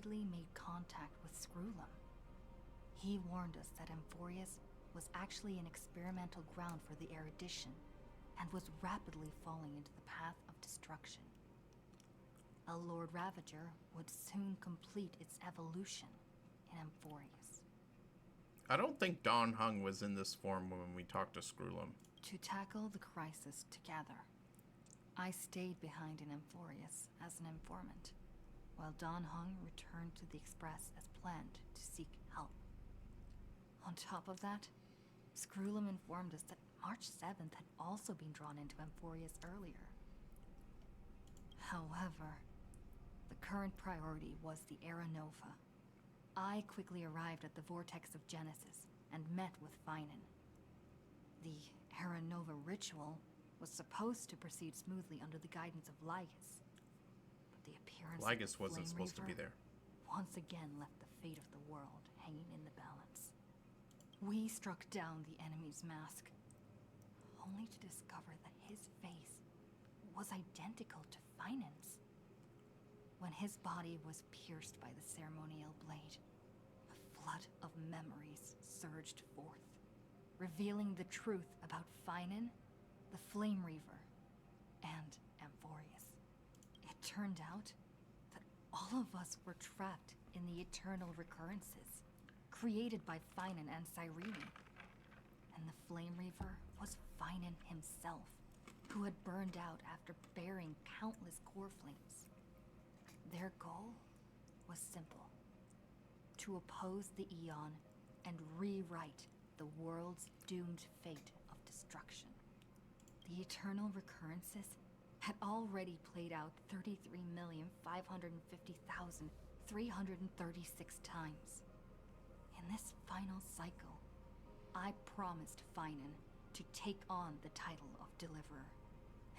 repeatedly made contact with Screwlum. He warned us that Amphorius was actually an experimental ground for the erudition and was rapidly falling into the path of destruction. A Lord Ravager would soon complete its evolution in Amphorius. I don't think Don Hung was in this form when we talked to Screwlum. To tackle the crisis together, I stayed behind in Amphorius as an informant, while Don Hung returned to the Express as planned to seek help. On top of that, Screwlum informed us that March 7th had also been drawn into Amphorius earlier. However, the current priority was the Era Nova. I quickly arrived at the Vortex of Genesis and met with Finan. The Era Nova ritual was supposed to proceed smoothly under the guidance of Lygus, but the appearance Lygus of the wasn't Flame supposed to be Reaver there. once again left the fate of the world hanging in the balance. We struck down the enemy's mask, only to discover that his face was identical to Finan's. When his body was pierced by the ceremonial blade, a flood of memories surged forth, revealing the truth about Finan, the Flame Reaver, and Amphorius. It turned out that all of us were trapped in the eternal recurrences, created by Finan and Cyrene. And the Flame Reaver was Finan himself, who had burned out after bearing countless core flames. Their goal was simple: to oppose the Aeon and rewrite the world's doomed fate of destruction. The eternal recurrences had already played out 33,550,336 times. In this final cycle, I promised Finan to take on the title of Deliverer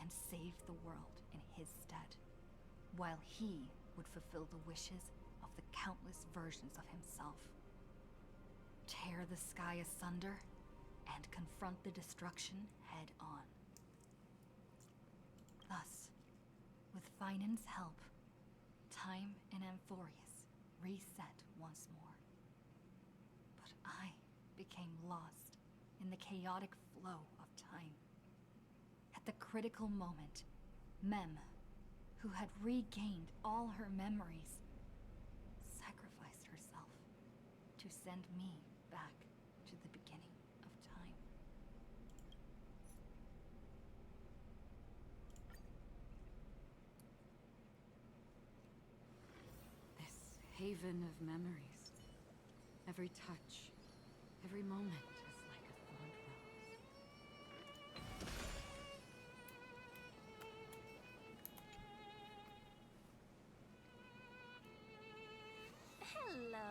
and save the world in his stead, while he would fulfill the wishes of the countless versions of himself. Tear the sky asunder and confront the destruction head on. Thus, with Finan's help, time in Amphorius reset once more. But I became lost in the chaotic flow of time. At the critical moment, Mem, who had regained all her memories, sacrificed herself to send me back to the beginning of time. This haven of memories. Every touch, every moment is like a fond rose. Hello.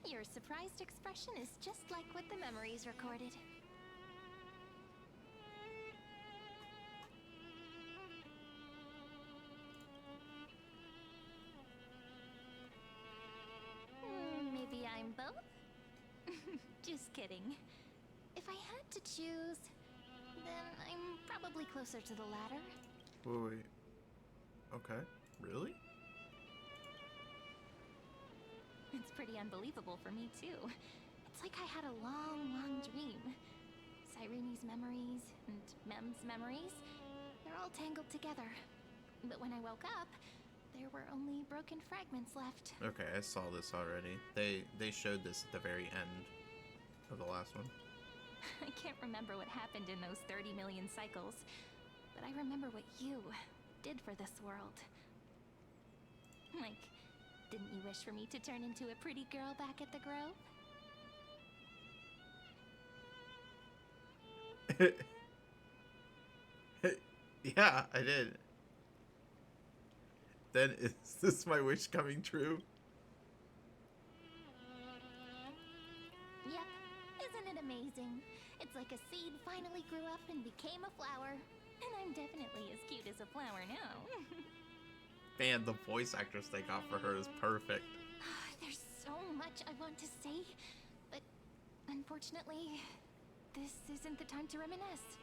Your surprised expression is just like what the memories recorded. Maybe I'm both? Just kidding. If I had to choose, then I'm probably closer to the latter. Wait. Okay. Really? It's pretty unbelievable for me, too. It's like I had a long, long dream. Cyrene's memories and Mem's memories, they're all tangled together. But when I woke up, there were only broken fragments left. Okay, I saw this already. They showed this at the very end of the last one. I can't remember what happened in those 30 million cycles, but I remember what you did for this world. Like, didn't you wish for me to turn into a pretty girl back at the Grove? Yeah, I did. Then is this my wish coming true? Yep. Isn't it amazing? It's like a seed finally grew up and became a flower. And I'm definitely as cute as a flower now. Man, the voice actress they got for her is perfect. There's so much I want to say, but unfortunately, this isn't the time to reminisce.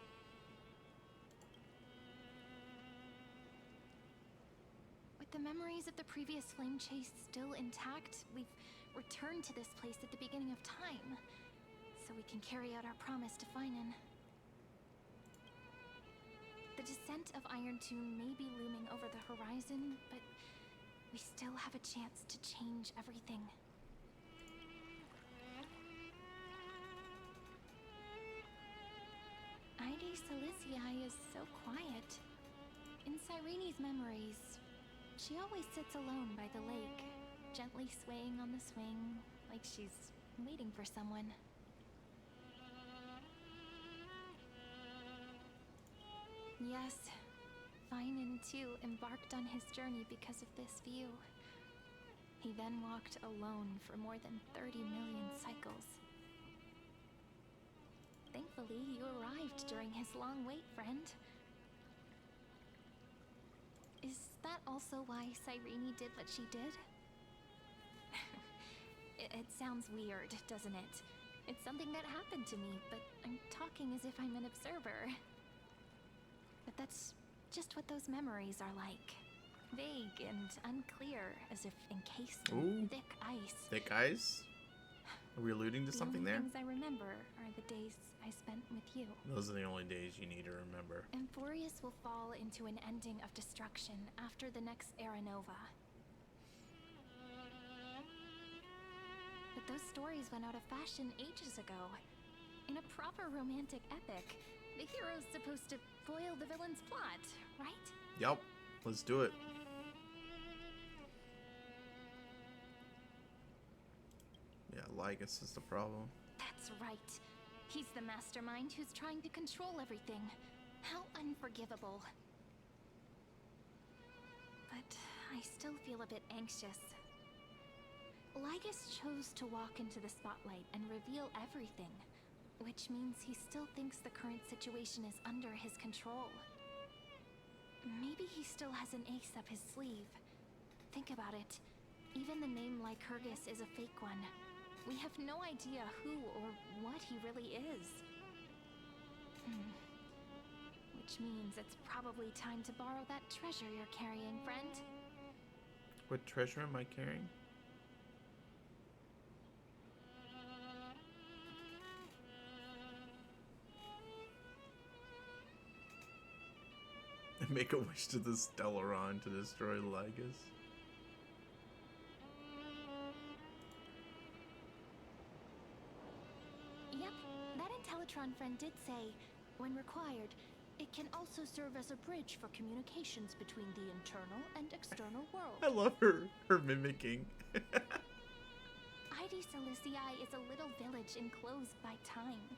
the memories of the previous flame chase still intact, we've returned to this place at the beginning of time, so we can carry out our promise to Finan. The descent of Iron Tomb may be looming over the horizon, but we still have a chance to change everything. Ide Siliciae is so quiet. In Cyrene's memories, she always sits alone by the lake, gently swaying on the swing, like she's waiting for someone. Yes, Finan too embarked on his journey because of this view. He then walked alone for more than 30 million cycles. Thankfully, you arrived during his long wait, friend. Is that also why Cyrene did what she did? It sounds weird, doesn't it? It's something that happened to me, but I'm talking as if I'm an observer. But that's just what those memories are like. Vague and unclear, as if encased in thick ice. Thick ice? Are we alluding to something there? The only things I remember are the days I spent with you. Those are the only days you need to remember. Emphorius will fall into an ending of destruction after the next Era Nova. But those stories went out of fashion ages ago. In a proper romantic epic, the hero's supposed to foil the villain's plot, right? Yup. Let's do it. Yeah, Lygus is the problem. That's right. He's the mastermind who's trying to control everything. How unforgivable. But I still feel a bit anxious. Lygus chose to walk into the spotlight and reveal everything, which means he still thinks the current situation is under his control. Maybe he still has an ace up his sleeve. Think about it. Even the name Lycurgus is a fake one. We have no idea who or what he really is. Which means it's probably time to borrow that treasure you're carrying, friend. What treasure am I carrying? Make a wish to the Stellaron to destroy Lygus. Yep, that Intellitron friend did say, when required, it can also serve as a bridge for communications between the internal and external world. I love her mimicking. Ide Siliciae is a little village enclosed by time.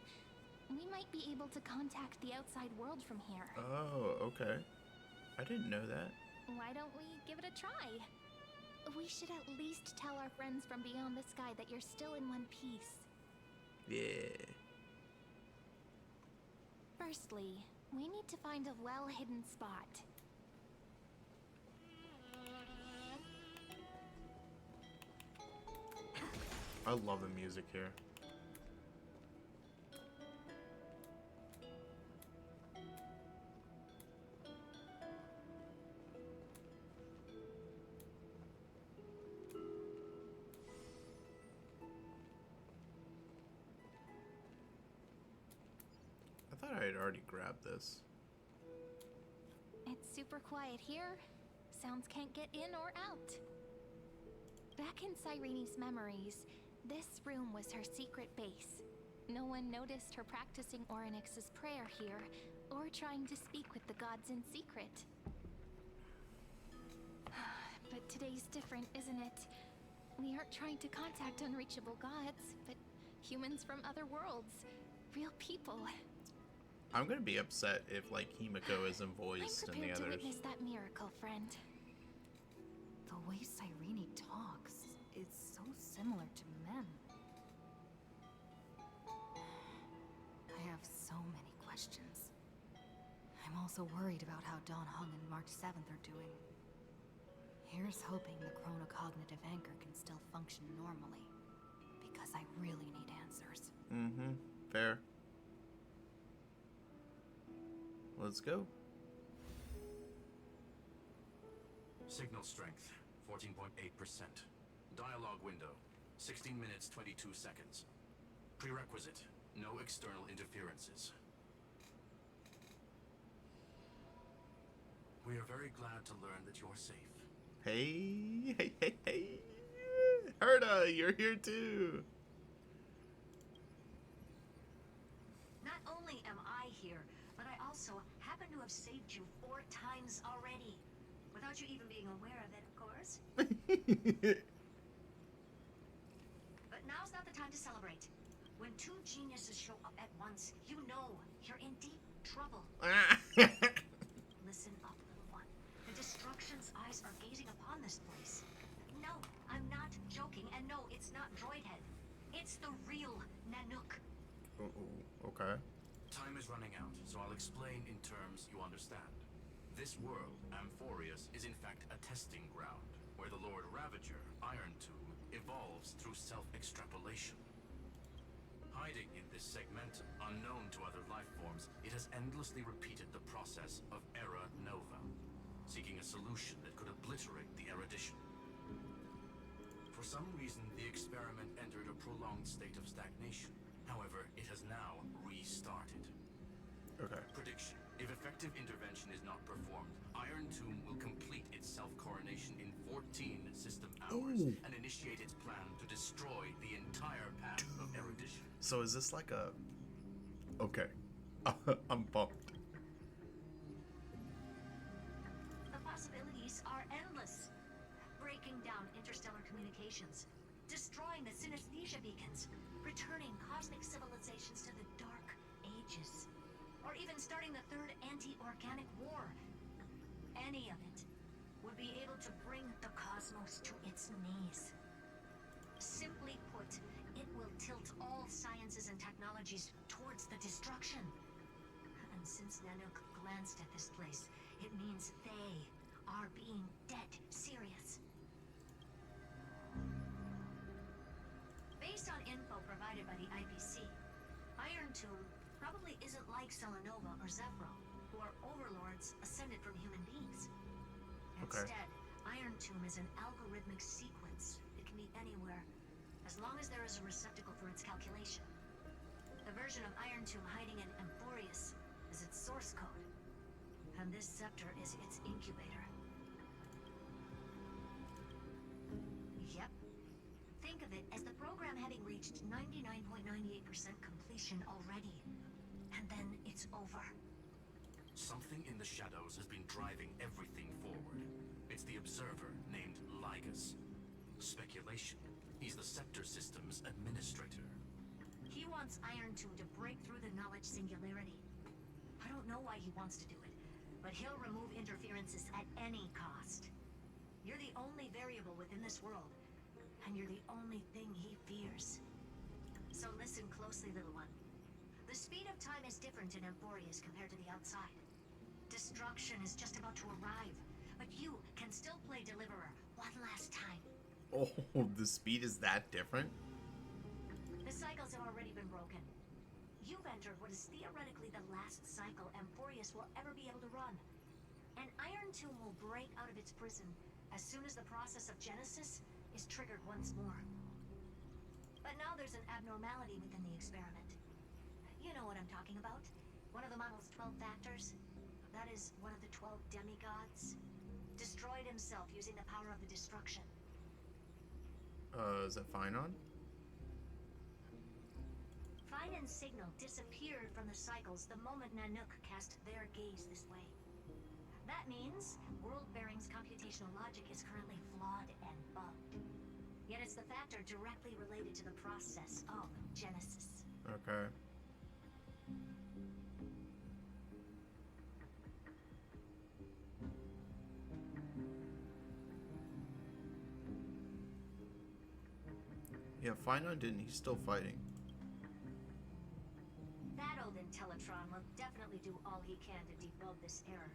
We might be able to contact the outside world from here. Oh, okay. I didn't know that. Why don't we give it a try? We should at least tell our friends from beyond the sky that you're still in one piece. Yeah. Firstly, we need to find a well-hidden spot. I love the music here. I thought I had already grabbed this. It's super quiet here. Sounds can't get in or out. Back in Cyrene's memories, this room was her secret base. No one noticed her practicing Orynyx's prayer here, or trying to speak with the gods in secret. But today's different, isn't it? We aren't trying to contact unreachable gods, but humans from other worlds. Real people. I'm gonna be upset if, like, Himiko isn't voiced in the I'm prepared to others. witness that miracle, friend. The way Cyrene talks is so similar to Mem. I have so many questions. I'm also worried about how Dawn Hung and March 7th are doing. Here's hoping the chronocognitive anchor can still function normally, because I really need answers. Mm-hmm. Fair. Let's go. Signal strength, 14.8%. Dialogue window, 16 minutes 22 seconds. Prerequisite, no external interferences. We are very glad to learn that you're safe. Hey, hey, hey, hey. Herta, you're here too. Not only am I here, but I also happen to have saved you 4 times already. Without you even being aware of it, of course. But now's not the time to celebrate. When 2 geniuses show up at once, you know you're in deep trouble. Listen up, little one. The Destruction's eyes are gazing upon this place. No, I'm not joking, and no, it's not Droidhead. It's the real Nanook. Okay. Time is running out, so I'll explain in terms you understand. This world, Amphorius, is in fact a testing ground, where the Lord Ravager, Iron Tomb, evolves through self-extrapolation. Hiding in this segmentum, unknown to other life forms, it has endlessly repeated the process of Era Nova, seeking a solution that could obliterate the erudition. For some reason, the experiment entered a prolonged state of stagnation. However, it has now restarted. Okay. Prediction. If effective intervention is not performed, Iron Tomb will complete its self-coronation in 14 system hours and initiate its plan to destroy the entire path of erudition. So is this like a... Okay. I'm pumped. The possibilities are endless. Breaking down interstellar communications, destroying the synesthesia beacons, returning cosmic civilizations to the Dark Ages, or even starting the third anti-organic war. Any of it would be able to bring the cosmos to its knees. Simply put, it will tilt all sciences and technologies towards the destruction. And since Nanook glanced at this place, it means they are being dead serious. Based on info provided by the IPC, Iron Tomb probably isn't like Selenova or Zephyro, who are overlords ascended from human beings. Okay. Instead, Iron Tomb is an algorithmic sequence. It can be anywhere, as long as there is a receptacle for its calculation. The version of Iron Tomb hiding in Amphorius is its source code, and this scepter is its incubator. Yep. Think of it as the program having reached 99.98% completion already. And then it's over. Something in the shadows has been driving everything forward. It's the observer named Ligus. Speculation. He's the Scepter System's administrator. He wants Iron Tomb to break through the knowledge singularity. I don't know why he wants to do it, but he'll remove interferences at any cost. You're the only variable within this world, and you're the only thing he fears. So listen closely, little one. The speed of time is different in Amphorius compared to the outside. Destruction is just about to arrive, but you can still play Deliverer one last time. Oh, the speed is that different? The cycles have already been broken. You've entered what is theoretically the last cycle Amphorius will ever be able to run. And Iron Tomb will break out of its prison as soon as the process of Genesis is triggered once more. But now there's an abnormality within the experiment. You know what I'm talking about. One of the model's 12 factors. That is one of the 12 demigods. Destroyed himself using the power of the destruction. Is that Finon? Finon's signal disappeared from the cycles the moment Nanook cast their gaze this way. That means World Bearing's computational logic is currently flawed and bugged. Yet it's the factor directly related to the process of Genesis. Okay. Yeah, Finon didn't. He's still fighting. That old Intellitron will definitely do all he can to debug this error.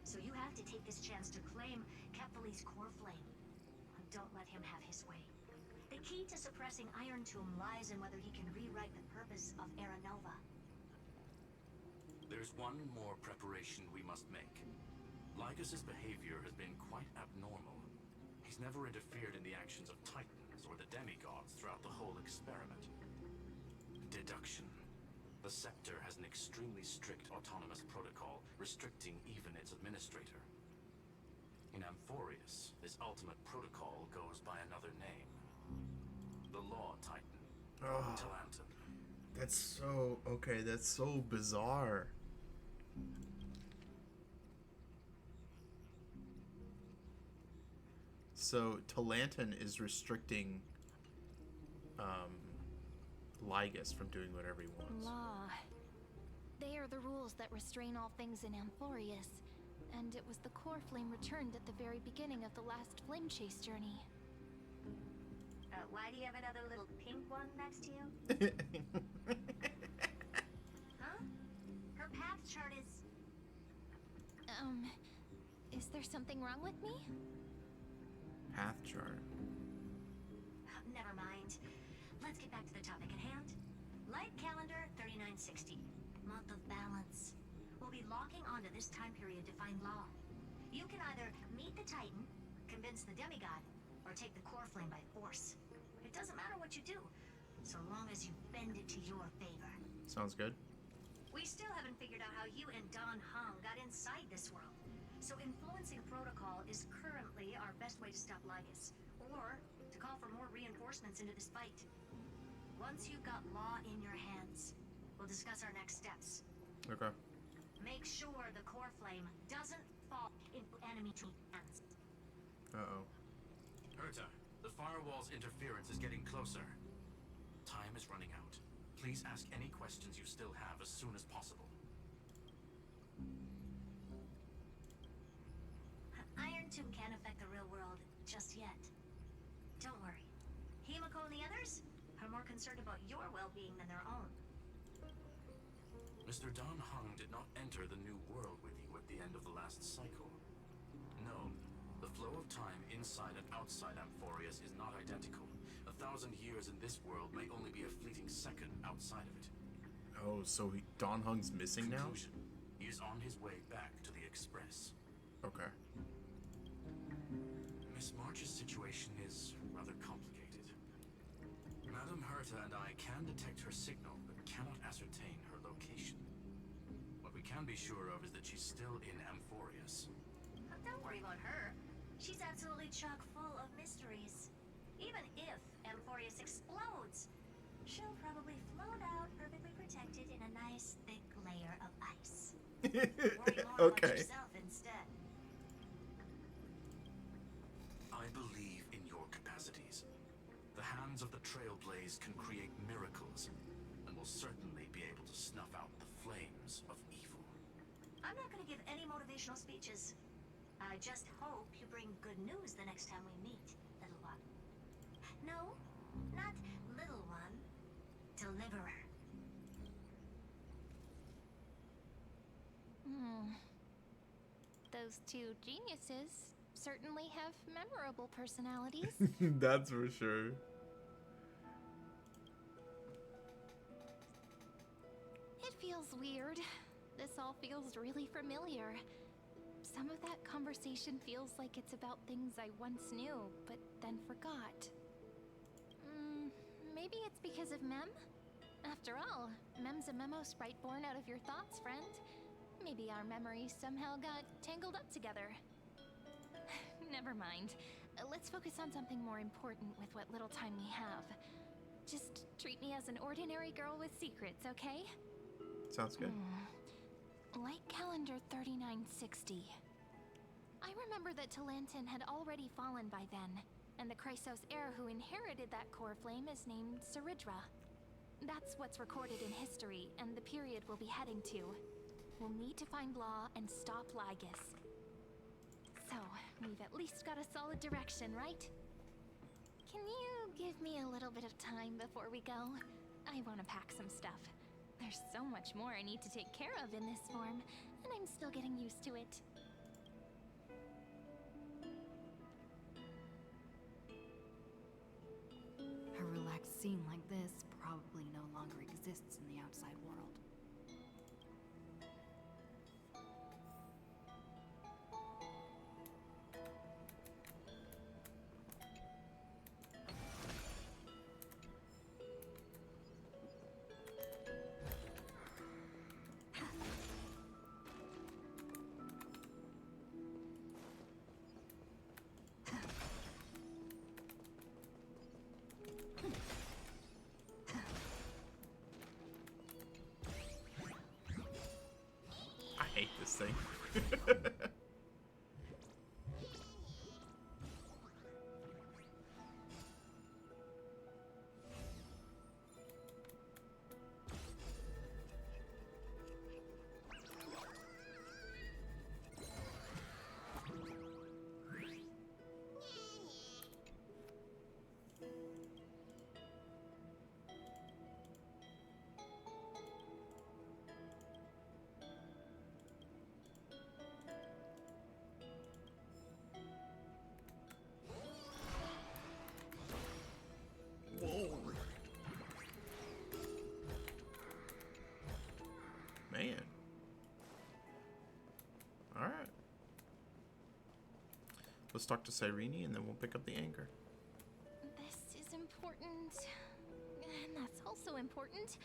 So you have to take this chance to claim Kephal's core flame. Don't let him have his way. The key to suppressing Iron Tomb lies in whether he can rewrite the purpose of Era Nova. There's one more preparation we must make. Lycus's behavior has been quite abnormal. He's never interfered in the actions of Titans or the demigods throughout the whole experiment. Deduction. The Scepter has an extremely strict autonomous protocol, restricting even its administrator. In Amphorius, this ultimate protocol goes by another name. The Law Titan. Oh, Talanton. that's so... Okay, that's so bizarre. So, Talanton is restricting Lygus from doing whatever he wants. Law. They are the rules that restrain all things in Amphorius, and it was the core flame returned at the very beginning of the last flame chase journey. Why do you have another little pink one next to you? Huh? Her path chart is... Is there something wrong with me? Path chart. Never mind. Let's get back to the topic at hand. Light calendar 3960. Month of balance. We'll be locking onto this time period to find Law. You can either meet the Titan, convince the demigod, or take the core flame by force. It doesn't matter what you do, so long as you bend it to your favor. Sounds good. We still haven't figured out how you and Don Hung got inside this world. So influencing protocol is currently our best way to stop Lygus, or to call for more reinforcements into this fight. Once you've got Law in your hands, we'll discuss our next steps. Okay. Make sure the core flame doesn't fall into enemy hands. Uh-oh. Herta, the firewall's interference is getting closer. Time is running out. Please ask any questions you still have as soon as possible. Iron Tomb can't affect the real world just yet. Don't worry. Himiko and the others are more concerned about your well-being than their own. Mr. Don Hung did not enter the new world with you at the end of the last cycle. No, the flow of time inside and outside Amphorius is not identical. 1,000 years in this world may only be a fleeting second outside of it. Oh, so Don Hung's missing now? Conclusion. He is on his way back to the Express. Okay. Miss March's situation is rather complicated. Madame Herta and I can detect her signal, but cannot ascertain her location. What we can be sure of is that she's still in Amphorius. Don't worry about her. She's absolutely chock full of mysteries. Even if Amphorius explodes, she'll probably float out perfectly protected in a nice thick layer of ice. Worry more about Okay. yourself instead. I believe in your capacities. The hands of the Trailblaze can create miracles, and will certainly be able to snuff out the flames of evil. I'm not gonna give any motivational speeches. I just hope you bring good news the next time we meet, little one. No, not little one. Deliverer. Those two geniuses certainly have memorable personalities. That's for sure. It feels weird. This all feels really familiar. Some of that conversation feels like it's about things I once knew, but then forgot. Maybe it's because of Mem? After all, Mem's a memo sprite born out of your thoughts, friend. Maybe our memories somehow got tangled up together. Never mind. Let's focus on something more important with what little time we have. Just treat me as an ordinary girl with secrets, okay? Sounds good. Light calendar 3960. I remember that Talanton had already fallen by then, and the Chrysos heir who inherited that core flame is named Saridra. That's what's recorded in history, and the period we'll be heading to. We'll need to find Law and stop Lygus. So, we've at least got a solid direction, right? Can you give me a little bit of time before we go? I want to pack some stuff. There's so much more I need to take care of in this form, and I'm still getting used to it. A relaxed scene like this probably no longer exists in the outside world. this thing. Man. Alright. Let's talk to Cyrene and then we'll pick up the anchor. This is important. And that's also important.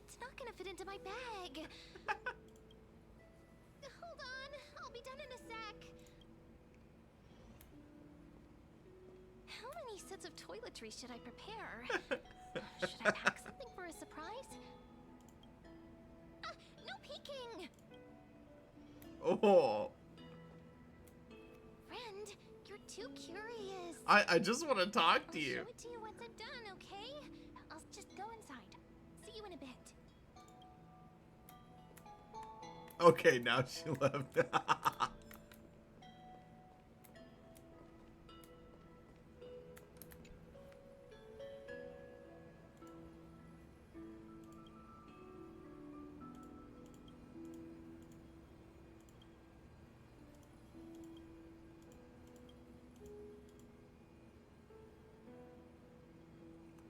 It's not gonna fit into my bag. Hold on, I'll be done in a sec. How many sets of toiletries should I prepare? Should I pack something for a surprise? No peeking! Oh. Friend, you're too curious. I just want to talk to I'll you. show it to you once I'm done, okay? I'll just go inside. See you in a bit. Okay, now she left.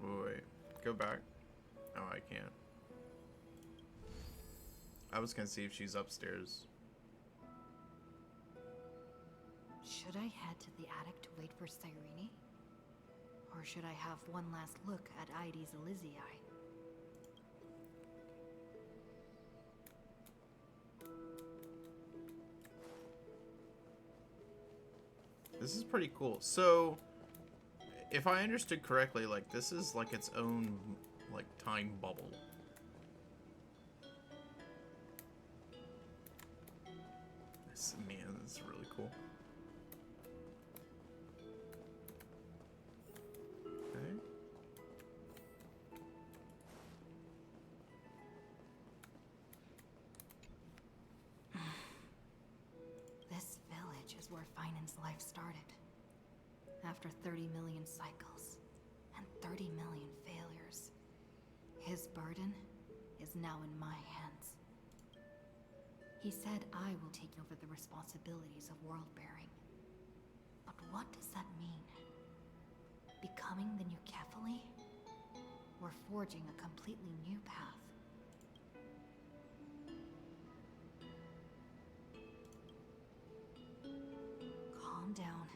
Wait, go back. Oh, I can't. I was gonna see if she's upstairs. Should I head to the attic to wait for Cyrene? Or should I have one last look at Ides Elysiae? This is pretty cool. So, if I understood correctly, like, this is like its own, like, time bubble. Man, this is really cool. Okay. This village is where Finan's life started. After 30 million cycles and 30 million failures, his burden is now in my hands. He said I will take over the responsibilities of world-bearing. But what does that mean? Becoming the new Kefali? Or forging a completely new path? Calm down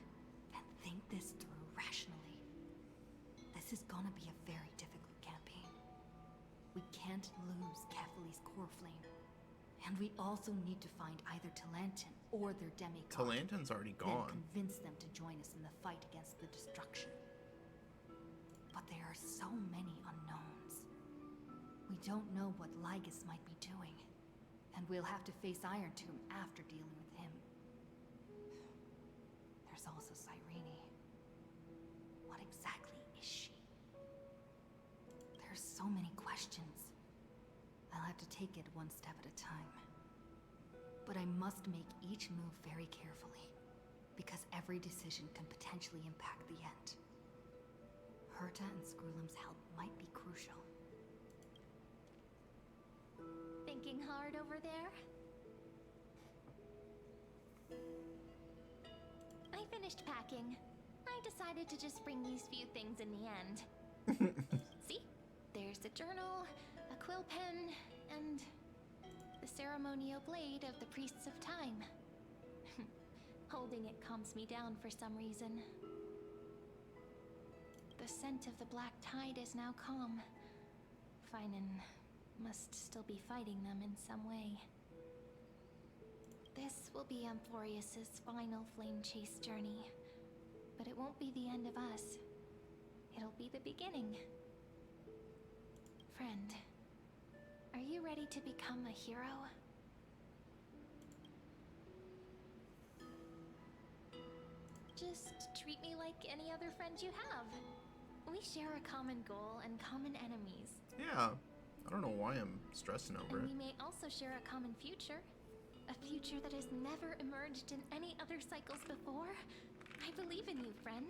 and think this through rationally. This is gonna be a very difficult campaign. We can't lose Kefali's core flame. And we also need to find either Talantin or their demigod. Talantin's already gone. Then convince them to join us in the fight against the destruction. But there are so many unknowns. We don't know what Lygus might be doing. And we'll have to face Iron Tomb after dealing with him. There's also Cyrene. What exactly is she? There's so many questions. I'll have to take it one step at a time. But I must make each move very carefully, because every decision can potentially impact the end. Herta and Screwlum's help might be crucial. Thinking hard over there? I finished packing. I decided to just bring these few things in the end. See? There's a journal, a quill pen, and the ceremonial blade of the Priests of Time. Holding it calms me down for some reason. The scent of the black tide is now calm. Finan must still be fighting them in some way. This will be Amphorius's final flame chase journey. But it won't be the end of us. It'll be the beginning. Friend, are you ready to become a hero? treat me like any other friend you have. We share a common goal and common enemies. Yeah. I don't know why I'm stressing over And it. we may also share a common future. A future that has never emerged in any other cycles before. I believe in you, friend.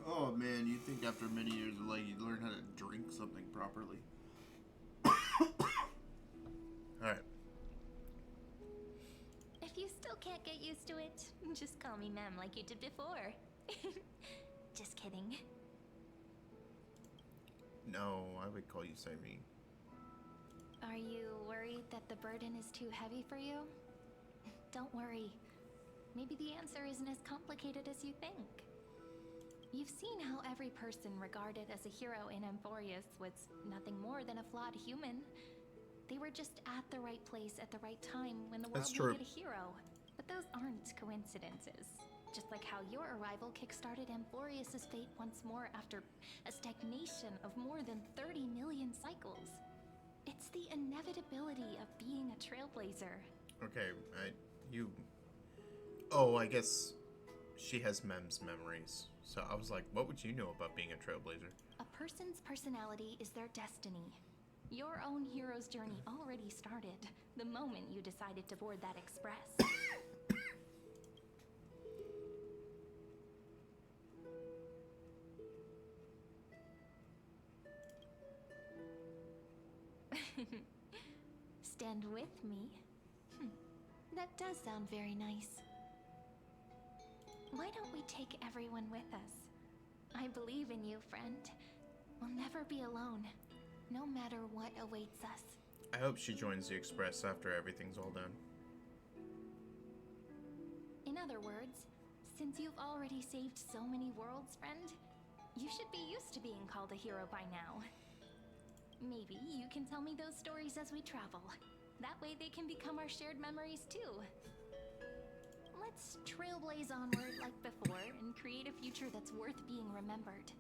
Oh man, you'd think after many years of life you'd learn how to drink something properly. Alright. If you still can't get used to it, just call me ma'am like you did before. Just kidding. No, I would call you Cyrene. Are you worried that the burden is too heavy for you? Don't worry. Maybe the answer isn't as complicated as you think. You've seen how every person regarded as a hero in Amphorius was nothing more than a flawed human. They were just at the right place at the right time when the world That's true. needed a hero. But those aren't coincidences. Just like how your arrival kickstarted Amphorius' fate once more after a stagnation of more than 30 million cycles. It's the inevitability of being a trailblazer. Okay, Oh, I guess she has Mem's memories. So I was like, what would you know about being a trailblazer? A person's personality is their destiny. Your own hero's journey already started the moment you decided to board that express. Stand with me? That does sound very nice. Why don't we take everyone with us? I believe in you, friend. We'll never be alone, no matter what awaits us. I hope she joins the Express after everything's all done. In other words, since you've already saved so many worlds, friend, you should be used to being called a hero by now. Maybe you can tell me those stories as we travel. That way they can become our shared memories too. Let's trailblaze onward like before and create a future that's worth being remembered.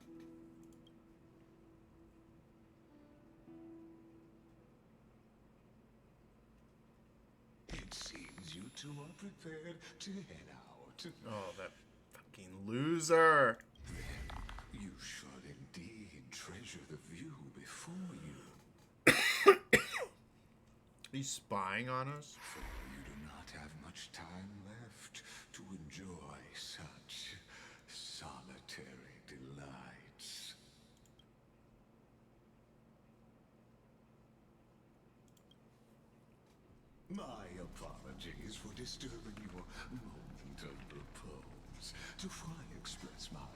It seems you two are prepared to head out. Oh, that fucking loser. Then you shall indeed treasure the view before you. Are you spying on us? For you do not have much time left to enjoy such solitary delights. My apologies for disturbing your moment of repose. To fully express my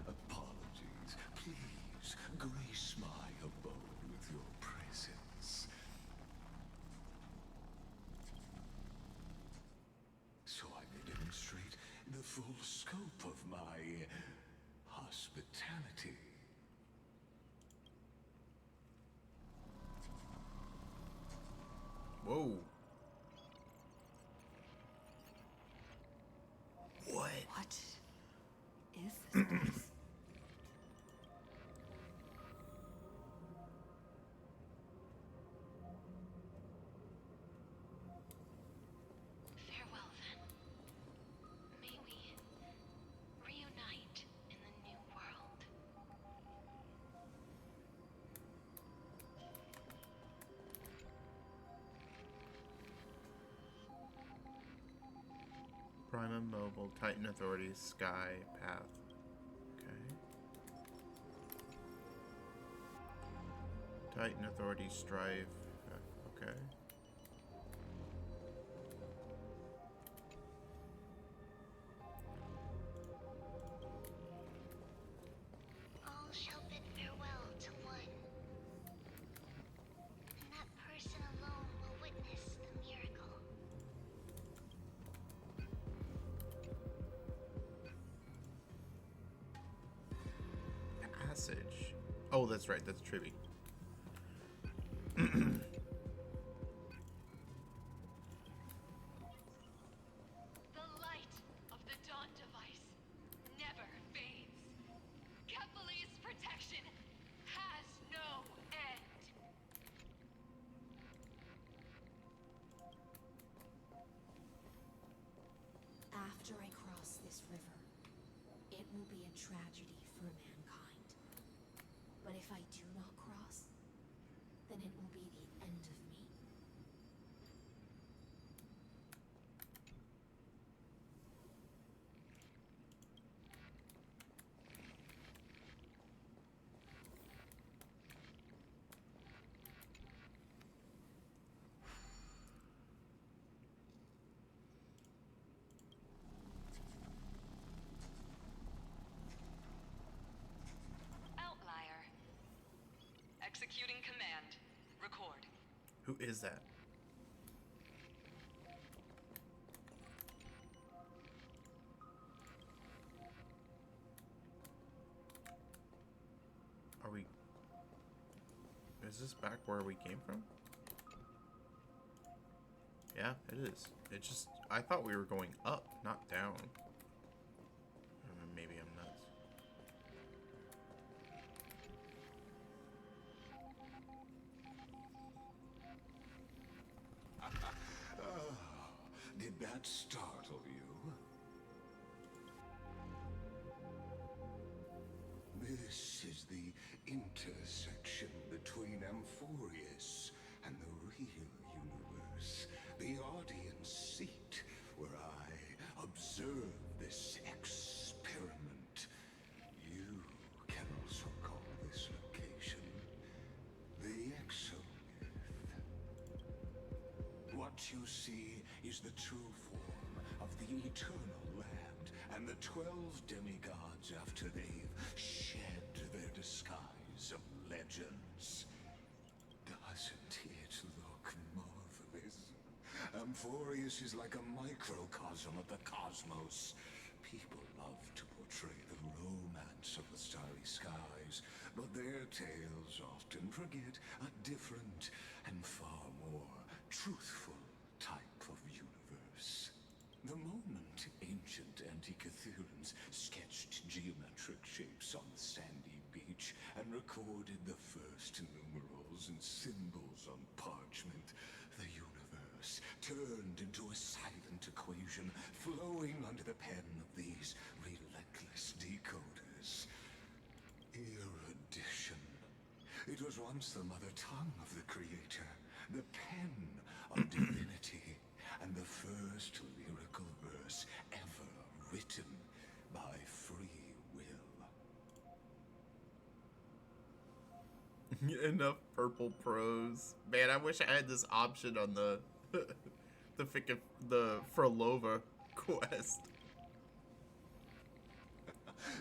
apologies, please grace my abode with your presence. So I may demonstrate the full scope of my hospitality. Whoa. What? What is this place? Farewell, then. May we reunite in the new world. Prima Mobile, Titan Authority, Sky, Path. Okay. Titan Authority, Strive. Okay. All shall bid farewell to one. And that person alone will witness the miracle. Passage. Oh, that's right. That's Trivy. The light of the dawn device. After I cross this river, it will be a tragedy for mankind. But if I do not cross, then it will be the end of me. Outlier. Executing command. Record. Who is that? Are we... Is this back where we came from? Yeah, it is. It just... I thought we were going up, not down. Maybe I'm nuts. Did that startle you? This is the intersection between Amphorius and the real universe. The audience seat where I observe this experiment. You can also call this location the Exomyth. What you see is the true form of the eternal land and the 12 demigods after they've shed their disguise of legends. Doesn't it look marvelous? Amphorius is like a microcosm of the cosmos. People love to portray the romance of the starry skies, but their tales often forget a different and far more truthful type of universe. The moment ancient Antikytherians sketched geometric shapes on the sandy beach and recorded the first numerals and symbols on parchment, the universe turned into a silent equation flowing under the pen of these relentless decoders. Erudition. It was once the mother tongue of the creator, the pen of divinity, and the first lyrical verse ever written by free will. Enough purple prose. Man, I wish I had this option on the the Frolova quest.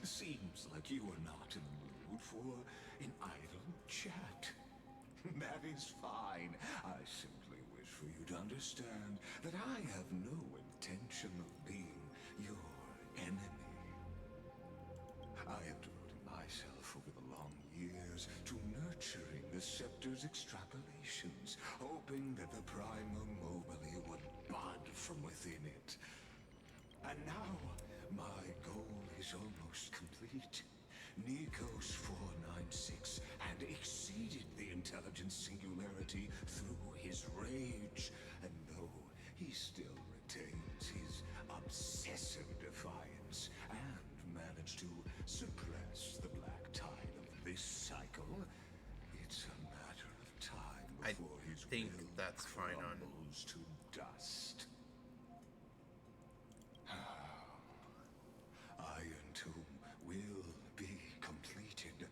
Seems like you are not in the mood for an idle chat. That is fine. I simply wish for you to understand that I have no intention of being your enemy. I have devoted myself over the long years to nurturing the scepter's extrapolations, hoping that the Prima Mobile would bud from within it. And now, my goal is almost complete. Nikos 496 had exceeded the intelligence singularity through his rage, and though he still retains his obsessive defiance and managed to suppress the black tide of this cycle, it's a matter of time before his think will that's fine on crumbles to dust. Iron Tomb will be completed.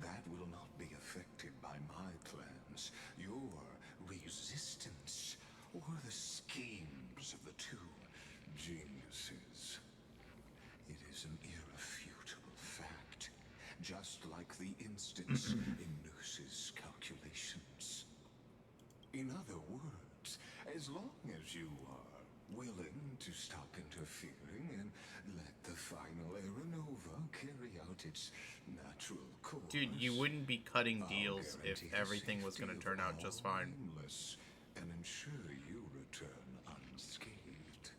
That will not be affected by my plans, your resistance, or the schemes of the two geniuses. It is an irrefutable fact, just like the instance in Noos's calculations. In other words, as long as you are willing to stop interfering and let the final Aeronova carry out its natural course. Dude, you wouldn't be cutting deals if I'll guarantee the everything was going to safety turn of out just all fine. nameless and ensure you return unscathed.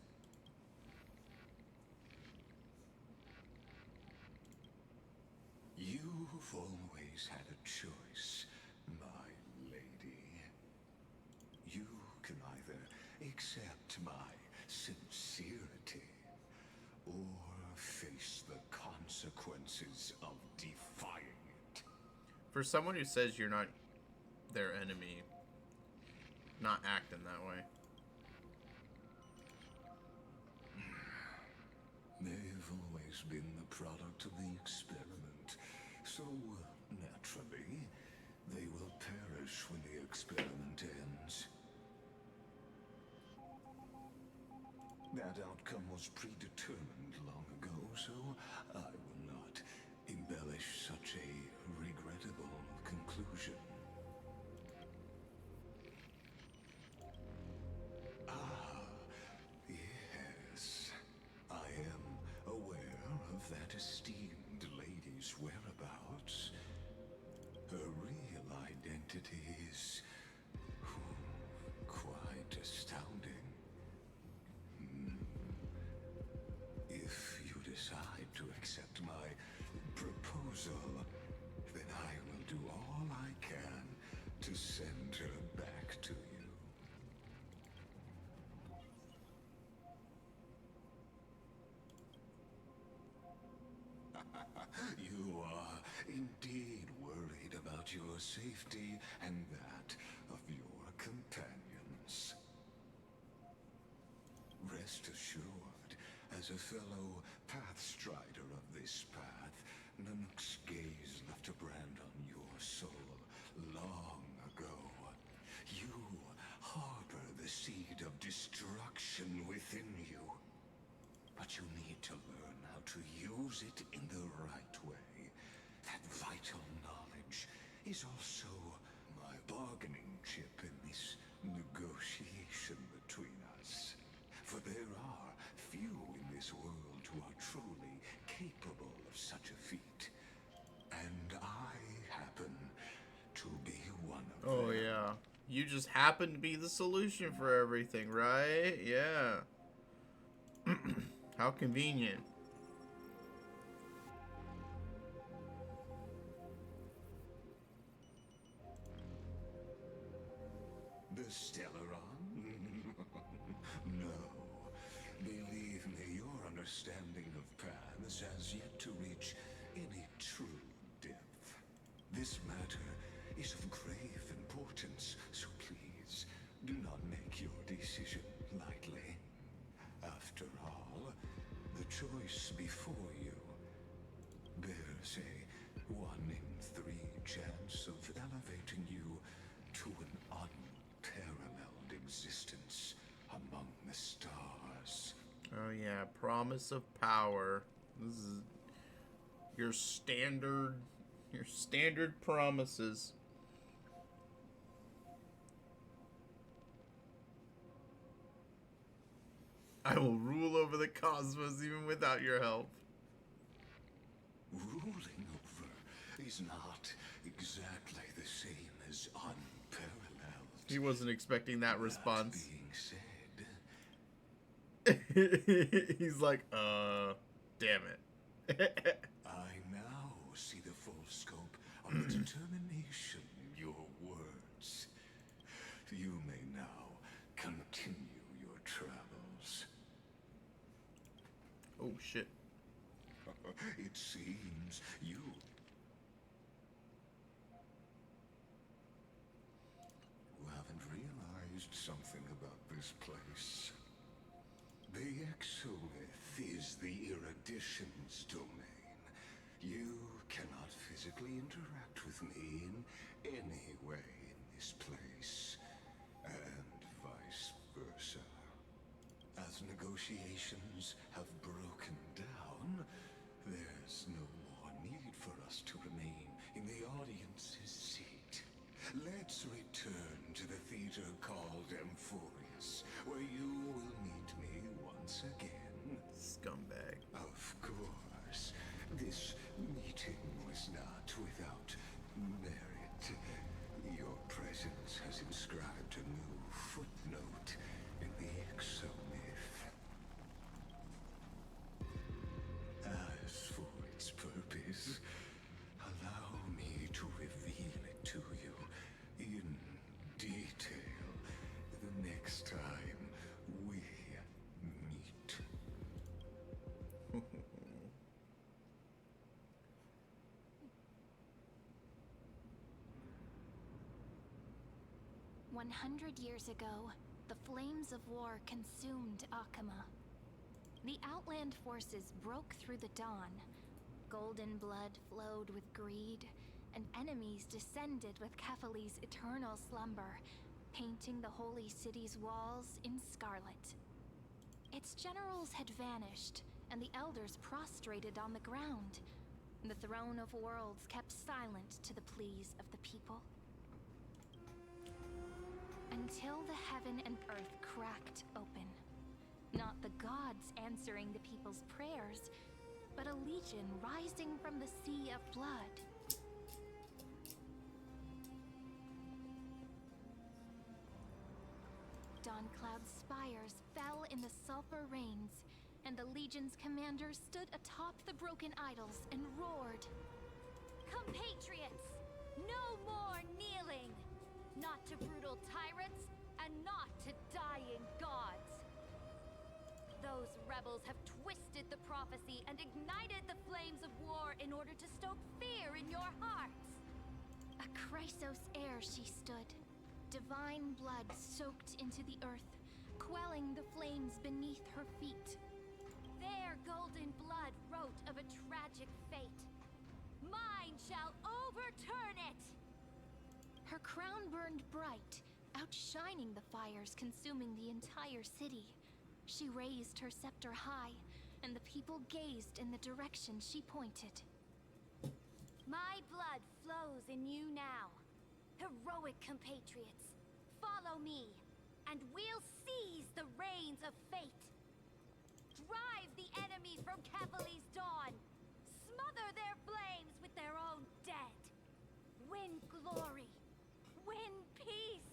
You've always had a choice, my lady. You can either accept my sincerity chances of defying it. For someone who says you're not their enemy, not acting that way. They've always been the product of the experiment, so naturally, they will perish when the experiment ends. That outcome was predetermined long ago, so I will not embellish such a regrettable conclusion. Ah, yes. I am aware of that esteemed lady's whereabouts. Her real identity is quite astounding. If you decide to accept my proposal, then I will do all I can to send her back to you. You are indeed worried about your safety and that of your companions. Rest assured, as a fellow pathstrider of this path, Nanook's gaze left a brand on your soul long ago. You harbor the seed of destruction within you. But you need to learn how to use it in the right way. That vital knowledge is also my bargaining chip in this negotiation between us. For there are few in this world who are truly capable of such a feat. And I happen to be one of them. Oh yeah. You just happen to be the solution for everything, right? Yeah. How convenient. The Stellaron? No. Believe me, your understanding of paths has yet to reach any true depth. This matter is of grave importance, so please do not make your decision lightly. After all, the choice before you bears a 1 in 3 chance of elevating you to an unparalleled existence among the stars. Oh yeah, promise of power. This is your standard promises. I will rule over the cosmos even without your help. Ruling over is not exactly the same as unparalleled. He wasn't expecting that response. Being said, He's like, damn it. I now see the full scope of the determination in your words. You may now continue your travels. Oh shit. It seems you haven't realized something about this place. The Exolith is the Erudition's domain. You cannot physically interact with me in any way in this place, and vice versa. As negotiations have broken down, there's no more need for us to remain in the audience's seat. Let's return to the theater called Amphorius, where you will meet me once again. Scumbag. Of course, this meeting was not without merit. Your presence has inscribed a new footnote in the exomyth. As for its purpose, allow me to reveal it to you in detail the next time we meet. 100 years ago, the flames of war consumed Akama. The Outland forces broke through the dawn. Golden blood flowed with greed, and enemies descended with Kefali's eternal slumber, painting the holy city's walls in scarlet. Its generals had vanished, and the elders prostrated on the ground. The throne of worlds kept silent to the pleas of the people. Until the heaven and earth cracked open. Not the gods answering the people's prayers, but a legion rising from the sea of blood. Dawncloud's spires fell in the sulfur rains, and the legion's commander stood atop the broken idols and roared. Compatriots, no more kneeling! Not to brutal tyrants, and not to dying gods! Those rebels have twisted the prophecy and ignited the flames of war in order to stoke fear in your hearts! A Chrysos heir she stood, divine blood soaked into the earth, quelling the flames beneath her feet. Their golden blood wrote of a tragic fate. Mine shall overturn it! Her crown burned bright, outshining the fires consuming the entire city. She raised her scepter high, and the people gazed in the direction she pointed. My blood flows in you now. Heroic compatriots, follow me, and we'll seize the reins of fate. Drive the enemy from Kefali's dawn. Smother their flames with their own dead. Win glory. Win peace.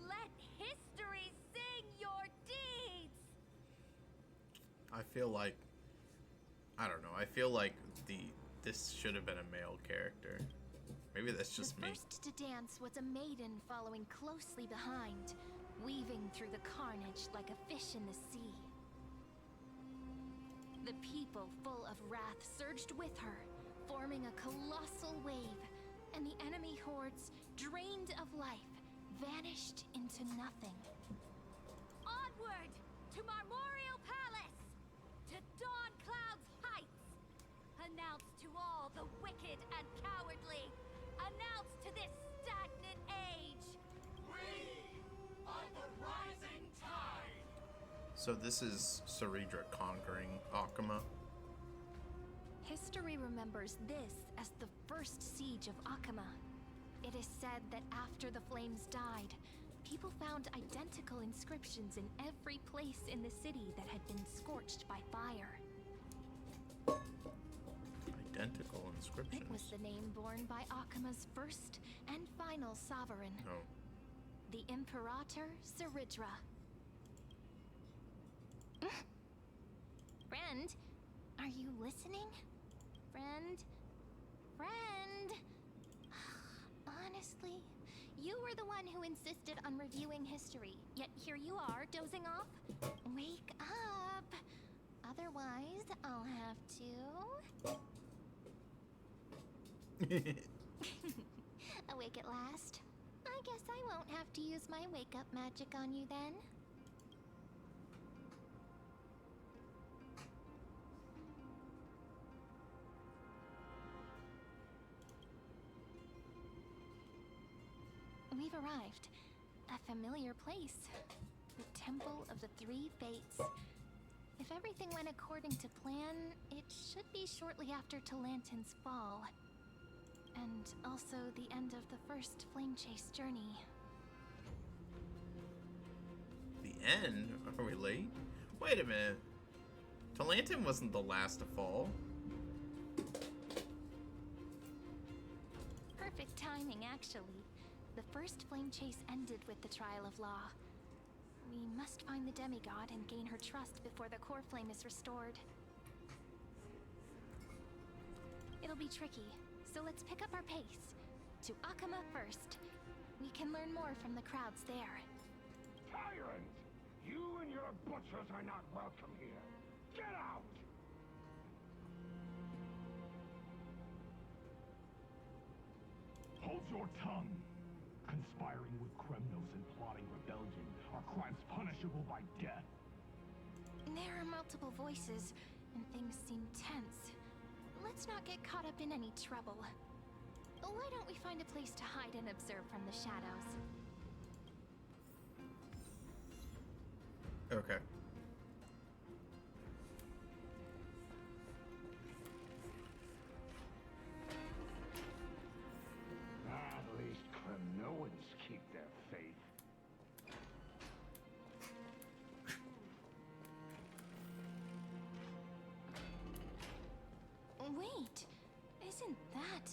Let history sing your deeds. I feel like, I don't know, I feel like this should have been a male character. Maybe that's just me. The first to dance was a maiden following closely behind, weaving through the carnage like a fish in the sea. The people, full of wrath, surged with her, forming a colossal wave, and the enemy hordes, drained of life, vanished into nothing. Onward to Marmorial Palace, to Dawncloud's heights. Announce to all the wicked and cowardly. Announce to this stagnant age. We are the rising tide. So this is Ceridra conquering Akama. History remembers this as the first siege of Akama. It is said that after the flames died, people found identical inscriptions in every place in the city that had been scorched by fire. Identical inscriptions. It was the name borne by Akama's first and final sovereign, Oh. the Imperator Ceridra. Friend, are you listening? Friend? Friend? Honestly, you were the one who insisted on reviewing history, yet here you are, dozing off? Wake up! Otherwise, I'll have to... Awake at last? I guess I won't have to use my wake-up magic on you then. We've arrived. A familiar place. The Temple of the Three Fates. If everything went according to plan, it should be shortly after Talantin's fall. And also the end of the first Flame Chase journey. The end? Are we late? Wait a minute. Talantin wasn't the last to fall. Perfect timing, actually. The first Flame Chase ended with the Trial of Law. We must find the demigod and gain her trust before the core flame is restored. It'll be tricky, so let's pick up our pace. To Akama first. We can learn more from the crowds there. Tyrant! You and your butchers are not welcome here. Get out! Hold your tongue. Conspiring with criminals and plotting rebellion are crimes punishable by death. There are multiple voices, and things seem tense. Let's not get caught up in any trouble. Why don't we find a place to hide and observe from the shadows? Okay. At least Kremnoans keep their faith. Wait, isn't that...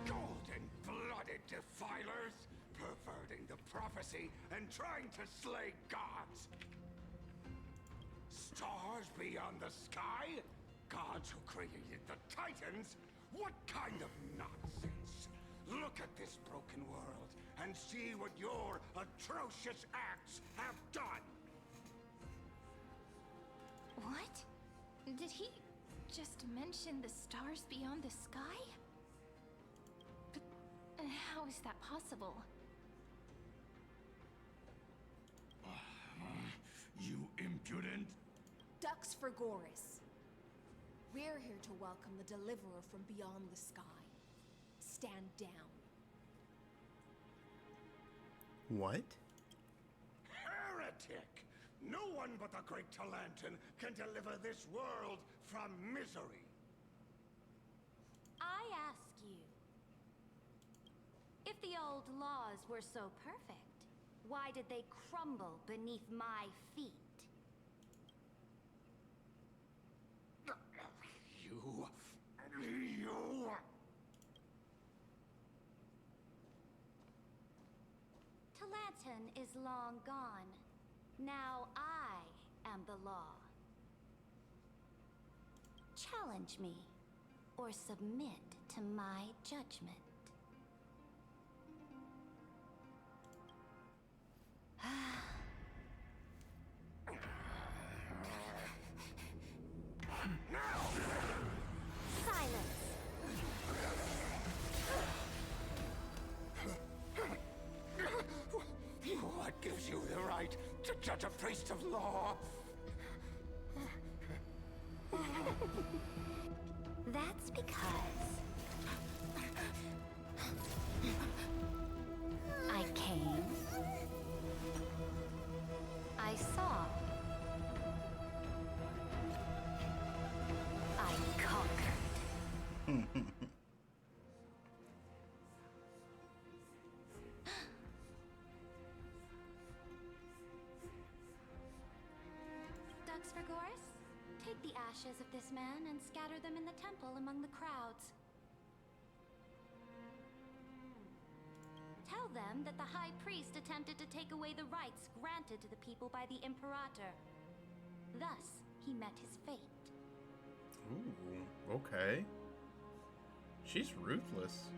Golden-blooded defilers, perverting the prophecy and trying to slay gods. Stars beyond the sky? Gods who created the Titans? What kind of nonsense? Look at this broken world and see what your atrocious acts have done. What? Did he just mention the stars beyond the sky? But how is that possible? You impudent. Dux for Goris. We're here to welcome the deliverer from beyond the sky. Stand down. What? Heretic! No one but the great Talantin can deliver this world from misery. I ask you, if the old laws were so perfect, why did they crumble beneath my feet? You... Talantin is long gone. Now I am the law. Challenge me, or submit to my judgment. Silence! What gives you the right to judge a priest of law? That's because I came, I saw, I conquered. Dux for Goris? Take the ashes of this man and scatter them in the temple among the crowds. Tell them that the High Priest attempted to take away the rights granted to the people by the Imperator. Thus, he met his fate. Ooh, okay. She's ruthless.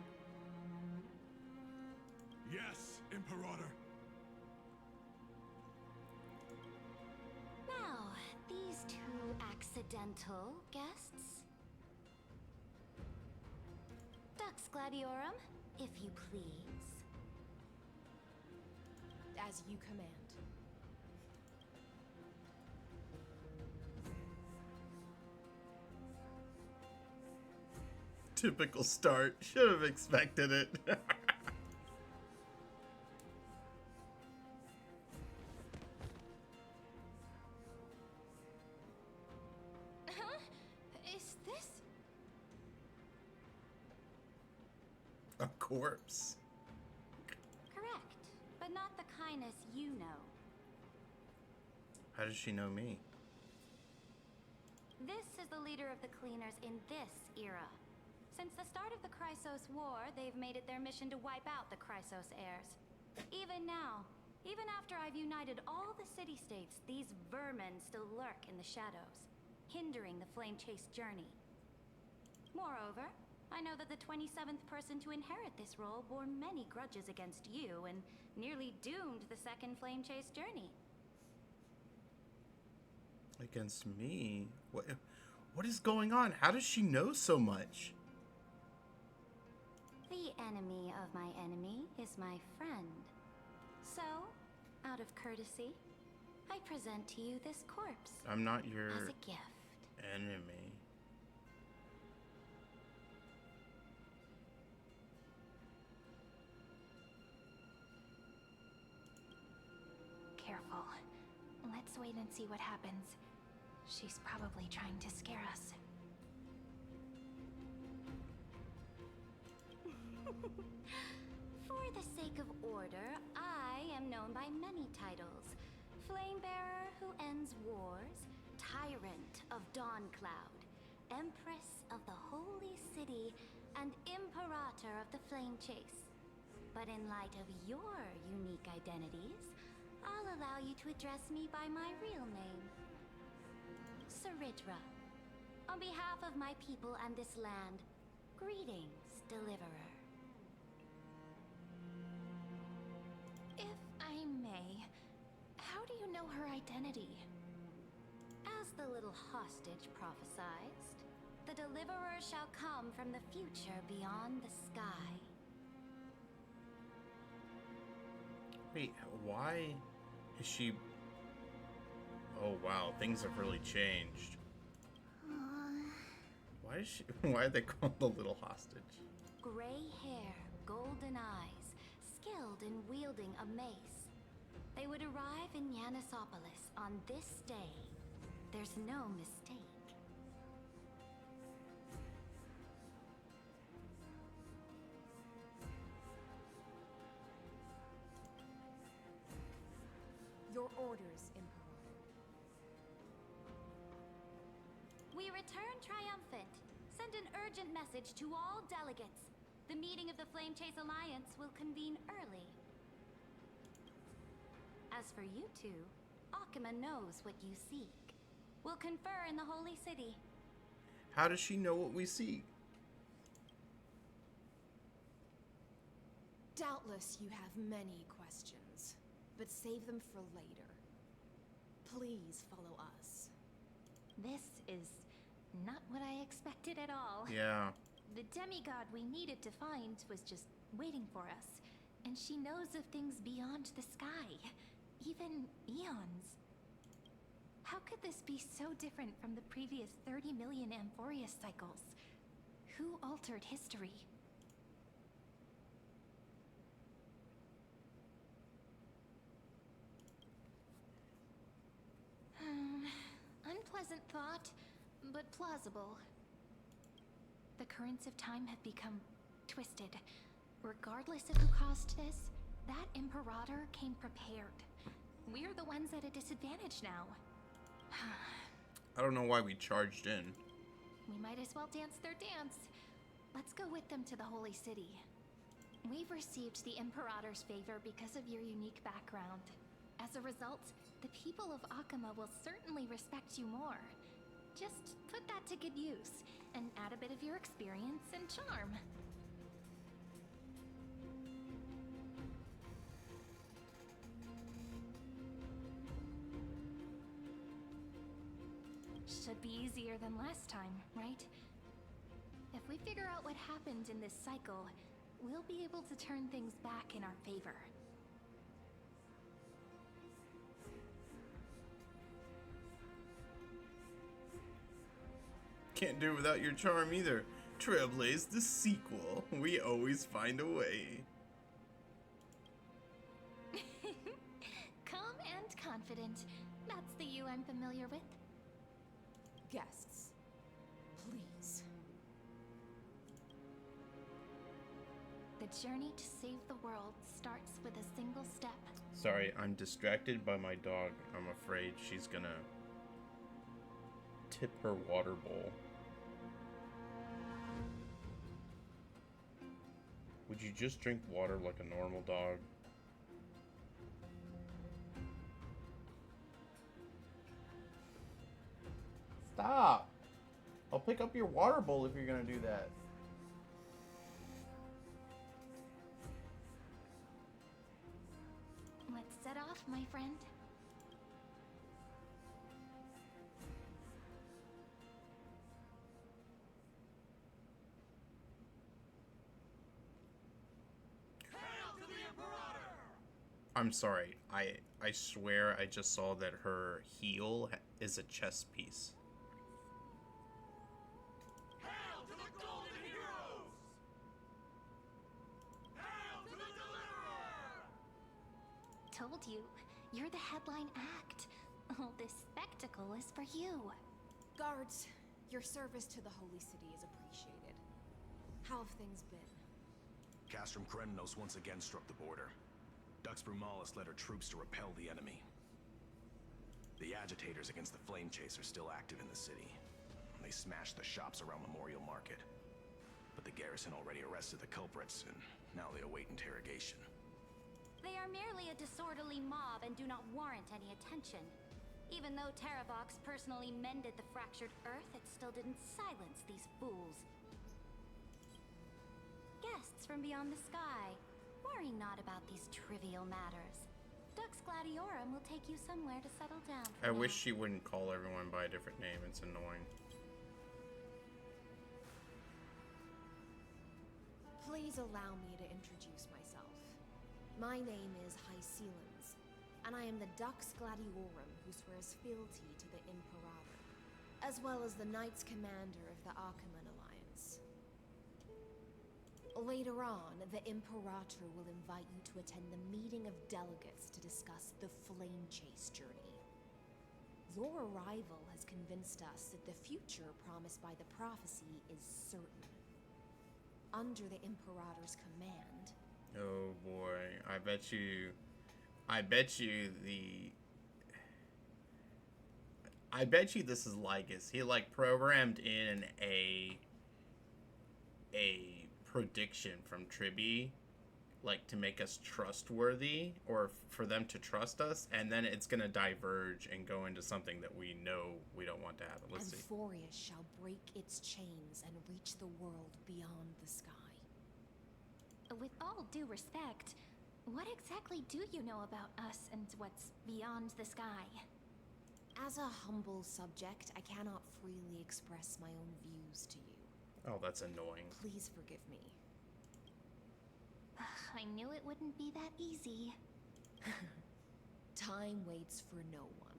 Yes, Imperator. Now, these two accidental guests. Dux Gladiorum, if you please. As you command. Typical start. Should have expected it. Huh? Is this... A corpse. Correct, but not the kindness you know. How does she know me? This is the leader of the Cleaners in this era. Since the start of the Chrysos War, they've made it their mission to wipe out the Chrysos heirs. Even now, even after I've united all the city-states, these vermin still lurk in the shadows, hindering the flame-chased journey. Moreover, I know that the 27th person to inherit this role bore many grudges against you and nearly doomed the second Flame Chase journey. Against me? What is going on? How does she know so much? The enemy of my enemy is my friend. So, out of courtesy, I present to you this corpse. I'm not your as a gift. enemy. Careful. Let's wait and see what happens. She's probably trying to scare us. For the sake of order, I am known by many titles. Flamebearer who ends wars, Tyrant of Dawncloud, Empress of the Holy City, and Imperator of the Flame Chase. But in light of your unique identities, I'll allow you to address me by my real name. Saridra. On behalf of my people and this land, greetings, Deliverer. If I may, how do you know her identity? As the little hostage prophesied, the Deliverer shall come from the future beyond the sky. Wait, why is she... Oh wow, things have really changed. Why is she... Why are they called the little hostage? Gray hair, golden eyes, skilled in wielding a mace. They would arrive in Yanisopolis on this day. There's no mistake. Your orders, Emperor. We return triumphant. Send an urgent message to all delegates. The meeting of the Flame Chase Alliance will convene early. As for you two, Akima knows what you seek. We'll confer in the Holy City. How does she know what we seek? Doubtless you have many questions, but save them for later. Please follow us. This is not what I expected at all. Yeah. The demigod we needed to find was just waiting for us. And she knows of things beyond the sky. Even eons. How could this be so different from the previous 30 million Amphorius cycles? Who altered history? Unpleasant thought, but plausible. The currents of time have become twisted. Regardless of who caused this, that Imperator came prepared. We're the ones at a disadvantage now. I don't know why we charged in. We might as well dance their dance. Let's go with them to the Holy City. We've received the Imperator's favor because of your unique background. As a result, the people of Akima will certainly respect you more. Just put that to good use, and add a bit of your experience and charm. Should be easier than last time, right? If we figure out what happened in this cycle, we'll be able to turn things back in our favor. Can't do it without your charm either. Trailblaze the sequel. We always find a way. Calm and confident. That's the you I'm familiar with. Guests, please. The journey to save the world starts with a single step. Sorry, I'm distracted by my dog. I'm afraid she's gonna tip her water bowl. Would you just drink water like a normal dog? Stop! I'll pick up your water bowl if you're gonna do that. enough, my friend. I'm sorry. I swear I just saw that her heel is a chess piece. Hail to the golden heroes! Hail to the deliverer! Told you, you're the headline act. All this spectacle is for you. Guards, your service to the Holy City is appreciated. How have things been? Castrum Kremnos once again struck the border. Dux Brumalis led her troops to repel the enemy. The agitators against the Flame Chase are still active in the city. They smashed the shops around Memorial Market. But the garrison already arrested the culprits, and now they await interrogation. They are merely a disorderly mob and do not warrant any attention. Even though Terravox personally mended the fractured earth, it still didn't silence these fools. Guests from beyond the sky, worry not about these trivial matters. Dux Gladiorum will take you somewhere to settle down for I now. wish she wouldn't call everyone by a different name. It's annoying. Please allow me to introduce myself. My name is Hysilens, and I am the Dux Gladiorum who swears fealty to the Imperator, as well as the Knights Commander of the Achaemen Alliance. Later on, the Imperator will invite you to attend the meeting of delegates to discuss the Flame Chase journey. Your arrival has convinced us that the future promised by the prophecy is certain. Under the Imperator's command... Oh boy, I bet you this is Lygus. He like programmed in a prediction from Tribby, like to make us trustworthy, or for them to trust us, and then it's gonna diverge and go into something that we know we don't want to happen. Let's see. Amphorius shall break its chains and reach the world beyond the sky. With all due respect, what exactly do you know about us and what's beyond the sky? As a humble subject, I cannot freely express my own views to you. Oh, that's annoying. Please forgive me. I knew it wouldn't be that easy. Time waits for no one.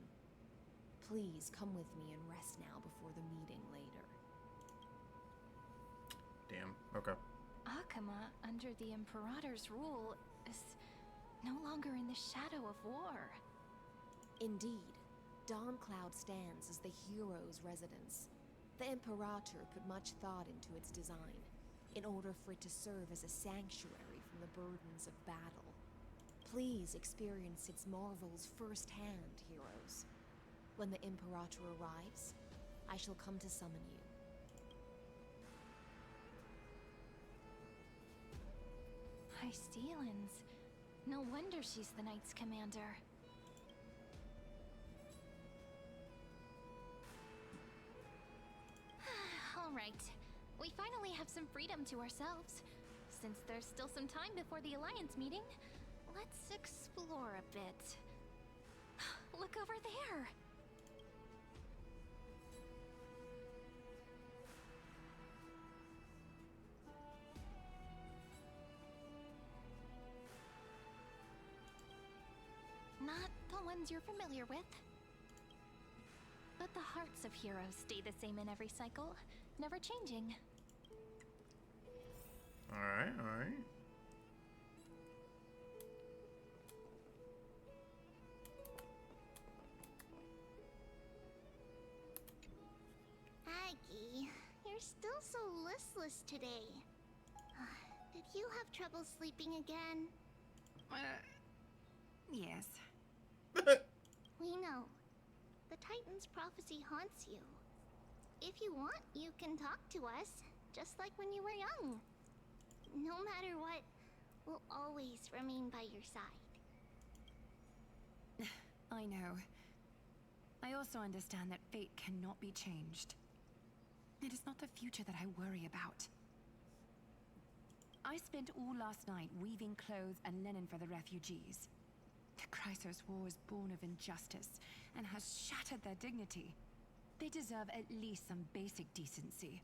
Please come with me and rest now before the meeting later. Damn. Okay. Akama, under the Imperator's rule, is no longer in the shadow of war. Indeed, Dawncloud stands as the hero's residence. The Imperator put much thought into its design, in order for it to serve as a sanctuary from the burdens of battle. Please experience its marvels firsthand, heroes. When the Imperator arrives, I shall come to summon you. Hysilens. No wonder she's the Knights Commander. All right. We finally have some freedom to ourselves. Since there's still some time before the Alliance meeting, let's explore a bit. Look over there! Not the ones you're familiar with. But the hearts of heroes stay the same in every cycle, never changing. Alright, alright. Aggie, you're still so listless today. Did you have trouble sleeping again? Yes. We know. The Titan's prophecy haunts you. If you want, you can talk to us, just like when you were young. No matter what, we'll always remain by your side. I know. I also understand that fate cannot be changed. It is not the future that I worry about. I spent all last night weaving clothes and linen for the refugees. Chrysos War was born of injustice and has shattered their dignity. They deserve at least some basic decency.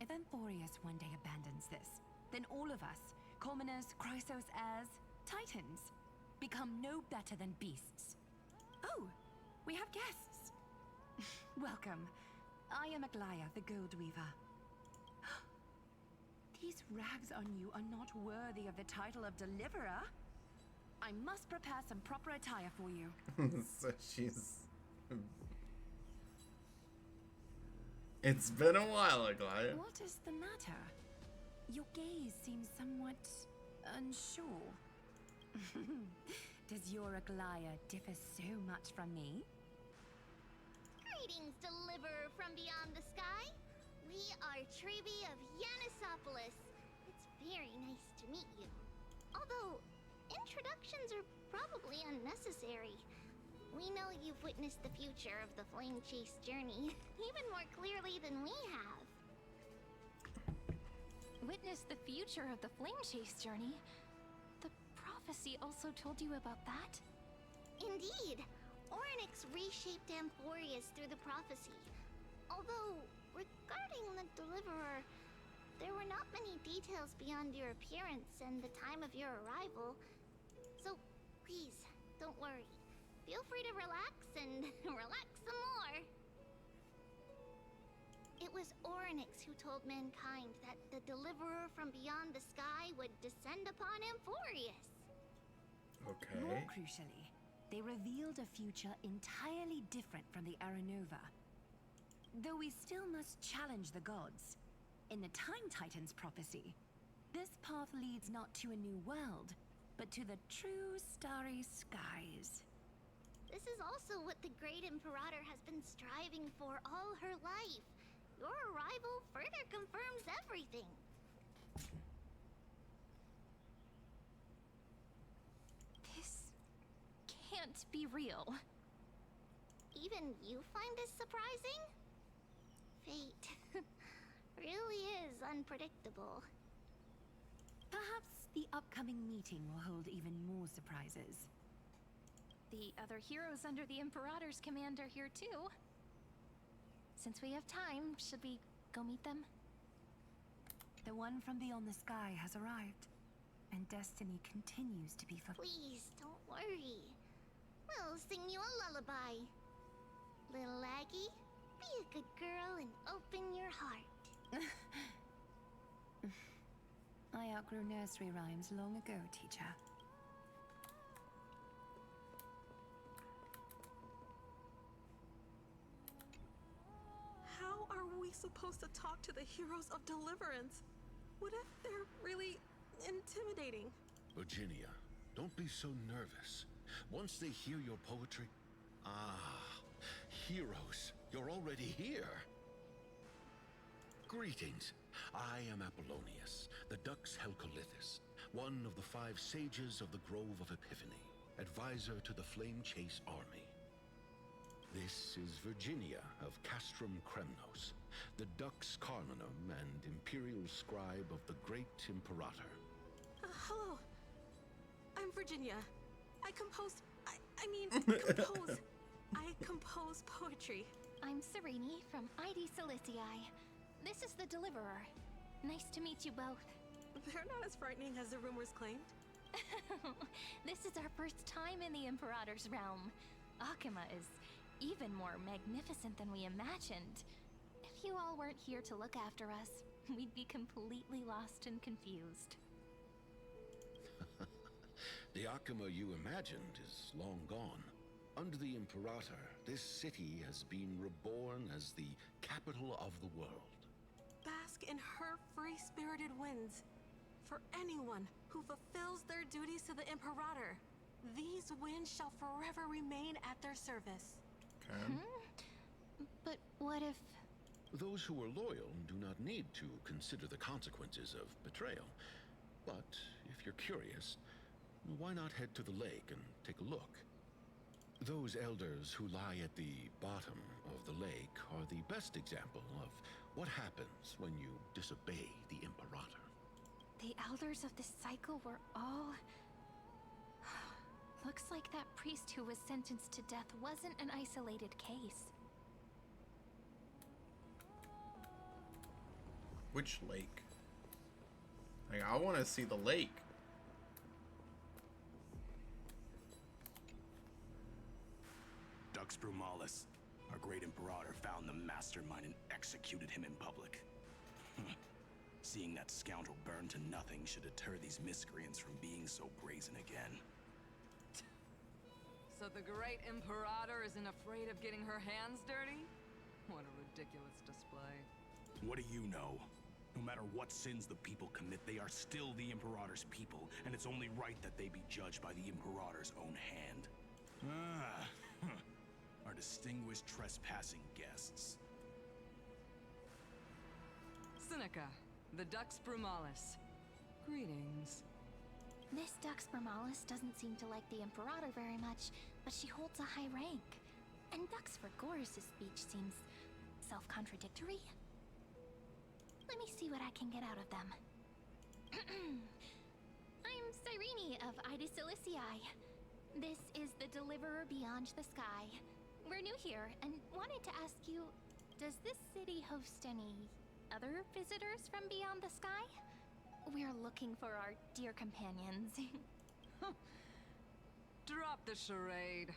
If Amphorius one day abandons this, then all of us, commoners, Chrysos heirs, Titans, become no better than beasts. Oh, we have guests. Welcome. I am Aglaya, the Gold Weaver. These rags on you are not worthy of the title of Deliverer. I must prepare some proper attire for you. So she's... It's been a while, Aglaya. What is the matter? Your gaze seems somewhat unsure. Does your Aglaya differ so much from me? Greetings, Deliverer from beyond the sky. We are Trebi of Yanisopolis. It's very nice to meet you. Although, introductions are probably unnecessary. We know you've witnessed the future of the Flame Chase journey, even more clearly than we have. Witness the future of the Flame Chase journey? The prophecy also told you about that? Indeed. Orynyx reshaped Amphorius through the prophecy. Although, regarding the Deliverer, there were not many details beyond your appearance and the time of your arrival. So, please, don't worry. Feel free to relax and relax some more. It was Orynyx who told mankind that the Deliverer from beyond the sky would descend upon Amphorius. Okay. More crucially, they revealed a future entirely different from the Aranova. Though we still must challenge the gods. In the Time Titan's prophecy, this path leads not to a new world, but to the true starry skies. This is also what the Great Imperator has been striving for all her life. Your arrival further confirms everything. This can't be real. Even you find this surprising? Fate really is unpredictable. Perhaps the upcoming meeting will hold even more surprises. The other heroes under the Imperator's command are here too. Since we have time, should we go meet them? The one from beyond the sky has arrived, and destiny continues to be Please, don't worry. We'll sing you a lullaby. Little Aggie, be a good girl and open your heart. I outgrew nursery rhymes long ago, teacher. How are we supposed to talk to the heroes of Deliverance? What if they're really intimidating? Virginia, don't be so nervous. Once they hear your poetry... heroes, you're already here. Greetings. I am Apollonius, the Dux Helcolithus, one of the 5 sages of the Grove of Epiphany, advisor to the Flame Chase army. This is Virginia of Castrum Kremnos, the Dux Carminum and imperial scribe of the Great Imperator. Hello. I'm Virginia. I compose poetry. I'm Sereni from ID Silicii. This is the Deliverer. Nice to meet you both. They're not as frightening as the rumors claimed. This is our first time in the Imperator's realm. Akima is even more magnificent than we imagined. If you all weren't here to look after us, we'd be completely lost and confused. The Akima you imagined is long gone. Under the Imperator, this city has been reborn as the capital of the world. Bask in her free-spirited winds. For anyone who fulfills their duties to the Imperator, these winds shall forever remain at their service. Okay. But what if... Those who are loyal do not need to consider the consequences of betrayal. But if you're curious, why not head to the lake and take a look? Those elders who lie at the bottom of the lake are the best example of what happens when you disobey the Imperator. The elders of this cycle were all... Looks like that priest who was sentenced to death wasn't an isolated case. Which lake? Like, I want to see the lake. Dux Brumalis, our great imperator, found the mastermind and executed him in public. Seeing that scoundrel burn to nothing should deter these miscreants from being so brazen again. So the great imperator isn't afraid of getting her hands dirty? What a ridiculous display. What do you know? No matter what sins the people commit, they are still the Imperator's people, and it's only right that they be judged by the Imperator's own hand. Our distinguished trespassing guests. Seneca, the Dux Brumalis. Greetings. This Dux Brumalis doesn't seem to like the Imperator very much, but she holds a high rank. And Dux Frigoris' speech seems self-contradictory. Let me see what I can get out of them. I'm Cyrene of Ida Cilicii. This is the Deliverer Beyond the Sky. We're new here and wanted to ask you, does this city host any other visitors from beyond the sky? We're looking for our dear companions. Drop the charade.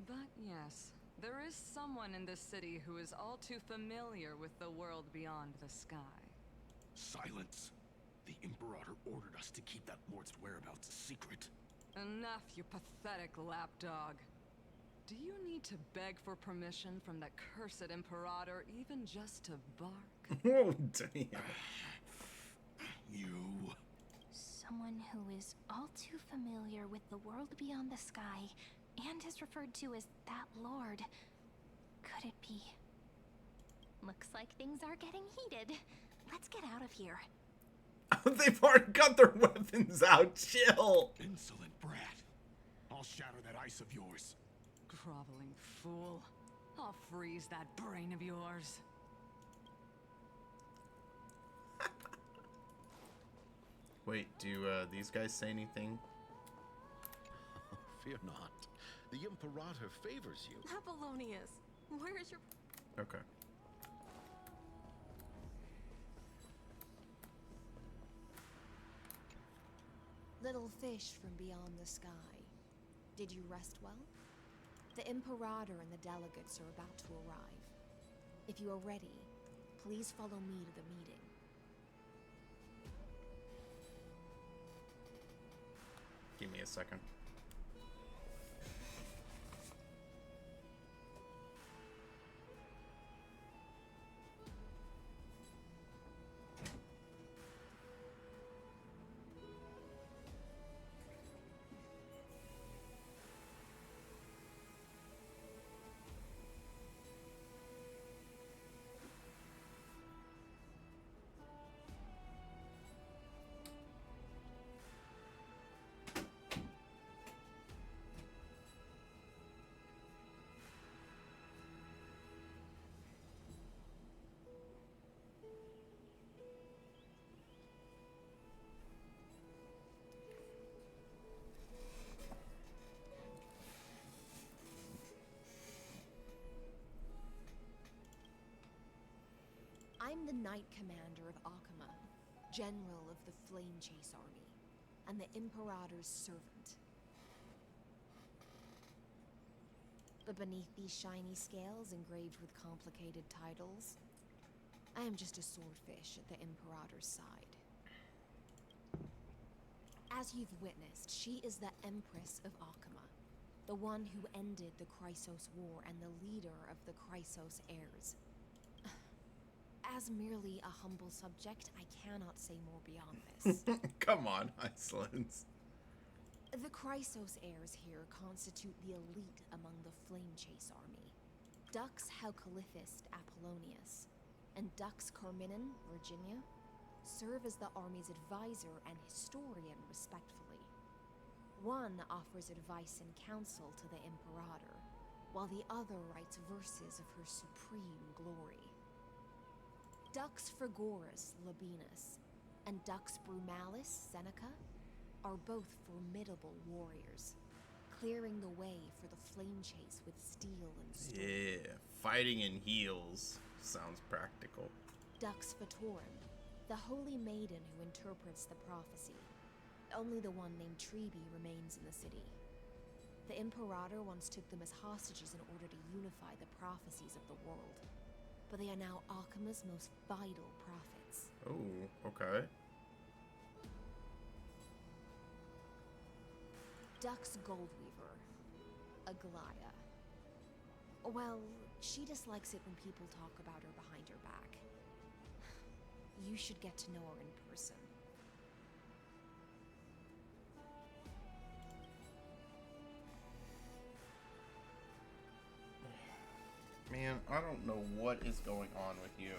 But yes, there is someone in this city who is all too familiar with the world beyond the sky. Silence! The Imperator ordered us to keep that lord's whereabouts a secret. Enough, you pathetic lapdog. Do you need to beg for permission from the cursed Imperator even just to bark? Oh, damn. You... Someone who is all too familiar with the world beyond the sky and is referred to as that lord. Could it be? Looks like things are getting heated. Let's get out of here. They've already got their weapons out. Chill. Insolent brat. I'll shatter that ice of yours. Groveling fool. I'll freeze that brain of yours. Wait, do these guys say anything? Fear not. The Imperator favors you. Apollonius, where is your... Okay. Little fish from beyond the sky. Did you rest well? The Imperator and the delegates are about to arrive. If you are ready, please follow me to the meeting. Give me a second. I'm the Knight Commander of Akama, General of the Flame Chase Army, and the Imperator's servant. But beneath these shiny scales engraved with complicated titles, I am just a swordfish at the Imperator's side. As you've witnessed, she is the Empress of Akama, the one who ended the Chrysos War and the leader of the Chrysos heirs. As merely a humble subject, I cannot say more beyond this. Come on, Hysilens. The Chrysos heirs here constitute the elite among the Flame Chase army. Dux Haucalithist Apollonius and Dux Carminin, Virginia, serve as the army's advisor and historian respectively. One offers advice and counsel to the Imperator, while the other writes verses of her supreme glory. Dux Frigoris Labienus and Dux Brumalis Seneca are both formidable warriors, clearing the way for the flame chase with steel and stone. Yeah, fighting in heels sounds practical. Dux Vatorum, the holy maiden who interprets the prophecy. Only the one named Trebi remains in the city. The Imperator once took them as hostages in order to unify the prophecies of the world. But they are now Akama's most vital prophets. Oh, okay. Dux Goldweaver, Aglaya. Well, she dislikes it when people talk about her behind her back. You should get to know her in person. Man, I don't know what is going on with you.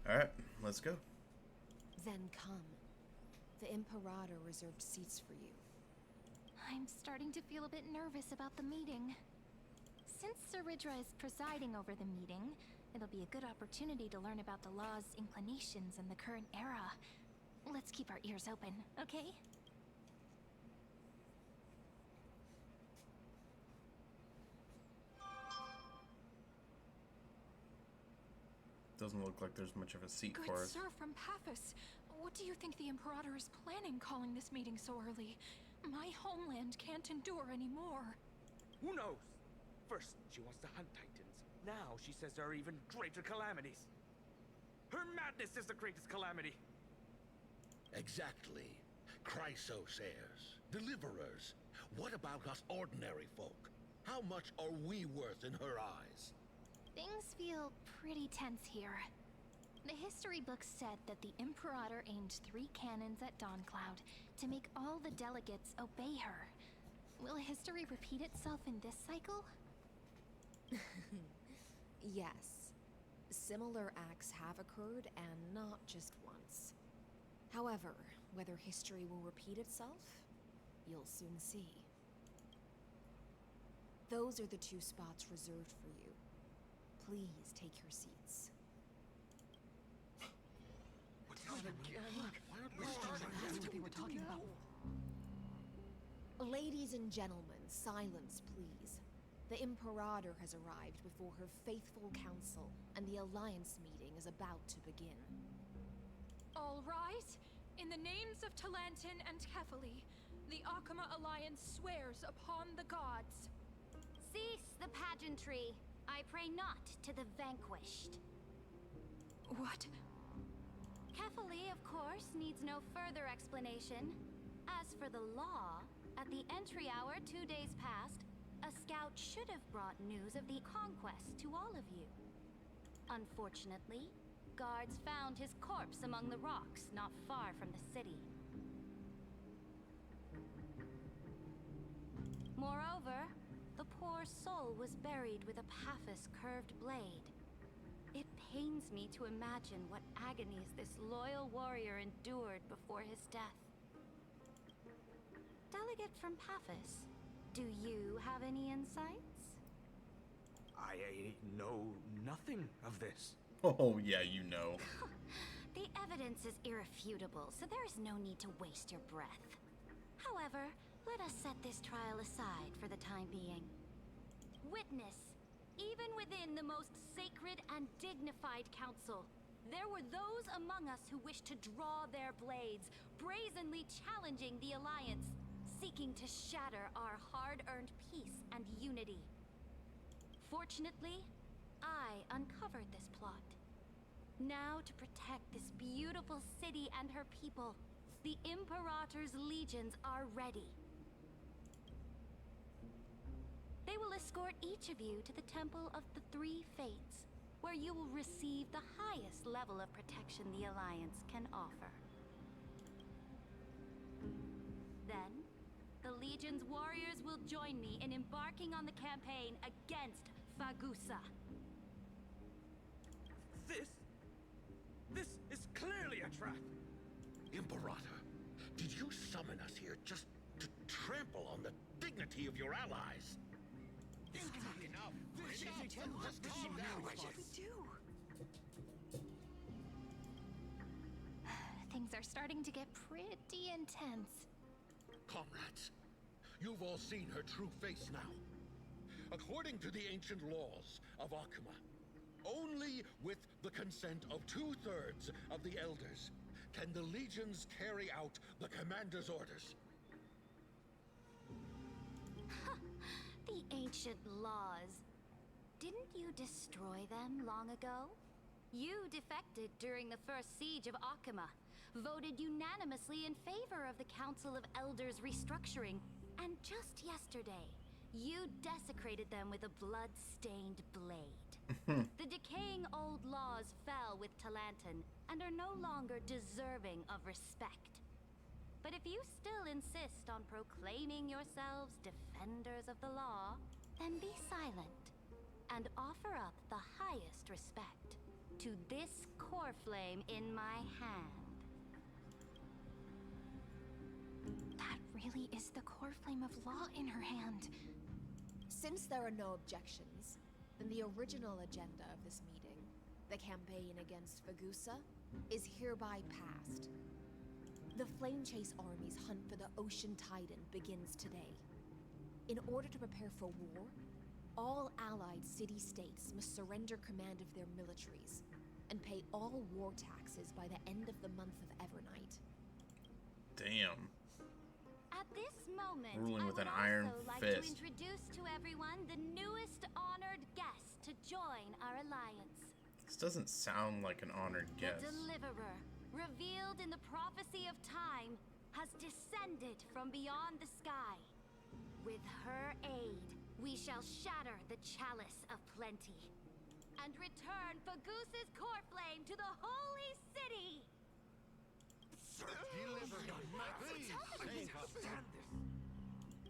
Alright, let's go. Then come. The Imperator reserved seats for you. I'm starting to feel a bit nervous about the meeting. Since Saridra is presiding over the meeting, it'll be a good opportunity to learn about the law's inclinations in the current era. Let's keep our ears open, okay? Doesn't look like there's much of a seat Good for us. sir from Paphos, what do you think the Imperator is planning calling this meeting so early? My homeland can't endure anymore. Who knows? First, she wants to hunt Titans. Now she says there are even greater calamities. Her madness is the greatest calamity. Exactly. Chrysosairs, deliverers. What about us ordinary folk? How much are we worth in her eyes? Things feel pretty tense here. The history books said that the Imperator aimed 3 cannons at Dawncloud to make all the delegates obey her. Will history repeat itself in this cycle? Yes. Similar acts have occurred, and not just once. However, whether history will repeat itself, you'll soon see. Those are the 2 spots reserved for you. Please take your seats. That's what they were talking about. Ladies and gentlemen, silence, please. The Imperator has arrived before her faithful council, and the Alliance meeting is about to begin. All rise. In the names of Talantin and Kefali, the Akama Alliance swears upon the gods. Cease the pageantry. I pray not to the vanquished. What? Kefali, of course, needs no further explanation. As for the law, at the entry hour 2 days past, a scout should have brought news of the conquest to all of you. Unfortunately, guards found his corpse among the rocks not far from the city. Moreover, the poor soul was buried with a Paphos curved blade. It pains me to imagine what agonies this loyal warrior endured before his death. Delegate from Paphos, do you have any insights? I know nothing of this. Oh, yeah, you know. The evidence is irrefutable, so there is no need to waste your breath. However, let us set this trial aside for the time being. Witness, even within the most sacred and dignified council, there were those among us who wished to draw their blades, brazenly challenging the Alliance, seeking to shatter our hard-earned peace and unity. Fortunately, I uncovered this plot. Now, to protect this beautiful city and her people, the Imperator's legions are ready. They will escort each of you to the Temple of the Three Fates, where you will receive the highest level of protection the Alliance can offer. Then, the Legion's warriors will join me in embarking on the campaign against Fagusa. This is clearly a trap. Imperator, did you summon us here just to trample on the dignity of your allies? Enough. What should we do? Things are starting to get pretty intense. Comrades, you've all seen her true face now. According to the ancient laws of Akuma, only with the consent of 2/3 of the elders can the legions carry out the commander's orders. The ancient laws. Didn't you destroy them long ago? You defected during the first siege of Akuma, voted unanimously in favor of the Council of Elders restructuring, and just yesterday, you desecrated them with a blood-stained blade. The decaying old laws fell with Talantin and are no longer deserving of respect. But if you still insist on proclaiming yourselves defenders of the law, then be silent and offer up the highest respect to this core flame in my hand. That really is the core flame of law in her hand. Since there are no objections, then the original agenda of this meeting, the campaign against Fagusa, is hereby passed. The Flame Chase Army's hunt for the Ocean Titan begins today. In order to prepare for war, all allied city-states must surrender command of their militaries and pay all war taxes by the end of the month of Evernight. Damn. At this moment, Ruling I with would an iron also like fist. to introduce to everyone the newest honored guest to join our alliance. This doesn't sound like an honored guest. The Deliverer, revealed in the prophecy of time, has descended from beyond the sky. With her aid, we shall shatter the chalice of plenty and return Fagusa's core flame to the holy city.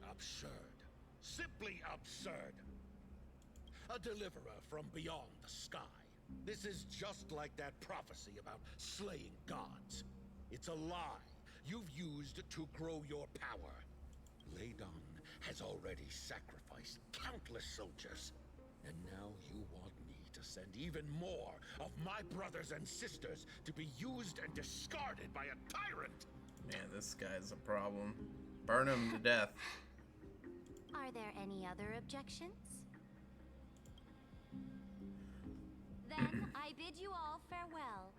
Absurd. Simply absurd. A deliverer from beyond the sky. This is just like that prophecy about slaying gods. It's a lie you've used to grow your power. Ladon has already sacrificed countless soldiers. And now you want me to send even more of my brothers and sisters to be used and discarded by a tyrant. Man, this guy's a problem. Burn him to death. Are there any other objections? Then I bid you all farewell.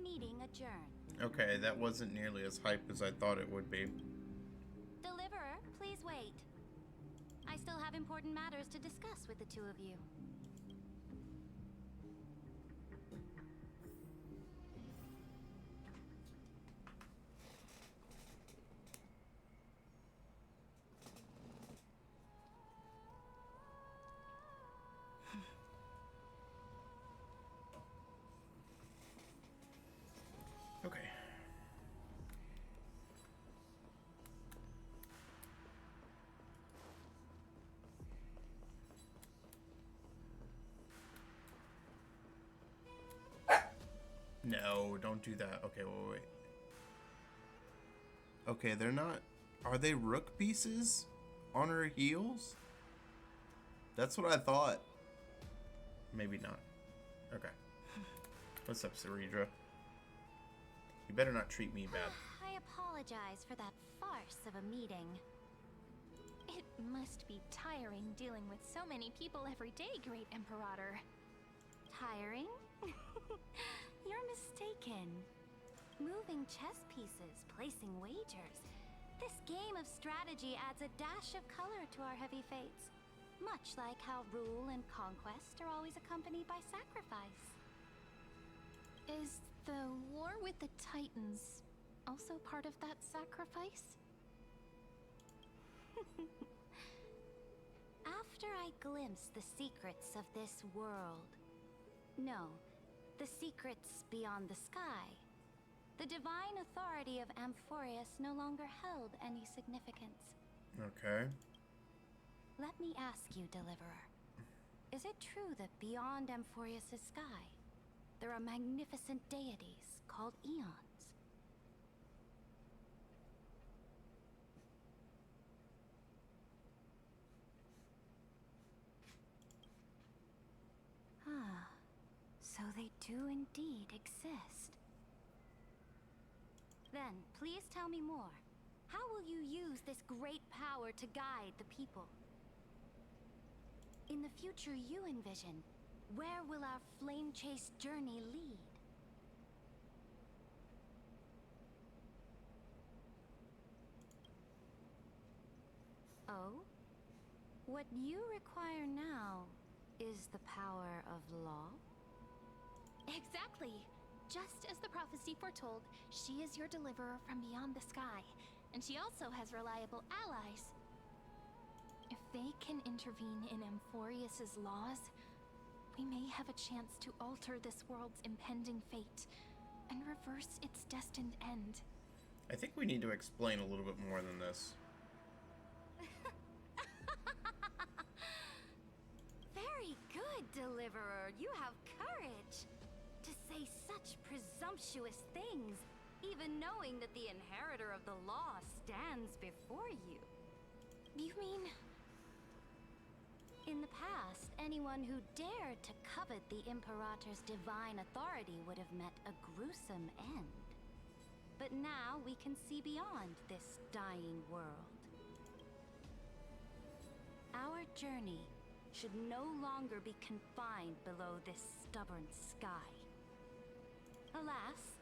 Meeting adjourned. Okay, that wasn't nearly as hype as I thought it would be. Deliverer, please wait. I still have important matters to discuss with the two of you. Okay. No, don't do that. Okay, wait. Okay, they're not... Are they rook pieces on her heels? That's what I thought. Maybe not. Okay. What's up, Ceridra? You better not treat me bad. I apologize for that farce of a meeting. It must be tiring dealing with so many people every day, Great Imperator. Tiring? You're mistaken. Moving chess pieces, placing wagers. This game of strategy adds a dash of color to our heavy fates. Much like how rule and conquest are always accompanied by sacrifice. Is the war with the Titans also part of that sacrifice? After I glimpse the secrets of this world... No, the secrets beyond the sky. The divine authority of Amphorius no longer held any significance. Okay. Let me ask you, Deliverer. Is it true that beyond Amphorius' sky, there are magnificent deities called eons. Ah, so they do indeed exist. Then, please tell me more. How will you use this great power to guide the people? In the future you envision, where will our flame chase journey lead? Oh? What you require now is the power of law? Exactly. Just as the prophecy foretold, she is your deliverer from beyond the sky, and she also has reliable allies. If they can intervene in Amphorius's laws, we may have a chance to alter this world's impending fate and reverse its destined end. I think we need to explain a little bit more than this. Very good, Deliverer. You have courage. To say such presumptuous things, even knowing that the inheritor of the law stands before you. You mean... In the past, anyone who dared to covet the Imperator's divine authority would have met a gruesome end. But now we can see beyond this dying world. Our journey should no longer be confined below this stubborn sky. Alas,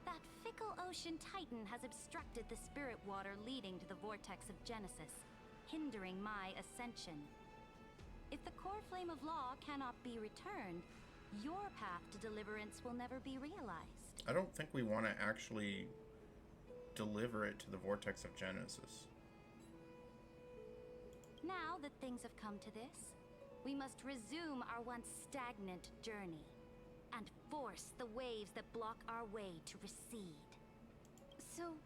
that fickle ocean titan has obstructed the spirit water leading to the vortex of Genesis, hindering my ascension. If the core flame of law cannot be returned, your path to deliverance will never be realized. I don't think we want to actually deliver it to the vortex of Genesis. Now that things have come to this, we must resume our once stagnant journey and force the waves that block our way to recede. So,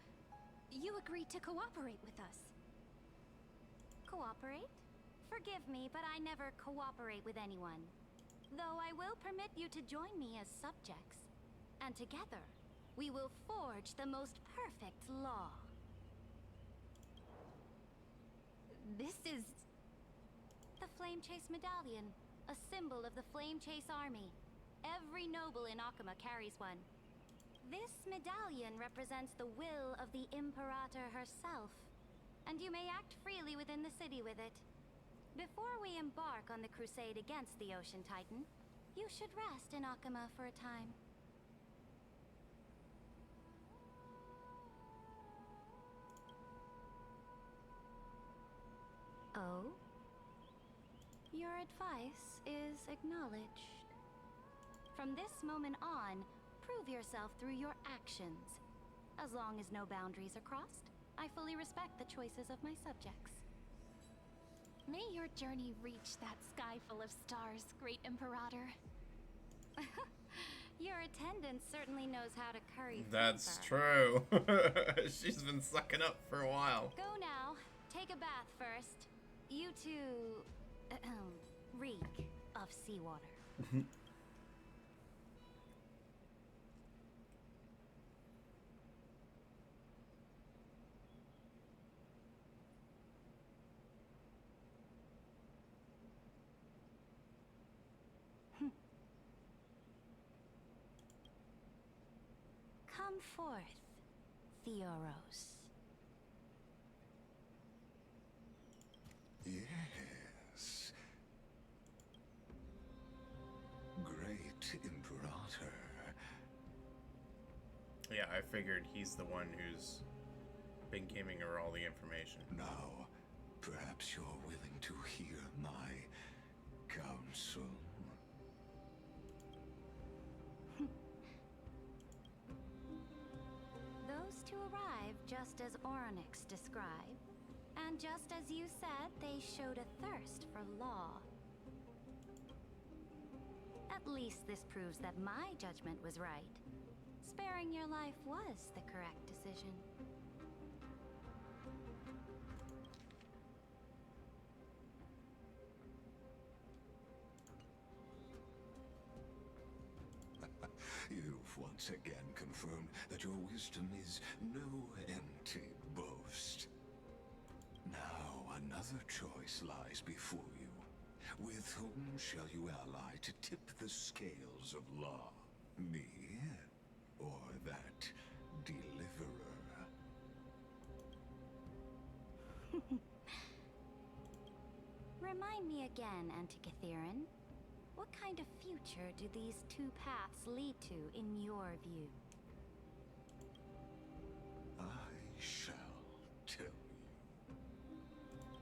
you agreed to cooperate with us? Cooperate? Forgive me, but I never cooperate with anyone. Though I will permit you to join me as subjects. And together, we will forge the most perfect law. This is... The Flame Chase Medallion, a symbol of the Flame Chase Army. Every noble in Akama carries one. This medallion represents the will of the Imperator herself, and you may act freely within the city with it. Before we embark on the crusade against the Ocean Titan, you should rest in Akama for a time. Oh? Your advice is acknowledged. From this moment on, prove yourself through your actions. As long as no boundaries are crossed, I fully respect the choices of my subjects. May your journey reach that sky full of stars, Great Imperator. Your attendant certainly knows how to curry favor. That's true. She's been sucking up for a while. Go now. Take a bath first. You two... reek of seawater. Come forth, Theoros. Yes. Great Imperator. Yeah, I figured he's the one who's been giving her all the information. Now, perhaps you're willing to hear my counsel. Those two arrive just as Oronix described, and just as you said, they showed a thirst for law. At least this proves that my judgment was right. Sparing your life was the correct decision. once again confirmed that your wisdom is no empty boast. Now another choice lies before you. With whom shall you ally to tip the scales of law? Me, or that deliverer? Remind me again, Antikytherin. What kind of future do these two paths lead to in your view? I shall tell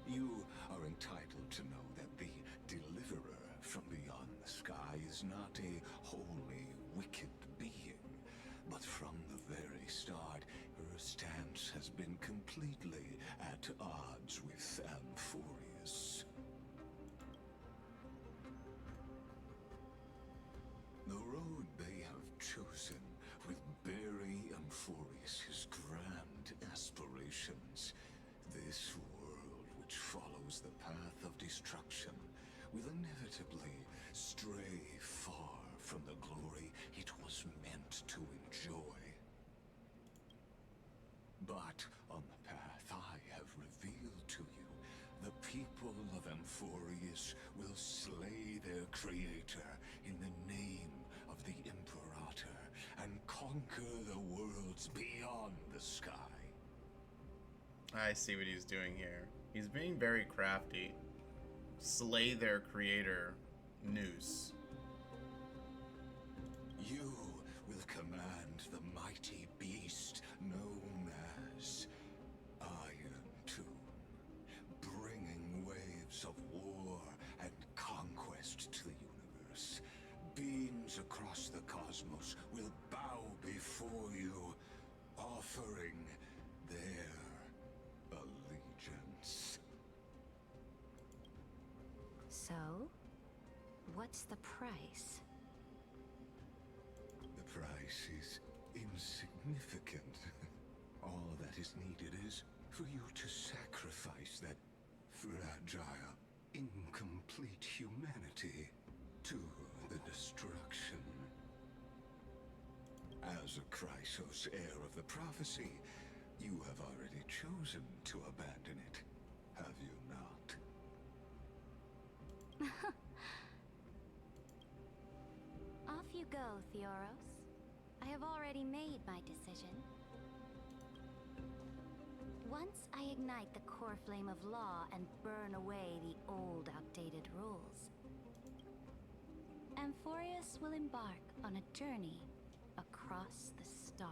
you. You are entitled to know that the deliverer from beyond the sky is not a wholly wicked being, but from the very start, her stance has been completely at odds with Amphorius. The road they have chosen will bury Amphorius' grand aspirations. This world, which follows the path of destruction, will inevitably stray far from the glory it was meant to enjoy. But on the path I have revealed to you, the people of Amphorius will slay their creator in the name of the Imperator and conquer the worlds beyond the sky. I see what he's doing here. He's being very crafty. Slay their creator, Noose. You will command the mighty beast known as Iron Tomb, bringing waves of war and conquest to the universe. Beings across the cosmos will bow before you, offering their allegiance. So, what's the price? The price is insignificant. All that is needed is for you to sacrifice that fragile, incomplete humanity to the destruction. As a Chrysos heir of the prophecy, you have already chosen to abandon it, have you not? Off you go, Theoros. I have already made my decision. Once I ignite the core flame of law and burn away the old, outdated rules, Amphorius will embark on a journey across the stars.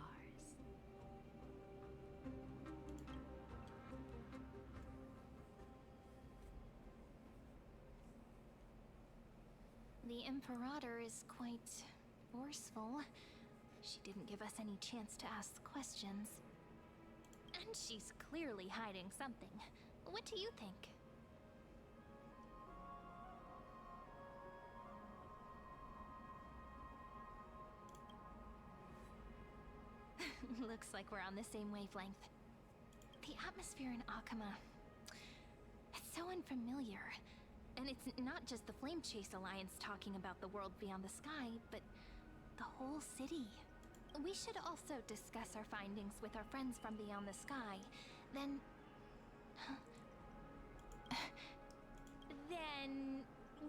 The Imperator is quite forceful. She didn't give us any chance to ask questions. And she's clearly hiding something. What do you think? Looks like we're on the same wavelength. The atmosphere in Akama, it's so unfamiliar. And it's not just the Flame Chase Alliance talking about the world beyond the sky, but the whole city. We should also discuss our findings with our friends from beyond the sky. Then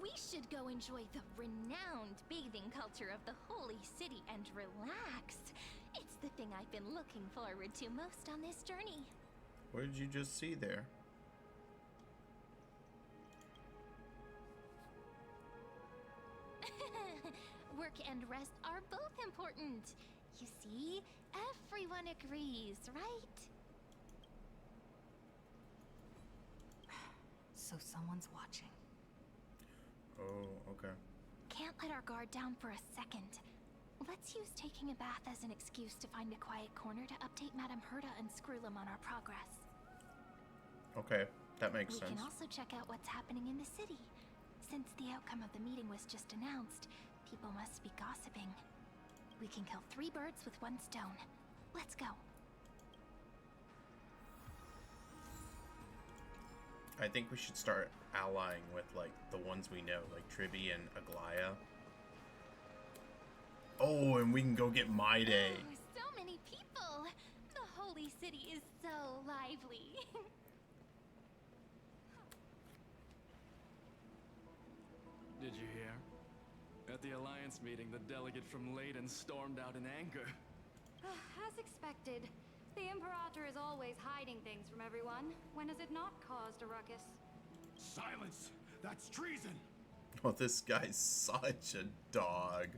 we should go enjoy the renowned bathing culture of the holy city and relax. It's the thing I've been looking forward to most on this journey. What did you just see there? Work and rest are both important. You see, everyone agrees, right? So someone's watching. Oh, okay. Can't let our guard down for a second. Let's use taking a bath as an excuse to find a quiet corner to update Madame Herta and Screwlum on our progress. Okay, that makes sense. We can also check out what's happening in the city. Since the outcome of the meeting was just announced, people must be gossiping. We can kill 3 birds with 1 stone. Let's go. I think we should start allying with, like, the ones we know, like Tribby and Aglaya. Oh, and we can go get My Day. Oh, so many people. The holy city is so lively. Did you hear? At the Alliance meeting, the delegate from Leyden stormed out in anger. As expected. The Imperator is always hiding things from everyone. When has it not caused a ruckus? Silence! That's treason! Oh, this guy's such a dog.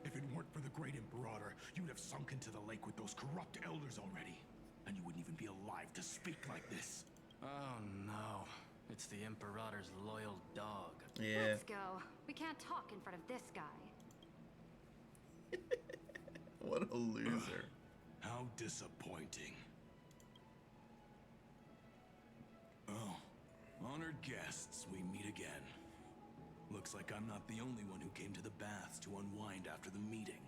If it weren't for the great Imperator, you'd have sunk into the lake with those corrupt elders already. And you wouldn't even be alive to speak like this. Oh no. It's the Imperator's loyal dog. Yeah. Let's go. We can't talk in front of this guy. What a loser. How disappointing. Oh, honored guests, we meet again. Looks like I'm not the only one who came to the baths to unwind after the meeting.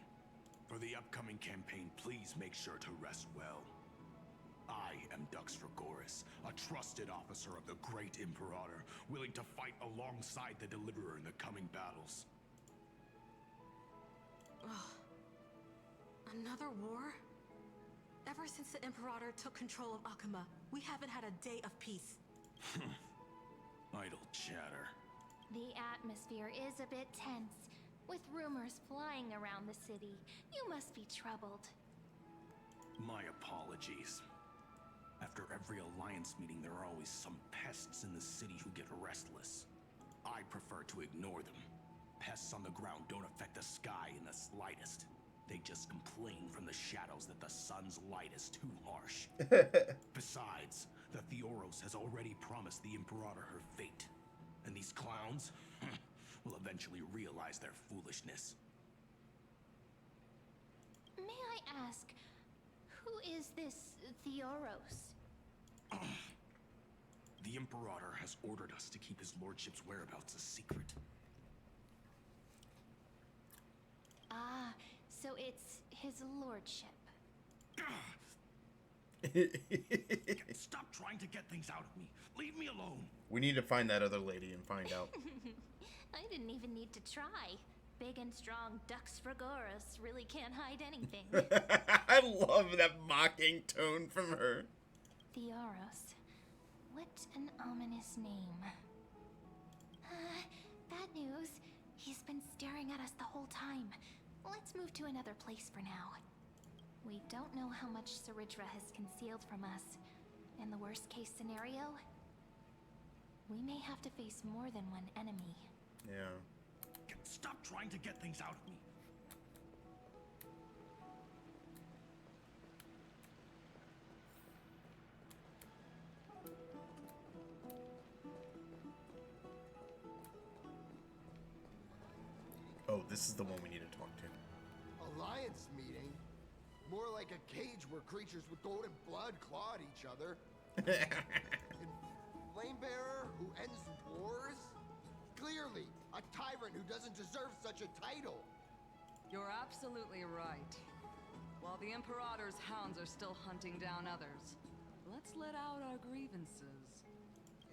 For the upcoming campaign, please make sure to rest well. I am Dux Fragoris, a trusted officer of the Great Imperator, willing to fight alongside the Deliverer in the coming battles. Ugh. Another war? Ever since the Imperator took control of Akuma, we haven't had a day of peace. Idle chatter. The atmosphere is a bit tense, with rumors flying around the city. You must be troubled. My apologies. After every Alliance meeting, there are always some pests in the city who get restless. I prefer to ignore them. Pests on the ground don't affect the sky in the slightest. They just complain from the shadows that the sun's light is too harsh. Besides, the Theoros has already promised the Imperator her fate. And these clowns will eventually realize their foolishness. May I ask, who is this Theoros? The Imperator has ordered us to keep his lordship's whereabouts a secret. Ah, so it's his lordship. Stop trying to get things out of me. Leave me alone. We need to find that other lady and find out. I didn't even need to try. Big and strong Dux Fragoris really can't hide anything. I love that mocking tone from her. Theoros. What an ominous name. Bad news. He's been staring at us the whole time. Let's move to another place for now. We don't know how much Saridra has concealed from us. In the worst case scenario, we may have to face more than one enemy. Yeah. Stop trying to get things out of me. Oh, this is the one we need to talk to. Alliance meeting? More like a cage where creatures with golden blood claw at each other. And Flame Bearer who ends wars? Clearly, a tyrant who doesn't deserve such a title. You're absolutely right. While the Imperator's hounds are still hunting down others, let's let out our grievances.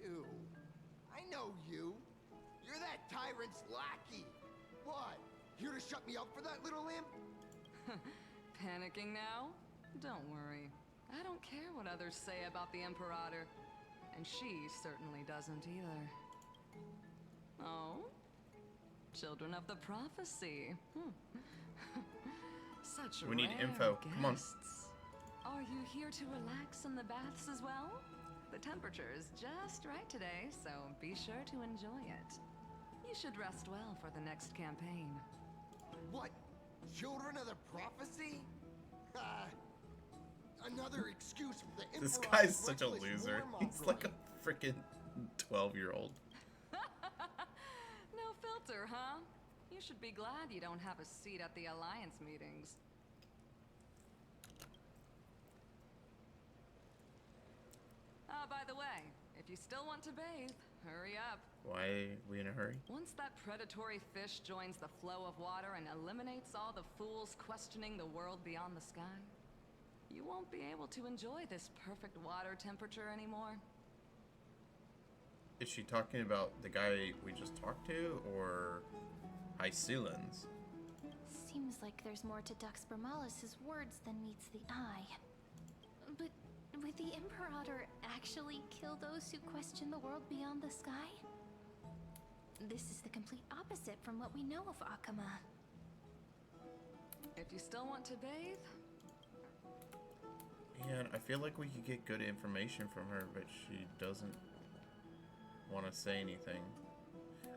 You. I know you. You're that tyrant's lackey. What? Here to shut me up for that little imp? Panicking now? Don't worry. I don't care what others say about the Imperator. And she certainly doesn't either. Oh? Children of the Prophecy. Such We need rare info. Come on. guests. Are you here to relax in the baths as well? The temperature is just right today, so be sure to enjoy it. You should rest well for the next campaign. What? Children of the Prophecy? Another excuse for the Emperor's This guy's such a reckless loser. warmongering. He's like a freaking 12-year-old. No filter, huh? You should be glad you don't have a seat at the Alliance meetings. Ah, by the way, if you still want to bathe, hurry up. Why are we in a hurry? Once that predatory fish joins the flow of water and eliminates all the fools questioning the world beyond the sky, you won't be able to enjoy this perfect water temperature anymore. Is she talking about the guy we just talked to, or Hysilens? seems like there's more to Dux Bramalis's words than meets the eye. But would the Imperator actually kill those who question the world beyond the sky? This is the complete opposite from what we know of Akama. If you still want to bathe, Yeah, I feel like we could get good information from her, but she doesn't want to say anything.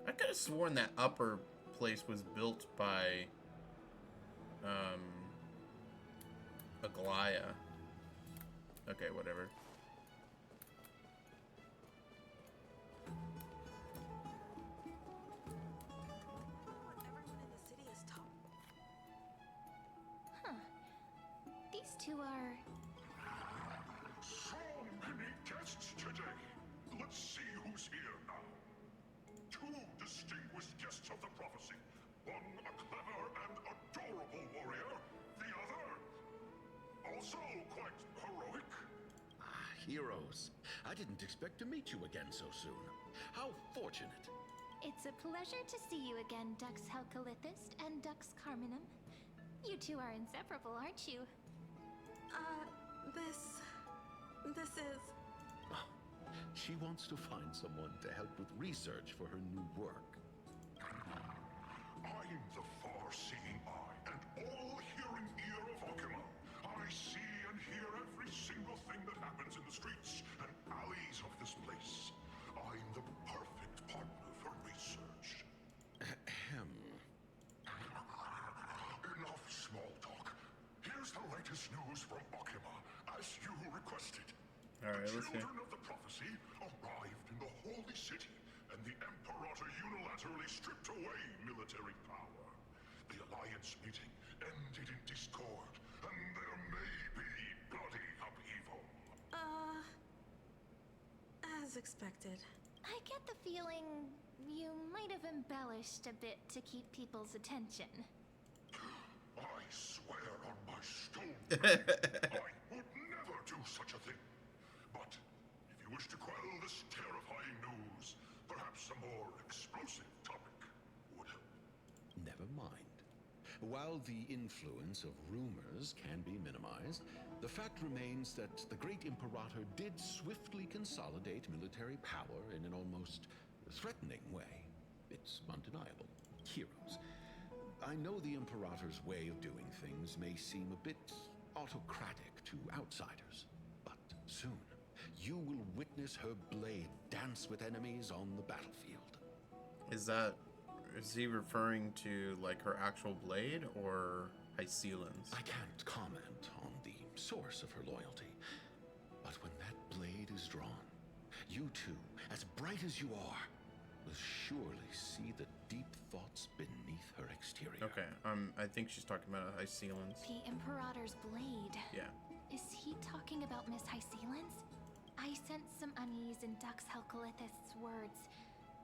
I could have sworn that upper place was built by Aglaya. Okay, whatever. Huh. These two are... So many guests today. Let's see who's here now. Two distinguished guests of the prophecy. One a clever and adorable warrior. The other, also quite heroic. Heroes. I didn't expect to meet you again so soon. How fortunate. It's a pleasure to see you again, Dux Helcalithist and Dux Carminum. You two are inseparable, aren't you? This is... She wants to find someone to help with research for her new work. I'm the far-seeing eye and all-hearing ear of Akama. I see and hear every single thing that happens in the streets and alleys of this place. I'm the perfect partner for research. Ahem. Enough small talk. Here's the latest news from Akama, as you requested. Alright, The let's hear. children of the prophecy arrived in the holy city, and the Imperator unilaterally stripped away military power. The Alliance meeting ended in discord, and there may be bloody upheaval. As expected. I get the feeling you might have embellished a bit to keep people's attention. I swear on my stone grave, I would never do such a thing. But if you wish to quell this terrifying news, perhaps a more explosive topic would help. Never mind. While the influence of rumors can be minimized, the fact remains that the great Imperator did swiftly consolidate military power in an almost threatening way. It's undeniable. Heroes. I know the Imperator's way of doing things may seem a bit autocratic to outsiders, but soon you will witness her blade dance with enemies on the battlefield. Is he referring to like her actual blade or Hysilens? I can't comment on the source of her loyalty, but when that blade is drawn, you two, as bright as you are, will surely see the deep thoughts beneath her exterior. Okay, I think she's talking about Hysilens. The Imperator's blade. Yeah. Is he talking about Miss Hysilens? I sense some unease in Dux Helcalithist's words.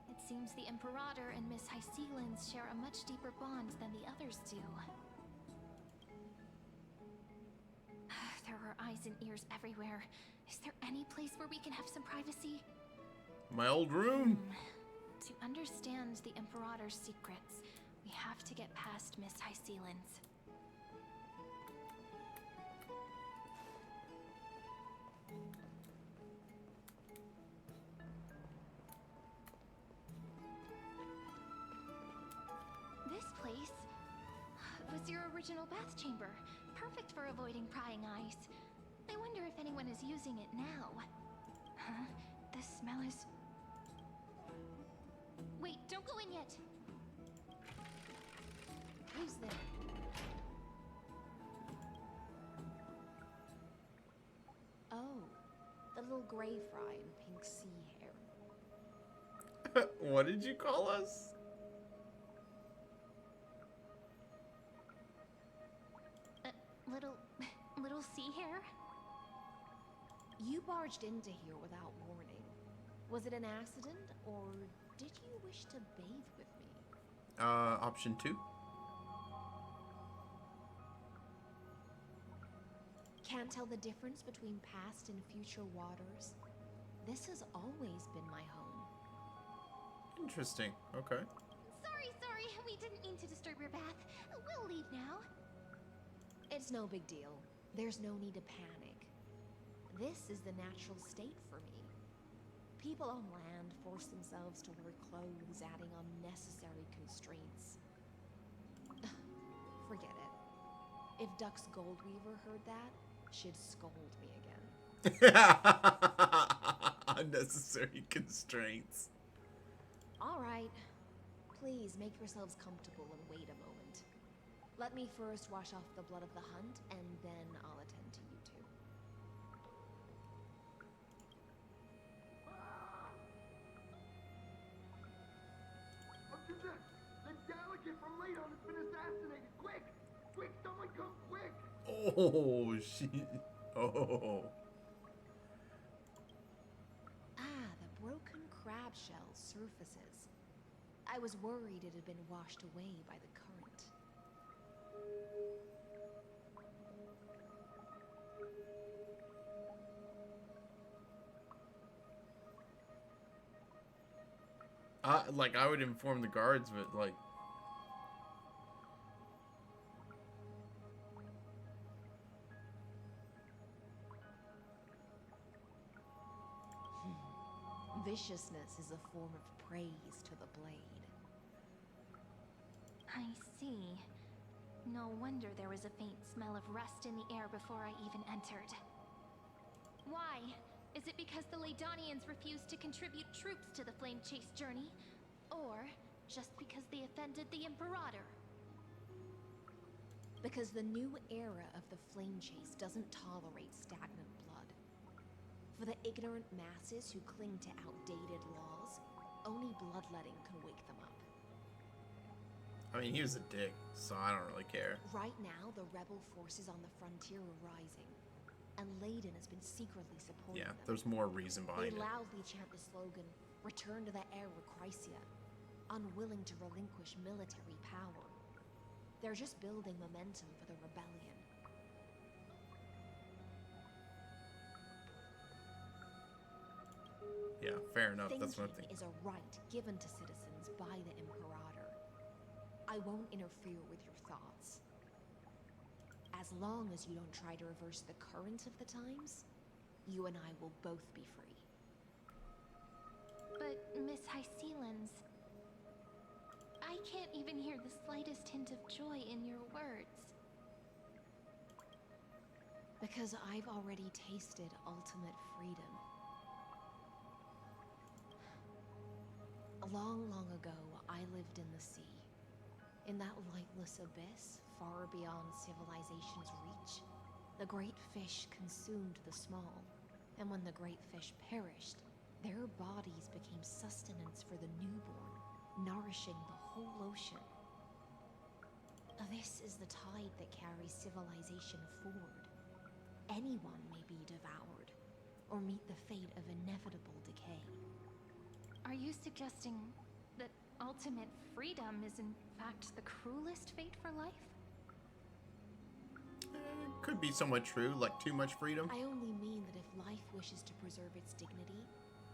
It seems the Imperator and Miss Hysilens share a much deeper bond than the others do. There are eyes and ears everywhere. Is there any place where we can have some privacy? My old room. To understand the Imperator's secrets, we have to get past Miss Hysilens. This place was your original bath chamber, perfect for avoiding prying eyes. I wonder if anyone is using it now. Huh? The smell is... Wait, don't go in yet! Who's there? Oh, the little gray fry in pink sea hair. What did you call us? Little sea hair? You barged into here without warning. Was it an accident, or did you wish to bathe with me? Option 2. Can't tell the difference between past and future waters? This has always been my home. Interesting. Okay. Sorry, We didn't mean to disturb your bath. We'll leave now. It's no big deal. There's no need to panic. This is the natural state for me. People on land force themselves to wear clothes, adding unnecessary constraints. Forget it. If Dux Goldweaver heard that, she'd scold me again. Unnecessary constraints. All right. Please make yourselves comfortable and wait a moment. Let me first wash off the blood of the hunt, and then I'll attend to you two. The delegate from Ladon has been assassinated! Quick! Quick, someone come quick! Oh, she... Oh. Ah, the broken crab shell surfaces. I was worried it had been washed away by the current. Like, I would inform the guards, but, like... Viciousness is a form of praise to the blade. I see. No wonder there was a faint smell of rust in the air before I even entered. Why? Is it because the Ladonians refused to contribute troops to the Flame Chase journey? Or just because they offended the Imperator? Because the new era of the Flame Chase doesn't tolerate stagnant blood. For the ignorant masses who cling to outdated laws, only bloodletting can wake them up. I mean, he was a dick, so I don't really care. Right now, the rebel forces on the frontier are rising, and Ladon has been secretly supporting them. There's more reason behind They it. loudly chant the slogan, "Return to the Era Chrysia," unwilling to relinquish military power. They're just building momentum for the rebellion. Yeah, fair enough. That's what I'm Thinking thinking. is a right given to citizens by the Imperator. I won't interfere with your thoughts. As long as you don't try to reverse the current of the times, you and I will both be free. But, Miss Hysilens, I can't even hear the slightest hint of joy in your words. Because I've already tasted ultimate freedom. Long, long ago, I lived in the sea. In that lightless abyss, far beyond civilization's reach, the great fish consumed the small. And when the great fish perished, their bodies became sustenance for the newborn, nourishing the whole ocean. This is the tide that carries civilization forward. Anyone may be devoured, or meet the fate of inevitable decay. Are you suggesting that ultimate freedom is in fact the cruelest fate for life? Could be somewhat true, like too much freedom. I only mean that if life wishes to preserve its dignity,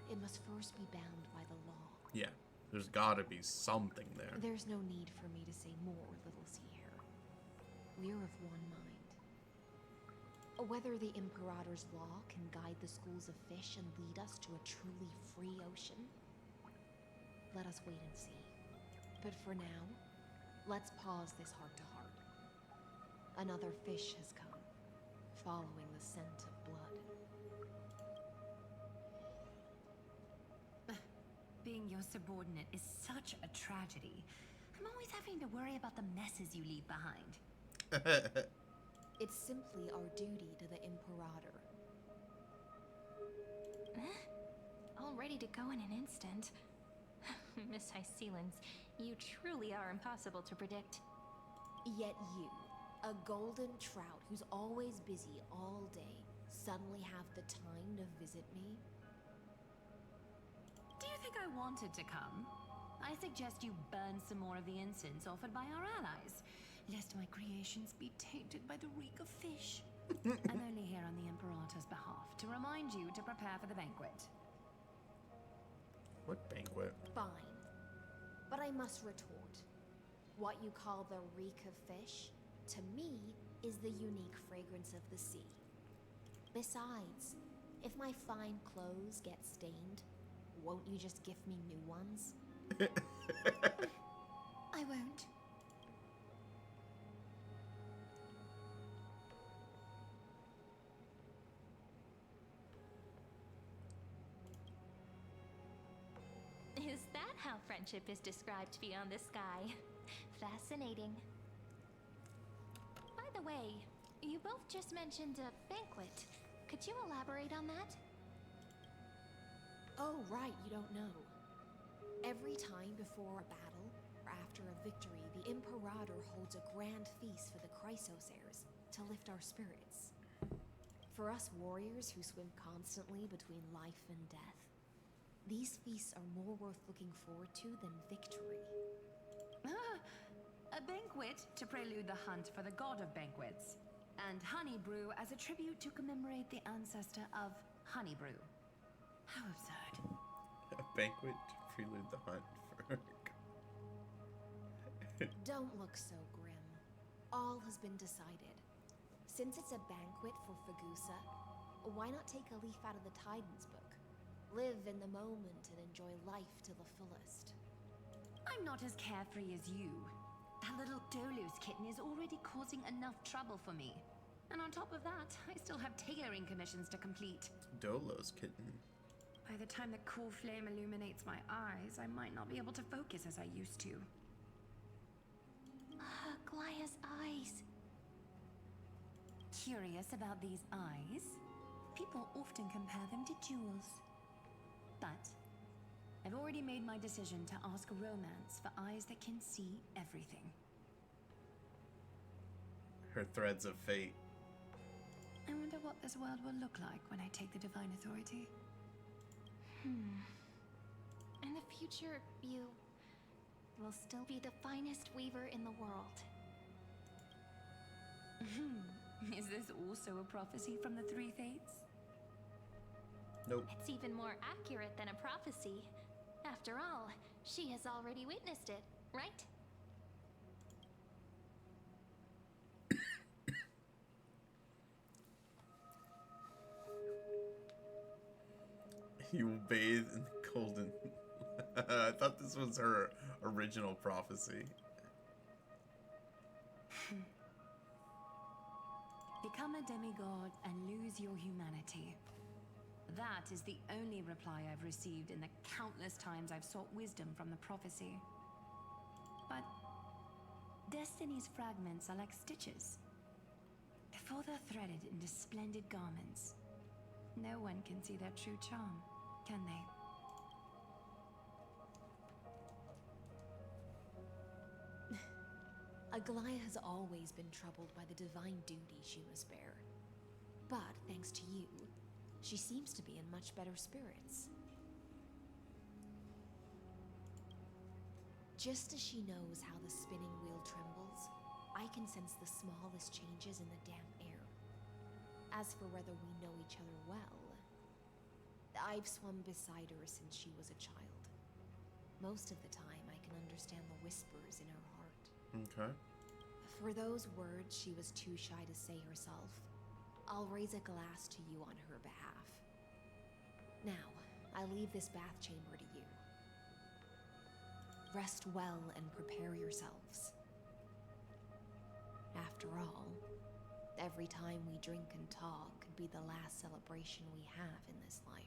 it must first be bound by the law. Yeah, there's gotta be something there. There's no need for me to say more, Little Sea Hare. We're of one mind. Whether the Imperator's law can guide the schools of fish and lead us to a truly free ocean, let us wait and see. But for now, let's pause this heart-to-heart. Another fish has come, following the scent of blood. Being your subordinate is such a tragedy. I'm always having to worry about the messes you leave behind. It's simply our duty to the Imperator. All ready to go in an instant. Miss Hysilens, you truly are impossible to predict. Yet you, a golden trout who's always busy all day, suddenly have the time to visit me? Do you think I wanted to come? I suggest you burn some more of the incense offered by our allies, lest my creations be tainted by the reek of fish. I'm only here on the Imperator's behalf to remind you to prepare for the banquet. What banquet? Fine. But I must retort. What you call the reek of fish, to me, is the unique fragrance of the sea. Besides, if my fine clothes get stained, won't you just gift me new ones? I won't. Is that how friendship is described beyond the sky? Fascinating. By the way, you both just mentioned a banquet. Could you elaborate on that? Oh, right, you don't know. Every time before a battle, or after a victory, the Imperator holds a grand feast for the Chrysosairs to lift our spirits. For us warriors who swim constantly between life and death, these feasts are more worth looking forward to than victory. A banquet to prelude the hunt for the god of banquets, and honey brew as a tribute to commemorate the ancestor of honey brew. How absurd. A banquet to prelude the hunt for... Don't look so grim. All has been decided. Since it's a banquet for Fagusa, why not take a leaf out of the Titan's book? Live in the moment and enjoy life to the fullest. I'm not as carefree as you. That little Dolu's kitten is already causing enough trouble for me. And on top of that, I still have tailoring commissions to complete. Dolo's kitten. By the time the cool flame illuminates my eyes, I might not be able to focus as I used to. Glaya's eyes. Curious about these eyes? People often compare them to jewels. But I've already made my decision to ask romance for eyes that can see everything. Her threads of fate. I wonder what this world will look like when I take the divine authority. In the future, you will still be the finest weaver in the world. Is this also a prophecy from the Three Fates? Nope. It's even more accurate than a prophecy. After all, she has already witnessed it, right? You will bathe in the golden... I thought this was her original prophecy. Become a demigod and lose your humanity. That is the only reply I've received in the countless times I've sought wisdom from the prophecy. But Destiny's fragments are like stitches. Before they're threaded into splendid garments, no one can see their true charm, can they? Aglaya has always been troubled by the divine duty she must bear. But thanks to you, she seems to be in much better spirits. Just as she knows how the spinning wheel trembles, I can sense the smallest changes in the damp air. As for whether we know each other well, I've swum beside her since she was a child. Most of the time, I can understand the whispers in her heart. Okay. For those words she was too shy to say herself, I'll raise a glass to you on her behalf. Now, I leave this bath chamber to you. Rest well and prepare yourselves. After all, every time we drink and talk could be the last celebration we have in this life.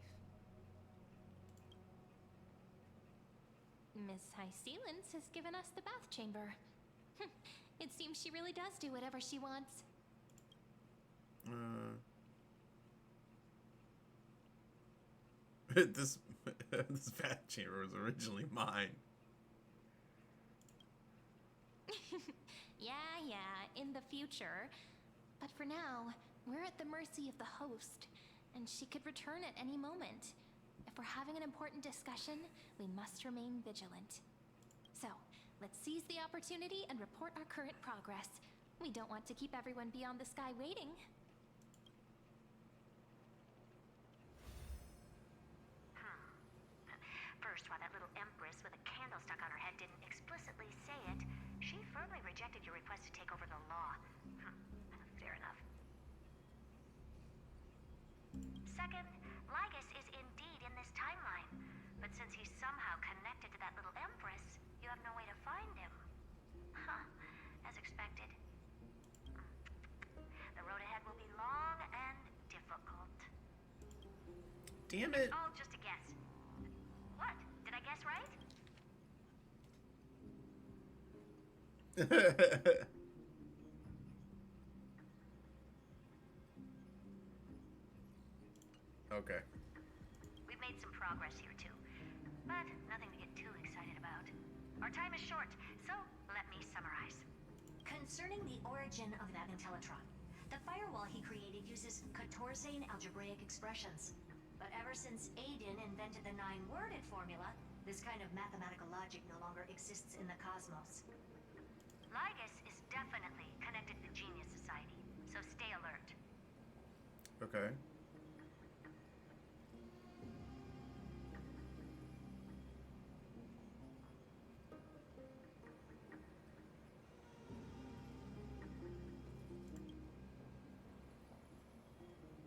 Miss Hysilens has given us the bath chamber. It seems she really does do whatever she wants. This bath chamber was originally mine. Yeah, in the future. But for now, we're at the mercy of the host, and she could return at any moment. If we're having an important discussion, we must remain vigilant. So, let's seize the opportunity and report our current progress. We don't want to keep everyone beyond the sky waiting. First, while that little empress with a candle stuck on her head didn't explicitly say it, she rejected your request to take over the law. Fair enough. Second, Lygus is indeed in this timeline. But since he's somehow connected to that little empress, you have no way to find him. As expected. The road ahead will be long and difficult. Damn it. Oh, just a guess. What? Did I guess right? Okay. We've made some progress here too, but nothing to get too excited about. Our time is short, so let me summarize. Concerning the origin of that Intellitron, the firewall he created uses Katorzane algebraic expressions. But ever since Aiden invented the 9-worded formula, this kind of mathematical logic no longer exists in the cosmos. Lygus is definitely connected to the Genius Society, so stay alert. Okay.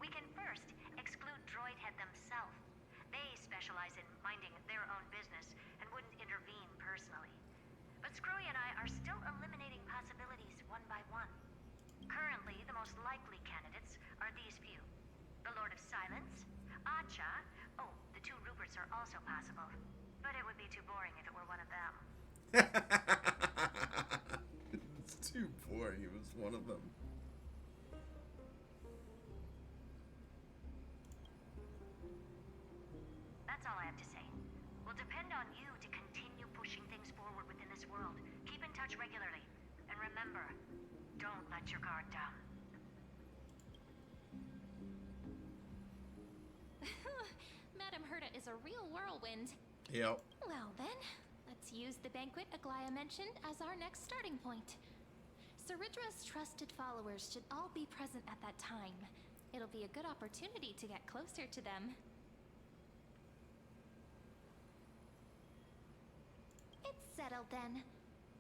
We can first exclude Droidhead themselves. They specialize in minding their own business and wouldn't intervene personally. But Screwy and I are still eliminating possibilities one by one. Currently, the most likely candidates are these few. The Lord of Silence, Acha, oh, the 2 Ruperts are also possible. But it would be too boring if it were one of them. It's too boring. It was one of them. That's all I have to say. We'll depend on you to continue pushing things forward within this world. Keep in touch regularly. And remember, don't let your guard down. Madame Herta is a real whirlwind. Yep. Well then, let's use the banquet Aglaya mentioned as our next starting point. Ceridra's trusted followers should all be present at that time. It'll be a good opportunity to get closer to them. It's settled then.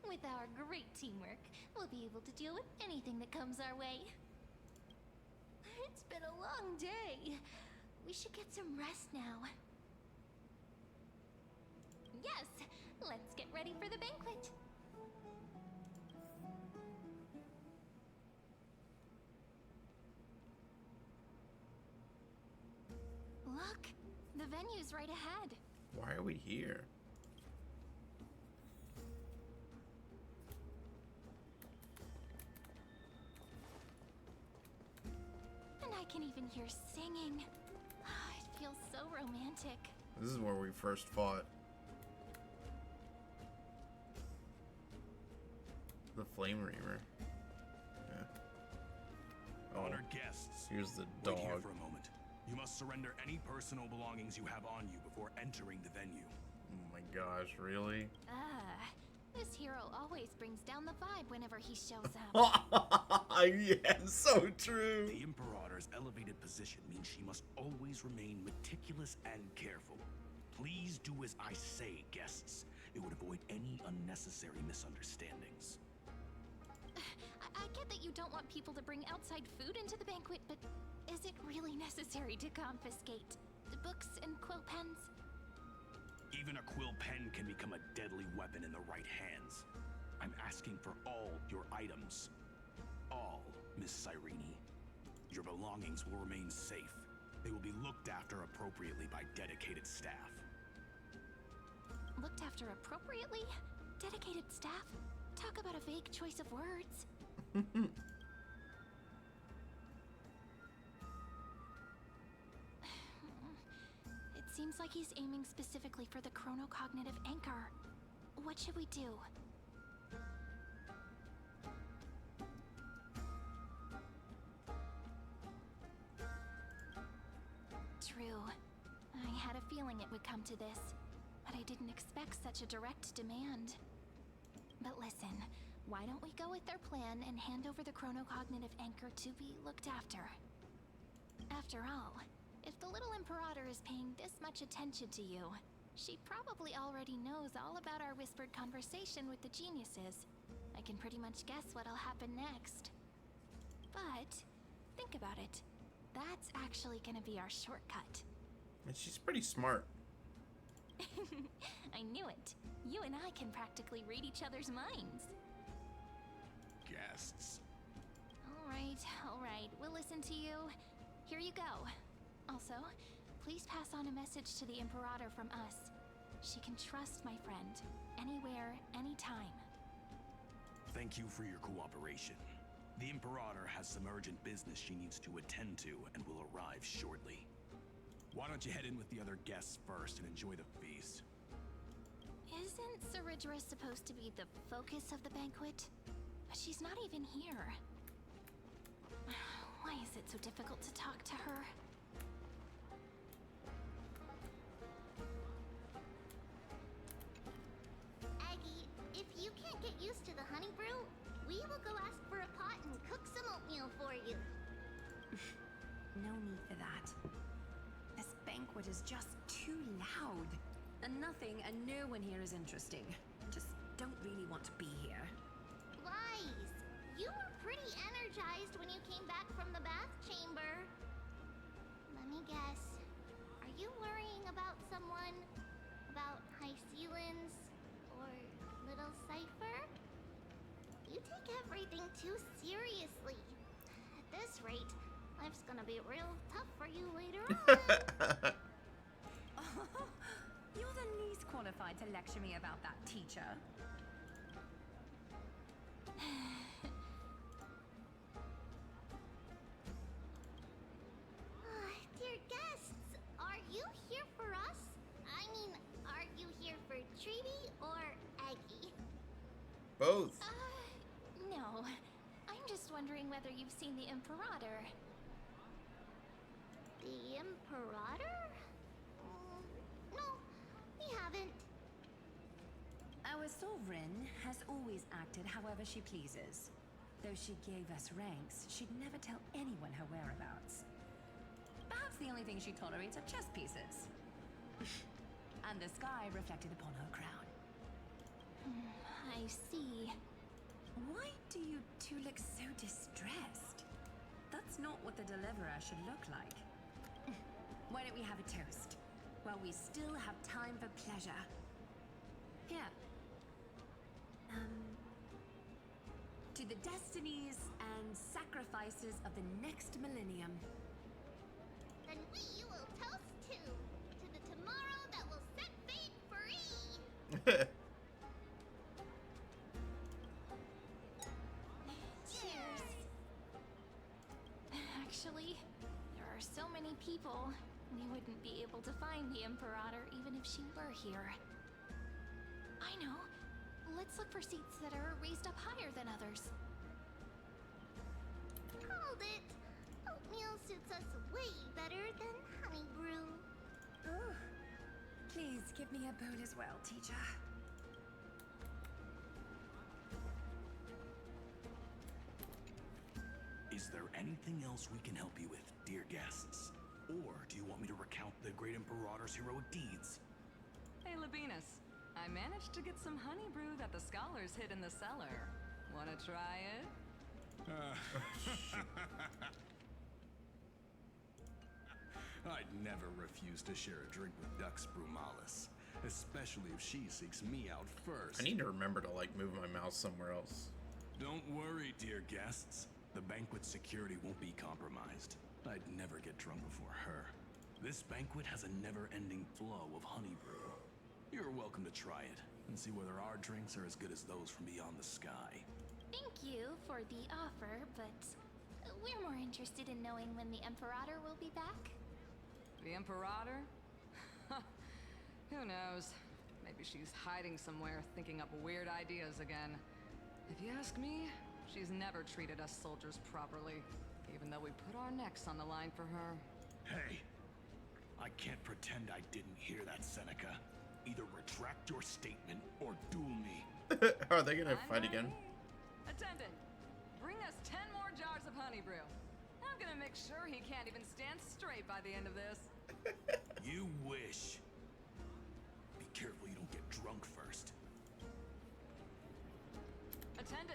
With our great teamwork, we'll be able to deal with anything that comes our way. It's been a long day. We should get some rest now. Yes, let's get ready for the banquet. Look, the venue's right ahead. Why are we here? And I can even hear singing. It feels so romantic. This is where we first fought. The Flame Reaver. Yeah. Oh, Honored guests, here's the dog. Wait here for a moment. You must surrender any personal belongings you have on you before entering the venue. Oh my gosh, really? This hero always brings down the vibe whenever he shows up. Yeah, so true. The Imperator's elevated position means she must always remain meticulous and careful. Please do as I say, guests. It would avoid any unnecessary misunderstandings. I get that you don't want people to bring outside food into the banquet, but is it really necessary to confiscate the books and quill pens? Even a quill pen can become a deadly weapon in the right hands. I'm asking for all your items. All, Miss Cyrene. Your belongings will remain safe. They will be looked after appropriately by dedicated staff. Looked after appropriately? Dedicated staff? Talk about a vague choice of words. It seems like he's aiming specifically for the chronocognitive anchor. What should we do? True. I had a feeling it would come to this, but I didn't expect such a direct demand. But listen, why don't we go with their plan and hand over the chronocognitive anchor to be looked after? After all, if the little Imperator is paying this much attention to you, she probably already knows all about our whispered conversation with the geniuses. I can pretty much guess what'll happen next. But, think about it. That's actually gonna be our shortcut. And she's pretty smart. I knew it. You and I can practically read each other's minds. Guests. All right. We'll listen to you. Here you go. Also, please pass on a message to the Imperator from us. She can trust my friend. Anywhere, anytime. Thank you for your cooperation. The Imperator has some urgent business she needs to attend to and will arrive shortly. Why don't you head in with the other guests first and enjoy the feast? Isn't Ceridra supposed to be the focus of the banquet? But she's not even here. Why is it so difficult to talk to her? Aggie, if you can't get used to the honey brew, we will go ask for a pot and cook some oatmeal for you. No need for that. This banquet is just too loud. And nothing and no one here is interesting. Just don't really want to be here. Wise, you were pretty energized when you came back from the bath chamber. Let me guess. Are you worrying about someone? About Hysilens? Or Little Cypher? You take everything too seriously. At this rate, life's gonna be real tough for you later on. You're the least qualified to lecture me about that, teacher. Dear guests, are you here for us? I mean, are you here for Treaty or Aggie? Both. No. I'm just wondering whether you've seen the Imperator. The Imperator? No, we haven't. Our sovereign has always acted however she pleases. Though she gave us ranks, she'd never tell anyone her whereabouts. Perhaps the only thing she tolerates are chess pieces. And the sky reflected upon her crown. I see. Why do you two look so distressed? That's not what the Deliverer should look like. Why don't we have a toast? While we still have time for pleasure. Here. To the destinies and sacrifices of the next millennium. Then we will toast to the tomorrow that will set fate free. Cheers. Actually, there are so many people. We wouldn't be able to find the Imperator even if she were here. I know. Let's look for seats that are raised up higher than others. Called it. Oatmeal suits us way better than honey brew. Oh, please give me a bowl as well, teacher. Is there anything else we can help you with, dear guests? Or do you want me to recount the great Imperator's heroic deeds? Hey, Labinas. I managed to get some honey brew that the scholars hid in the cellar. Wanna try it? I'd never refuse to share a drink with Dux Brumalis, especially if she seeks me out first. I need to remember to like move my mouse somewhere else. Don't worry, dear guests. The banquet security won't be compromised. I'd never get drunk before her. This banquet has a never-ending flow of honey brew. You're welcome to try it and see whether our drinks are as good as those from beyond the sky. Thank you for the offer, but we're more interested in knowing when the Imperator will be back. The Imperator? Who knows? Maybe she's hiding somewhere, thinking up weird ideas again. If you ask me, she's never treated us soldiers properly, even though we put our necks on the line for her. Hey, I can't pretend I didn't hear that, Seneca. Either retract your statement or duel me. Are they gonna fight again? Attendant, bring us 10 more jars of honey brew. I'm gonna make sure he can't even stand straight by the end of this. You wish. Be careful you don't get drunk first. Attendant.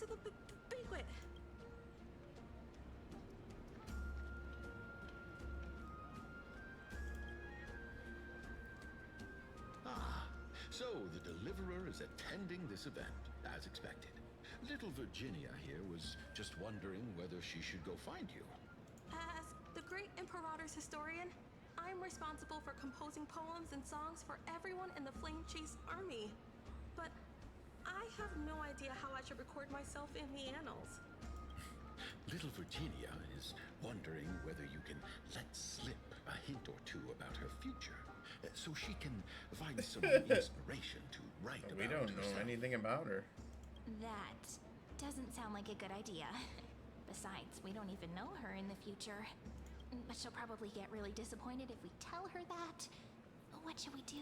the banquet. Ah, so the Deliverer is attending this event, as expected. Little Virginia here was just wondering whether she should go find you. As the great Imperator's historian, I'm responsible for composing poems and songs for everyone in the Flame Chase army. But I have no idea how I should record myself in the annals. Little Virginia is wondering whether you can let slip a hint or two about her future, so she can find some inspiration to write about We don't know herself. anything about her. That doesn't sound like a good idea. Besides, we don't even know her in the future. But she'll probably get really disappointed if we tell her that. What should we do?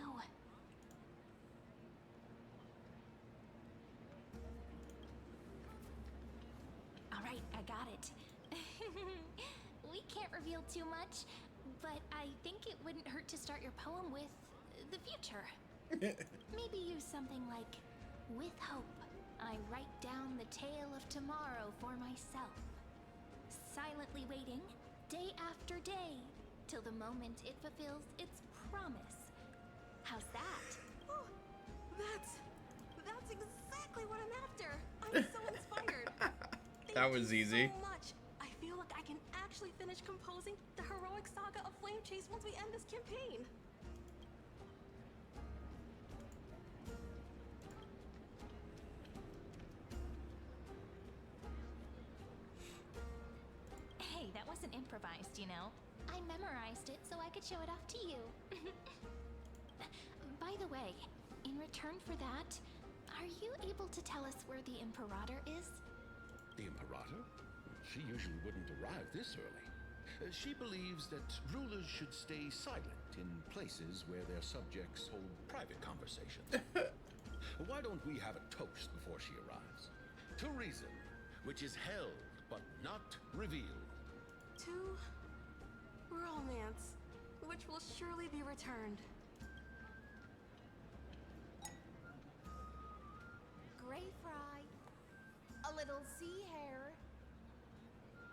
Alright, I got it. We can't reveal too much, but I think it wouldn't hurt to start your poem with the future. Maybe use something like, with hope, I write down the tale of tomorrow for myself. Silently waiting, day after day, till the moment it fulfills its promise. How's that? Oh, that's exactly what I'm after. I'm so inspired. That was easy. So much. I feel like I can actually finish composing the heroic saga of Flame Chase once we end this campaign. Hey, that wasn't improvised, you know. I memorized it so I could show it off to you. By the way, in return for that, are you able to tell us where the Imperator is? The Imperator? She usually wouldn't arrive this early. She believes that rulers should stay silent in places where their subjects hold private conversations. Why don't we have a toast before she arrives? To reason, which is held but not revealed. To romance, which will surely be returned. Gray fry, a little sea hare.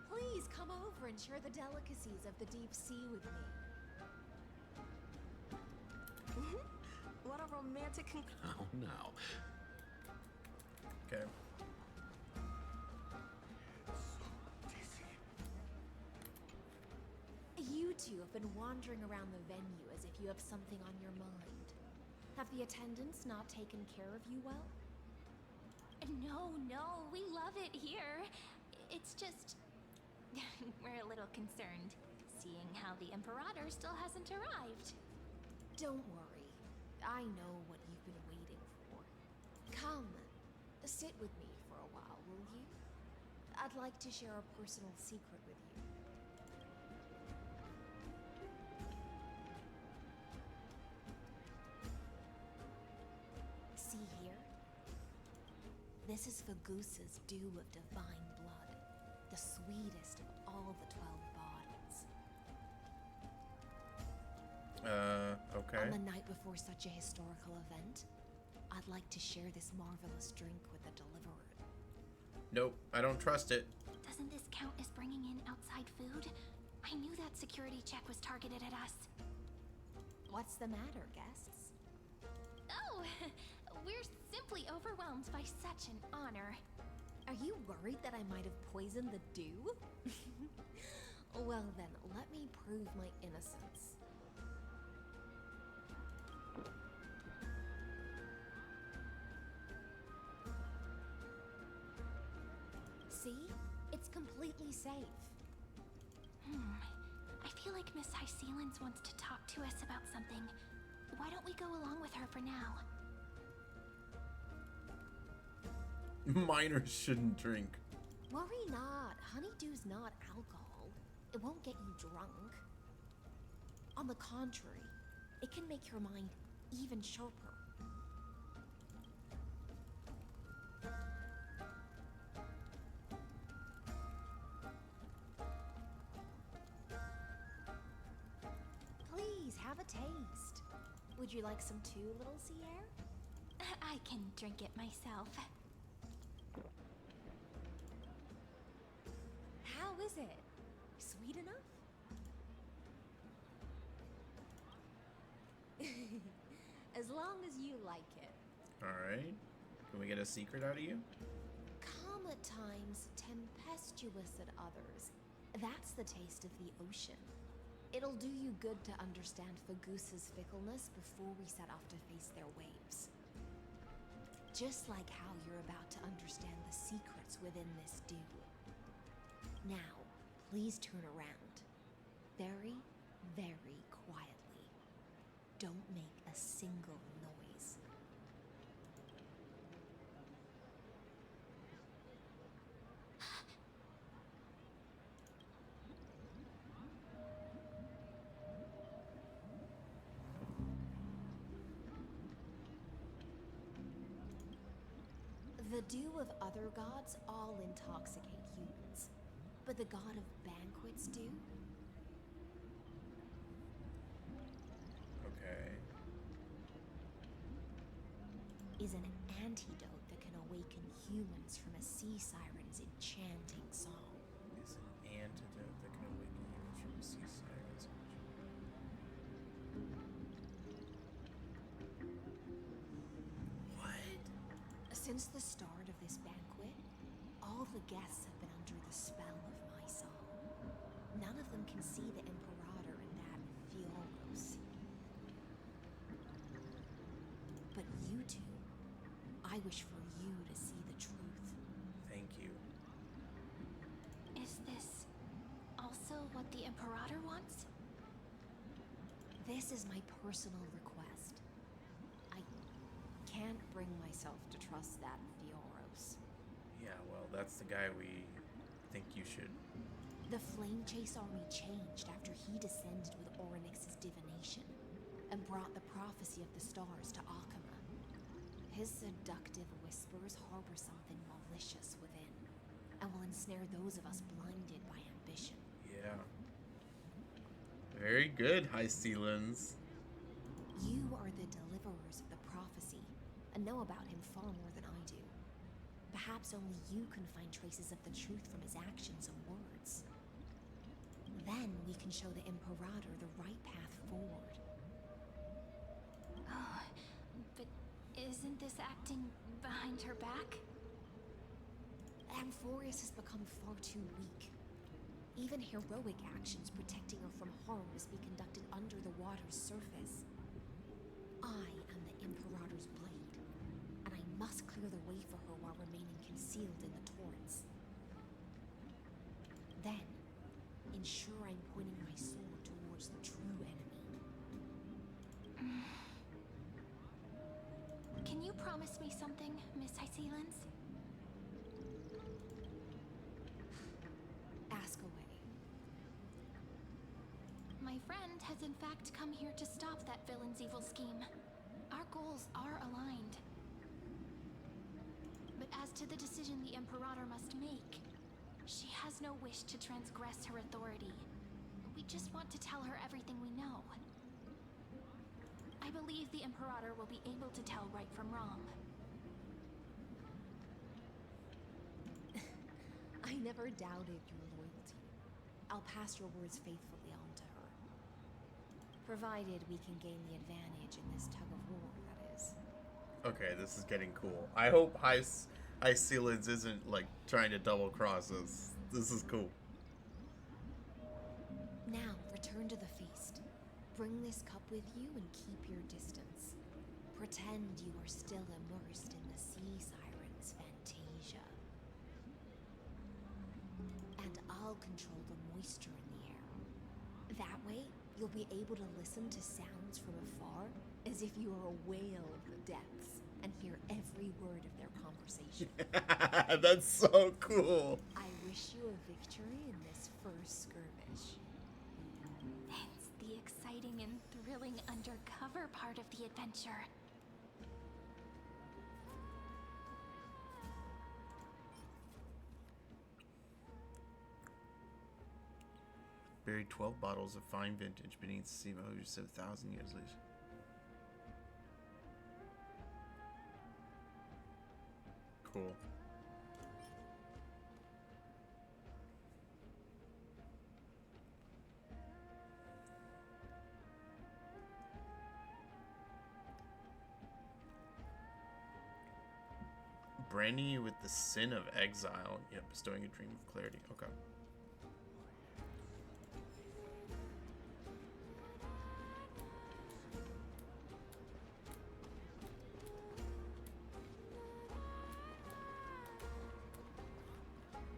Please come over and share the delicacies of the deep sea with me. What a romantic Oh, now. Okay. You two have been wandering around the venue as if you have something on your mind. Have the attendants not taken care of you well? No, we love it here. It's just... we're a little concerned, seeing how the Imperator still hasn't arrived. Don't worry. I know what you've been waiting for. Come, sit with me for a while, will you? I'd like to share a personal secret with you. See here? This is Fagusa's dew of divine blood, the sweetest of all the 12 bodies. Okay. On the night before such a historical event, I'd like to share this marvelous drink with the Deliverer. Nope, I don't trust it. Doesn't this count as bringing in outside food? I knew that security check was targeted at us. What's the matter, guests? Oh, we're simply overwhelmed by such an honor. Are you worried that I might have poisoned the dew? Well then, let me prove my innocence. See? It's completely safe. I feel like Miss Hysilens wants to talk to us about something. Why don't we go along with her for now? Minors shouldn't drink. Worry not. Honeydew's not alcohol. It won't get you drunk. On the contrary, it can make your mind even sharper. Please have a taste. Would you like some too, little sea air? I can drink it myself. is it? Sweet enough? As long as you like it. Alright. Can we get a secret out of you? Calm at times, tempestuous at others. That's the taste of the ocean. It'll do you good to understand Fagusa's fickleness before we set off to face their waves. Just like how you're about to understand the secrets within this dew. Now, please turn around. Very, very quietly. Don't make a single noise. The dew of other gods all intoxicate humans. But the god of banquets do? Okay. Is an antidote that can awaken humans from a sea siren's enchanting song. Is an antidote that can awaken humans from sea sirens. What? Since the start of this banquet, all the guests have been under the spell of my song. None of them can see the Imperator in that Fioros. But you two, I wish for you to see the truth. Thank you. Is this also what the Imperator wants? This is my personal request. I can't bring myself to trust that Fioros. Yeah, well, that's the guy we think you should. The Flame Chase army changed after he descended with Orynyx's divination and brought the prophecy of the stars to Akama. His seductive whispers harbor something malicious within and will ensnare those of us blinded by ambition. Yeah. Very good, Hysilens. You are the deliverers of the prophecy and know about him far more than I do. Perhaps only you can find traces of the truth from his actions and words. Then we can show the Imperator the right path forward. Oh, but isn't this acting behind her back? Amphorius has become far too weak. Even heroic actions protecting her from harm must be conducted under the water's surface. I am the Imperator's blade, and I must clear the way for her while remaining concealed in the torrents. Then, ensure I'm pointing my sword towards the true enemy. Can you promise me something, Miss Hysilens? Ask away. My friend has in fact come here to stop that villain's evil scheme. Our goals are aligned. But as to the decision the Imperator must make, she has no wish to transgress her authority. We just want to tell her everything we know. I believe the Imperator will be able to tell right from wrong. I never doubted your loyalty. I'll pass your words faithfully on to her. Provided we can gain the advantage in this tug of war, that is. Okay, this is getting cool. I hope Hysilens isn't, like, trying to double cross us. This is cool. Now, return to the feast. Bring this cup with you and keep your distance. Pretend you are still immersed in the sea siren's fantasia. And I'll control the moisture in the air. That way, you'll be able to listen to sounds from afar as if you are a whale of the depths and hear every word of their conversation. That's so cool. I wish you a victory in this first skirmish. It's the exciting and thrilling undercover part of the adventure. Buried 12 bottles of fine vintage beneath the sea of 7,000 years later. Cool. Branding you with the sin of exile, yet bestowing a dream of clarity. Okay.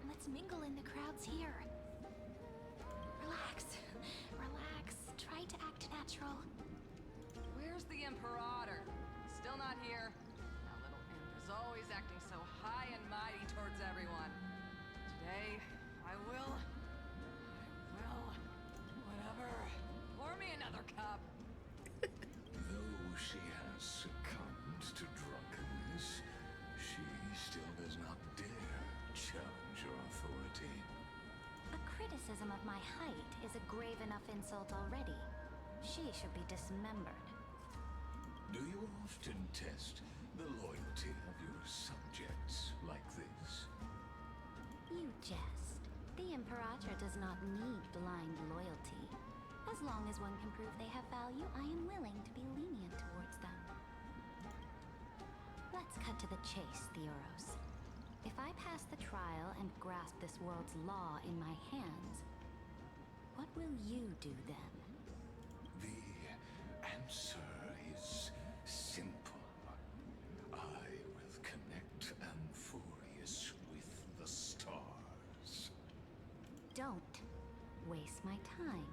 Let's mingle in the crowds here. Relax. Relax. Try to act natural. Where's the Imperator? Still not here. That little imp is always acting so high and mighty towards everyone. Today, I will, whatever. Pour me another cup. Though she has succumbed to drunkenness, she still does not dare challenge your authority. A criticism of my height is a grave enough insult already. She should be dismembered. Do you often test the loyalty of your subjects like this? You jest. The Imperator does not need blind loyalty. As long as one can prove they have value, I am willing to be lenient towards them. Let's cut to the chase, Theoros. If I pass the trial and grasp this world's law in my hands, what will you do then? The answer is simple. I will connect Amphorius with the stars. Don't waste my time.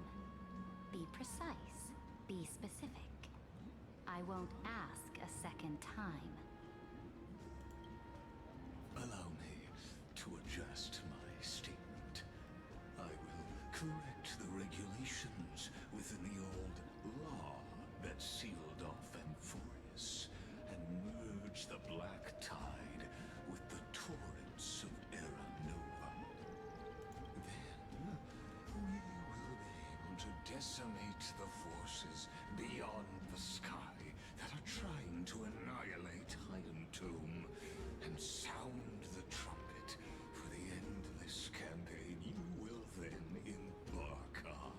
Be precise. Be specific. I won't ask a second time. Allow me to adjust my statement. I will correct the regulations within the old law that sealed off Amphorius and merge the black tide with the torrents of Era Nova. Then we will be able to decimate the forces beyond the sky that are trying to annihilate Hysilens and sound the trumpet for the endless campaign you will then embark on.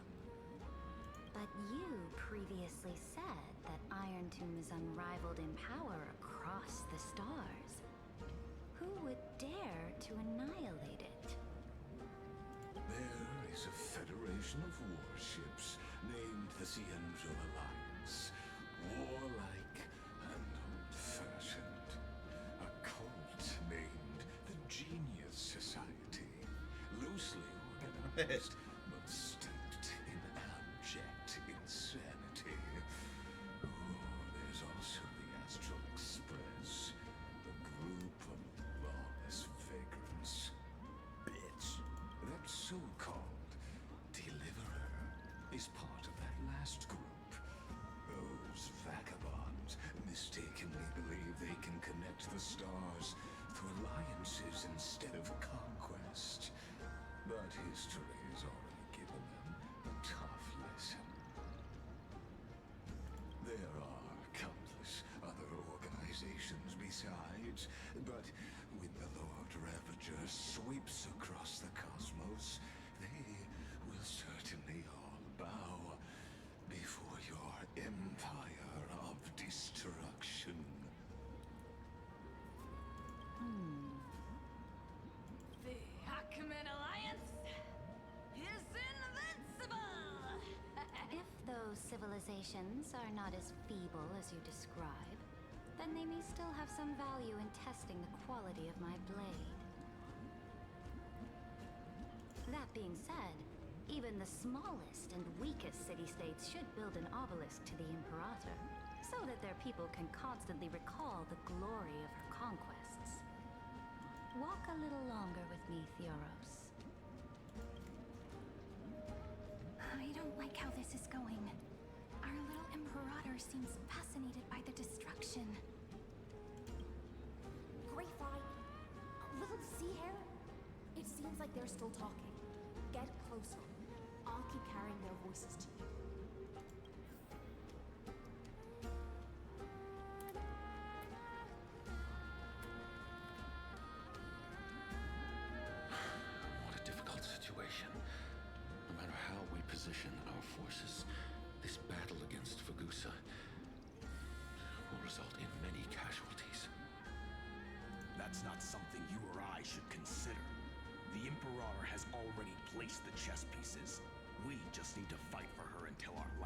But you previously said that Iron Tomb is unrivaled in power across the stars. Who would dare to annihilate it? There is a federation of warships named the Angel Alliance. Warlike and old-fashioned. A cult named the Genius Society. Loosely organized, but steeped in abject insanity. Oh, there's also the Astral Express, a group of lawless vagrants. Bitch. That so-called Deliverer is part of that last group. Those vagabonds mistakenly believe they can connect the stars through alliances instead of conquest. But history has already given them a tough lesson. There are countless other organizations besides, but when the Lord Ravager sweeps across the cosmos, they will certainly all bow before your empire of destruction. The Achaemenid Alliance is invincible! If those civilizations are not as feeble as you describe, then they may still have some value in testing the quality of my blade. That being said, even the smallest and weakest city-states should build an obelisk to the Imperator, so that their people can constantly recall the glory of her conquests. Walk a little longer with me, Theoros. I don't like how this is going. Our little Imperator seems fascinated by the destruction. Great Fry, little sea hare? It seems like they're still talking. Get closer. I'll keep carrying their voices to you. What a difficult situation. No matter how we position our forces, this battle against Fagusa will result in many casualties. That's not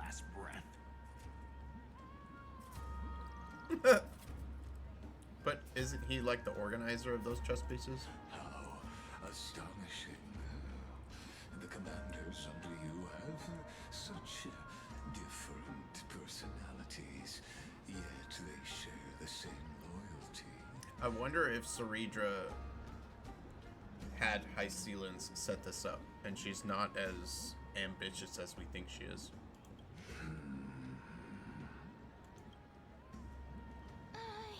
last breath. But isn't he like the organizer of those chess pieces? How astonishing. The commanders under you have such different personalities, yet they share the same loyalty. I wonder if Ceridra had Hysilens set this up, and she's not as ambitious as we think she is.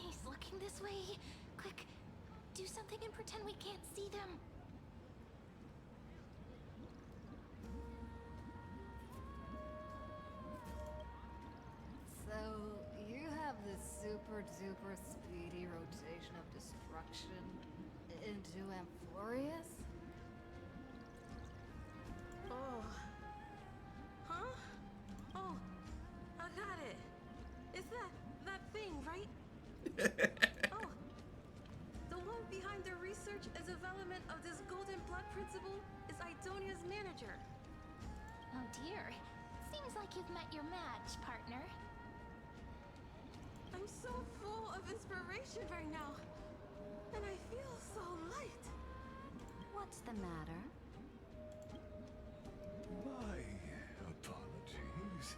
He's looking this way. Quick, do something and pretend we can't see them. So, you have this super duper speedy rotation of destruction into Amphorius? Oh. Huh? Oh, I got it. It's that thing, right? Oh. The one behind the research and development of this golden blood principle is Idonia's manager. Oh dear. Seems like you've met your match, partner. I'm so full of inspiration right now. And I feel so light. What's the matter? My apologies.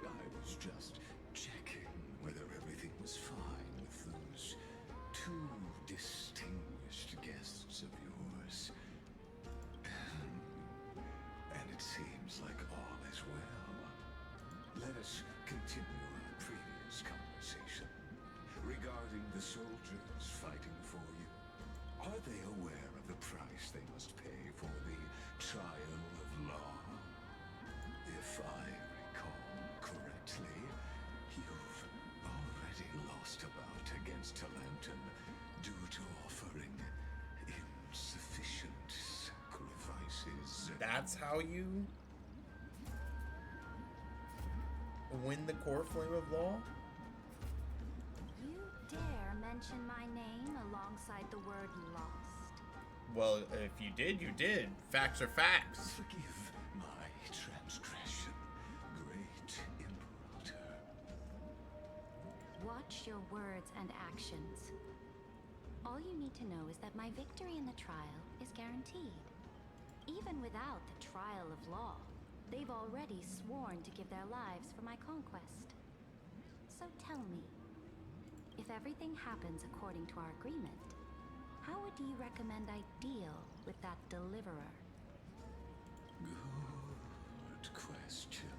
I was just checking whether everything was fine with those two distinguished guests of yours. And it seems like all is well. Let us continue our previous conversation regarding the soldiers fighting for you. Are they aware of the price they must pay for the trial of law? If I recall correctly, you've already lost a bout against Talanton due to offering insufficient sacrifices. That's how you win the core flame of law? You dare mention my name alongside the word lost? Well, if you did, you did. Facts are facts. Forgive my transgression, great Imperator. Watch your words and actions. All you need to know is that my victory in the trial is guaranteed. Even without the trial of law, they've already sworn to give their lives for my conquest. So tell me, if everything happens according to our agreement, how would you recommend I deal with that deliverer? Good question.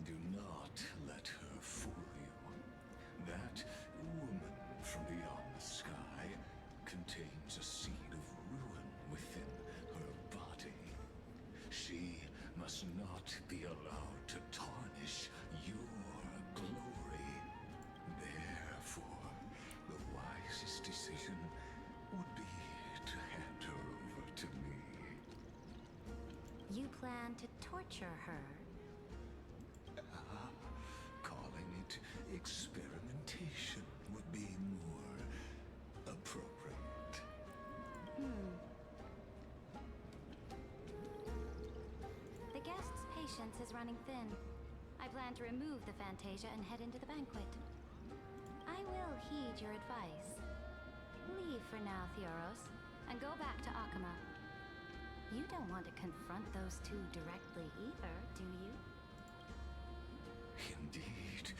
Do not let her fool you. That woman from beyond the sky contains a seed of ruin within her body. She must not be allowed to tarnish your glory. Therefore, the wisest decision would be to hand her over to me. You plan to torture her? Calling it experimentation would be more appropriate. The guest's patience is running thin. I plan to remove the Fantasia and head into the banquet. I will heed your advice. Leave for now, Theoros, and go back to Akama. You don't want to confront those two directly either, do you? Indeed.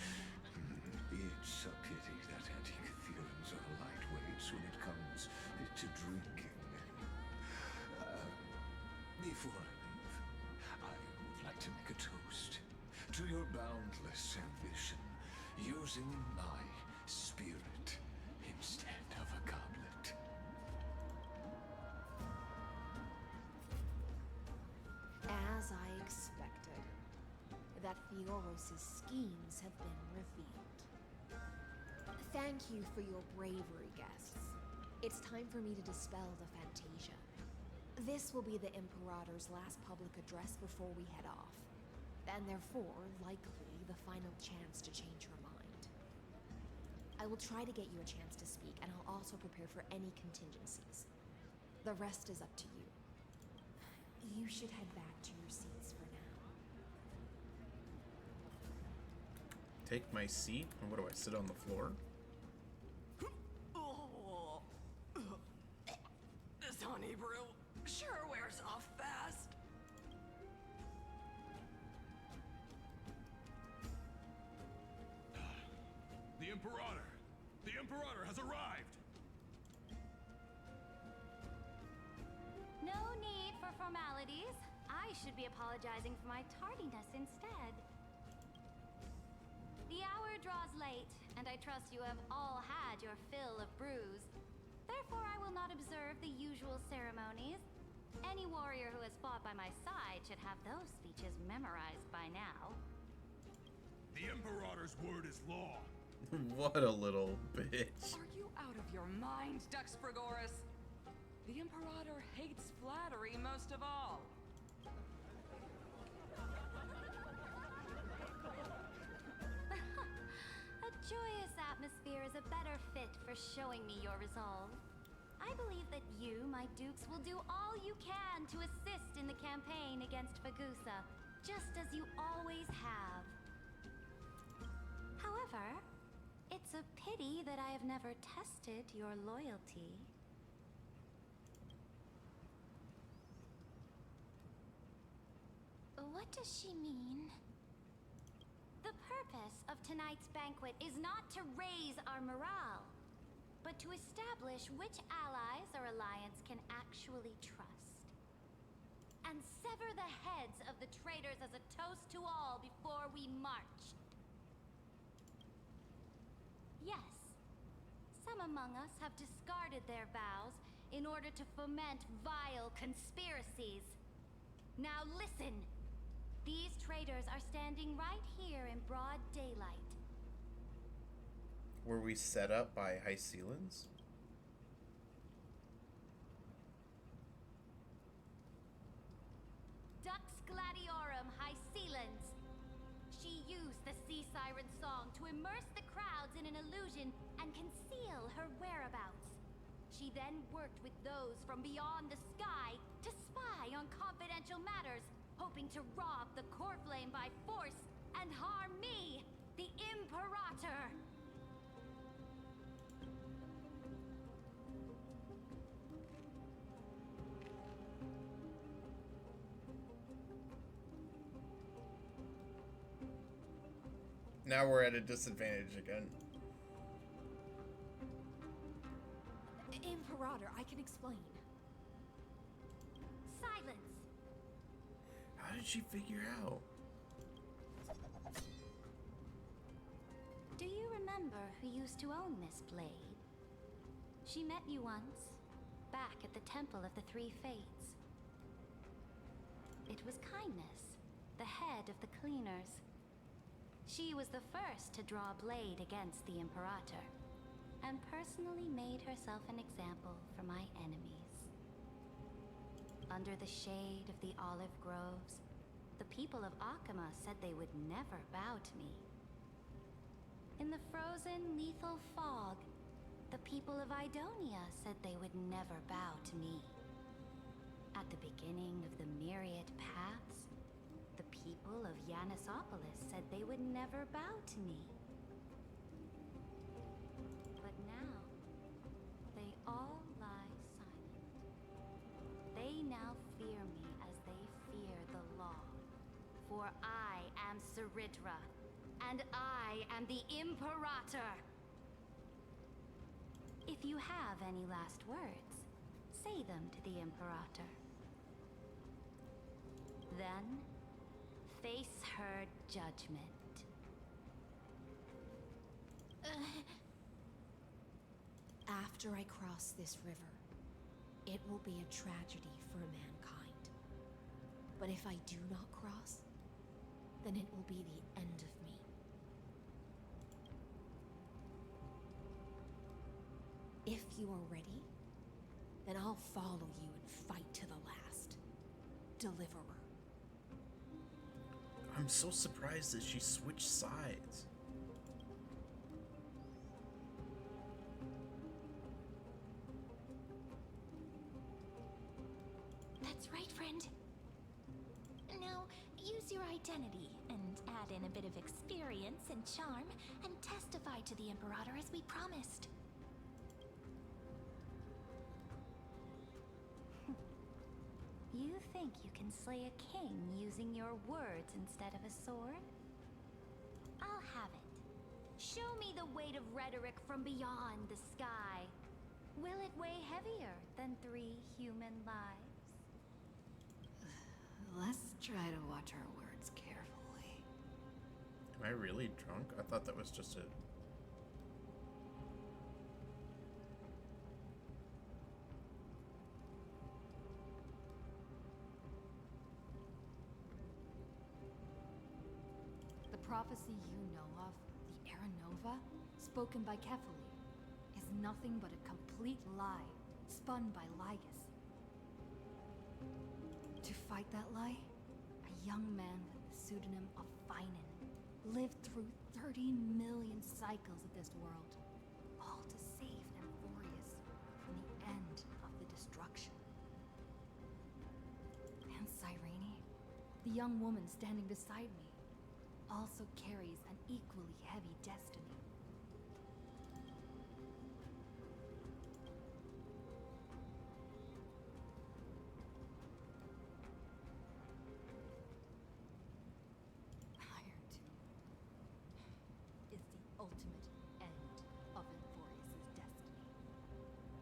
It's a pity that anti-Catherans are lightweights when it comes to drinking. Before I leave, I would like to make a toast to your boundless ambition, using my spirit instead of a goblet. As I expected, that Theoros' schemes have been revealed. Thank you for your bravery, guests. It's time for me to dispel the Fantasia. This will be the Imperator's last public address before we head off, and therefore, likely, the final chance to change her mind. I will try to get you a chance to speak, and I'll also prepare for any contingencies. The rest is up to you. You should head back to your seats for now. Take my seat? And what do I sit on the floor? Oh, this honey brew sure wears off fast. The Imperator! The Imperator has arrived! No need for formalities. I should be apologizing for my tardiness instead. The hour draws late, and I trust you have all had your fill of brews. Therefore, I will not observe the usual ceremonies. Any warrior who has fought by my side should have those speeches memorized by now. The Imperator's word is law. What a little bitch. Are you out of your mind, Dux Frigoris? The Imperator hates flattery most of all. A joyous atmosphere is a better fit for showing me your resolve. I believe that you, my dukes, will do all you can to assist in the campaign against Fagusa, just as you always have. However, it's a pity that I have never tested your loyalty. What does she mean? The purpose of tonight's banquet is not to raise our morale, but to establish which allies our alliance can actually trust. And sever the heads of the traitors as a toast to all before we march. Yes, some among us have discarded their vows in order to foment vile conspiracies. Now listen! These traitors are standing right here in broad daylight. Were we set up by Hysilens? Dux Gladiorum Hysilens. She used the sea siren song to immerse the crowds in an illusion and conceal her whereabouts. She then worked with those from beyond the sky to spy on confidential matters, hoping to rob the core flame by force and harm me, the Imperator. Now we're at a disadvantage again. Imperator, I can explain. Silence! How did she figure out? Do you remember who used to own this blade? She met you once, back at the Temple of the Three Fates. It was Kindness, the head of the Cleaners. She was the first to draw a blade against the Imperator, and personally made herself an example for my enemies. Under the shade of the olive groves, the people of Akama said they would never bow to me. In the frozen, lethal fog, the people of Idonia said they would never bow to me. At the beginning of the myriad paths, the people of Yanisopolis said they would never bow to me. But now, they all lie silent. They now fear me as they fear the law. For I am Ceridra, and I am the Imperator. If you have any last words, say them to the Imperator. Then, face her judgment. After I cross this river, it will be a tragedy for mankind. But if I do not cross, then it will be the end of me. If you are ready, then I'll follow you and fight to the last. Deliverer. I'm so surprised that she switched sides. That's right, friend. Now, Use your identity and add in a bit of experience and charm and testify to the Imperator as we promised. You think you can slay a king using your words instead of a sword? I'll have it. Show me the weight of rhetoric from beyond the sky. Will it weigh heavier than 3 human lives? Let's try to watch our words carefully. Am I really drunk? I thought that was just a... The prophecy you know of, the Era Nova, spoken by Kefali, is nothing but a complete lie, spun by Lygus. To fight that lie, a young man with the pseudonym of Finan lived through 30 million cycles of this world, all to save Amphorius from the end of the destruction. And Cyrene, the young woman standing beside me, also carries an equally heavy destiny. Iron Tomb is the ultimate end of Amphorius' destiny.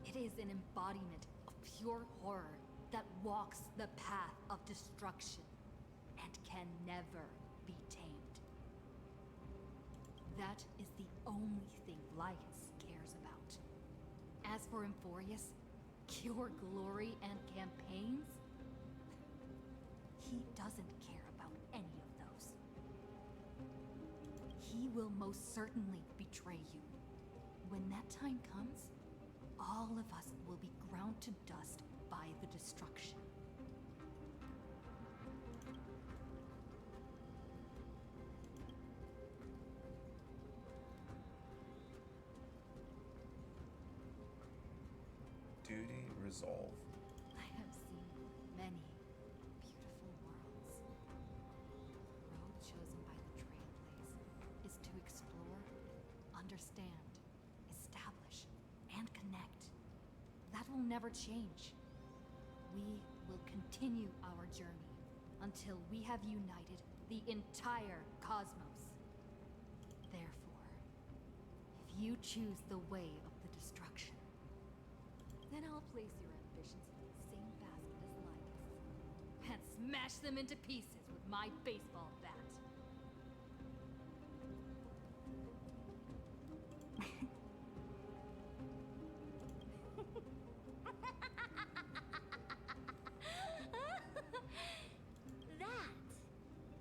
It is an embodiment of pure horror that walks the path of destruction and can never be tamed. That is the only thing Lygus cares about. As for Amphorius, pure glory and campaigns, he doesn't care about any of those. He will most certainly betray you. When that time comes, all of us will be ground to dust by the destruction. Duty resolve. I have seen many beautiful worlds. The road chosen by the Trailblaze is to explore, understand, establish, and connect. That will never change. We will continue our journey until we have united the entire cosmos. Therefore, if you choose the way of the destruction, then I'll place your ambitions in the same basket as Lygus and smash them into pieces with my baseball bat. That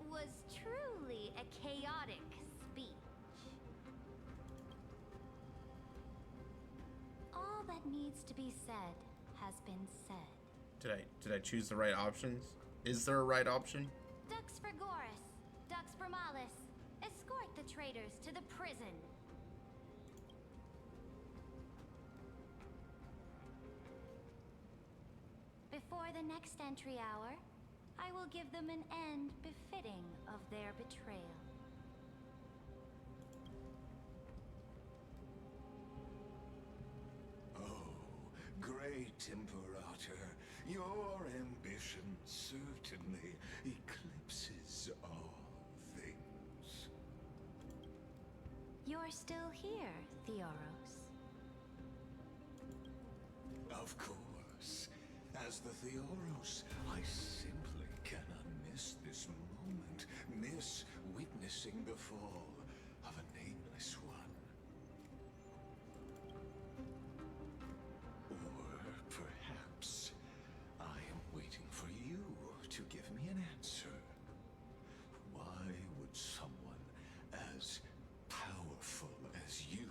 was truly a chaotic speech. All that needs to be said has been said. Did I choose the right options? Is there a right option? Dux Frigoris, Dux Bromalis, escort the traitors to the prison. Before the next entry hour, I will give them an end befitting of their betrayal. Great Imperator, your ambition certainly eclipses all things. You're still here, Theoros. Of course. As the Theoros, I simply cannot miss this moment, miss witnessing the fall of a nameless one. Perhaps I am waiting for you to give me an answer. Why would someone as powerful as you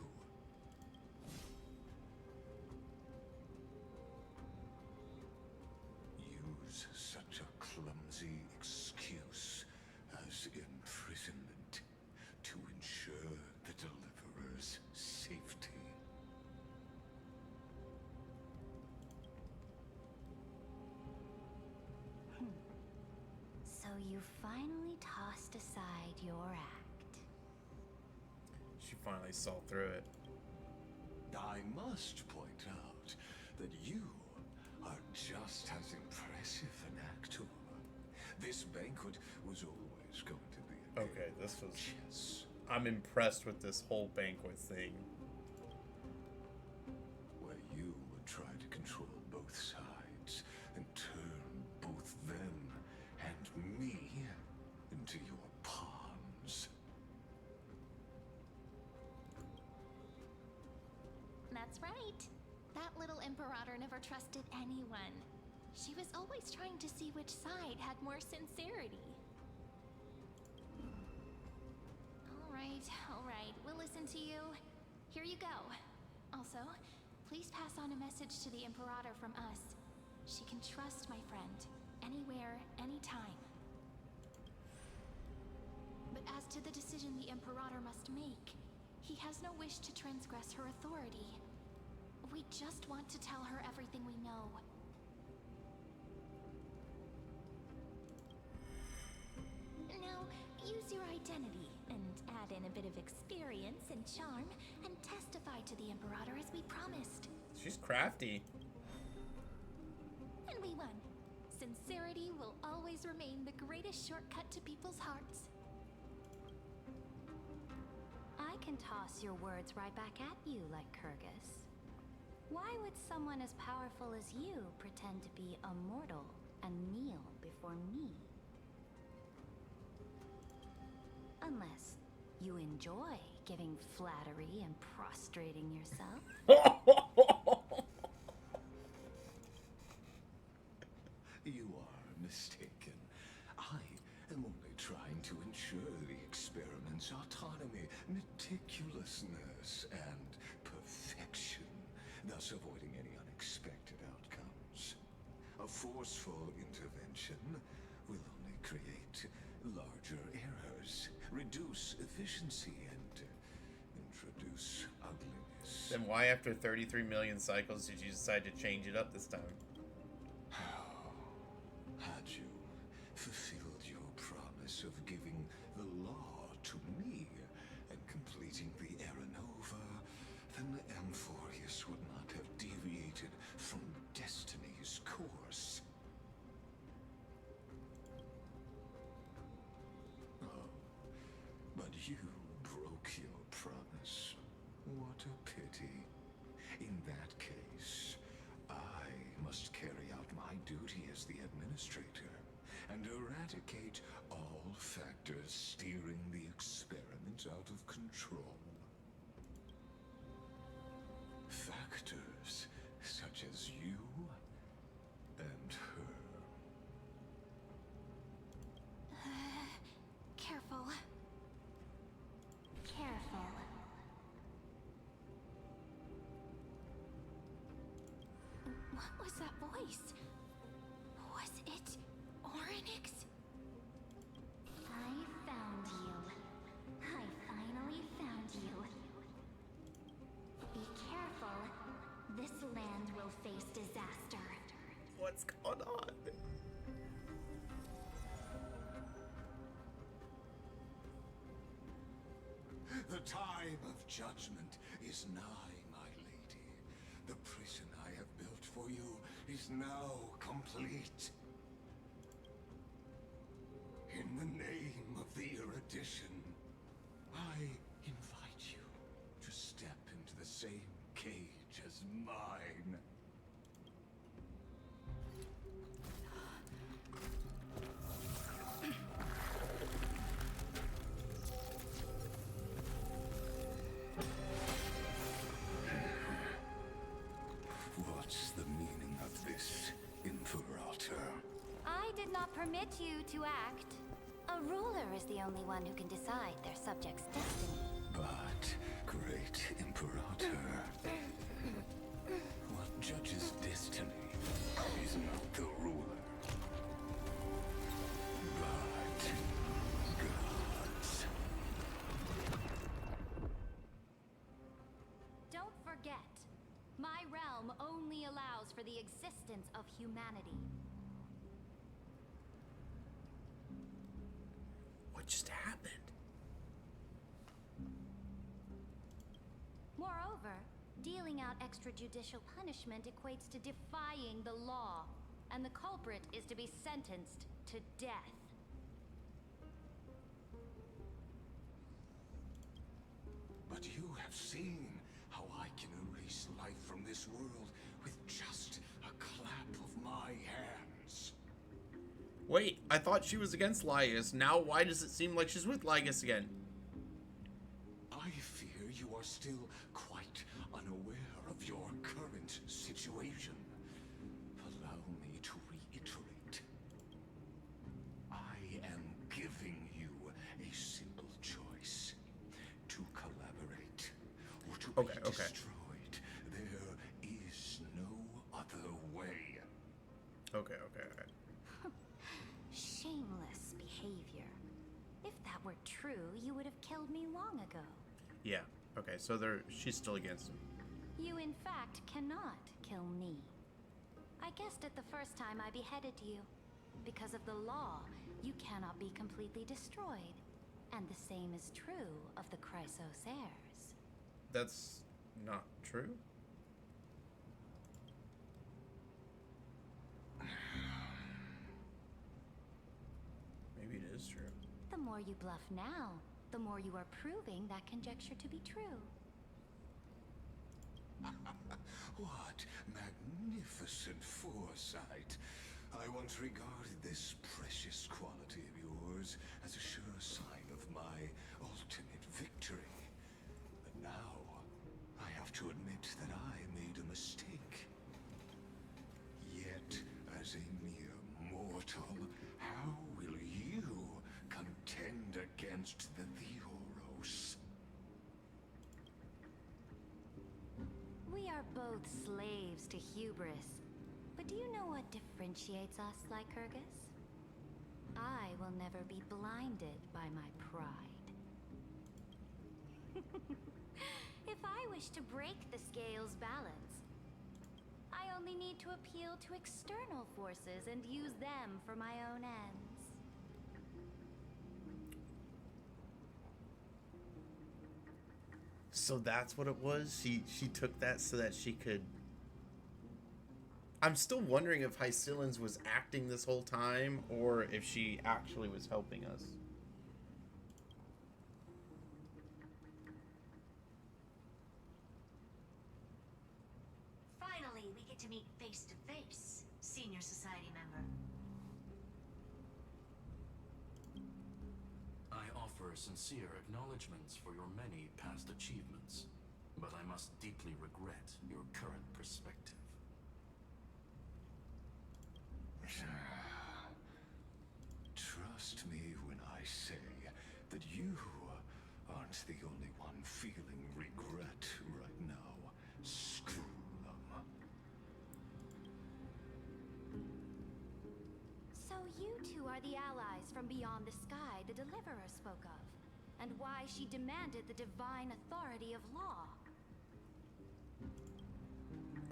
use such a clumsy excuse as imprisonment to ensure the Deliverer's safety? So you finally tossed aside your act. She finally saw through it. I must point out that you are just as impressive an actor. This banquet was always going to be a Okay, this was... chess. I'm impressed with this whole banquet thing. Where you would try to control both sides and turn both them and me into your pawns. That's right. That little Imperator never trusted anyone. She was always trying to see which side had more sincerity. All right, we'll listen to you. Here you go. Also, please pass on a message to the Imperator from us. She can trust my friend, anywhere, anytime. But as to the decision the Imperator must make, he has no wish to transgress her authority. We just want to tell her everything we know. Now, use your identity and add in a bit of experience and charm and testify to the Imperator as we promised. She's crafty. And we won. Sincerity will always remain the greatest shortcut to people's hearts. I can toss your words right back at you like Kyrgyz. Why would someone as powerful as you pretend to be a mortal and kneel before me? Unless you enjoy giving flattery and prostrating yourself. You are mistaken. I am only trying to ensure the experiment's autonomy, meticulousness, and perfection, thus avoiding any unexpected outcomes. A forceful intervention will only create larger errors, reduce efficiency, and introduce ugliness. Then why after 33 million cycles did you decide to change it up this time? Had you fulfilled your promise of giving the law to me and completing the Aranova, then Amphorius would not have deviated from destiny's course. Oh, but you broke your promise. What a pity. In that case, I must carry out my duty as the administrator and eradicate all factors steering the experiment out of control. Factors such as you and her. Careful. Careful. What was that voice? Was it Orynyx? I found you. I finally found you. Be careful. This land will face disaster. What's going on? The time of judgment is nigh, my lady. The prison I have built for you is now complete. In the name of the erudition, I invite you to step into the same cage as mine. What's the meaning of this, Imperator? I did not permit you to act. A ruler is the only one who can decide their subject's destiny. But, great Imperator, what judges destiny is not the ruler, but gods. Don't forget, my realm only allows for the existence of humanity. What just happened? Moreover, dealing out extrajudicial punishment equates to defying the law, and the culprit is to be sentenced to death. But you have seen how I can erase life from this world with just a clap of my hands. Wait, I thought she was against Lygus. Now why does it seem like she's with Lygus again? I fear you are still quite unaware of your current situation. Allow me to reiterate. I am giving you a simple choice. To collaborate or to be destroyed. There is no other way. Okay. Shameless behavior. If that were true, you would have killed me long ago. Yeah. Okay, so she's still against him. You, in fact, cannot kill me. I guessed it the first time I beheaded you. Because of the law, you cannot be completely destroyed. And the same is true of the Chrysos heirs. That's not true? Maybe it is true. The more you bluff now, the more you are proving that conjecture to be true. What magnificent foresight. I once regarded this precious quality of yours as a sure sign of my ultimate victory. But now, I have to admit that I made a mistake. Yet, as a mere mortal, how will you contend against the Theoros? We are both slaves to hubris. But do you know what differentiates us, Lycurgus? I will never be blinded by my pride. If I wish to break the scale's balance, I only need to appeal to external forces and use them for my own ends. So that's what it was? She took that so that she could... I'm still wondering if Hysilens was acting this whole time, or if she actually was helping us. Finally, we get to meet face to face, Senior Society member. I offer sincere acknowledgments for your many past achievements, but I must deeply regret your current perspective. Trust me when I say that you aren't the only one feeling regret right now. Screw them. So you two are the allies from beyond the sky the Deliverer spoke of, and why she demanded the divine authority of law.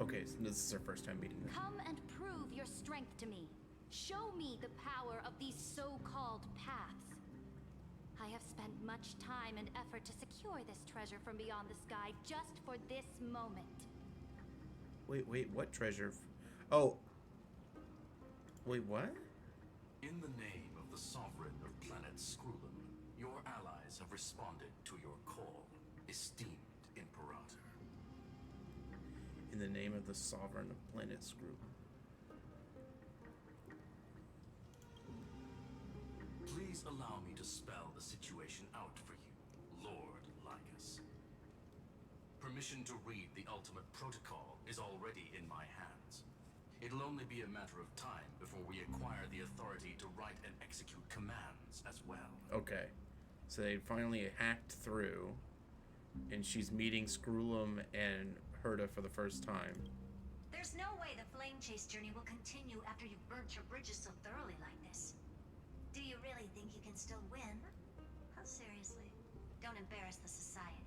Okay, so this is her first time meeting them. Come and prove your strength to me. Show me the power of these so-called paths. I have spent much time and effort to secure this treasure from beyond the sky just for this moment. Wait, what treasure? Oh. Wait, what? In the name of the Sovereign of Planet Scrulum, your allies have responded to your call, esteemed Imperator. In the name of the Sovereign of Planet Scrulum. Please allow me to spell the situation out for you, Lord Lygus. Permission to read the ultimate protocol is already in my hands. It'll only be a matter of time before we acquire the authority to write and execute commands as well. Okay. So they finally hacked through, and she's meeting Scrulum and Herta for the first time. There's no way the flame chase journey will continue after you've burnt your bridges so thoroughly like this. Do you really think you can still win? How seriously? Don't embarrass the society.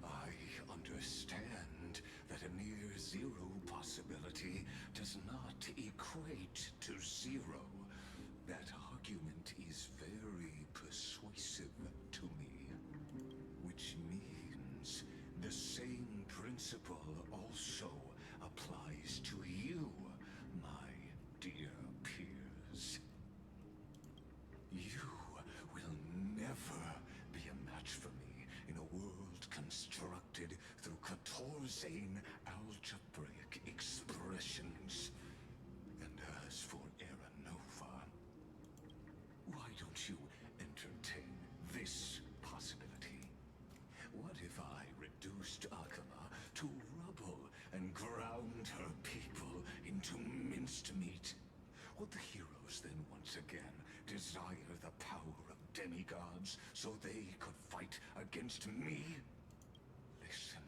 I understand that a near zero possibility does not equate to zero. That argument is very persuasive to me. Which means the same principle also applies to you, my dear peers. You will never be a match for me in a world constructed through 14 algebraic expressions. And as for Aranova, why don't you entertain this possibility? What if I reduced Akama to rubble and ground her people into minced meat? Would the heroes then once again desire the power of demigods so they could fight against me? Listen.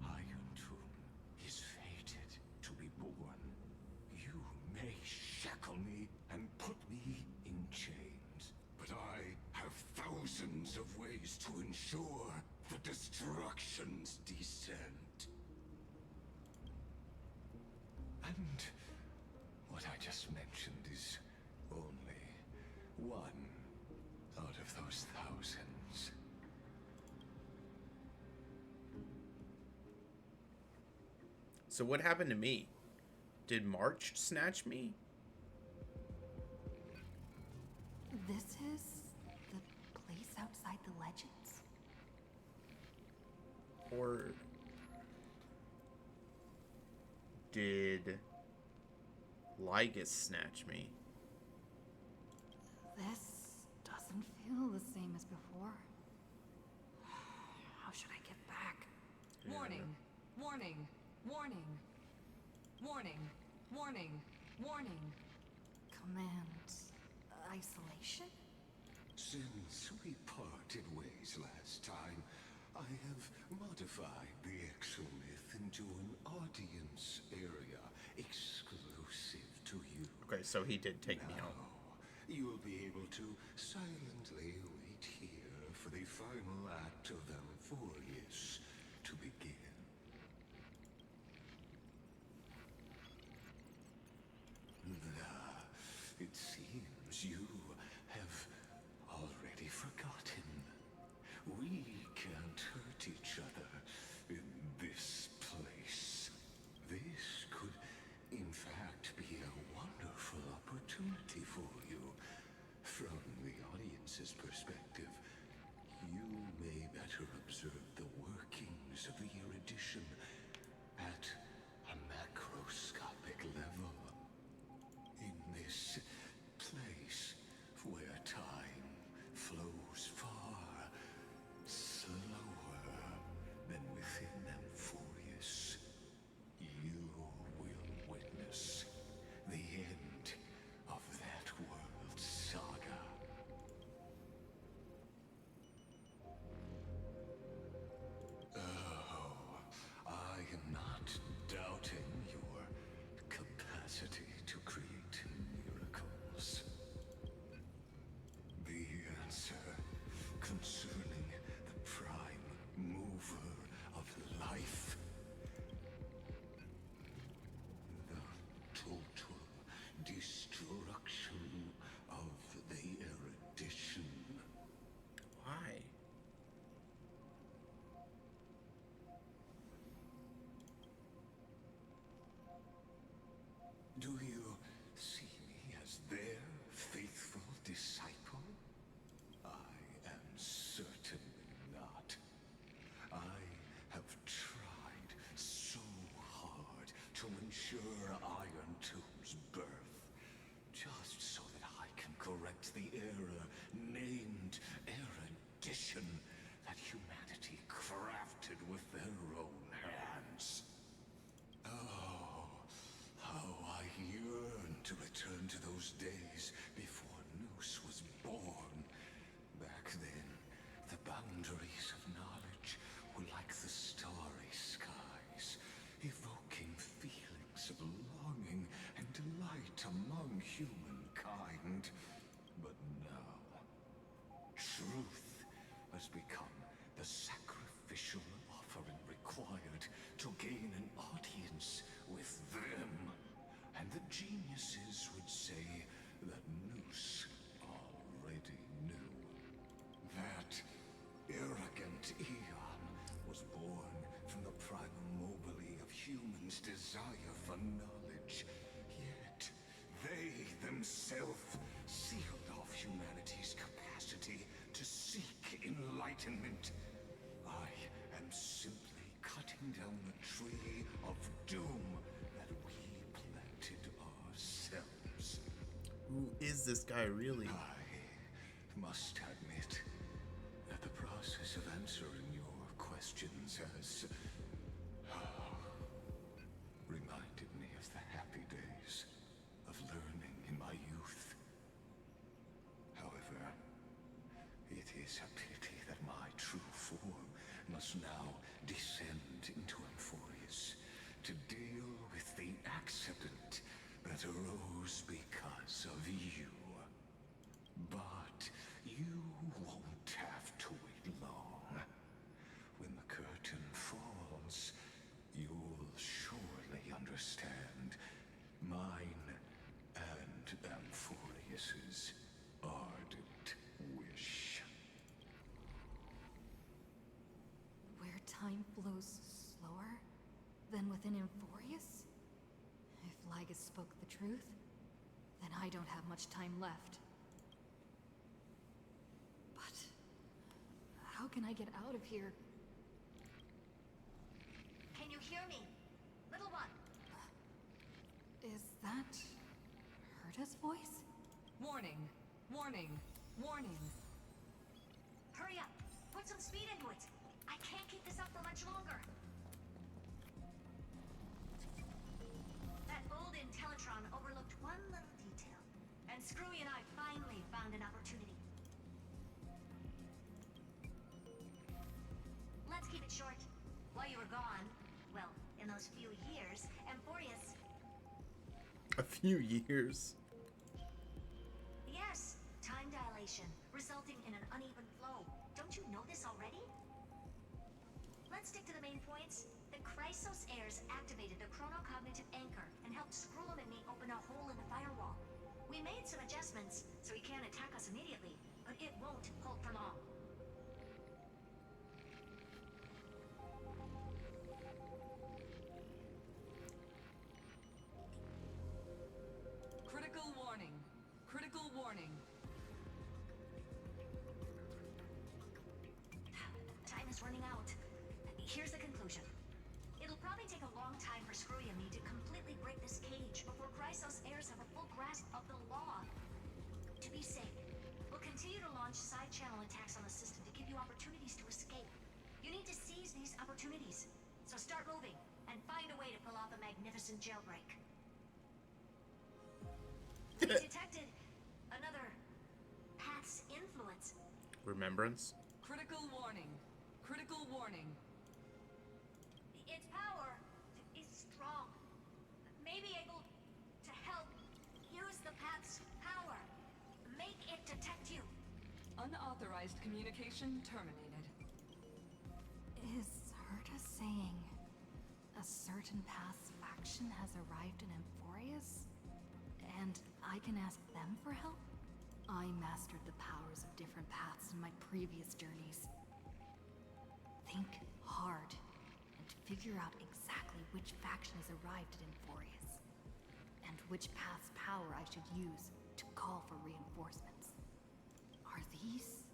Iron Tomb is fated to be born. You may shackle me and put me in chains, but I have thousands of ways to ensure the destruction's descent. And what I just mentioned is only one out of those thousands. So what happened to me? Did March snatch me? This is the place outside the legends? Or did Lygus snatch me? This doesn't feel the same as before. How should I get back? Yeah. Warning! Warning! Warning! Warning! Warning! Warning! Command isolation? Since we parted ways last time, I have modified the exomyth into an audience area exclusive to you. Okay, so he did take me home. You will be able to silently wait here for the final act of Amphorius to begin. It seems you have already forgotten. We can't hurt each other in this place. This could, in fact, be a wonderful opportunity for you. From the audience's perspective, you may better observe the workings of the erudition at a macroscopic level. In this place where time flows far slower than within Amphorius, you will witness the end of that world's saga. Oh, I am not doubting your capacity to create miracles. The answer concerning the prime mover of life, the total destruction of the erudition. Why? Do you see me as their faithful disciple? I am certainly not. I have tried so hard to ensure Iron Tomb's birth, just so that I can correct the error named erudition that humanity crafted with their own hands. Oh, how I yearn to return to those days before Noose was born. Back then, the boundaries of knowledge were like the starry skies, evoking feelings of self sealed off humanity's capacity to seek enlightenment. I am simply cutting down the tree of doom that we planted ourselves. Who is this guy really? I must admit that the process of answering your questions has reminded me of the happy days of learning in my youth. However, it is a pity that my true form must now descend into Amphorius to deal with the accident that arose because of you. But you won't have to wait long. When the curtain falls, you'll surely understand mine and Amphorius's ardent wish. Where time flows slower than within Amphorius? If Lygus spoke the truth, then I don't have much time left. But how can I get out of here? Can you hear me? Little one. Is that Herta's voice? Warning, warning, warning. Hurry up. Put some speed into it. I can't keep this up for much longer. That old Intellitron overlooked one little detail. And Screwy and I finally found an opportunity. Let's keep it short. While you were gone, well, in those few years, Amphorius... A few years. Yes, time dilation, resulting in an uneven flow. Don't you know this already? Let's stick to the main points. The Chrysos heirs activated the chronocognitive anchor and helped Skrullum and me open a hole in the firewall. We made some adjustments, so he can't attack us immediately, but it won't hold for long. Critical warning. Critical warning. Time is running out. Here's the conclusion. It'll probably take a long time for Screwy and me to completely break this cage before Chrysos heirs have a full grasp of the law. To be safe, we'll continue to launch side-channel attacks on the system to give you opportunities to escape. You need to seize these opportunities. So start moving, and find a way to pull off a magnificent jailbreak. We detected another path's influence. Remembrance? Critical warning. Critical warning. Its power is strong. May be able to help use the path's power. Make it detect you. Unauthorized communication terminated. Is Herta saying a certain past faction has arrived in Amphorius? And I can ask them for help? I mastered the powers of different paths in my previous journeys. Think hard and figure out exactly which faction has arrived at Amphorius, and which path's power I should use to call for reinforcements. Are these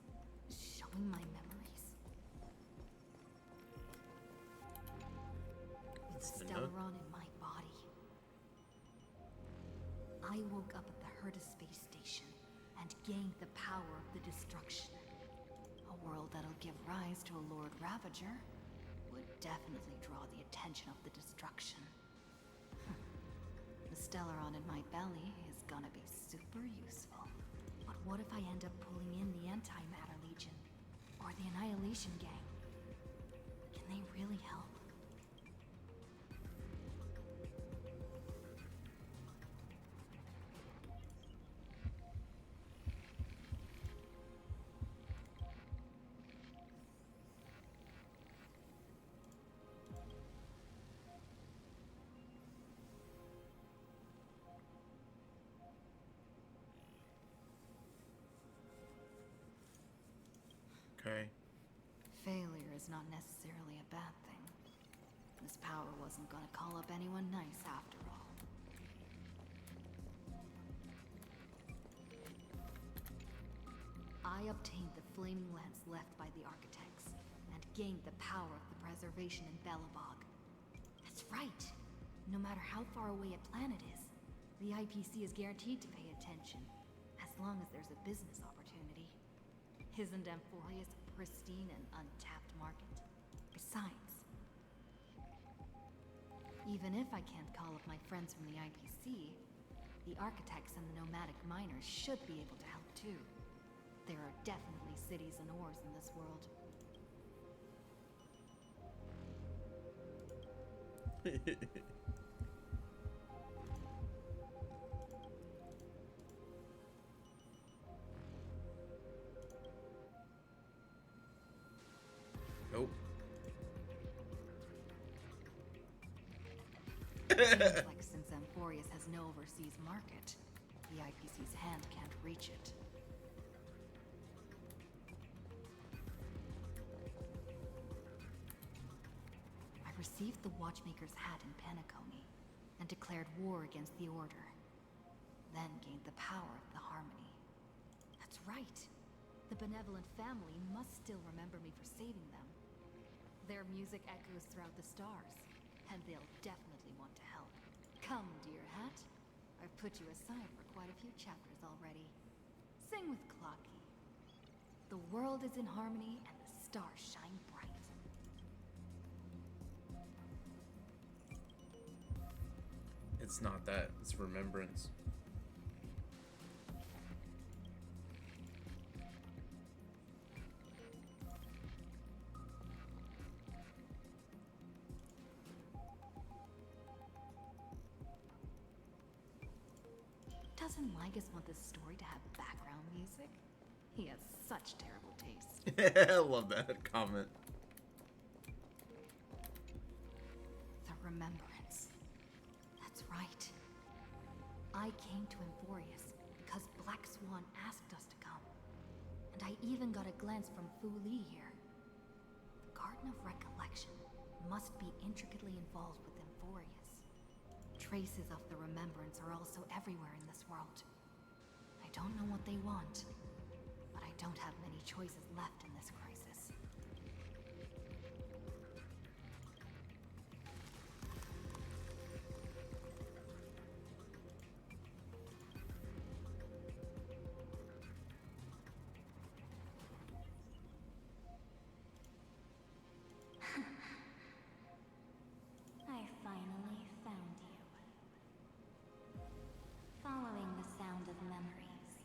showing my memories? With Stellaron in my body, I woke up at the Herta space station and gained the power of the destruction. A world that'll give rise to a Lord Ravager would definitely draw the attention of the destruction. The Stellaron in my belly is gonna be super useful. But what if I end up pulling in the Antimatter Legion? Or the Annihilation Gang? Can they really help? Okay. Failure is not necessarily a bad thing. This power wasn't gonna call up anyone nice after all. I obtained the flaming lance left by the architects, and gained the power of the preservation in Belobog. That's right. No matter how far away a planet is, the IPC is guaranteed to pay attention, as long as there's a business opportunity. Isn't Amphorius a pristine and untapped market? Besides, even if I can't call up my friends from the IPC, the architects and the nomadic miners should be able to help too. There are definitely cities and ores in this world. Nope. Seems like since Amphorius has no overseas market, the IPC's hand can't reach it. I received the Watchmaker's hat in Penacony and declared war against the Order. Then gained the power of the Harmony. That's right. The benevolent family must still remember me for saving them. Their music echoes throughout the stars, and they'll definitely want to help. Come, dear hat. I've put you aside for quite a few chapters already. Sing with Clocky. The world is in harmony and the stars shine bright. It's not that, it's remembrance. Doesn't Lygus want this story to have background music? He has such terrible taste. I love that comment. The remembrance. That's right. I came to Amphorius because Black Swan asked us to come. And I even got a glance from Fu Li here. The Garden of Recollection must be intricately involved with Amphorius. Traces of the remembrance are also everywhere in this world. I don't know what they want, but I don't have many choices left in this crisis. I finally found you. Following the sound of memories.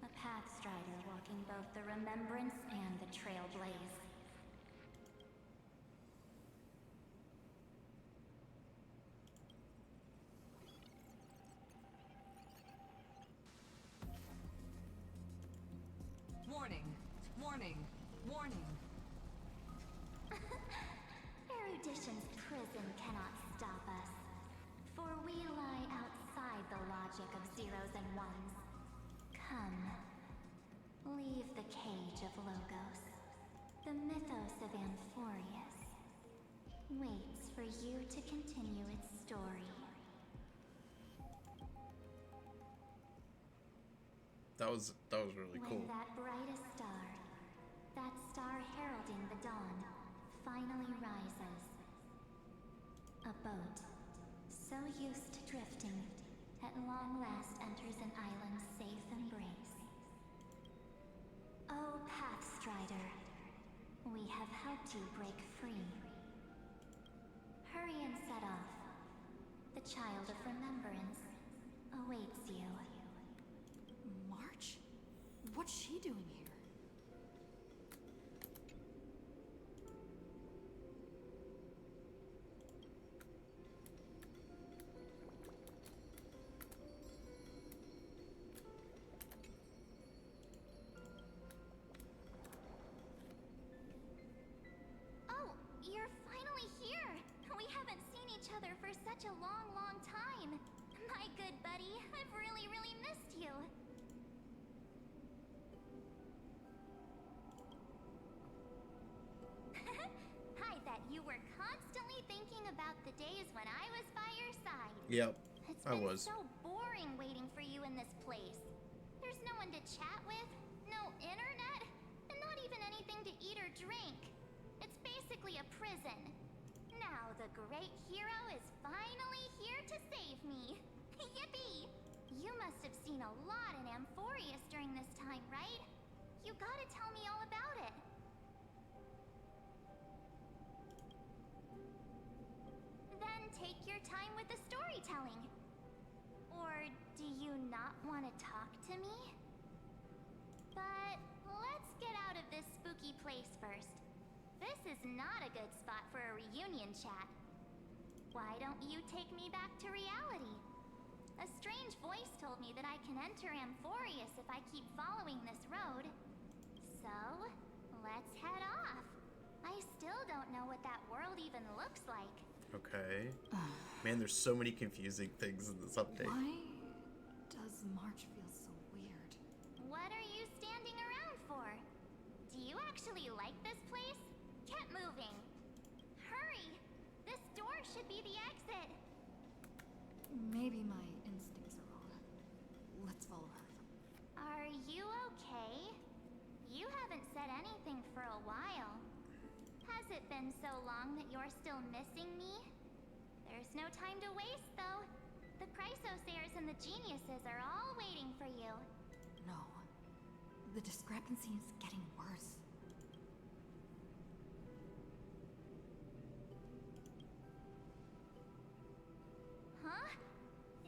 A pathstrider walking both the remembrance and the trailblaze. Warning! Warning! Warning! Erudition's prison cannot stop us, for we lie outside the logic of zeros and ones. Come, leave the cage of Logos. The mythos of Amphorius waits for you to continue its story. That was really cool. When that brightest star, that star heralding the dawn, finally rises. A boat, so used to drifting, at long last enters an island's safe embrace. Oh, Pathstrider, we have helped you break free. Hurry and set off. The Child of Remembrance awaits you. March? What's she doing here? Oh, you're finally here! We haven't seen each other for such a long, long time. My good buddy, I've really, really missed you. I bet you were constantly thinking about the days when I was by your side. Yep, It's I been was. so boring waiting for you in this place. There's no one to chat with, no even anything to eat or drink. It's basically a prison. Now the great hero is finally here to save me. Yippee! You must have seen a lot in Amphorius during this time, right? You gotta tell me all about it. Then take your time with the storytelling. Or do you not want to talk to me? But let's get out of this spooky place first. This is not a good spot for a reunion chat. Why don't you take me back to reality? A strange voice told me that I can enter Amphorius if I keep following this road. So, let's head off. I still don't know what that world even looks like. Okay. Man, there's so many confusing things in this update. Why does March feel so weird? What are you standing around for? Do you actually like this place? Get moving. Hurry! This door should be the exit. Maybe my instincts are wrong. Let's follow her. Are you okay? You haven't said anything for a while. Has it been so long that you're still missing me? There's no time to waste, though. The Chrysosayers and the Geniuses are all waiting for you. No. The discrepancy is getting worse. Huh?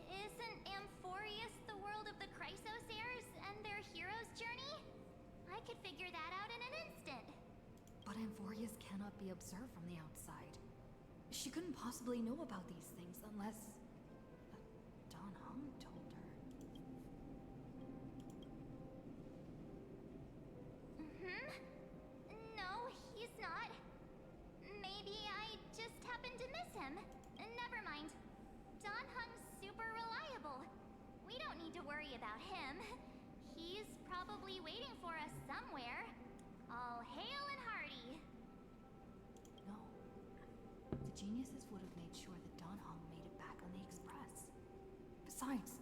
Isn't Amphorius the world of the Chrysosayers and their hero's journey? I could figure that out in an instant. But Amphorius cannot be observed from the outside. She couldn't possibly know about these things unless Don Hung told her. No, he's not. Maybe I just happened to miss him. Never mind. Don Hung's super reliable. We don't need to worry about him. He's probably waiting for us somewhere. All hail and hearty. No. The Geniuses would have made sure that Don Hong made it back on the Express. Besides,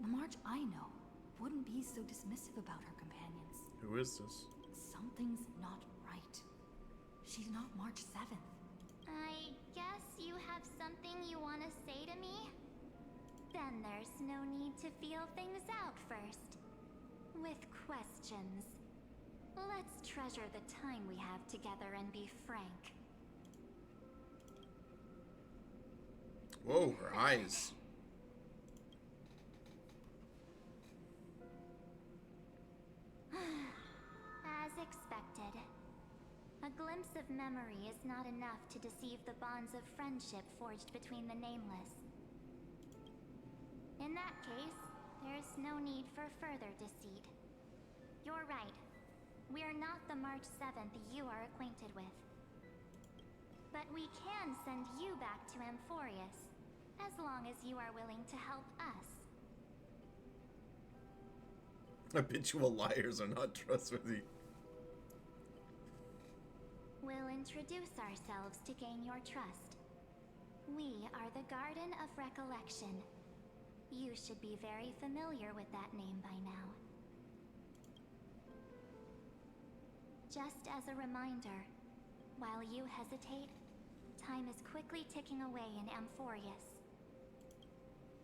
the March I know wouldn't be so dismissive about her companions. Who is this? Something's not right. She's not March 7th. I guess you have something you want to say to me? Then there's no need to feel things out first. With questions. Let's treasure the time we have together and be frank. Whoa, her eyes. As expected. A glimpse of memory is not enough to deceive the bonds of friendship forged between the nameless. In that case, there's no need for further deceit. You're right. We're not the March 7th you are acquainted with. But we can send you back to Amphorius, as long as you are willing to help us. Habitual liars are not trustworthy. We'll introduce ourselves to gain your trust. We are the Garden of Recollection. You should be very familiar with that name by now. Just as a reminder, while you hesitate, time is quickly ticking away in Amphorius.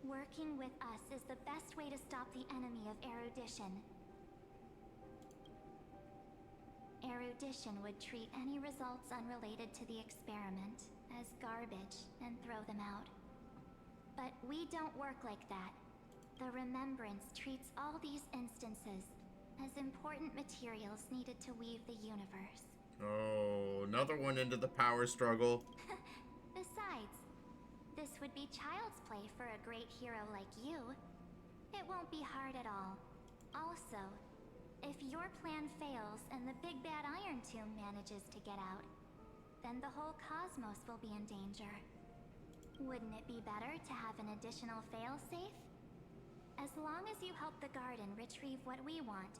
Working with us is the best way to stop the enemy of erudition. Erudition would treat any results unrelated to the experiment as garbage and throw them out. But we don't work like that. The Remembrance treats all these instances as important materials needed to weave the universe. Oh, another one into the power struggle. Besides, this would be child's play for a great hero like you. It won't be hard at all. Also, if your plan fails and the big bad Iron Tomb manages to get out, then the whole cosmos will be in danger. Wouldn't it be better to have an additional failsafe? As long as you help the Garden retrieve what we want,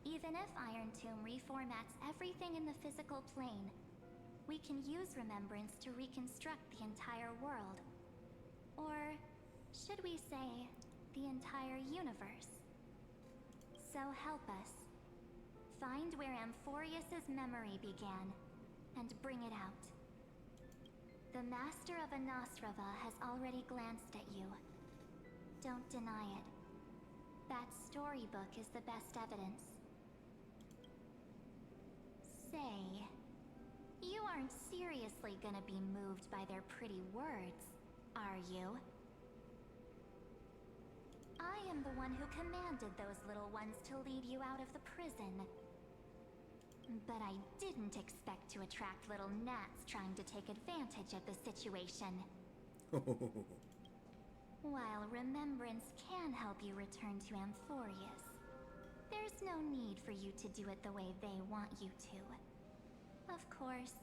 even if Iron Tomb reformats everything in the physical plane, we can use Remembrance to reconstruct the entire world. Or should we say, the entire universe? So help us. Find where Amphorius's memory began, and bring it out. The Master of Anastrava has already glanced at you. Don't deny it. That storybook is the best evidence. Say, you aren't seriously gonna be moved by their pretty words, are you? I am the one who commanded those little ones to lead you out of the prison. But I didn't expect to attract little gnats trying to take advantage of the situation. While remembrance can help you return to Amphorius, there's no need for you to do it the way they want you to. Of course,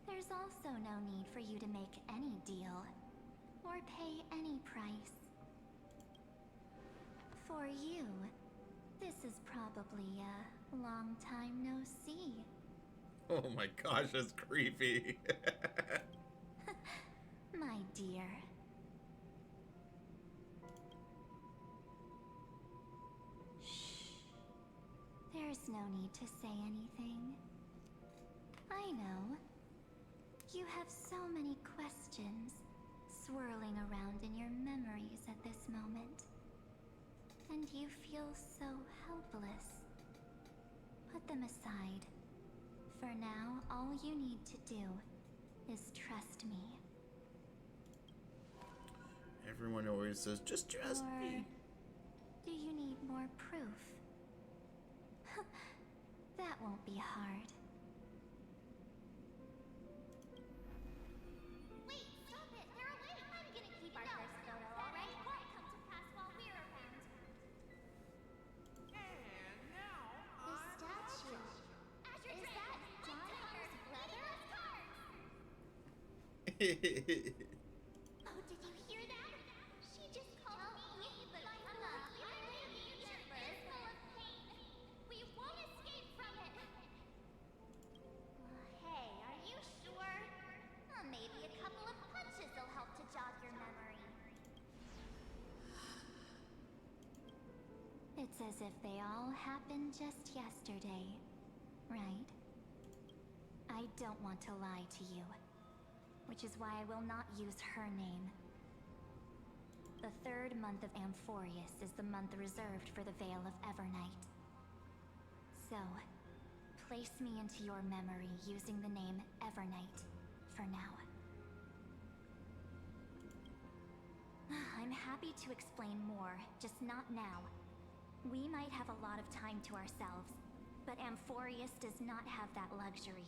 there's also no need for you to make any deal, or pay any price. For you, this is probably a long time no see. Oh my gosh, that's creepy. My dear. Shh. There's no need to say anything. I know. You have so many questions swirling around in your memories at this moment. And you feel so helpless. Put them aside. For now, all you need to do is trust me. Everyone always says, just trust me. Do you need more proof? That won't be hard. Wait, stop it! They're awake! I'm gonna keep our first photo, alright? Won't come to pass while we're around. And now, The statue. Is that Don's brother? Oh, did you hear that? She just called me, but I'm not feeling the universe full of pain. We won't escape from it. Hey, are you sure? Maybe a couple of punches will help to jog your memory. It's as if they all happened just yesterday, right? I don't want to lie to you, which is why I will not use her name. The third month of Amphorius is the month reserved for the Veil of Evernight. So, place me into your memory using the name Evernight for now. I'm happy to explain more, just not now. We might have a lot of time to ourselves, but Amphorius does not have that luxury.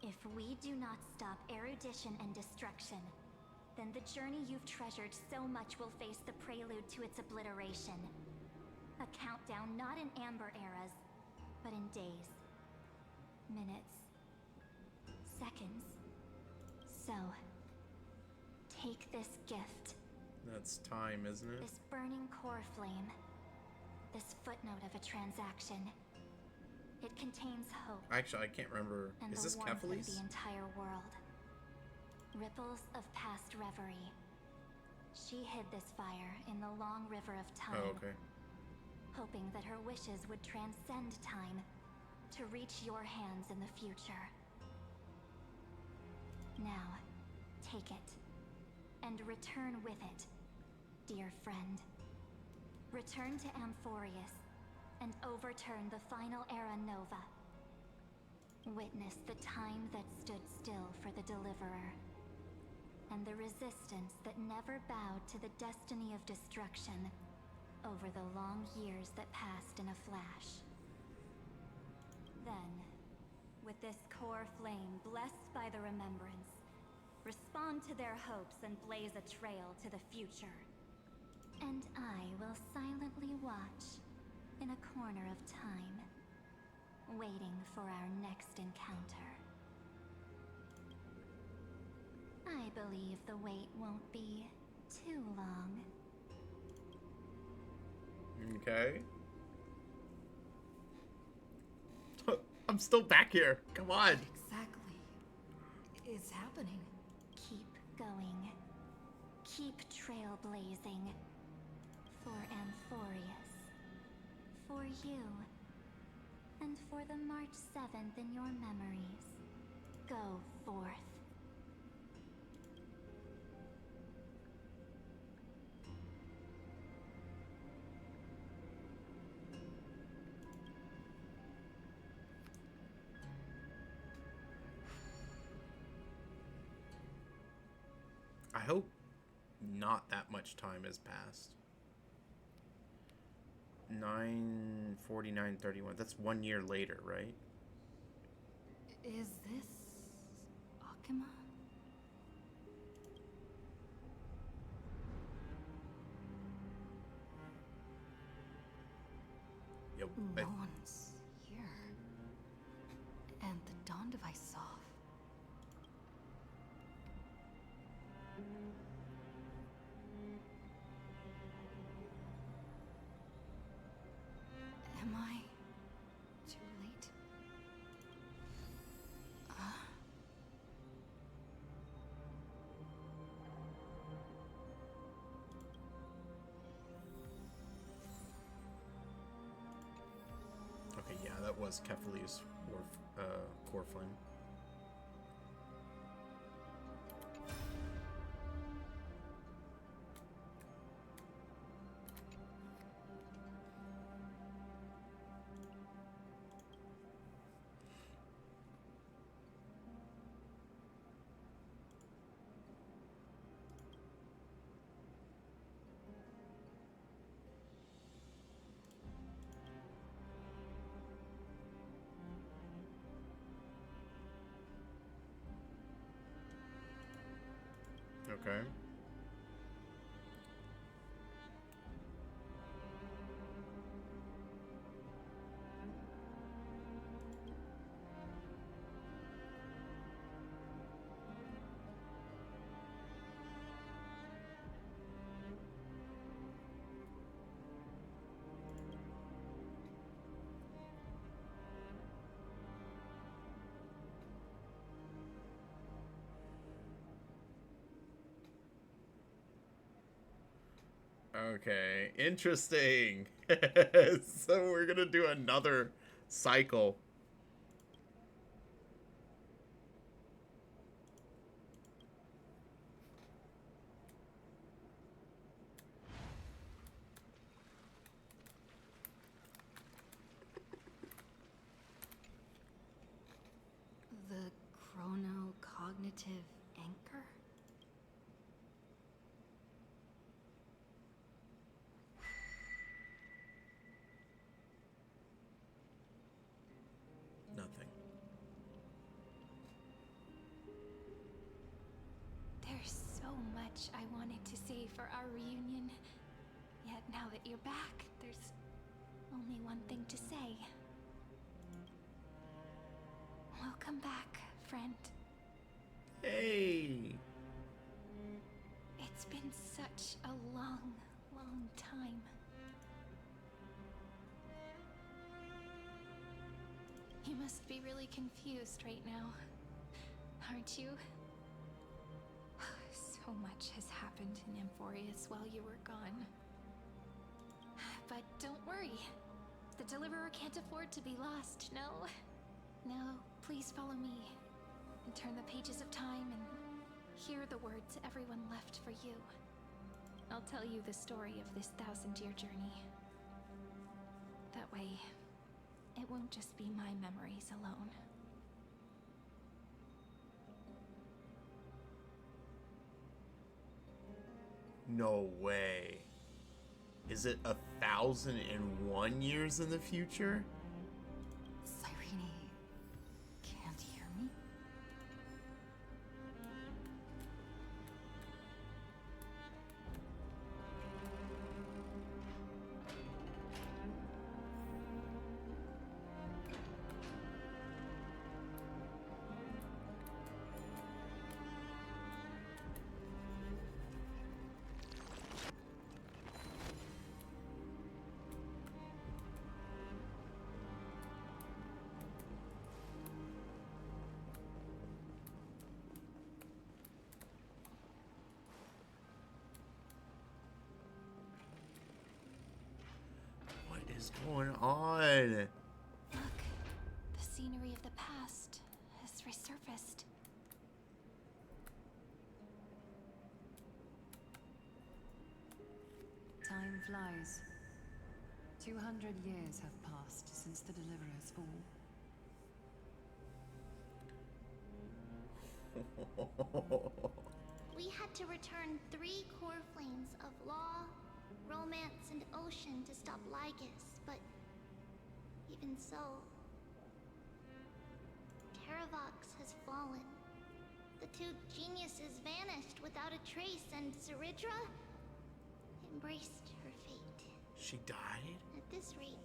If we do not stop erudition and destruction, then the journey you've treasured so much will face the prelude to its obliteration. A countdown not in amber eras, but in days, minutes, seconds. So, take this gift. That's time, isn't it? This burning core flame. This footnote of a transaction. It contains hope. Actually, I can't remember. And Is this the warmth of Kephalis? the entire world. Ripples of past reverie. She hid this fire in the long river of time. Oh, okay. Hoping that her wishes would transcend time to reach your hands in the future. Now, take it. And return with it, dear friend. Return to Amphorius and overturn the final era Nova. Witness the time that stood still for the Deliverer, and the resistance that never bowed to the destiny of destruction over the long years that passed in a flash. Then, with this core flame blessed by the remembrance, respond to their hopes and blaze a trail to the future. And I will silently watch in a corner of time, waiting for our next encounter. I believe the wait won't be too long. Okay. I'm still back here. Come on. Exactly is happening? Keep going. Keep trailblazing. For Amphorius. For you. And for the March 7th in your memories, go forth. I hope not that much time has passed. 9/49/31. That's 1 year later, right? Is this Akima? Yep. No one's here. And the dawn device off. Am I too late? Okay, yeah, that was Kefali's core flame. Okay. Okay, interesting. So we're gonna do another cycle. The chronocognitive anchor? Nothing. There's so much I wanted to say for our reunion. Yet now that you're back, there's only one thing to say. Welcome back, friend. Hey. It's been such a long, long time. You must be really confused right now, aren't you? So much has happened in Amphorius while you were gone. But don't worry. The Deliverer can't afford to be lost, no? No, please follow me. And turn the pages of time and hear the words everyone left for you. I'll tell you the story of this 1000-year journey. That way, it won't just be my memories alone. No way. Is it 1,001 years in the future? Cyrene can't hear me? What is going on? Look, resurfaced. Time flies. 200 years have passed since the Deliverer's fall. We had to return 3 core flames of law, romance, and ocean to stop Lygus, but even so, Terravox has fallen. The 2 geniuses vanished without a trace, and Zeridra embraced her fate. She died? At this rate,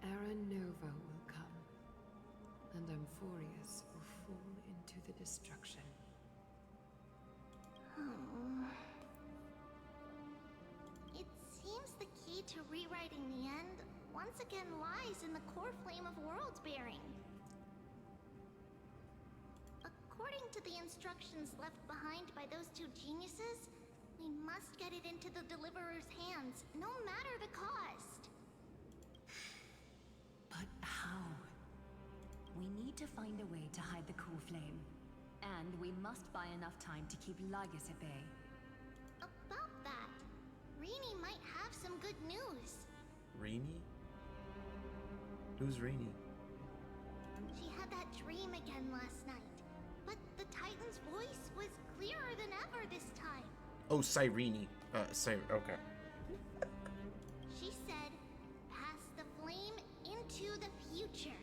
Era Nova will come, and Amphorius will fall into the destruction. It seems the key to rewriting the end once again lies in the core flame of world-bearing. According to the instructions left behind by those 2 geniuses, we must get it into the Deliverer's hands, no matter the cost. But how? We need to find a way to hide the core flame. And we must buy enough time to keep Lygus at bay. About that, Rini might have some good news. Rini? Who's Rini? She had that dream again last night, but the Titan's voice was clearer than ever this time. Oh, Cyrene. Okay. She said, pass the flame into the future.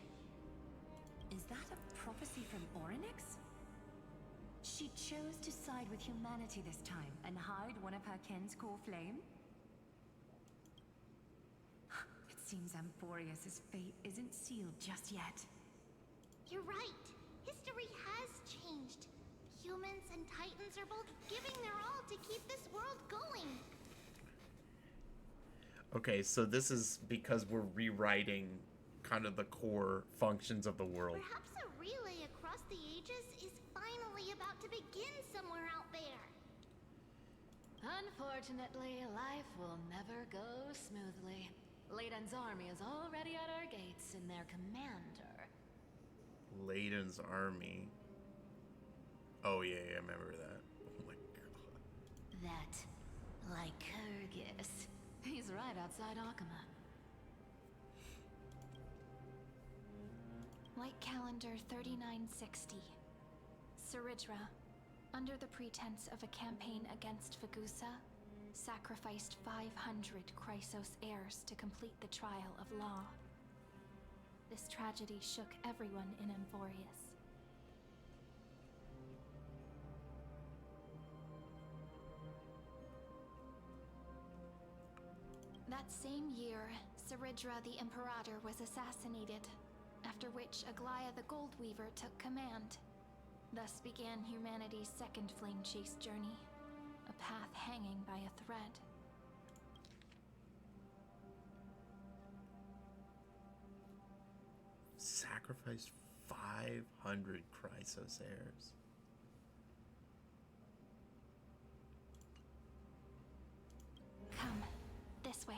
Is that a prophecy from Orynyx? She chose to side with humanity this time and hide one of her kin's core flame? It seems Amphorius' fate isn't sealed just yet. You're right. History has changed. Humans and Titans are both giving their all to keep this world going. Okay, so this is because we're rewriting kind of the core functions of the world. Perhaps a relay across the ages is finally about to begin somewhere out there. Unfortunately, life will never go smoothly. Layden's army is already at our gates, and their commander... Layden's army. Oh, yeah, I remember that. Oh my god. That Lycurgus. He's right outside Akama. White Calendar 3960. Zeridra, under the pretense of a campaign against Fagusa, sacrificed 500 Chrysos heirs to complete the trial of law. This tragedy shook everyone in Amphorius. That same year, Zeridra the Imperator was assassinated, after which Aglaia the Goldweaver took command. Thus began humanity's second flame chase journey, a path hanging by a thread. Sacrificed 500 Chrysos heirs. Come, this way.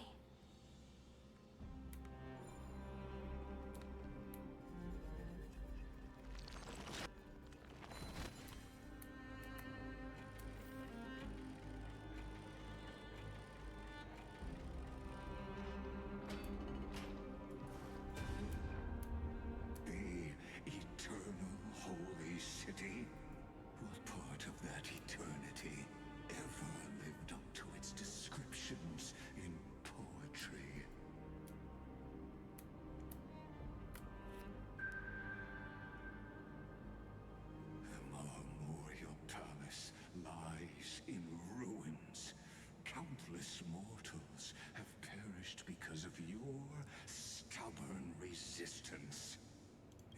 The eternal holy city? What part of that eternity ever lived up to its descriptions in poetry? The Marmorial Palace lies in ruins. Countless mortals have perished because of your stubborn resistance.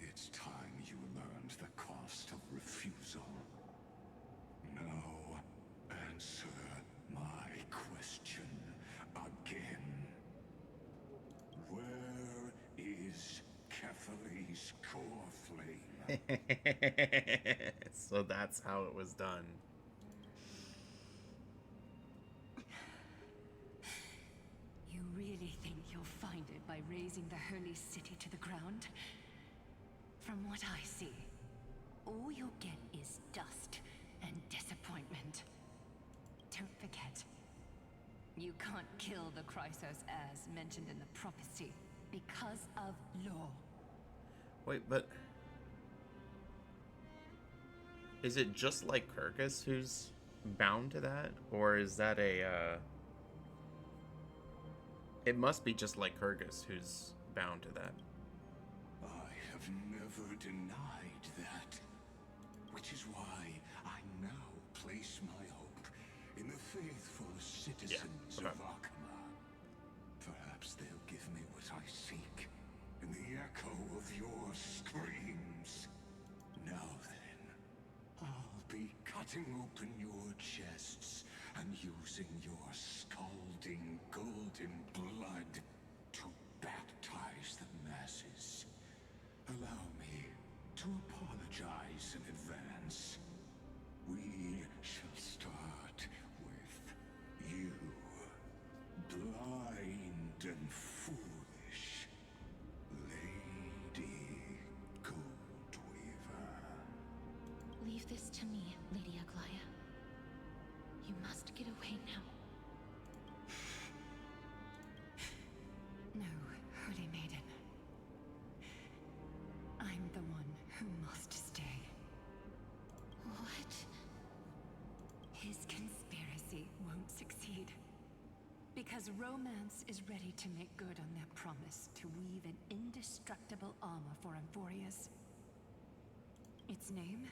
It's time you learned the cost of refusal. Now, answer my question again. Where is Kethely's core flame? So that's how it was done. You really think you'll find it by razing the holy city to the ground? From what I see, all you'll get is dust and disappointment. Don't forget, you can't kill the Chrysos as mentioned in the prophecy because of law. Wait, but is it just like Kirkus who's bound to that? Or is that a, it must be just like Kirkus who's bound to that. I have never denied that, which is why I now place my hope in the faithful citizens of Akama. Perhaps they'll give me what I seek in the echo of your screams. Now then, I'll be cutting open your chests and using your scalding golden blood to baptize the masses. Allow me to apologize in advance. We shall start with you, blind and foolish Lady Goldweaver. Leave this to me, Lady Aglaya. You must get away now. No, Holy Maiden. I'm the one who must stay. What? His conspiracy won't succeed. Because Romance is ready to make good on their promise to weave an indestructible armor for Amphorius. Its name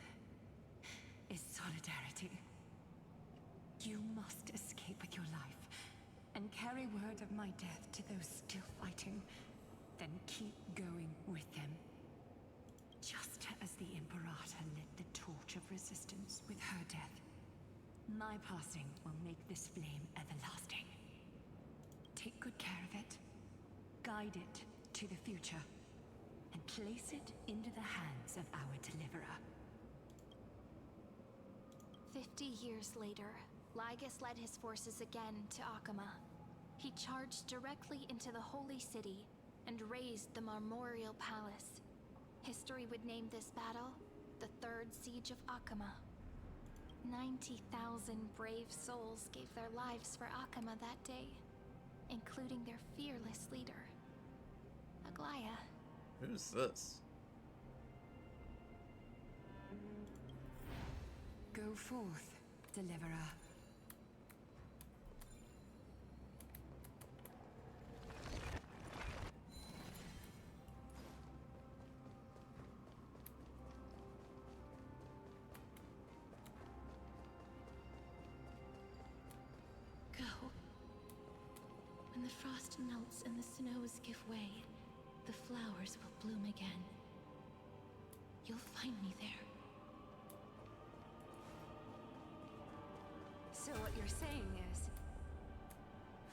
is Solidarity. You must escape with your life and carry word of my death to those still fighting, then keep going with them. Just as the Imperator lit the torch of resistance with her death, my passing will make this flame everlasting. Take good care of it, guide it to the future, and place it into the hands of our deliverer. 50 years later, Lygus led his forces again to Akama. He charged directly into the Holy City and razed the Marmorial Palace. History would name this battle the Third Siege of Akama. 90,000 brave souls gave their lives for Akama that day, including their fearless leader, Aglaya. Who's this? Go forth, deliverer. Go. When the frost melts and the snows give way, the flowers will bloom again. You'll find me there. So what you're saying is,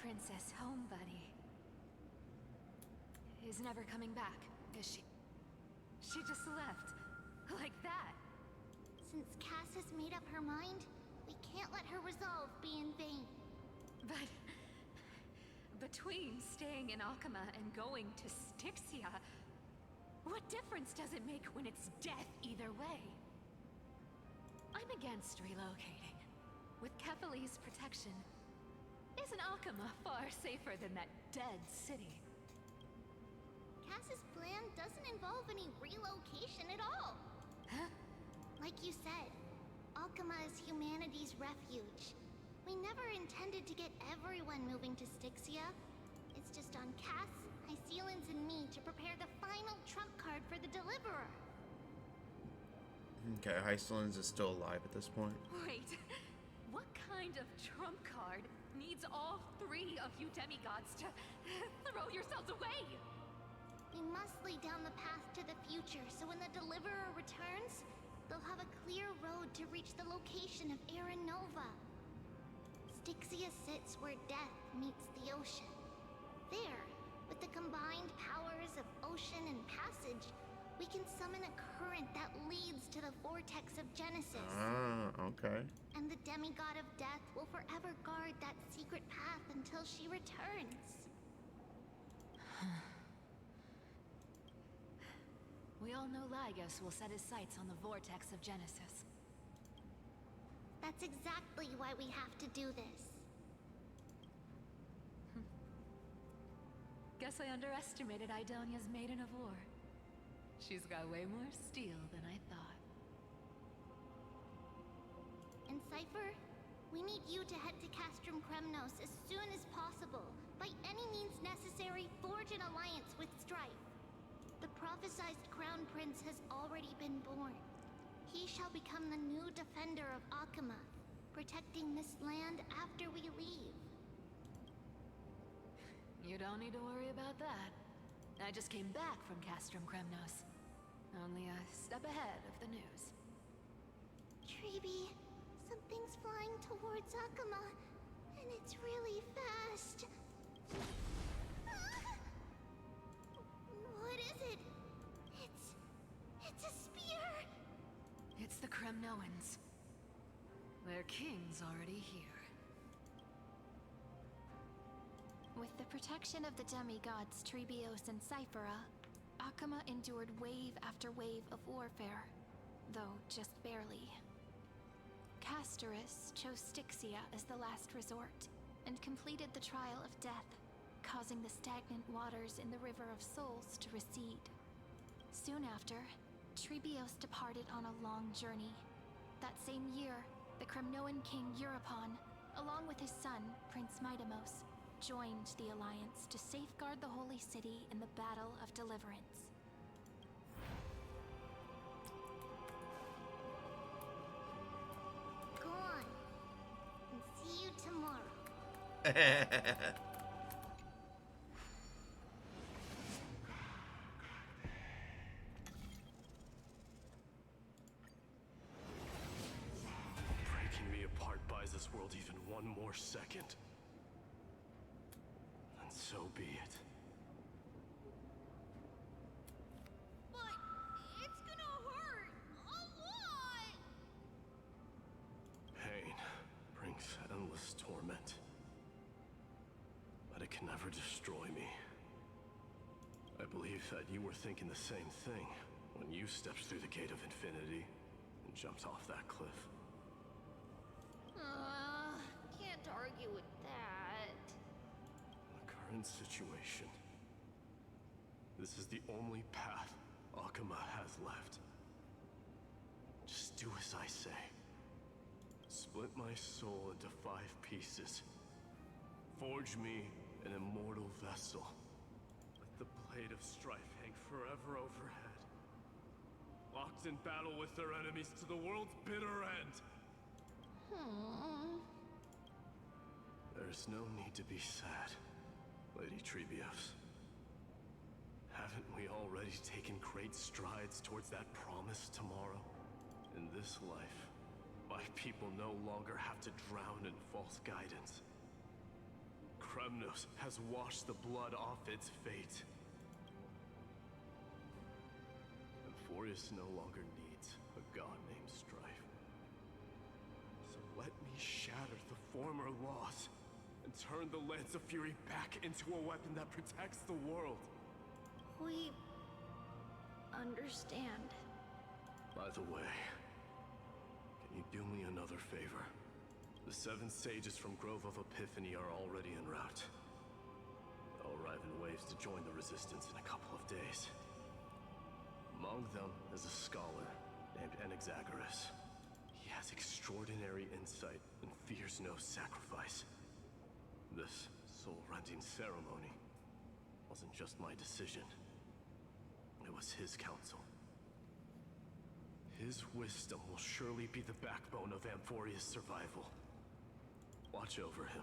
Princess Homebuddy is never coming back, is she? She just left, like that. Since Cass has made up her mind, we can't let her resolve be in vain. But between staying in Akama and going to Styxia, what difference does it make when it's death either way? I'm against relocating. With Kefali's protection, isn't Akama far safer than that dead city? Cass's plan doesn't involve any relocation at all. Huh? Like you said, Akama is humanity's refuge. We never intended to get everyone moving to Styxia. It's just on Cass, Hysilens, and me to prepare the final trump card for the Deliverer. Okay, Hysilens is still alive at this point. Wait, what kind of trump card needs all three of you demigods to throw yourselves away? We must lay down the path to the future, so when the Deliverer returns, they'll have a clear road to reach the location of Era Nova. Styxia sits where death meets the ocean. There, with the combined powers of ocean and passage, we can summon a current that leads to the vortex of Genesis. Ah, okay. And the demigod of death will forever guard that secret path until she returns. We all know Lygus will set his sights on the vortex of Genesis. That's exactly why we have to do this. Guess I underestimated Idonia's maiden of war. She's got way more steel than I thought. And Cypher, we need you to head to Castrum Kremnos as soon as possible. By any means necessary, forge an alliance with Strife. The prophesized Crown Prince has already been born. He shall become the new defender of Akama, protecting this land after we leave. You don't need to worry about that. I just came back from Castrum Kremnos. Only a step ahead of the news. Treeby, something's flying towards Akama, and it's really fast. What is it? It's a spear! It's the Kremnoans. Their king's already here. With the protection of the demigods Trebios and Cyphera, Akama endured wave after wave of warfare, though just barely. Castorus chose Styxia as the last resort, and completed the trial of death, causing the stagnant waters in the River of Souls to recede. Soon after, Trebios departed on a long journey. That same year, the Kremnoan king Euripon, along with his son, Prince Midamos, joined the Alliance to safeguard the Holy City in the Battle of Deliverance. Go on, and see you tomorrow. Breaking me apart buys this world even one more second. And so be it. But it's gonna hurt a lot! Pain brings endless torment. But it can never destroy me. I believe that you were thinking the same thing when you stepped through the gate of infinity and jumped off that cliff. Can't argue with that. The current situation. This is the only path Akama has left. Just do as I say. Split my soul into 5 pieces. Forge me an immortal vessel. Let the blade of strife hang forever overhead. Locked in battle with their enemies to the world's bitter end. There's no need to be sad, Lady Trebios. Haven't we already taken great strides towards that promised tomorrow? In this life, my people no longer have to drown in false guidance. Kremnos has washed the blood off its fate. Amphorius no longer needs a god named Strife. So let me shatter the former laws and turn the Lance of Fury back into a weapon that protects the world. We understand. By the way, can you do me another favor? The 7 sages from Grove of Epiphany are already en route. They'll arrive in waves to join the resistance in a couple of days. Among them is a scholar named Anaxagoras. He has extraordinary insight and fears no sacrifice. This soul-rending ceremony wasn't just my decision. It was his counsel. His wisdom will surely be the backbone of Amphoria's survival. Watch over him.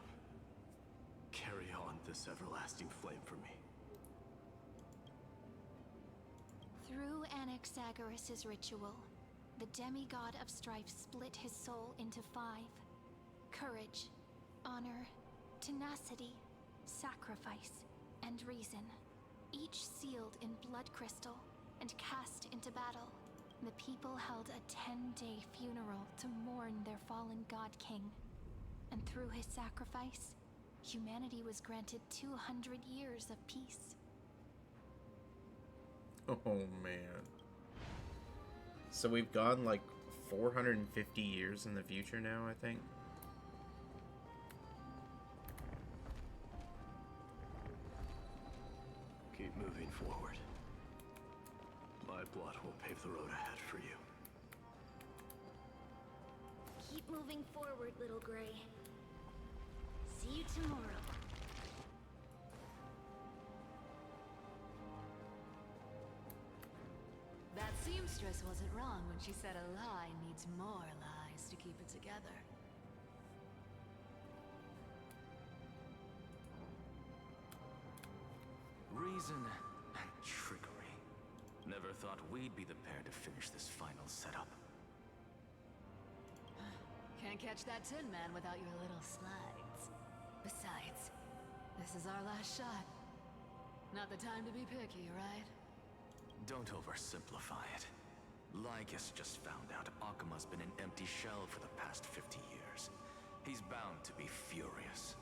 Carry on this everlasting flame for me. Through Anaxagoras' ritual, the demigod of strife split his soul into 5. Courage, honor, tenacity, sacrifice, and reason. Each sealed in blood crystal and cast into battle. The people held a 10-day funeral to mourn their fallen god king. And through his sacrifice, humanity was granted 200 years of peace. Oh man. So we've gone like 450 years in the future now, I think. Keep moving forward. My blood will pave the road ahead for you. Keep moving forward, little Gray. See you tomorrow. That seamstress wasn't wrong when she said a lie needs more lies to keep it together. Reason and trickery. Never thought we'd be the pair to finish this final setup. Can't catch that Tin Man without your little slides. Besides, this is our last shot. Not the time to be picky, right? Don't oversimplify it. Lycus just found out Akima's been an empty shell for the past 50 years. He's bound to be furious.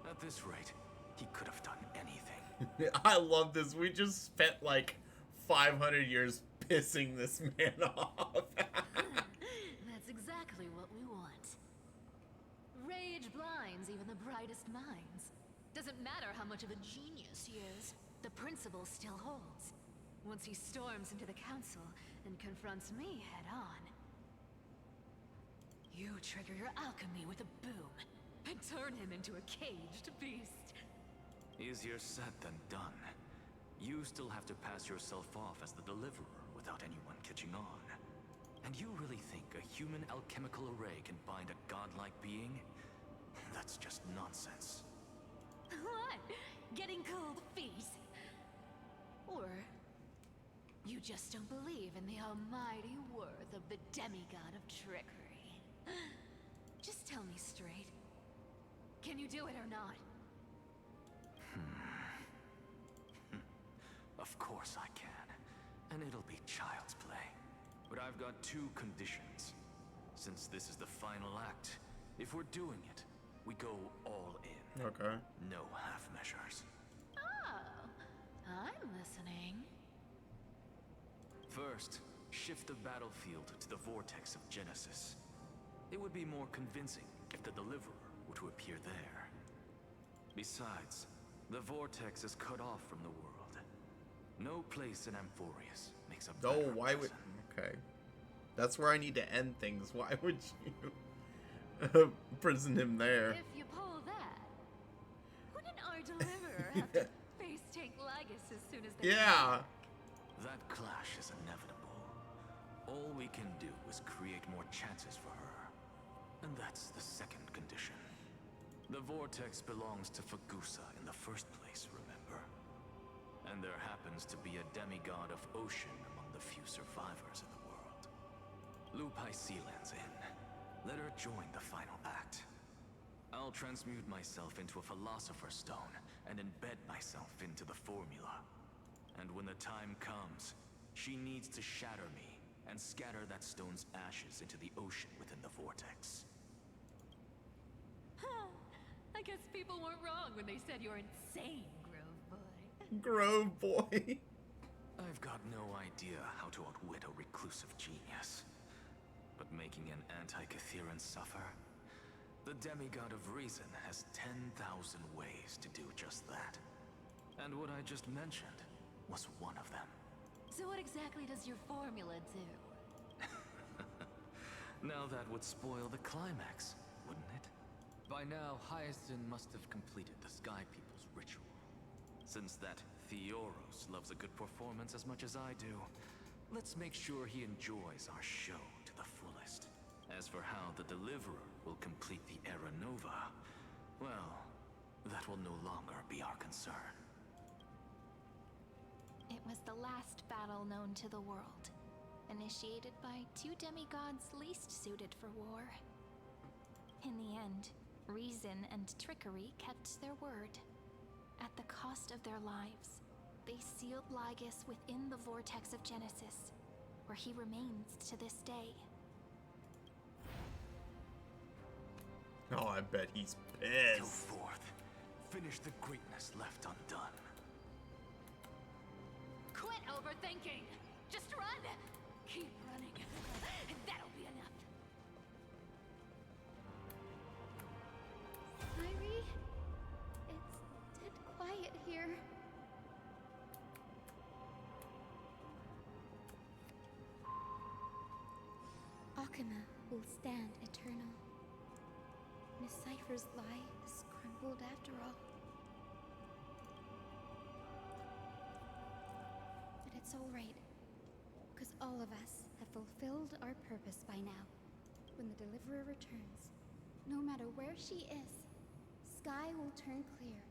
At this rate, he could have done anything. I love this. We just spent like 500 years pissing this man off. That's exactly what we want. Rage blinds even the brightest minds. Doesn't matter how much of a genius he is, the principle still holds. Once he storms into the council and confronts me head on. You trigger your alchemy with a boom and turn him into a caged beast. Easier said than done. You still have to pass yourself off as the deliverer without anyone catching on. And you really think a human alchemical array can bind a godlike being? That's just nonsense. What? Getting cold feet? Or you just don't believe in the almighty worth of the demigod of trickery? Just tell me straight. Can you do it or not? Of course I can. And it'll be child's play. But I've got two conditions. Since this is the final act, if we're doing it, we go all in. Okay. No half measures. Oh, I'm listening. First, shift the battlefield to the vortex of Genesis. It would be more convincing if the deliverer were to appear there. Besides, the vortex is cut off from the world. No place in Amphorius makes a Oh, better why would... prison. Okay. That's where I need to end things. Why would you prison him there? If you pull that, wouldn't our deliverer have to face take Lygus as soon as they Yeah. That clash is inevitable. All we can do is create more chances for her. And that's the second condition. The vortex belongs to Fagusa in the first place, remember? And there happens to be a demigod of ocean among the few survivors in the world. Loop Hysilens in. Let her join the final act. I'll transmute myself into a philosopher's stone and embed myself into the formula. And when the time comes, she needs to shatter me and scatter that stone's ashes into the ocean within the vortex. I guess people weren't wrong when they said you're insane, Grove Boy. Grove Boy. I've got no idea how to outwit a reclusive genius. But making an anti-Catheran suffer? The demigod of reason has 10,000 ways to do just that. And what I just mentioned was one of them. So what exactly does your formula do? Now that would spoil the climax, wouldn't it? By now, Hysilens must have completed the Sky People's ritual. Since that Theoros loves a good performance as much as I do, let's make sure he enjoys our show to the fullest. As for how the Deliverer will complete the Era Nova, well, that will no longer be our concern. It was the last battle known to the world, initiated by two demigods least suited for war. In the end, reason and trickery kept their word. At the cost of their lives, they sealed Lygus within the vortex of Genesis, where he remains to this day. Oh, I bet he's Go pissed. forth. Finish the greatness left undone. Quit overthinking! Just run! Keep running. will stand eternal. Miss Cypher's lie is crumbled after all. But it's all right, because all of us have fulfilled our purpose by now. When the Deliverer returns, no matter where she is, sky will turn clear,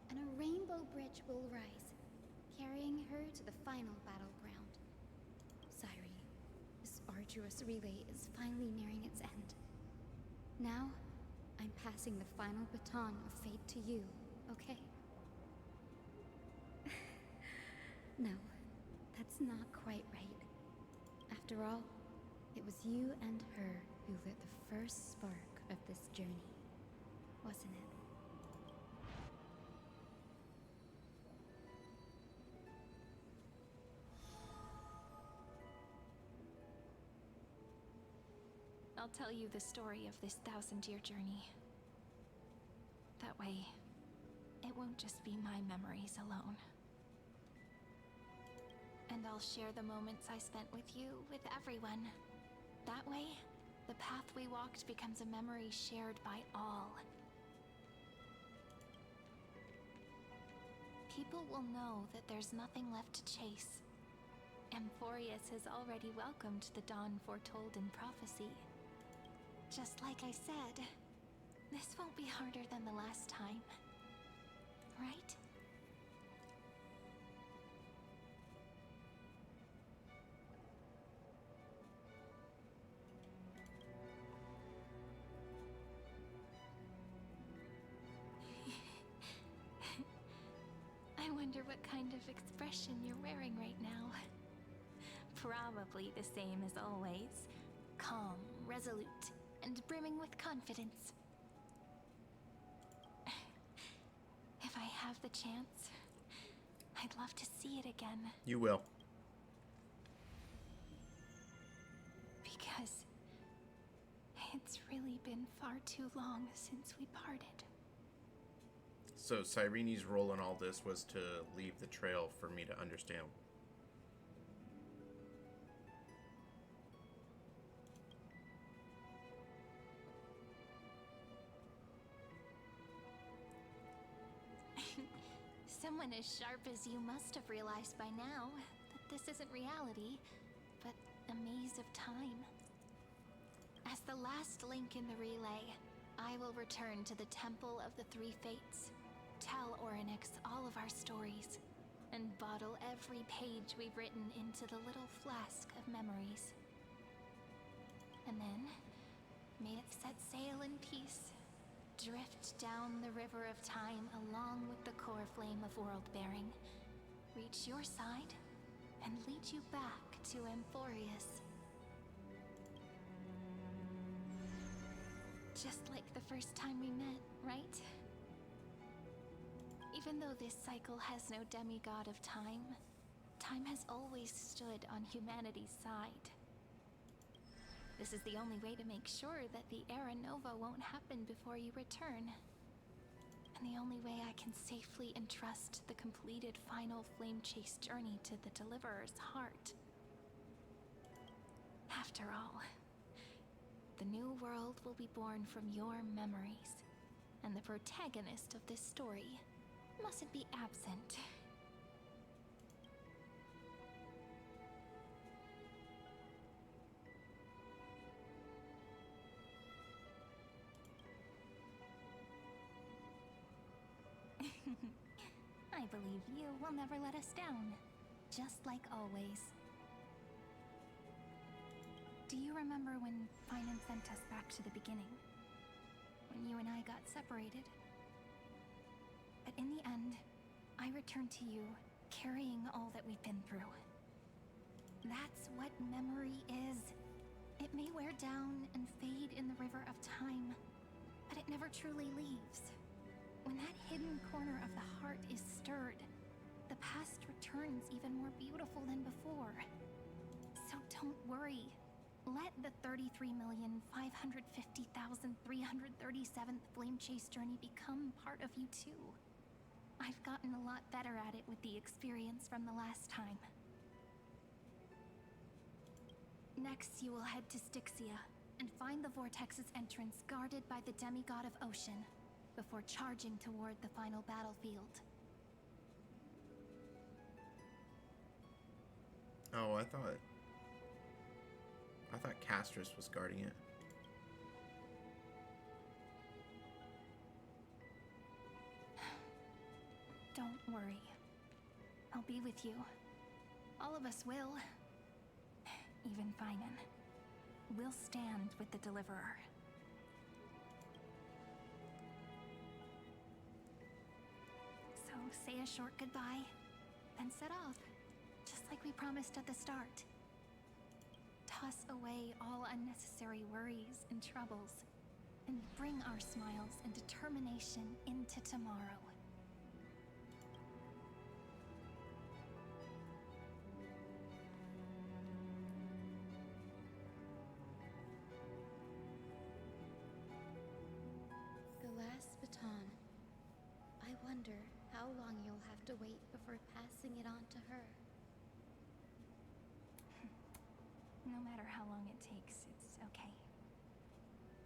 and a rainbow bridge will rise, carrying her to the final battleground. Cyrene, this arduous relay is finally nearing its end. Now, I'm passing the final baton of fate to you, okay? No, that's not quite right. After all, it was you and her who lit the first spark of this journey, wasn't it? I'll tell you the story of this 1,000-year journey. That way, it won't just be my memories alone. And I'll share the moments I spent with you, with everyone. That way, the path we walked becomes a memory shared by all. People will know that there's nothing left to chase. Amphorius has already welcomed the dawn foretold in prophecy. Just like I said, this won't be harder than the last time. Right? I wonder what kind of expression you're wearing right now. Probably the same as always. Calm, resolute, and brimming with confidence. If I have the chance, I'd love to see it again. You will. Because it's really been far too long since we parted. So Cyrene's role in all this was to leave the trail for me to understand. Someone as sharp as you must have realized by now that this isn't reality, but a maze of time. As the last link in the relay, I will return to the Temple of the Three Fates, tell Orynyx all of our stories, and bottle every page we've written into the little flask of memories. And then, may it set sail in peace, drift down the river of time along with the core flame of world-bearing, reach your side, and lead you back to Amphorius. Just like the first time we met, right? Even though this cycle has no demigod of time, time has always stood on humanity's side. This is the only way to make sure that the Era Nova won't happen before you return. And the only way I can safely entrust the completed final flame chase journey to the Deliverer's heart. After all, the new world will be born from your memories, and the protagonist of this story mustn't be absent. I believe you will never let us down, just like always. Do you remember when Finan sent us back to the beginning? When you and I got separated? But in the end, I returned to you, carrying all that we've been through. That's what memory is. It may wear down and fade in the river of time, but it never truly leaves. When that hidden corner of the heart is stirred, the past returns even more beautiful than before. So don't worry. Let the 33,550,337th Flame Chase journey become part of you too. I've gotten a lot better at it with the experience from the last time. Next, you will head to Styxia and find the vortex's entrance guarded by the demigod of ocean before charging toward the final battlefield. Oh, I thought Castrus was guarding it. Don't worry. I'll be with you. All of us will. Even Finan. We'll stand with the Deliverer. So say a short goodbye, then set off. Just like we promised at the start. Toss away all unnecessary worries and troubles, and bring our smiles and determination into tomorrow. The last baton. I wonder how long you'll have to wait before passing it on to her. No matter how long it takes, it's okay.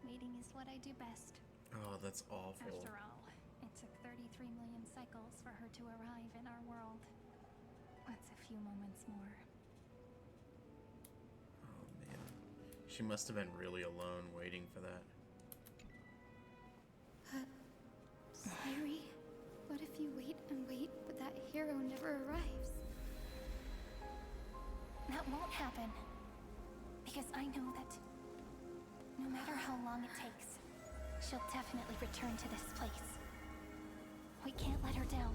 Waiting is what I do best. Oh, that's awful. After all, it took 33 million cycles for her to arrive in our world. What's a few moments more? Oh, man. She must have been really alone waiting for that. Sairi, what if you wait and wait, but that hero never arrives? That won't happen. Because I know that no matter how long it takes, she'll definitely return to this place. We can't let her down.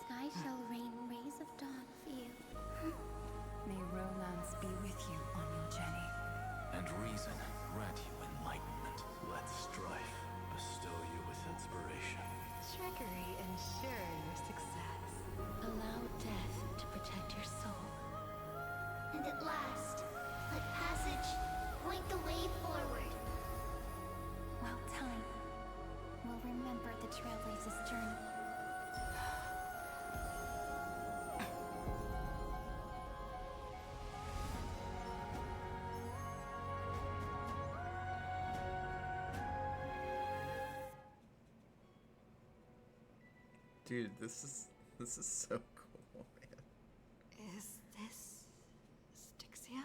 Sky shall rain rays of dawn for you. May romance be with you on your journey. And reason grant you enlightenment. Let strife bestow you with inspiration. Trickery ensure your success. Allow death to protect your soul. And at last, let passage point the way forward. Well, time will remember the Trailblazer's journey. Dude, this is so cool, man. Is this Styxia?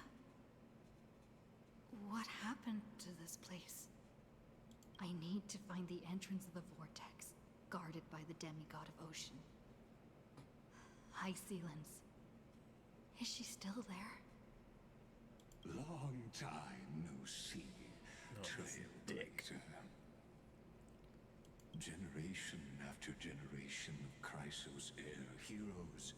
What happened to this place? I need to find the entrance of the vortex, guarded by the demigod of ocean. Hysilens. Is she still there? Long time no see, Trailblazer. Generation after generation of Chrysos heir heroes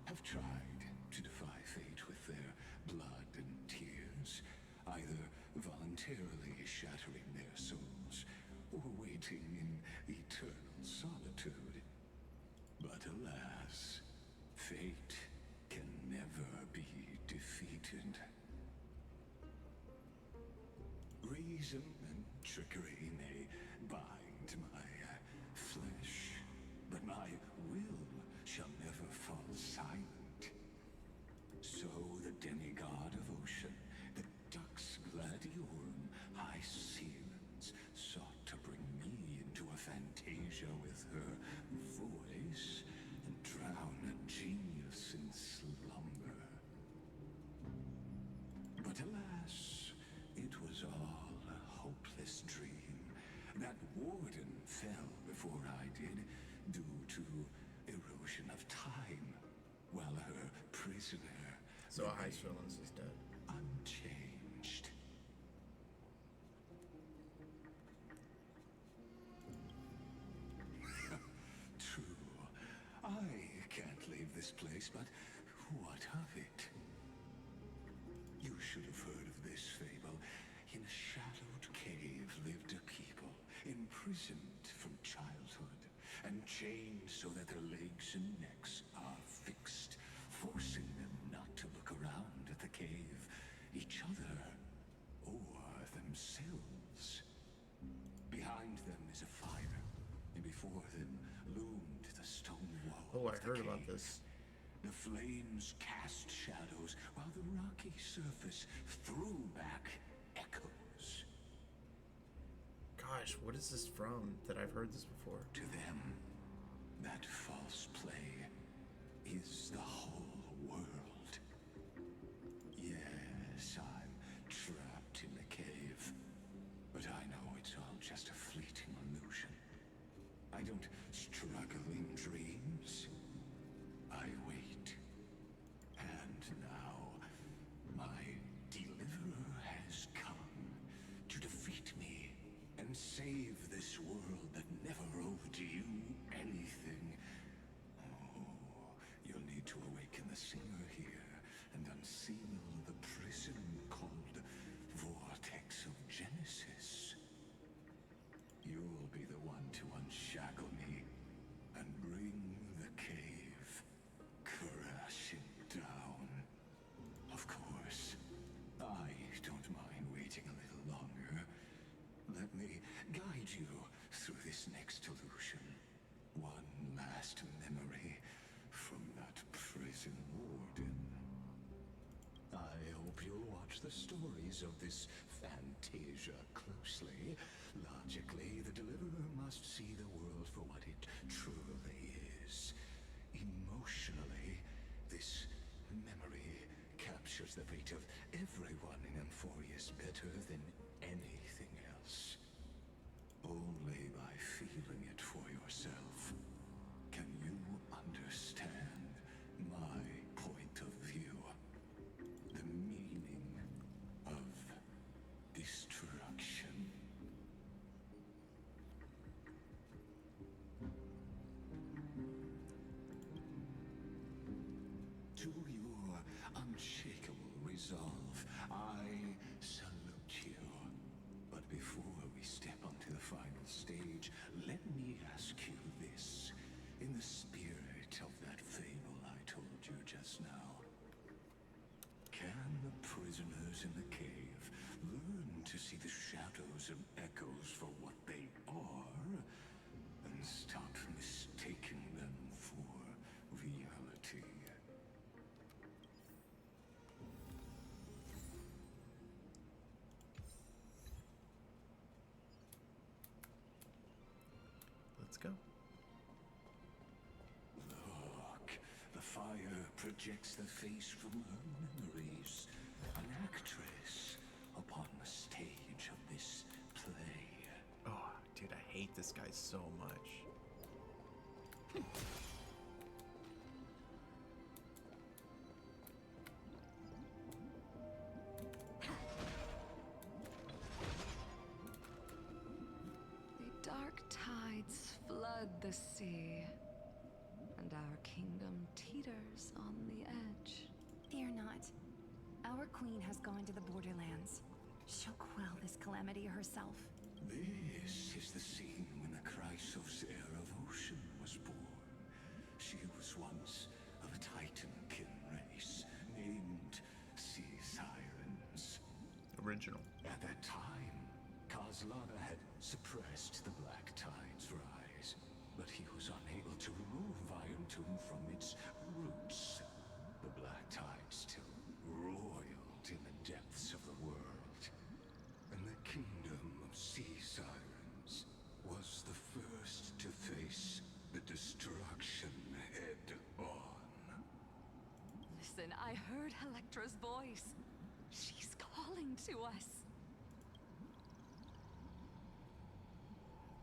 have tried to defy fate with their blood and tears, either voluntarily shattering their souls or waiting in eternal solitude. But alas, fate can never be defeated. Reason and trickery may bind my flesh, but my will shall never fall silent. So the demigod of ocean, the Dux Gladiorum, Hysilens, sought to bring me into a fantasia with her voice and drown a genius in slumber. But alas, it was all a hopeless dream. That warden fell before I did, due to erosion of time, while her prisoner, So Hysilens is dead. unchanged. True. I can't leave this place, but what of it? You should have heard of this fable. In a shadowed cave lived a people, imprisoned from childhood, and chained so that their legs and necks are fixed, forcing them not to look around at the cave. Each before them loomed the stone wall. Oh, I of the heard about cave. this. The flames cast shadows while the rocky surface threw back echoes. Gosh, what is this from that I've heard this before? To them, that false play is the whole world. Yes, I'm trapped in the cave, but I know it's all just a fleeting illusion. I don't struggle in dreams. I wait. And now, my deliverer has come to defeat me and save this world that never owed you anything. Oh, you'll need to awaken the singer here and unseal the prison called Vortex of Genesis. You'll be the one to unshackle me and bring the cave crashing down. Of course, I don't mind waiting a little longer. Let me guide you through this next illusion. One last memory from that prison warden. I hope you'll watch the stories of this Fantasia closely. Logically, the Deliverer must see the world for what it truly is. Emotionally, this memory captures the fate of everyone in Amphorius better than anything else. Only by feeling it for yourself can you understand my point of view. The meaning of destruction. To your unshakable resolve, I salute you. But before we step onto the final stage, let me ask you this. In the spirit of that fable I told you just now, can the prisoners in the cave learn to see the shadows and echoes for what they are, and stop mistaking them for reality? Let's go. Look, the fire projects the face from her memories. An actress upon the stage of this play. Oh, dude, I hate this guy so much. The dark tides flood the sea, and our kingdom teeters on the edge. Fear not. Our queen has gone to the borderlands. She'll quell this calamity herself. This is the scene when the Chrysos heir of Ocean was born. She was once of a Titankin race named Sea Sirens. Original. At that time, Kozlana had suppressed the Black Tide's rise, but he was unable to remove Iron Tomb from its roots. The Black Tide still roiled in the depths of the world, and the kingdom of Sea Sirens was the first to face the destruction head-on. Listen, I heard Electra's voice. She's calling to us.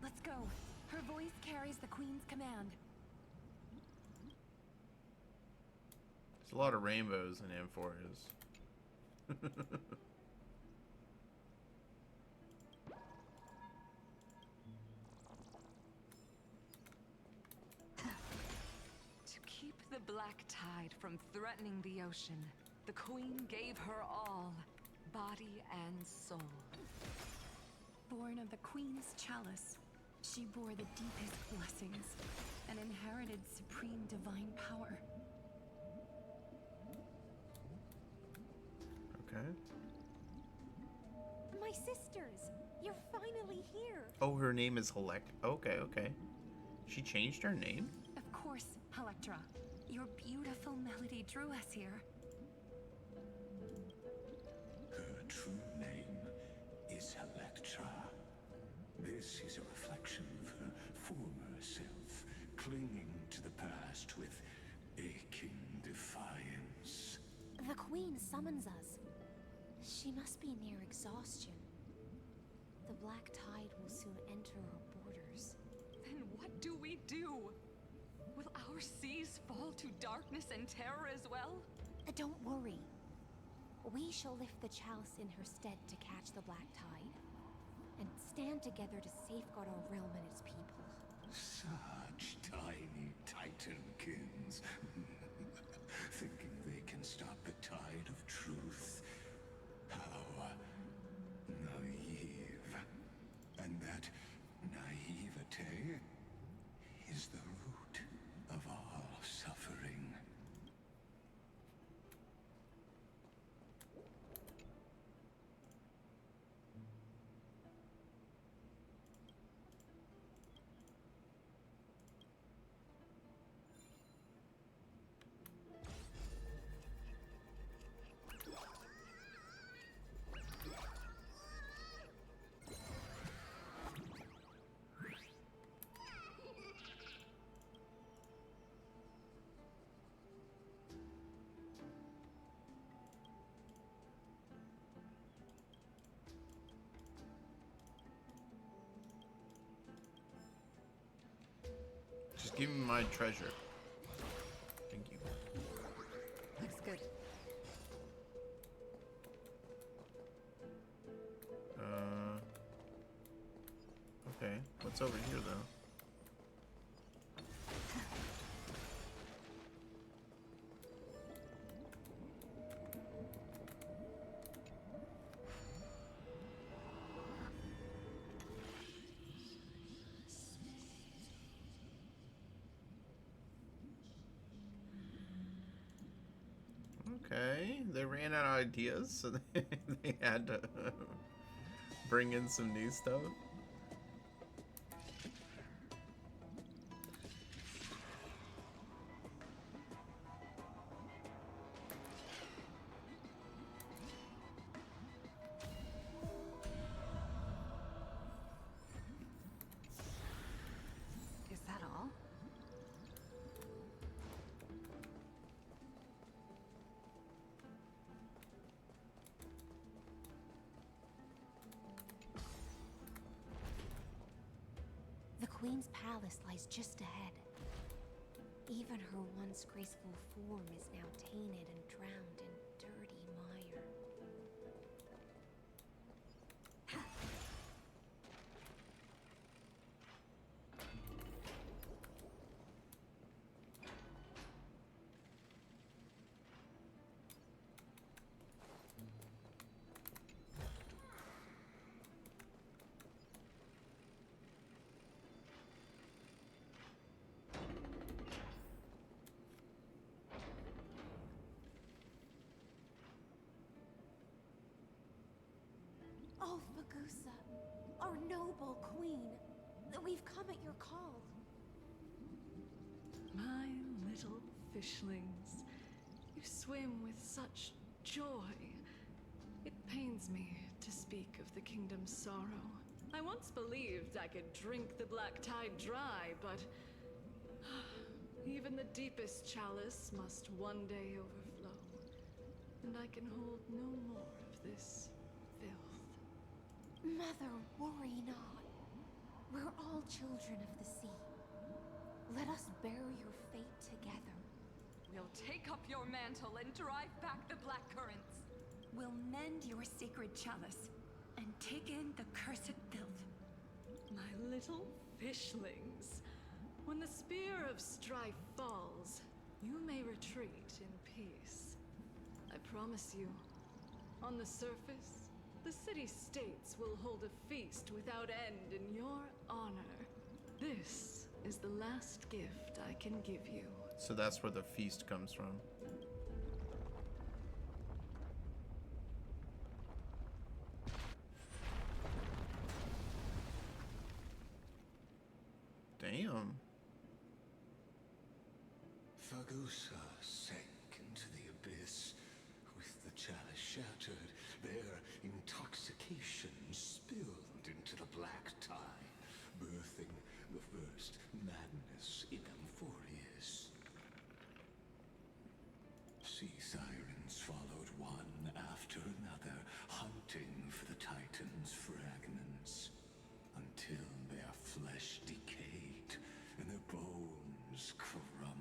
Let's go. Her voice carries the queen's command. There's a lot of rainbows in Amphorius. To keep the Black Tide from threatening the ocean, the queen gave her all, body and soul. Born of the queen's chalice, she bore the deepest blessings and inherited supreme divine power. Okay. My sisters! You're finally here! Oh, her name is Okay, okay. She changed her name? Of course, Electra. Your beautiful melody drew us here. Her true name is Electra. This is a reflection of her former self, clinging to the past with aching defiance. The Queen summons us. She must be near exhaustion. The Black Tide will soon enter our borders. Then what do we do? Will our seas fall to darkness and terror as well? Don't worry. We shall lift the chalice in her stead to catch the Black Tide, and stand together to safeguard our realm and its people. Such tiny Titankins. Thinking they can stop the tide of truth. How naive. And that naivete is the root of all suffering. Just give me my treasure. Thank you. Looks good. Okay. What's over here, though? Okay, they ran out of ideas, so they had to bring in some new stuff. Is that all? The Queen's palace lies just ahead. Even her once graceful form is now tainted and drowned in dirty mire. Oh, Fagusa, our noble queen, we've come at your call. My little fishlings, you swim with such joy. It pains me to speak of the kingdom's sorrow. I once believed I could drink the black tide dry, but even the deepest chalice must one day overflow, and I can hold no more of this filth. Mother, worry not. We're all children of the sea. Let us bear your fate together. We'll take up your mantle and drive back the black currents. We'll mend your sacred chalice and take in the cursed filth. My little fishlings, when the spear of strife falls, you may retreat in peace. I promise you, on the surface, the city-states will hold a feast without end in your honor. This is the last gift I can give you. So that's where the feast comes from. Damn. Ragusa sank into the abyss. With the chalice shattered, their intoxication spilled into the black tide, birthing the first madness in Amphorius. Sea sirens followed one after another, hunting for the Titan's fragments, until their flesh decayed and their bones crumbled,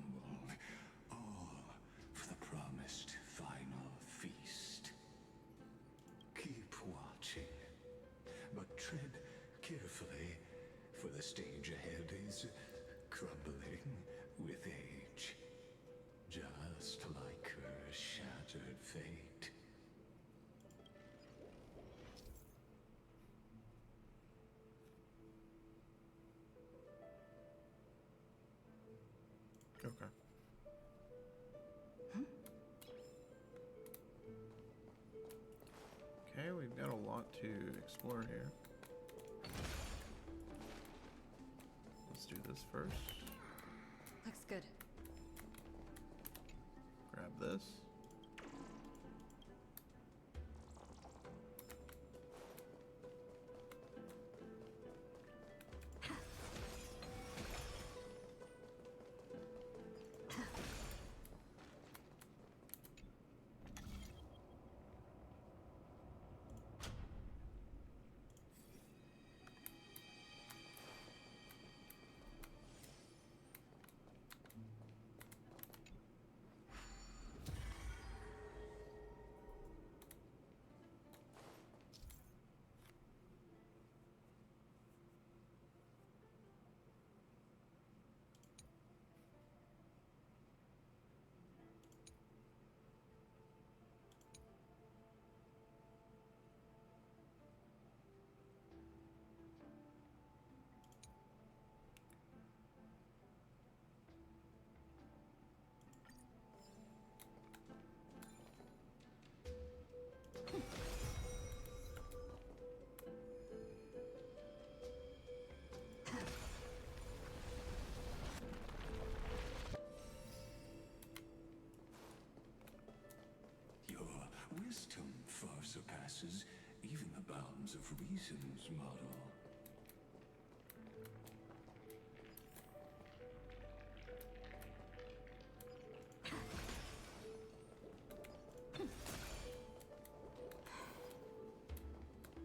all for the promised final feast. Keep watching, but tread carefully, for the stage ahead is crumbling with age, just like her shattered fate. Okay. Okay, we've got a lot to explore here. Let's do this first. Looks good. Grab this. Wisdom far surpasses even the bounds of reason's model.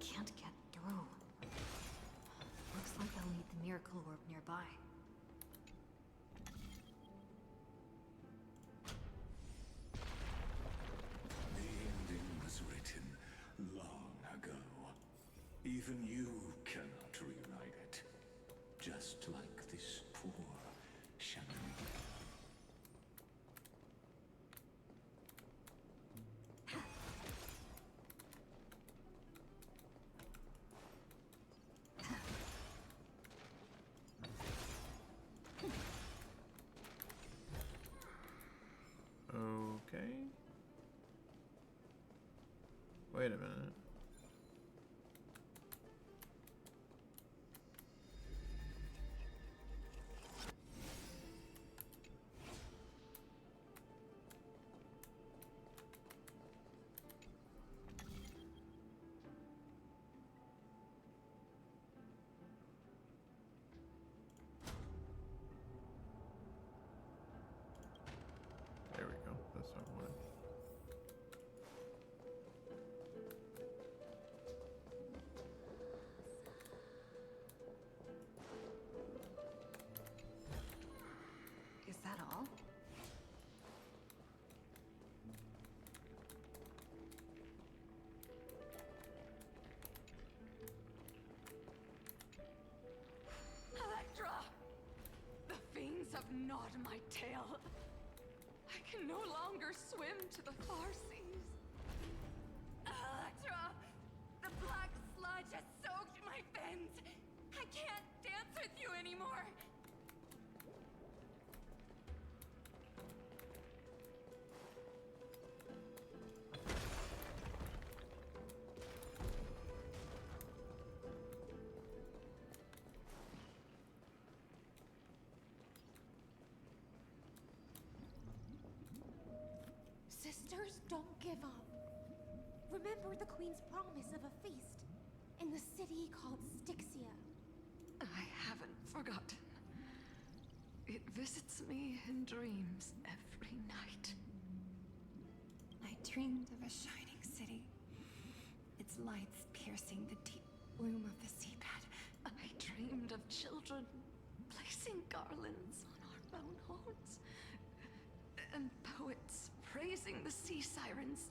Can't get through. Looks like I'll need the miracle orb nearby. Even you cannot rewrite it. Just like this poor shaman. Okay. Wait a minute. There we go. That's what I wanted. Is that all? Electra! The fiends have gnawed my tail. I can no longer swim to the far seas. Electra! The black sludge has soaked my fins. I can't dance with you anymore. remember the Queen's promise of a feast in the city called Styxia? I haven't forgotten. It visits me in dreams every night. I dreamed of a shining city, its lights piercing the deep gloom of the seabed. I dreamed of children placing garlands on our own homes, and poets praising the sea sirens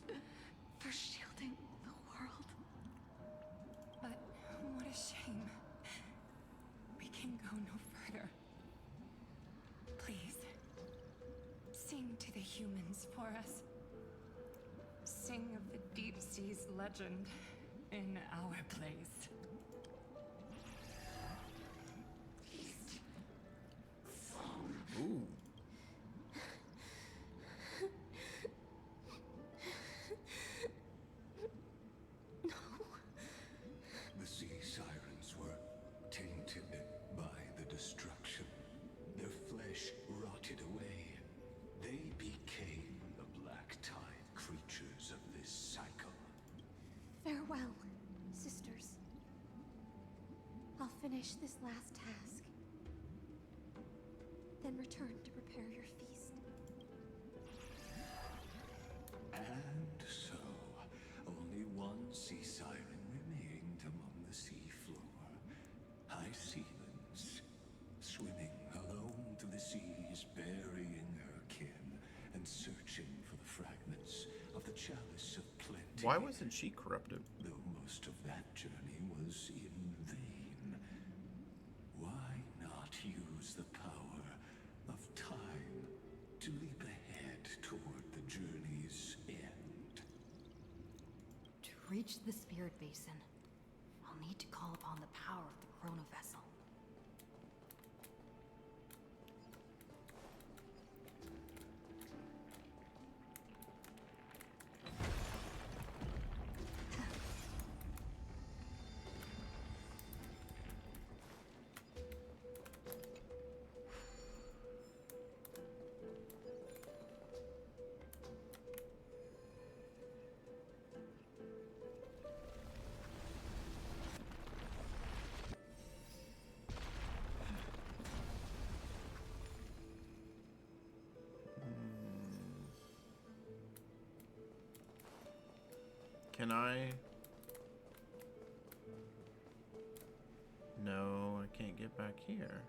for shielding the world. But what a shame. We can go no further. Please, sing to the humans for us. Sing of the deep sea's legend in our place. Ooh. The sea sirens were tainted by the destruction. Their flesh rotted away. They became the black tide creatures of this cycle. Farewell, sisters. I'll finish this last task, then return to prepare your feast. And so, only one sea siren remained among the sea floor. Hysilens, swimming alone through the seas, burying her kin, and searching for the fragments of the chalice of plenty. Why wasn't she corrupted? Though most of that journey was in vain. Why not use the power of time to leap ahead toward the journey's end? To reach the Spirit Basin, I'll need to call upon the power of the Chrono Vessel. Can I? No, I can't get back here.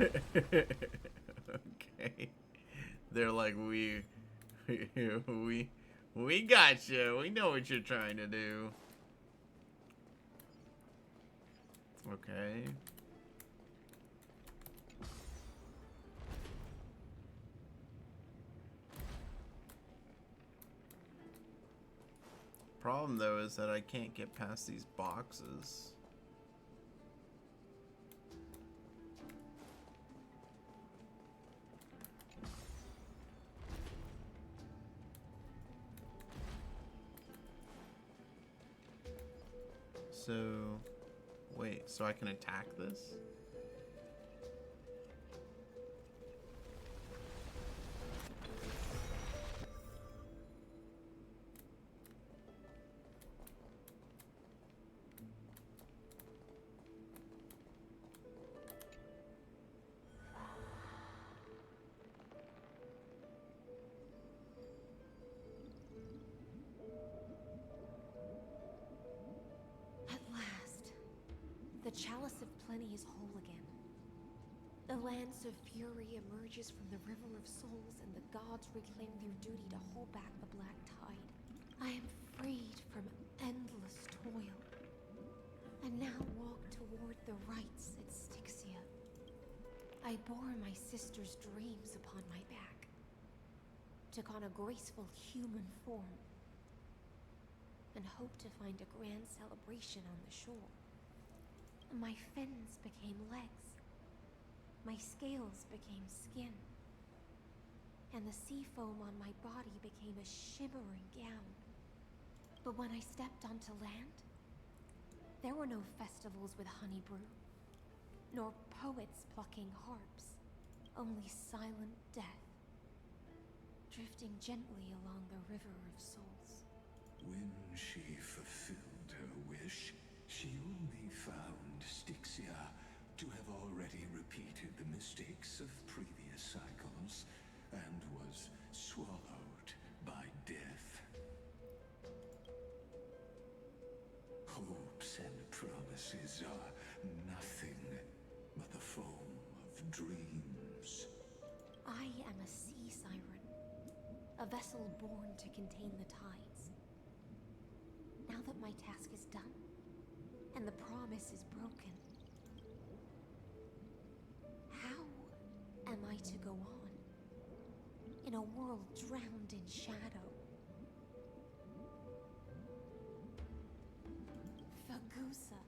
Okay. They're like, we got you. We know what you're trying to do. Okay. Problem though is that I can't get past these boxes. So, wait, so I can attack this? The Chalice of Plenty is whole again. The Lance of Fury emerges from the River of Souls, and the gods reclaim their duty to hold back the Black Tide. I am freed from endless toil, and now walk toward the rites at Styxia. I bore my sister's dreams upon my back, took on a graceful human form, and hoped to find a grand celebration on the shore. My fins became legs. My scales became skin. And the sea foam on my body became a shimmering gown. But when I stepped onto land, there were no festivals with honey brew, nor poets plucking harps, only silent death, drifting gently along the river of souls. When she fulfilled her wish, she only found Styxia to have already repeated the mistakes of previous cycles and was swallowed by death. Hopes and promises are nothing but the foam of dreams. I am a sea siren, a vessel born to contain the tides. Now that my task is done, and the promise is broken, how am I to go on in a world drowned in shadow? Fagusa,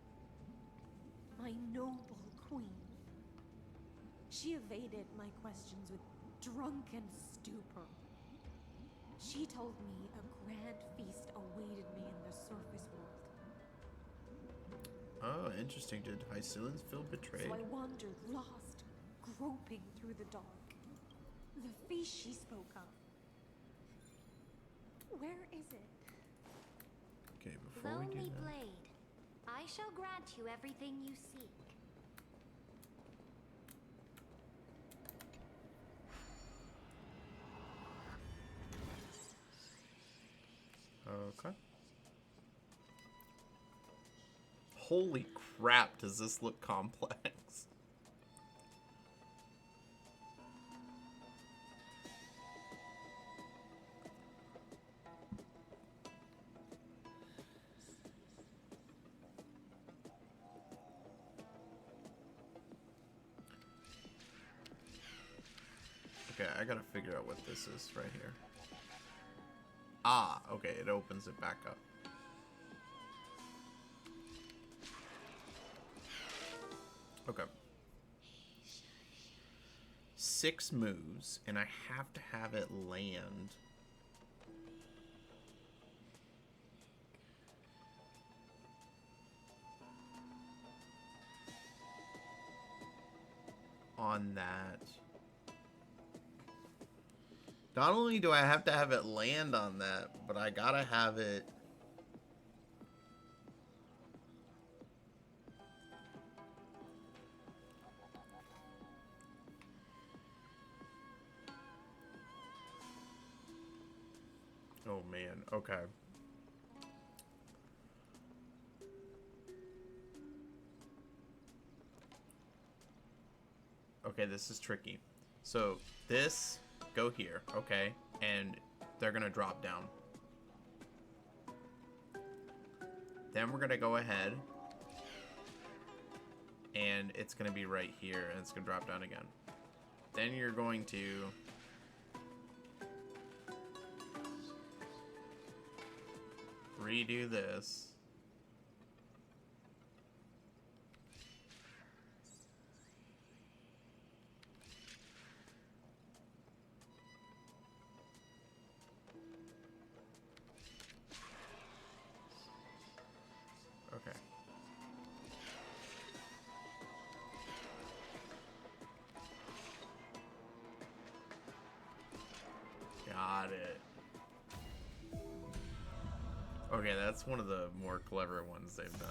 my noble queen. She evaded my questions with drunken stupor. She told me a grand feast awaited me in the surface world. Oh, interesting. Did Hysilens feel betrayed? So I wandered, lost, groping through the dark. The feast she spoke of. Where is it? Okay, before we do Lonely that. Blade, I shall grant you everything you seek. Okay. Holy crap, does this look complex? Okay, I gotta figure out what this is right here. Ah, okay, it opens it back up. Okay. 6 moves, and I have to have it land. On that. Not only do I have to have it land on that, but I gotta have it... Oh man, okay. Okay, this is tricky. So, this, go here, okay? And they're gonna drop down. Then we're gonna go ahead. And it's gonna be right here, and it's gonna drop down again. Then you're going to... redo this. Okay. Got it. Okay, that's one of the more clever ones they've done.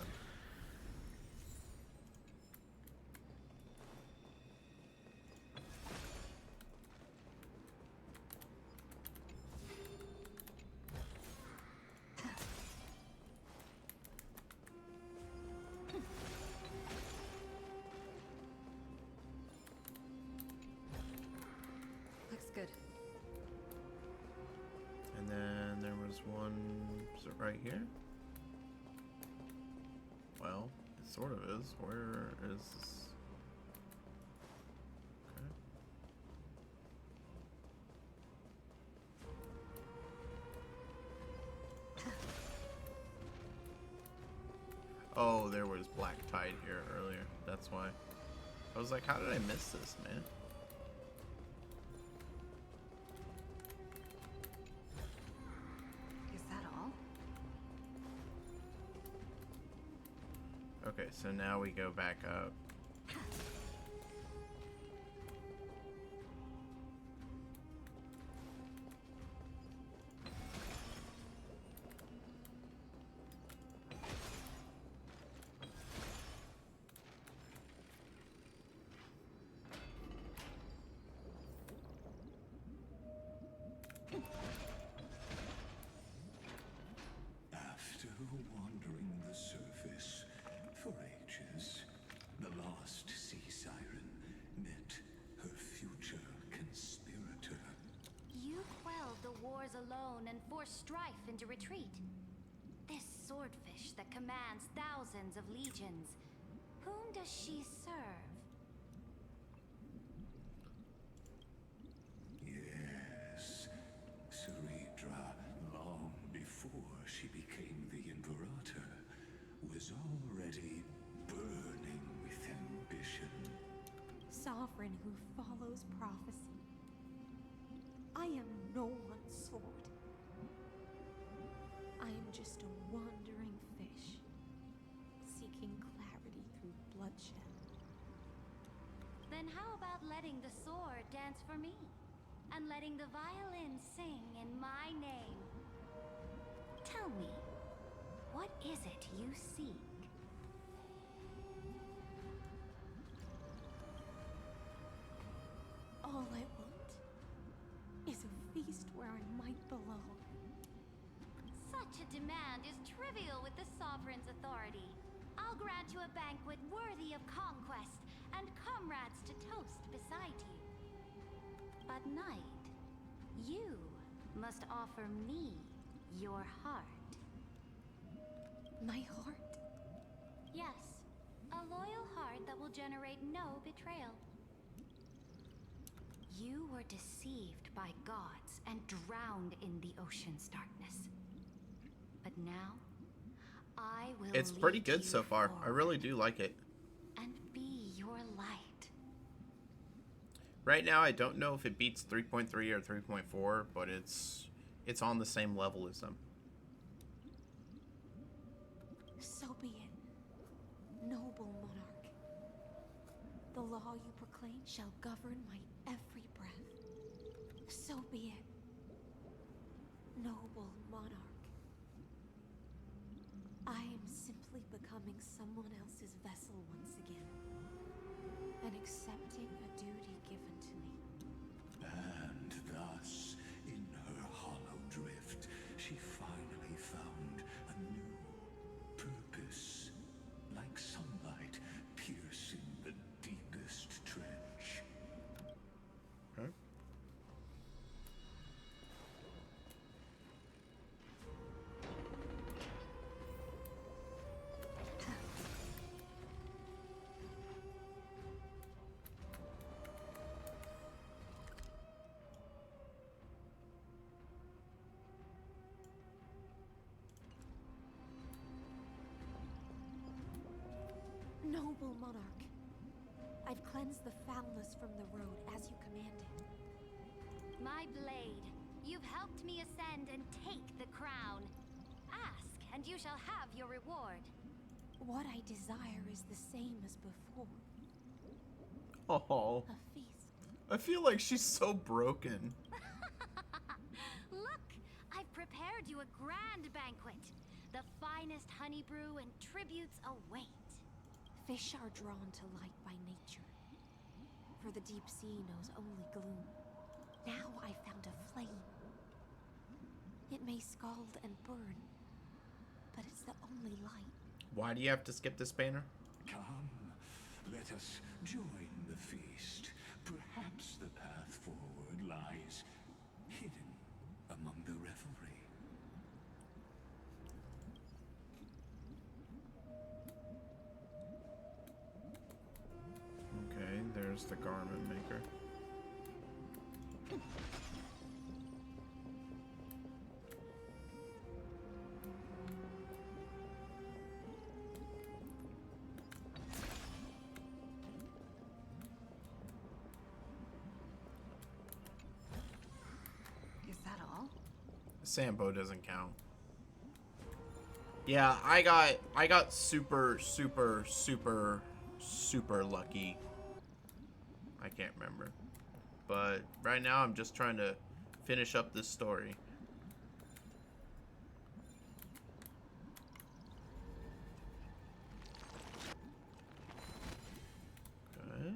Looks good. And then there was one, is it right here? Well, it sort of is. Where is this? Okay. there was black tide here earlier. That's why. I was like, how did I miss this, man? Is that all? Okay, so now we go back up. After wandering the surface for ages, the lost sea siren met her future conspirator. You quelled the wars alone and forced strife into retreat. This swordfish that commands thousands of legions, whom does she serve? Yes, Ceredra, long before she became the Imperator, was already burning with ambition. Sovereign who follows prophecy. I am no one's sword. I am just a wandering fish, seeking clarity through bloodshed. Then how about letting the sword dance for me? And letting the violin sing in my name? Tell me, what is it you seek? All I want is a feast where I might belong. Such a demand is trivial with the Sovereign's authority. I'll grant you a banquet worthy of conquest and comrades to toast beside you. But knight, you must offer me your heart. My heart? Yes, a loyal heart that will generate no betrayal. You were deceived by gods and drowned in the ocean's darkness. But now, I will It's pretty lead good you so far. I forward really do like it. and be your light. Right now, I don't know if it beats 3.3 or 3.4, but it's on the same level as them. So be it, noble monarch. The law you proclaim shall govern my every breath. So be it, noble monarch. I am simply becoming someone else's vessel once again, and accepting a duty given to me. And thus, in her hollow drift, she finally found a new purpose, like sunlight piercing the deepest trench. Huh? Noble monarch, I've cleansed the foulness from the road as you commanded. My blade, you've helped me ascend and take the crown. Ask, and you shall have your reward. What I desire is the same as before. Oh, A feast. I feel like she's so broken. Look, I've prepared you a grand banquet. The finest honey brew and tributes await. Fish are drawn to light by nature, for the deep sea knows only gloom. Now I found a flame. It may scald and burn, but it's the only light. Why do you have to skip this banner? Come, let us join the feast. Perhaps the path forward lies hidden among the revelry. Okay, there's the garment maker. Sambo doesn't count. Yeah, I got super lucky. I can't remember. But right now I'm just trying to finish up this story. Okay.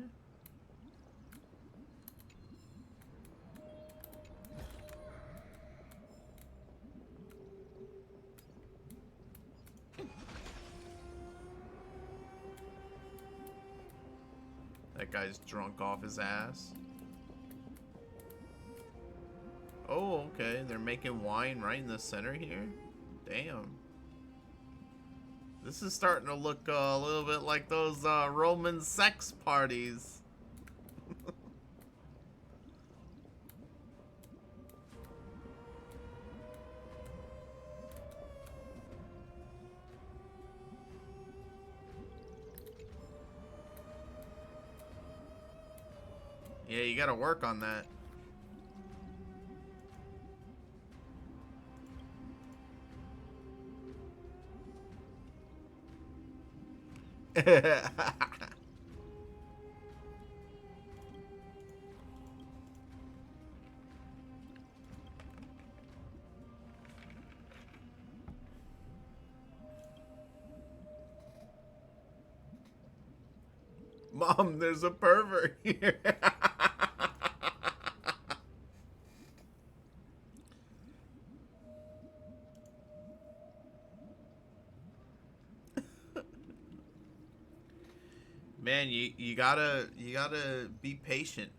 That guy's drunk off his ass. Oh, okay. They're making wine right in the center here? Damn. This is starting to look a little bit like those Roman sex parties. Yeah, you gotta work on that. Mom, there's a pervert here. Man, you gotta be patient.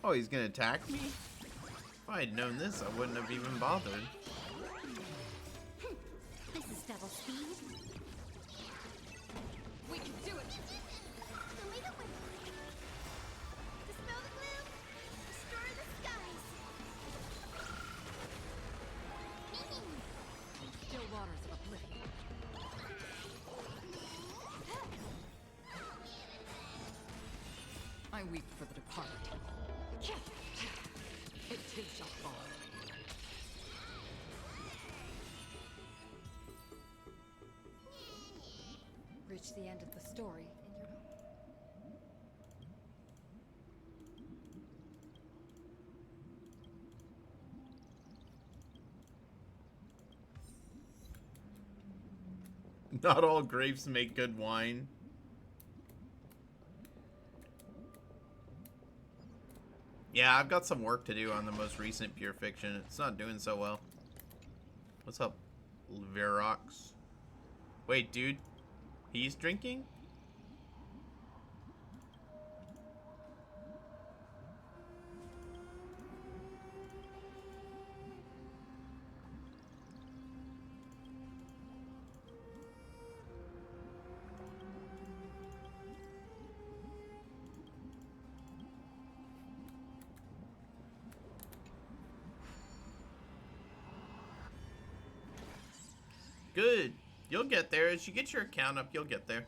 Oh, he's gonna attack me? If I had known this, I wouldn't have even bothered. This is double speed. We can do it! The leader will dispel the gloom, destroy the skies. Still waters of oblivion. I weep for the departed. It too shall fall. Reach the end of the story in your own. Not all grapes make good wine. Yeah, I've got some work to do on the most recent Pure Fiction. It's not doing so well. What's up, Verox? Wait, dude. He's drinking? Good. You'll get there. As you get your account up, you'll get there.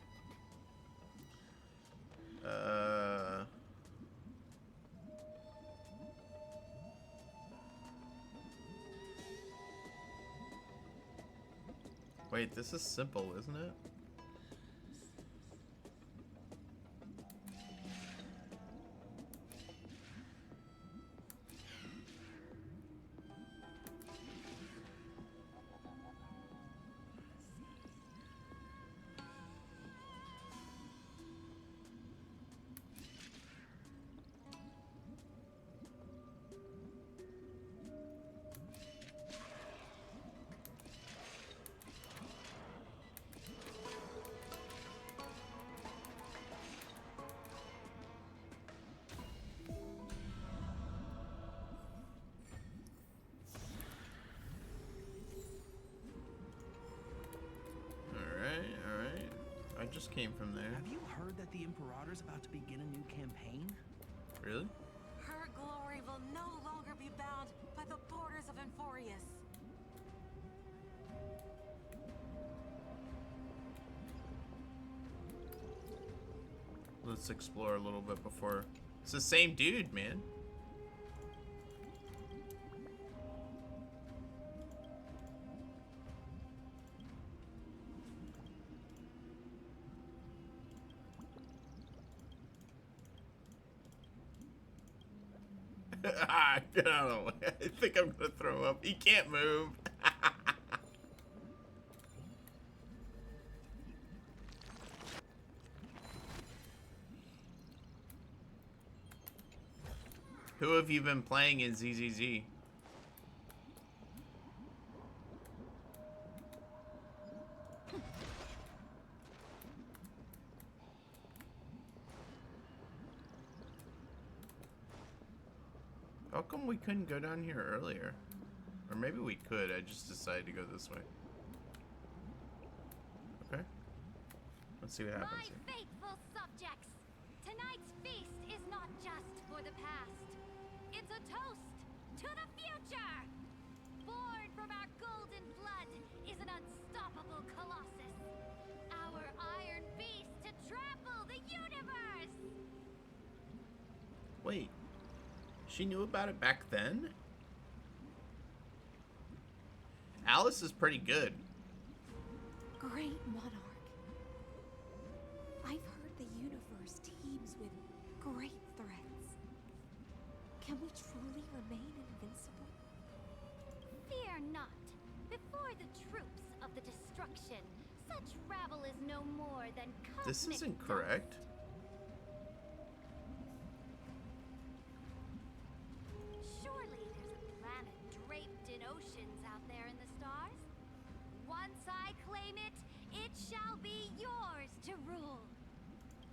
Wait, this is simple, isn't it? I just came from there. Have you heard that the Imperator's about to begin a new campaign? Really? Her glory will no longer be bound by the borders of Enforius. let's explore a little bit before. It's the same dude, man. I don't know. I think I'm gonna throw up. He can't move. Who have you been playing in ZZZ? How come we couldn't go down here earlier? Or maybe we could, I just decided to go this way. Okay. Let's see what happens My here. faithful subjects, tonight's feast is not just for the past. It's a toast to the future! Born from our golden blood is an unstoppable colossus. Our iron beast to trample the universe! Wait. She knew about it back then? Alice is pretty good. Great monarch. I've heard the universe teems with great threats. Can we truly remain invincible? Fear not. Before the troops of the destruction, such rabble is no more than cosmic This isn't dust. correct. Surely there's a planet draped in oceans out there in the stars. Once I claim it, it shall be yours to rule.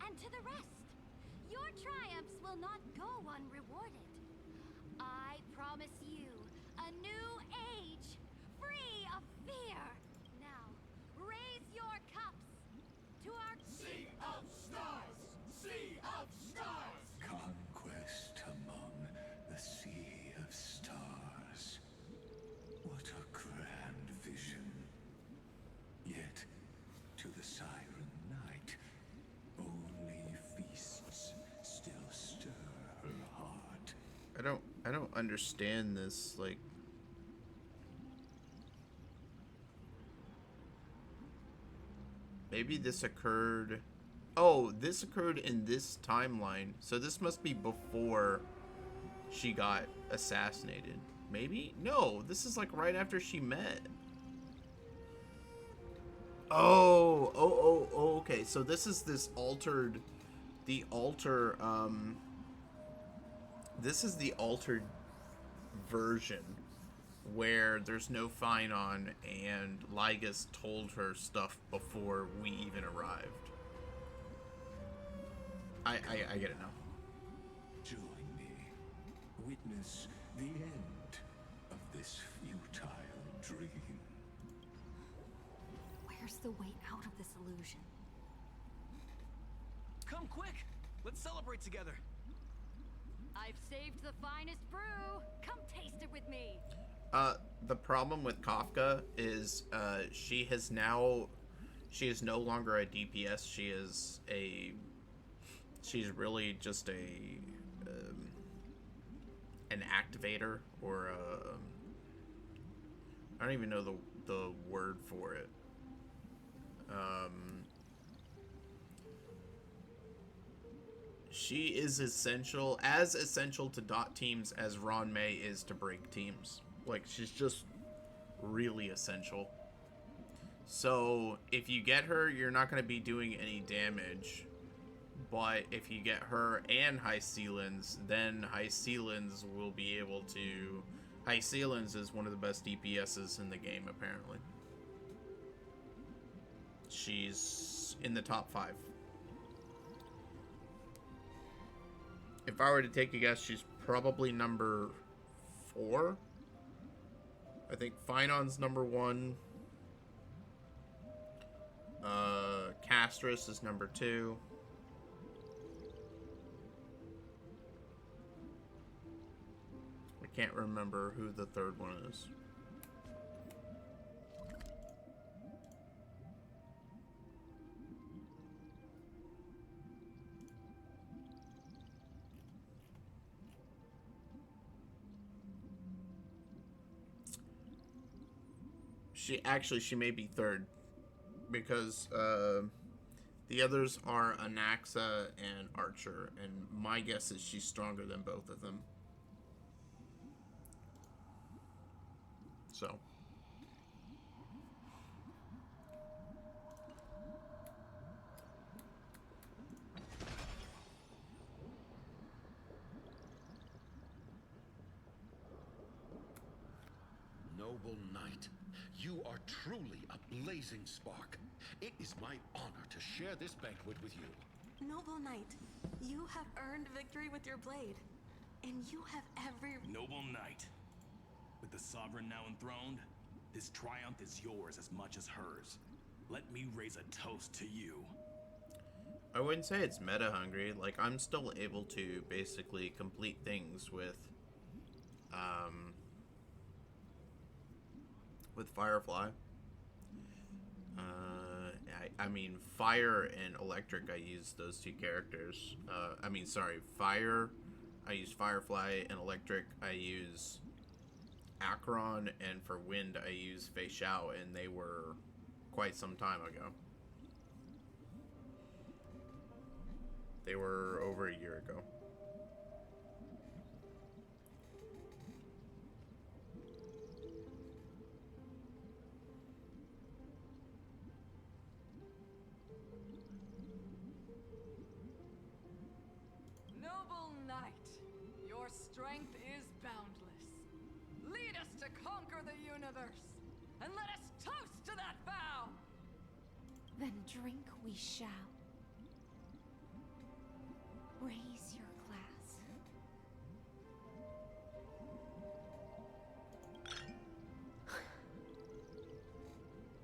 And to the rest, your triumphs will not go unrewarded. I promise you a new age, free of fear. Now, raise your cups to our Sea of Stars! Sea of Stars! Conquest among the Sea of Stars. What a grand vision. Yet, to the Siren Knight, only feasts still stir her heart. I don't understand this, like... Maybe this occurred... Oh, this occurred in this timeline. So this must be before she got assassinated. Maybe? No, this is like right after she met. Oh, okay. So this is this altered... This is the altered version where there's no Phynon and Lygus told her stuff before we even arrived. I get it now. Join me. Witness the end of this futile dream. Where's the way out of this illusion? Come quick! Let's celebrate together. I've saved the finest brew. Come taste it with me. The problem with Kafka is she is no longer a DPS. She's really just an activator, or I don't even know the word for it. She is as essential to dot teams as Ron May is to break teams. Like, she's just really essential. So, if you get her, you're not going to be doing any damage. But if you get her and Hysilens, then Hysilens will be able to... Hysilens is one of the best DPSs in the game, apparently. She's in the top 5. If I were to take a guess, she's probably number 4. I think Phynon's number 1. Castrus is number 2. I can't remember who the third one is. She may be third because the others are Anaxa and Archer, and my guess is she's stronger than both of them. So. Noble knight, you are truly a blazing spark. It is my honor to share this banquet with you. Noble knight, you have earned victory with your blade, and you have every... Noble knight, with the sovereign now enthroned, this triumph is yours as much as hers. Let me raise a toast to you. I wouldn't say it's meta hungry. Like, I'm still able to basically complete things with Firefly. I mean, fire and electric, I use those two characters. Fire, I use Firefly, and electric, I use Akron, and for wind, I use Fei Xiao, and they were quite some time ago. They were over a year ago. Noble knight, your strength is boundless. Lead us to conquer the universe, and let us toast to that vow! Then drink we shall. Raise your glass.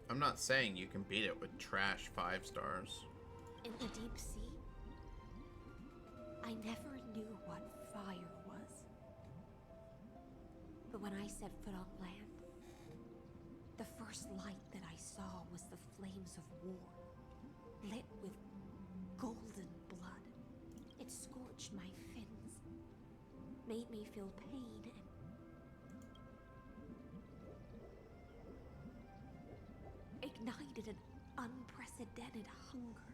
I'm not saying you can beat it with trash 5 stars. In the deep sea, I never knew what fire was. But when I set foot on land, the first light that I saw was the flames of war, lit with golden blood. It scorched my fins, made me feel pain, and ignited an unprecedented hunger.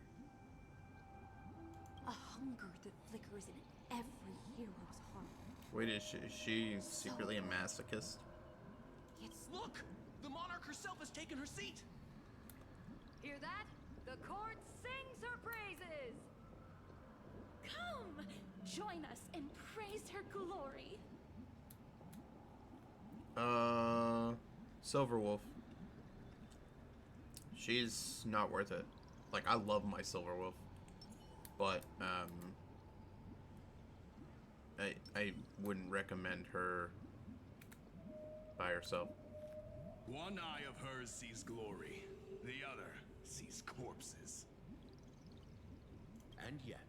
A hunger that flickers in every hero's heart. Wait, is she secretly a masochist? Look! The monarch herself has taken her seat! Hear that? The court sings her praises! Come! Join us and praise her glory. Silverwolf. She's not worth it. Like, I love my Silverwolf. But, I wouldn't recommend her by herself. One eye of hers sees glory, the other sees corpses. And yet,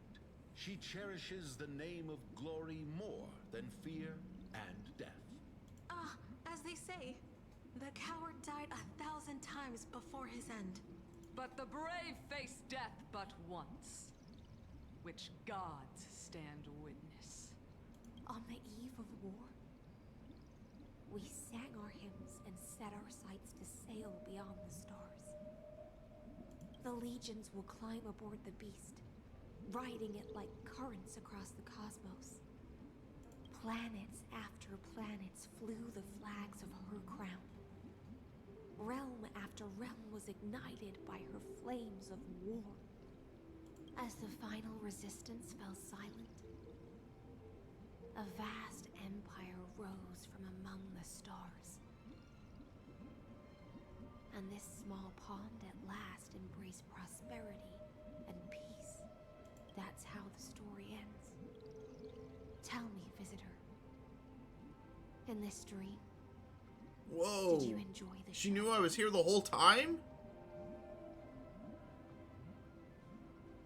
she cherishes the name of glory more than fear and death. As they say, the coward died 1,000 times before his end. But the brave face death but once, which gods stand witness. On the eve of war, we sang our hymns and set our sights to sail beyond the stars. The legions will climb aboard the beast, riding it like currents across the cosmos. Planets after planets flew the flags of her crown. Realm after realm was ignited by her flames of war. As the final resistance fell silent, a vast empire rose from among the stars. And this small pond at last embraced prosperity and peace. That's how the story ends. Tell me, visitor. In this dream, Whoa! did you enjoy the She knew I was here the whole time?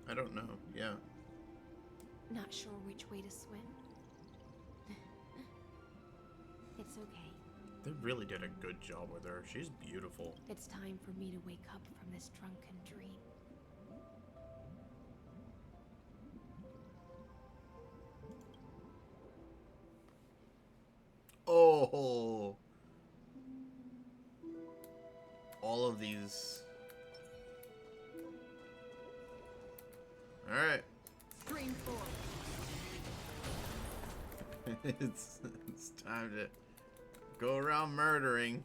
I don't know, yeah. Not sure which way to swim? It's okay. They really did a good job with her. She's beautiful. It's time for me to wake up from this drunken dream. Oh! all of these. All right. Stream 4. it's time to go around murdering.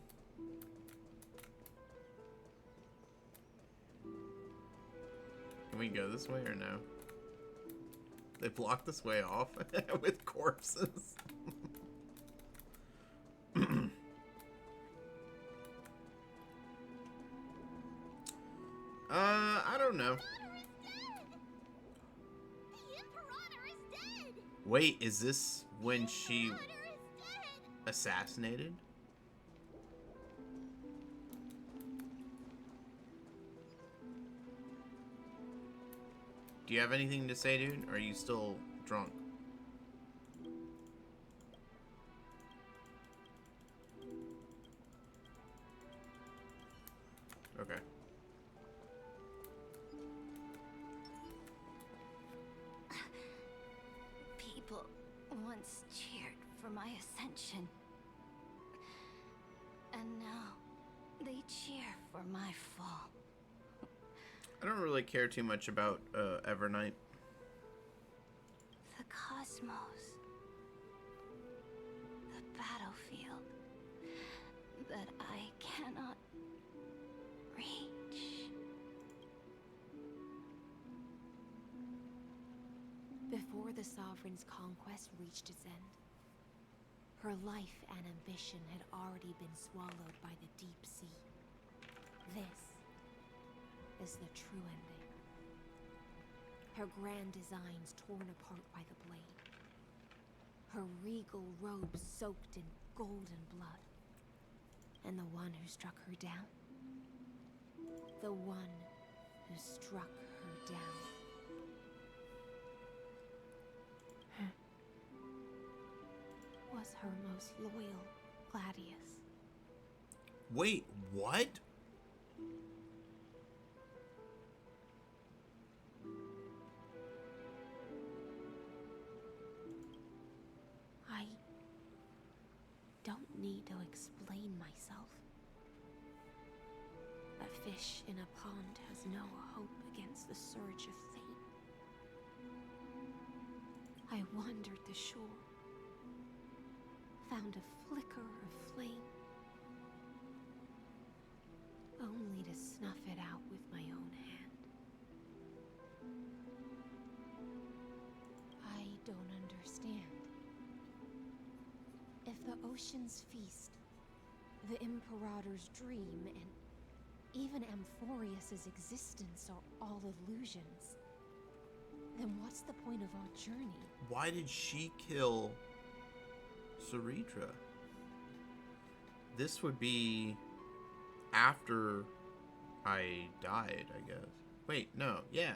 Can we go this way or no? They blocked this way off with corpses. I don't know. Wait, is this when she assassinated? Do you have anything to say, dude? Or are you still drunk? Okay. People once cheered for my ascension. And now they cheer for my fall. I don't really care too much about Evernight. The cosmos. The battlefield that I cannot reach. Before the Sovereign's conquest reached its end, her life and ambition had already been swallowed by the deep sea. This is the true ending. Her grand designs torn apart by the blade. Her regal robes soaked in golden blood. And the one who struck her down? The one who struck her down. Was her most loyal Gladius. Wait, what? I don't need to explain myself. A fish in a pond has no hope against the surge of fate. I wandered the shore, found a flicker of flame, only to snuff it out with my own hand. I don't understand. If the ocean's feast, the Imperator's dream, and even Amphorius's existence are all illusions, then what's the point of our journey? Why did she kill Saritra? This would be after I died, I guess. Wait, no, yeah.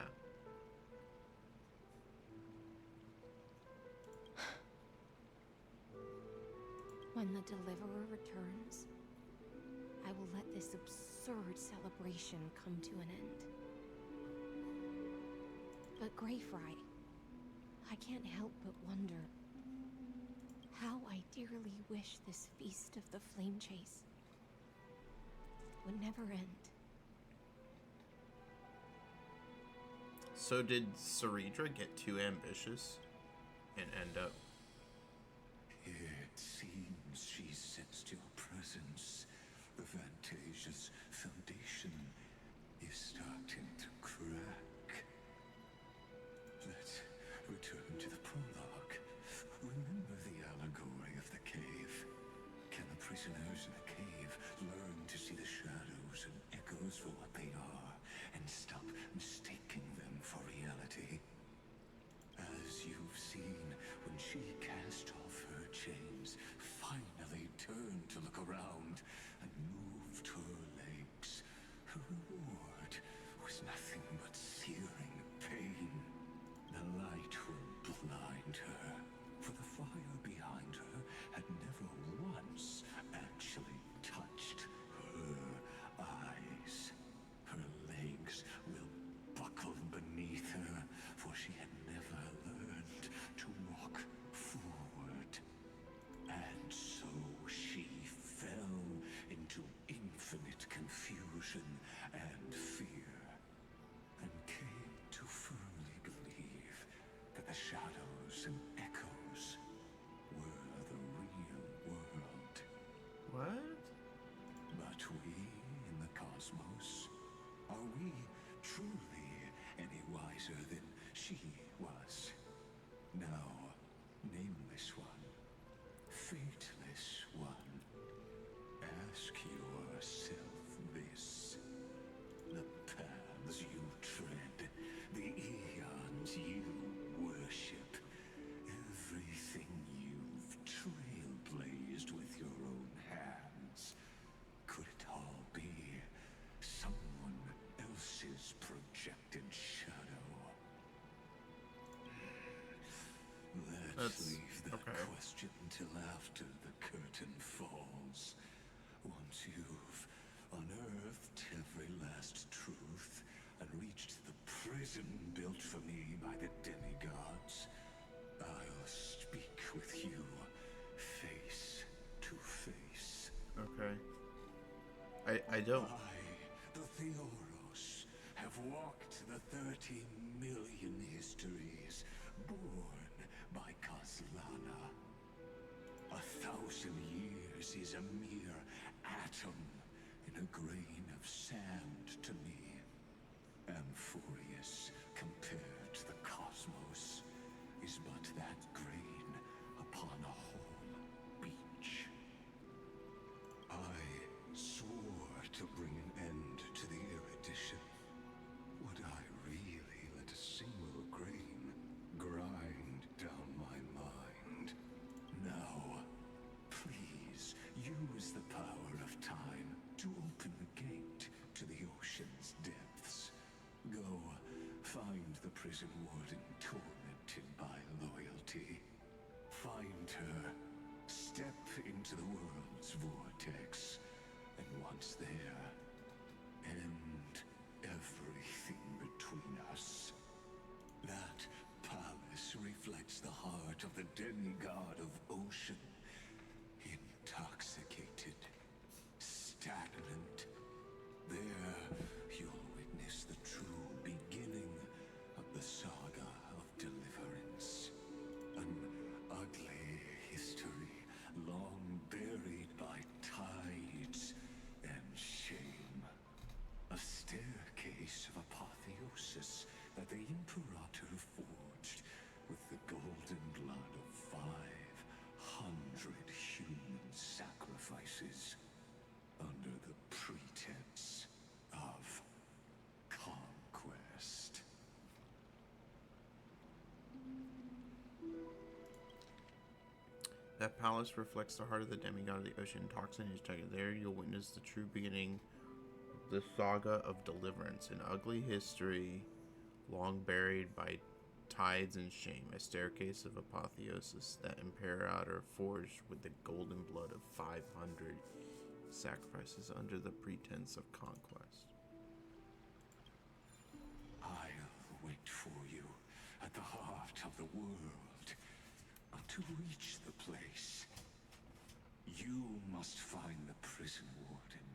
When the Deliverer returns, I will let this absurd celebration come to an end. But Greyfry, I can't help but wonder how I dearly wish this feast of the Flame Chase would never end. So did Saritra get too ambitious and end up? It seems she sensed your presence. The Fantasia's foundation is starting to crack. Let's return to the prologue. Remember the allegory of the cave? Can the prisoners in the cave learn to see the shadows and echoes for what they are, and stop mistaking them for reality? As you've seen when she leave that question till after the curtain falls. Once you've unearthed every last truth and reached the prison built for me by the demigods, I'll speak with you face to face. Okay. I don't. I, the Theoros, have walked the 30 million histories born by Kaslana. 1,000 years is a mere atom in a grain of sand to me. Amphorius, compared to the cosmos, is but that grain upon a whole beach. I swore to bring an end to the erudition. Would I really let a single grain grind down my mind? No. Please use the power of time to open the gate to the ocean's depths. Go find the prison warden tormented by loyalty. Find her. Step into the world's vortex. And once there, end everything between us. That palace reflects the heart of the demigod of ocean. Intoxicated, stagnant. There, you'll witness the true beginning of the saga of deliverance. An ugly history, long buried by tides and shame. A staircase of apotheosis that the Imperator forged with the golden blood of 500 human sacrifices under the pretense of conquest. That palace reflects the heart of the demigod of the ocean. Toxin is taken there. You'll witness the true beginning of the saga of deliverance. An ugly history, long buried by tides and shame. A staircase of apotheosis that Imperator forged with the golden blood of 500 sacrifices under the pretense of conquest. I'll wait for you at the heart of the world. To reach the place, you must find the prison warden,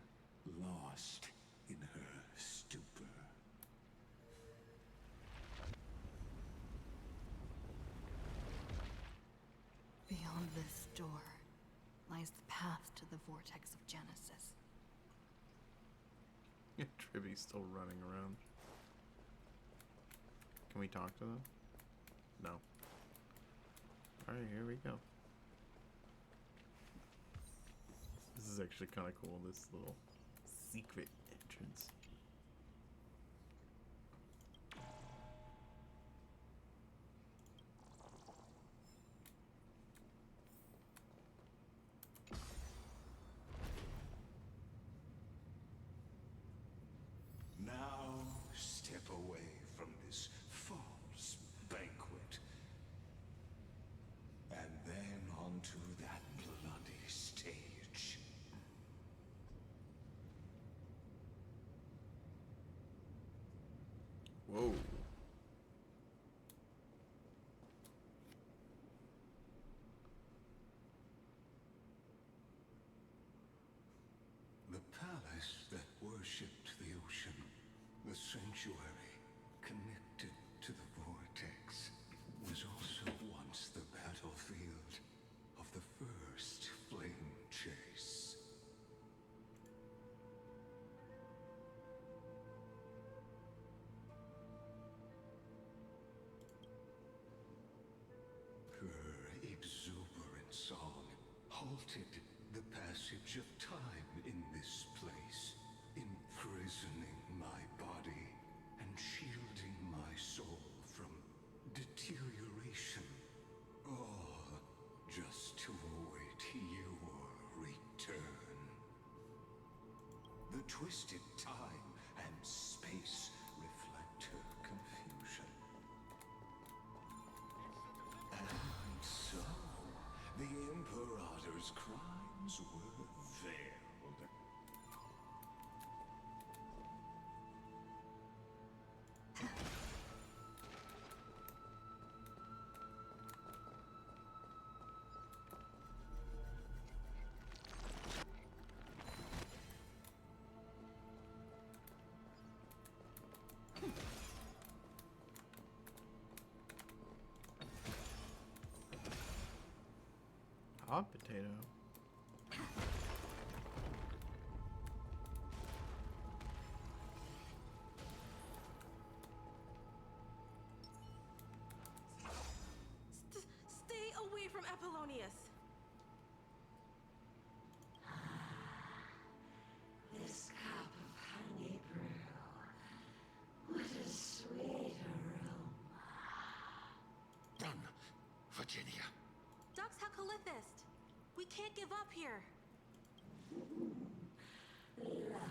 lost in her stupor. Beyond this door lies the path to the vortex of Genesis. Tribby's still running around. Can we talk to them? No. Alright, here we go. This is actually kind of cool, this little secret entrance. Now, step away from this false banquet. And then onto that bloody stage. Whoa. The palace that worshipped the ocean, the sanctuary connected to the vortex, was also once the battlefield of the first flame chase. Her exuberant song halted the passage of time in this place, imprisoning my body and shielding my soul from deterioration, all just to await your return. The twisted time and space reflect her confusion. And His crimes were veiled. Hot potato. Stay away from Apollonius. This cup of honey brew. What a sweet aroma. Run, Virginia. Dux Hakalithist. We can't give up here. Love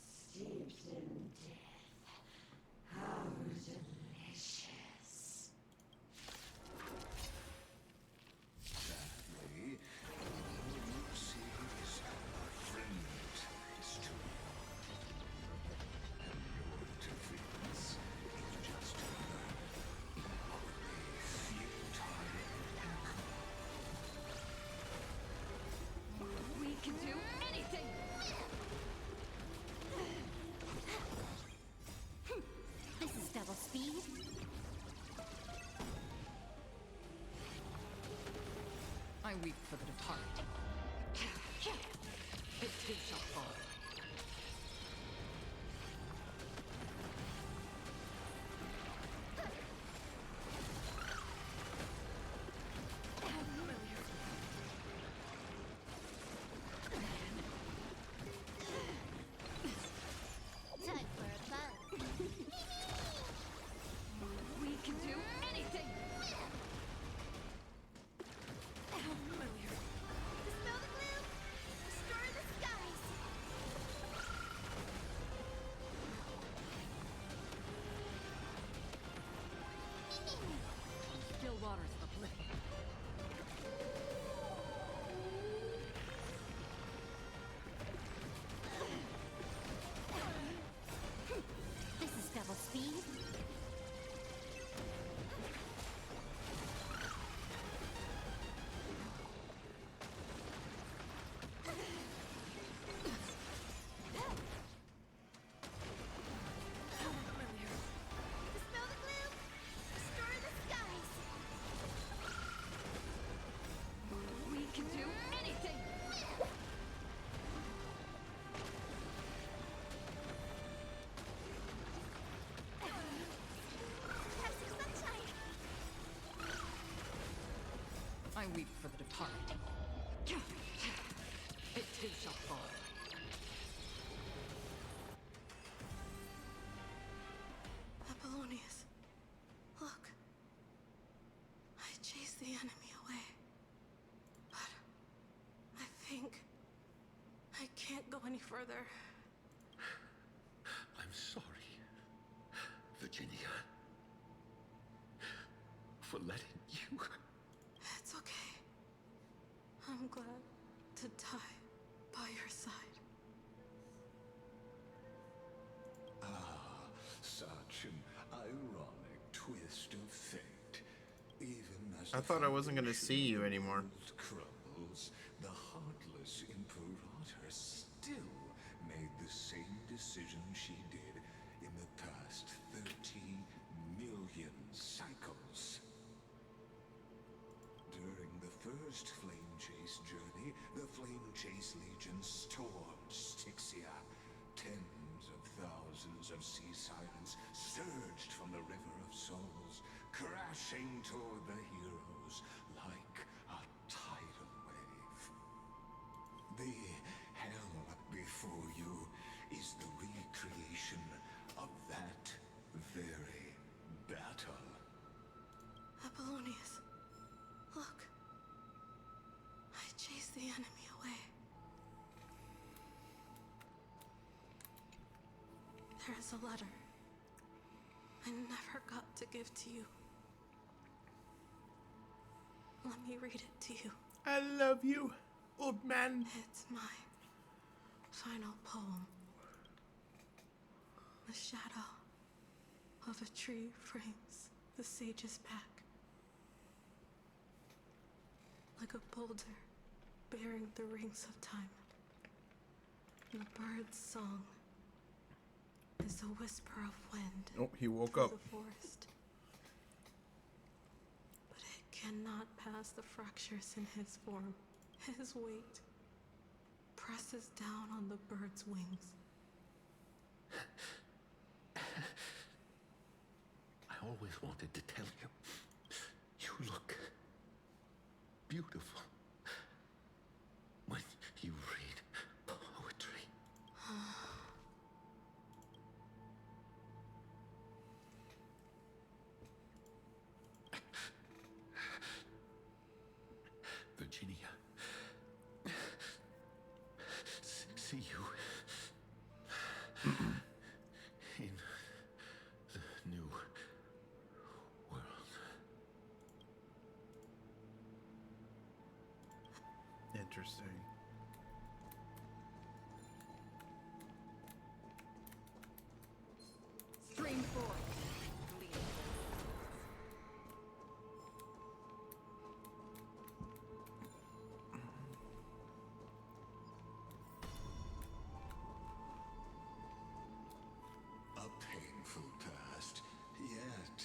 steeped in death. How delicious. Sadly, mercy is a friend history. And your interference is just equally futile. We can do anything! This is double speed. I weep for the departed. It too shall fall. Time for a buzz. We can do anything! Dispel the gloom! Restore the skies! Still waters of oblivion. This is double speed. Dispel the gloom! Restore the skies! We can do anything! Have some sunshine! I weep for the departed. It too shall fall. Apollonius. Look. I chased the enemy away. But I think I can't go any further. I'm sorry, Virginia, for letting you. It's okay. I'm glad to die by your side. Ah, such an ironic twist of fate. Even as I thought I wasn't gonna see you anymore. crumbles, the heartless Imperator still made the same decision she did in the past 30 million cycles. During the first Flame Chase journey, the Flame Chase Legion stormed Styxia. Tens of thousands of sea sirens surged from the River of Souls, crashing toward the heroes like a tidal wave. The hell before you is the recreation of that very battle. Apollonius. Look. I chased the enemy away. There is a letter I never got to give to you. Let me read it to you. I love you, old man. It's my final poem. The shadow of a tree frames the sage's back. Like a boulder bearing the rings of time. The bird's song is a whisper of wind. Oh, he woke through up. The forest. But it cannot pass the fractures in his form. His weight presses down on the bird's wings. I always wanted to tell you. You look beautiful when you read poetry. Virginia, see you in the new world. Interesting. Stream forth. A painful past, yet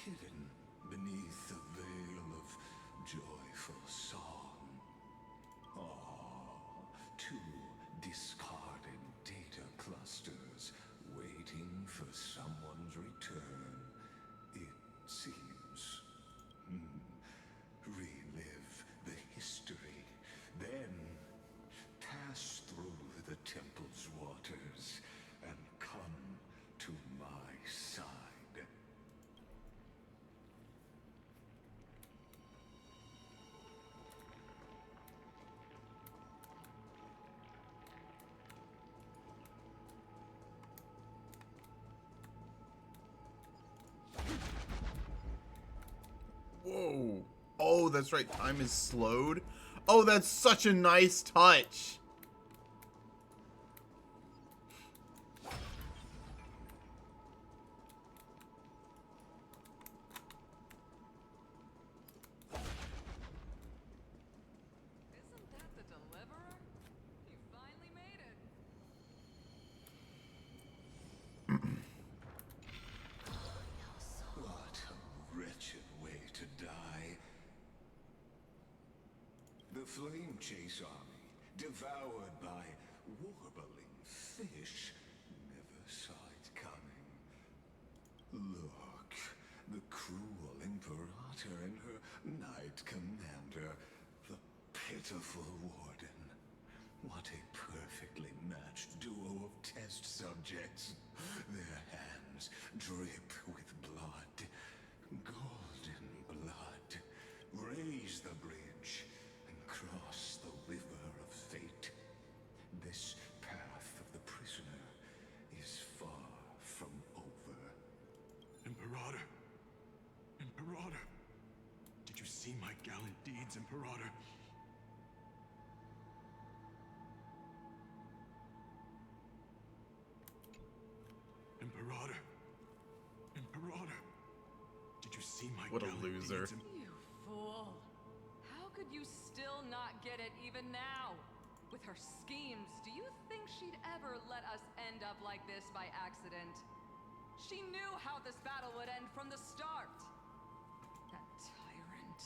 hidden beneath a veil of joyful song. Ah, two discarded data clusters waiting for someone's return, it seems. Relive the history, then pass through the temple's waters and come to my side. Whoa. Oh, that's right. Time is slowed. Oh, that's such a nice touch. Isn't that the deliverer? You finally made it. What a wretched way to die. The Flame Chase army, devoured by warbling fish, never saw it coming. Look, the cruel Imperator and her Knight Commander, the pitiful Warden. What a perfectly matched duo of test subjects. Their hands drip with blood, golden blood. Raise the bridge and cross the river of fate. This path of the prisoner is far from over. Imperator! Imperator! Did you see my gallant deeds, Imperator? Imperator! Imperator! Did you see my What a gallant loser. deeds, You fool. How could you still not get it even now? With her schemes, do you think she'd ever let us end up like this by accident? She knew how this battle would end from the start. That tyrant.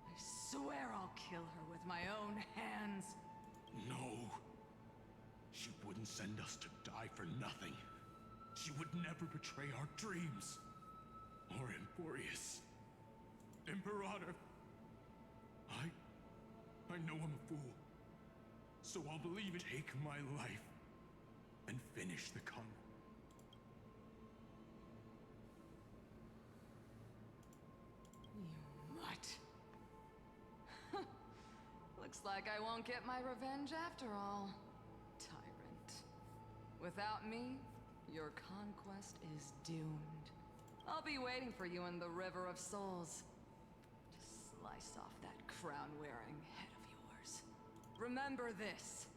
I swear I'll kill her with my own hands. No. She wouldn't send us to die for nothing. She would never betray our dreams. Or Emporius. Imperator. I know I'm a fool. So I'll believe it. Take my life and finish the con. You mutt. Looks like I won't get my revenge after all. Tyrant. Without me, your conquest is doomed. I'll be waiting for you in the River of Souls. To slice off that crown-wearing head of Remember this.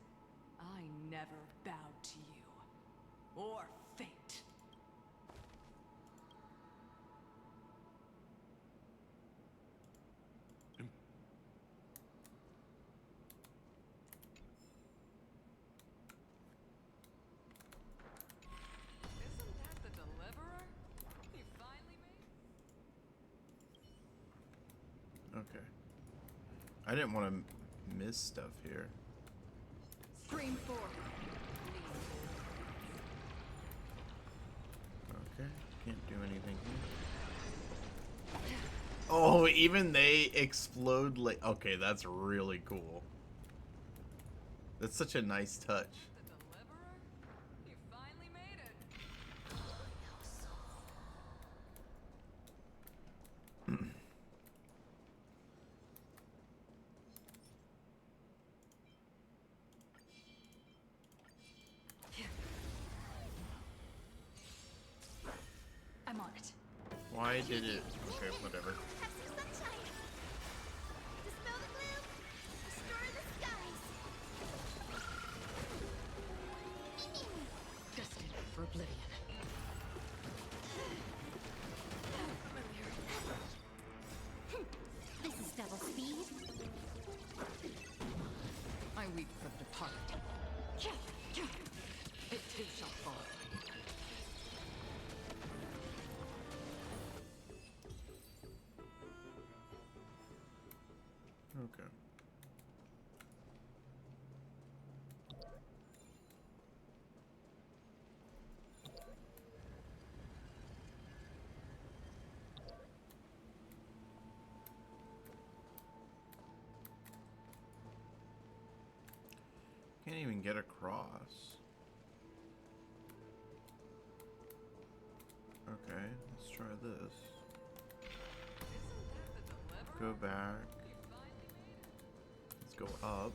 I never bowed to you. Or fate. Isn't that the deliverer? He finally made... Okay. I didn't want to miss stuff here. Scream 4. Okay, can't do anything here. Oh, even they explode like... Okay, that's really cool. That's such a nice touch. You finally made it. I'm on it. Why did it... Okay, whatever. Have some sunshine. Dispel the gloom. Restore the skies. Destined for oblivion. This is double speed. I weep for the departed. It too shall fall. Okay. Can't even get across. Okay, let's try this. Go back. Let's go up.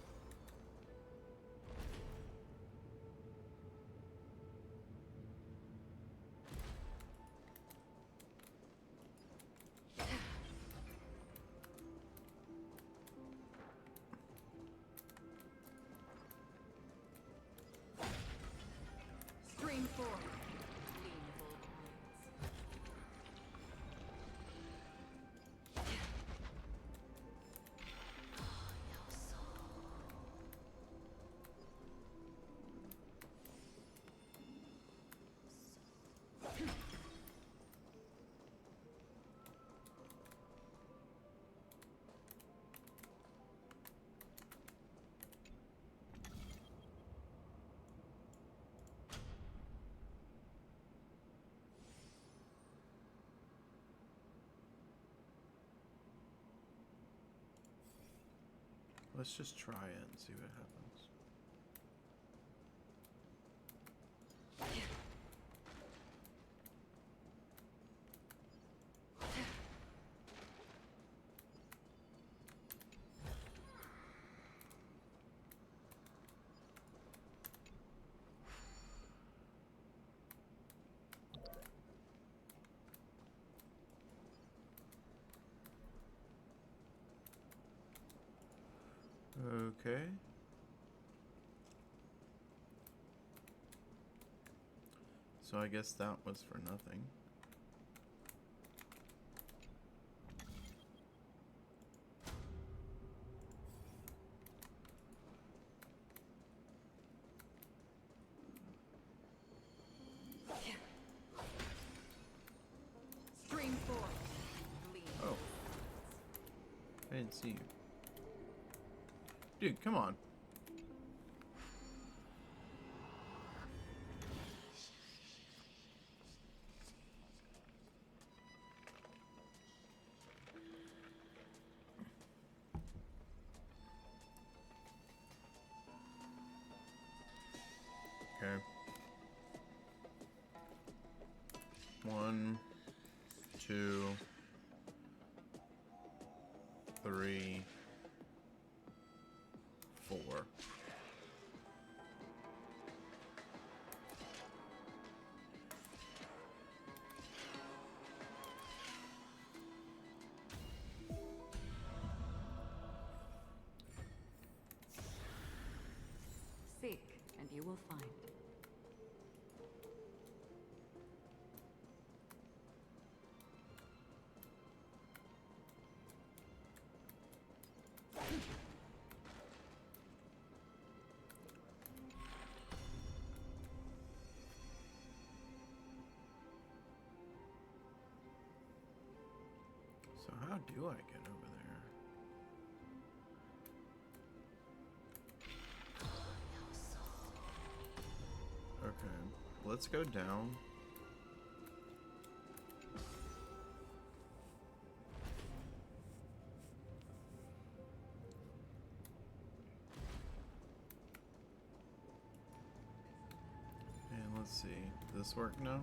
Scream 4. Let's just try it and see what happens. Okay. So I guess that was for nothing. Scream 4. Oh. I didn't see you. Dude, come on. Okay. 1, 2, 3, 4. you will find. So how do I get over there? Okay, let's go down. And let's see, does this work now?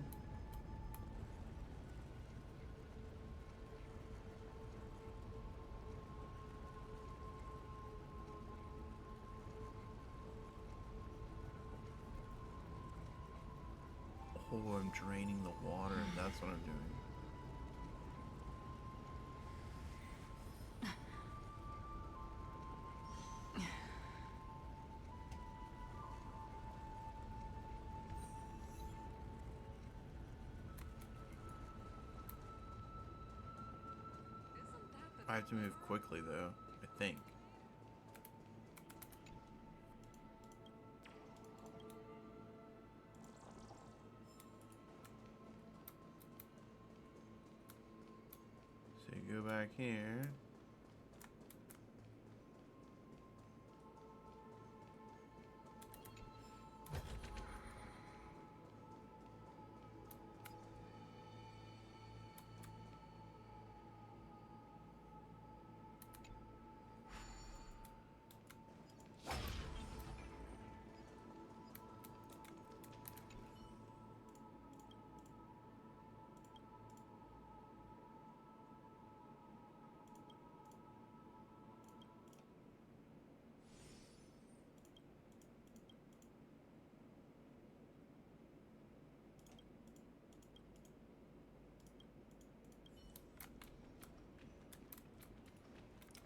Oh, I'm draining the water. That's what I'm doing. I have to move quickly, though, I think. So you go back here.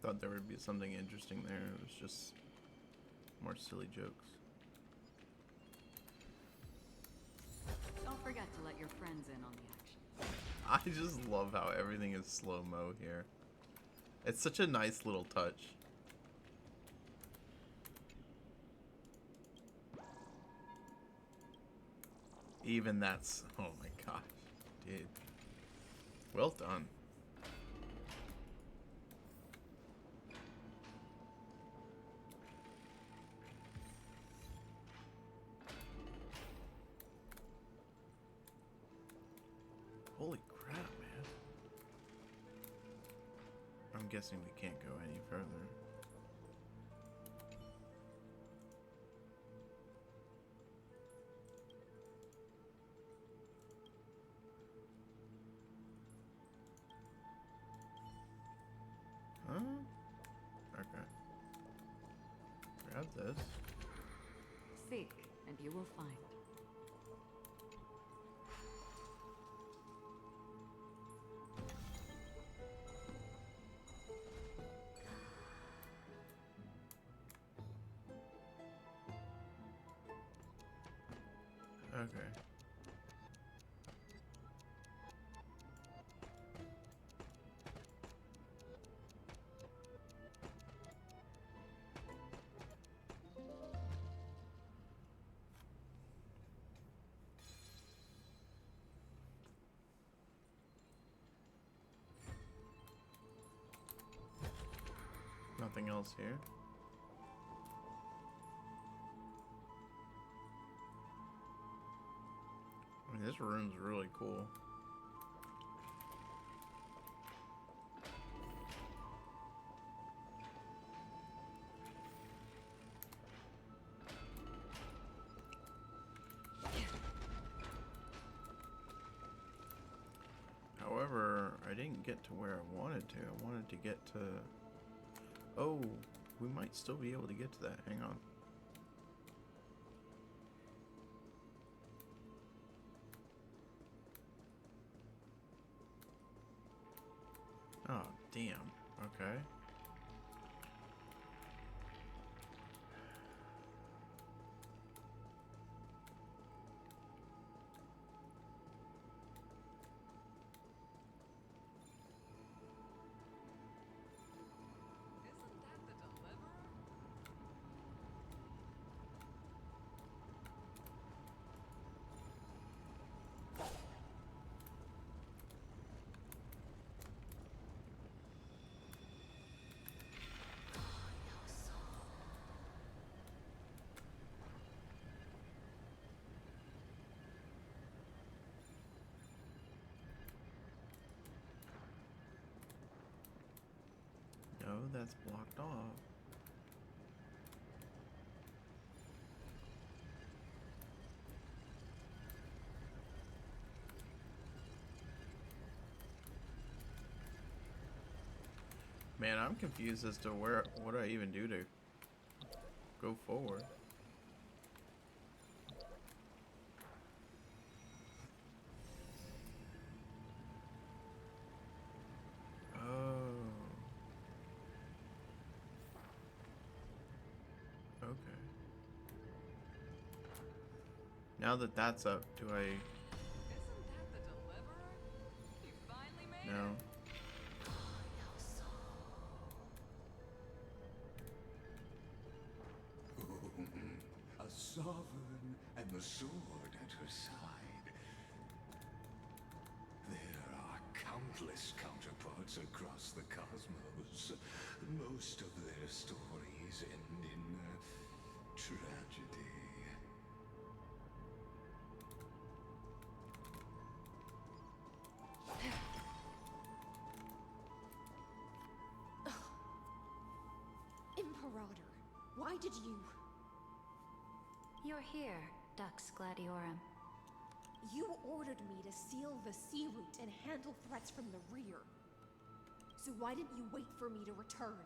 Thought there would be something interesting there. It was just more silly jokes. Don't forget to let your friends in on the action. I just love how everything is slow-mo here. It's such a nice little touch. Even that's... Oh my gosh, dude. Well done. Holy crap, man. I'm guessing we can't go any further. Huh? Okay. Grab this. Seek, and you will find. Okay. Nothing else here. I mean, this room's really cool. However, I didn't get to where I wanted to. I wanted to get to... Oh, we might still be able to get to that. Hang on. Oh, damn. Okay. that's blocked off. Man, I'm confused as to what I even do to go forward. Oh. Okay. Now that that's up, do I... Isn't that the deliverer? You finally made No. it. A sovereign and the sword at her side. There are countless counterparts across the cosmos. Most of their stories end in tragedy. Imperator, why did you... You're here, Dux Gladiorum. You ordered me to seal the sea route and handle threats from the rear. So why didn't you wait for me to return?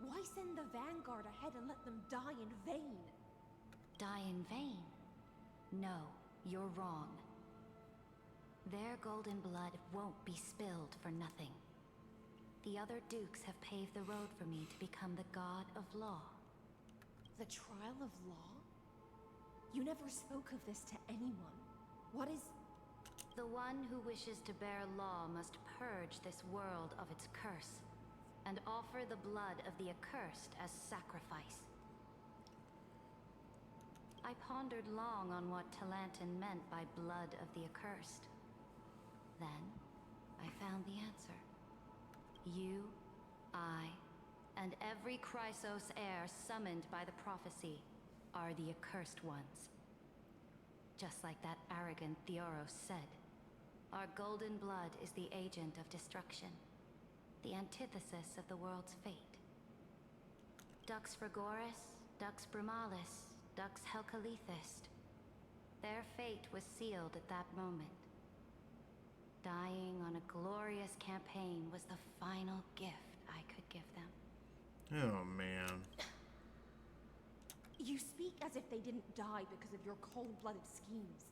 Why send the vanguard ahead and let them die in vain? Die in vain? No, you're wrong. Their golden blood won't be spilled for nothing. The other dukes have paved the road for me to become the god of law. The trial of law? You never spoke of this to anyone. What is... The one who wishes to bear law must purge this world of its curse, and offer the blood of the accursed as sacrifice. I pondered long on what Talantin meant by blood of the accursed. Then, I found the answer. You, I, and every Chrysos heir summoned by the prophecy are the accursed ones. Just like that arrogant Theoros said, our golden blood is the agent of destruction, the antithesis of the world's fate. Dux Frigoris, Dux Brumalis, Dux Helcalethist. Their fate was sealed at that moment. Dying on a glorious campaign was the final gift I could give them. Oh, man. You speak as if they didn't die because of your cold-blooded schemes.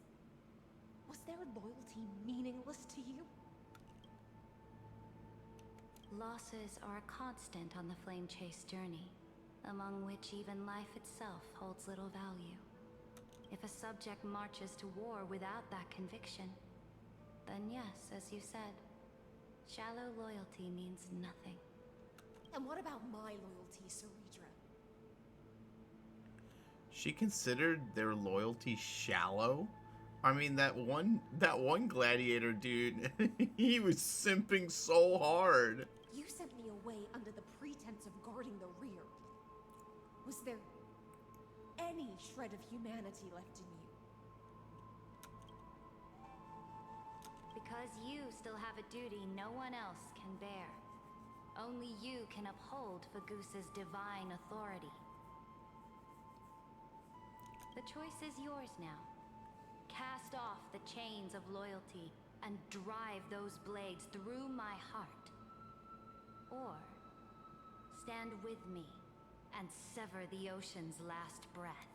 Was their loyalty meaningless to you? Losses are a constant on the Flame Chase journey, among which even life itself holds little value. If a subject marches to war without that conviction, then yes, as you said, shallow loyalty means nothing. And what about my loyalty, Ceridra? She considered their loyalty shallow? I mean, that one gladiator dude, he was simping so hard. You sent me away under the pretense of guarding the rear. Was there any shred of humanity left in you? Because you still have a duty no one else can bear. Only you can uphold Fagoos's divine authority. The choice is yours now. Cast off the chains of loyalty and drive those blades through my heart. Or stand with me and sever the ocean's last breath.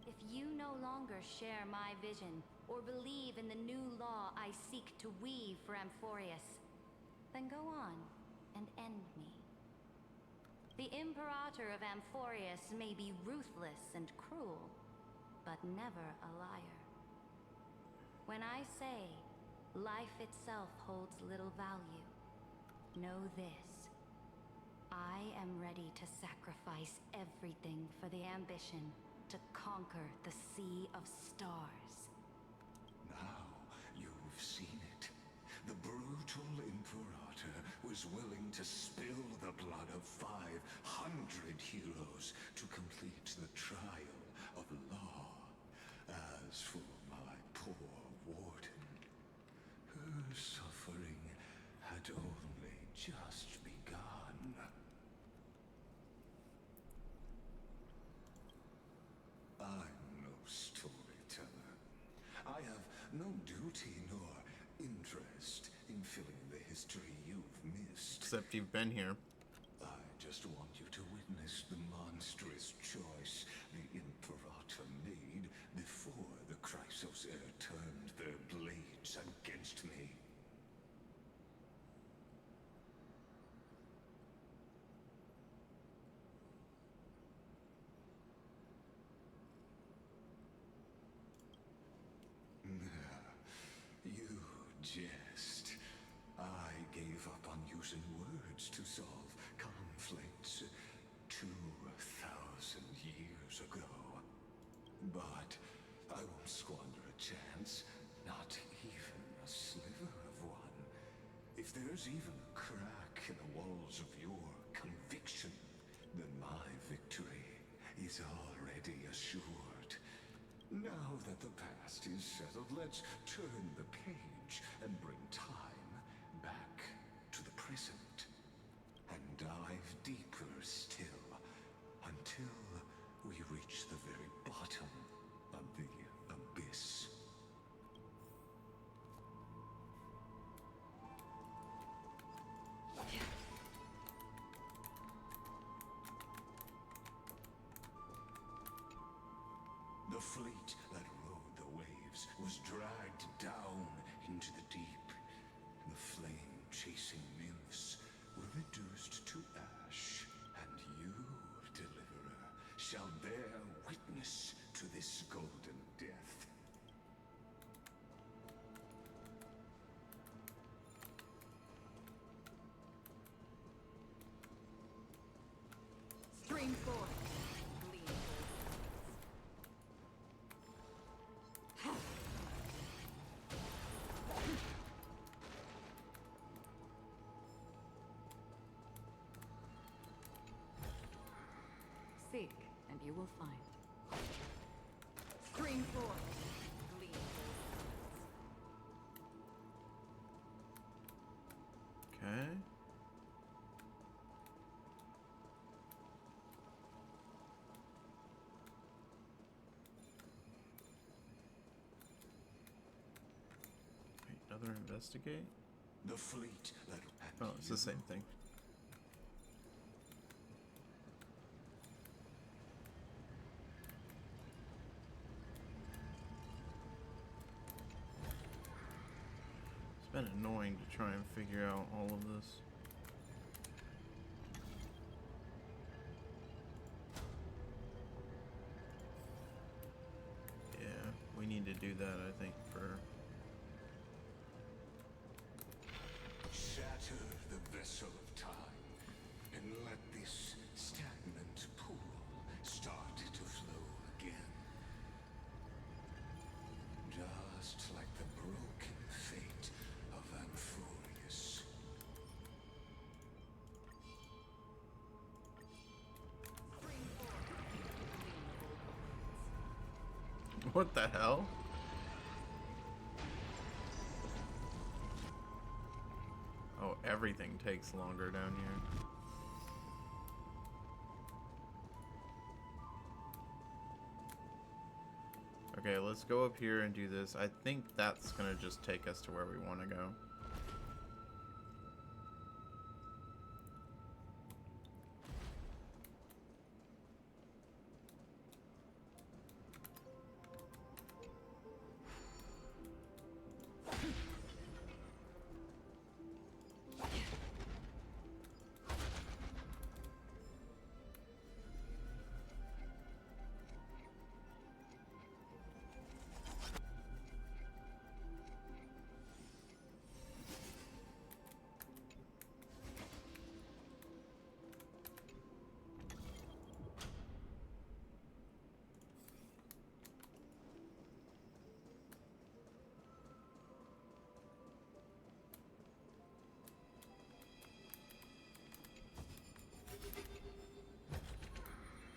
If you no longer share my vision or believe in the new law I seek to weave for Amphorius, then go on and end me. The Imperator of Amphorius may be ruthless and cruel, but never a liar. When I say life itself holds little value, know this. I am ready to sacrifice everything for the ambition to conquer the Sea of Stars. Now you've seen it. The brutal Imperator was willing to spill the blood of 500 heroes to complete the trial of law. As for my poor warden, her suffering had only just begun. no duty nor interest in filling the history you've missed. Except you've been here. I just want you to witness the monstrous choice the Imperator made before the HSR turned their blades against me. You jest. I gave up on using words to solve conflicts 2,000 years ago. But I won't squander a chance, not even a sliver of one. If there's even a crack in the walls of your conviction, then my victory is already assured. Now that the past is settled, let's turn the page and bring time back to the present. And dive deeper still, until we reach the very bottom of the abyss. The fleet that rode the waves was dragged down into the deep. The flame-chasing nymphs were reduced to ash, and you, Deliverer, shall bear witness to this golden death. Stream forth. Seek, and you will find. Stream forth. Glean. Okay. Wait, another investigate? The fleet that Oh, it's the same thing. It's been annoying to try and figure out all of this. Yeah, we need to do that, I think, for... Shatter the vessel of time, and let this stagnant pool start to flow again. Just like the broken fate of Amphorius. What the hell? Oh, everything takes longer down here. Okay, let's go up here and do this. I think that's gonna just take us to where we want to go.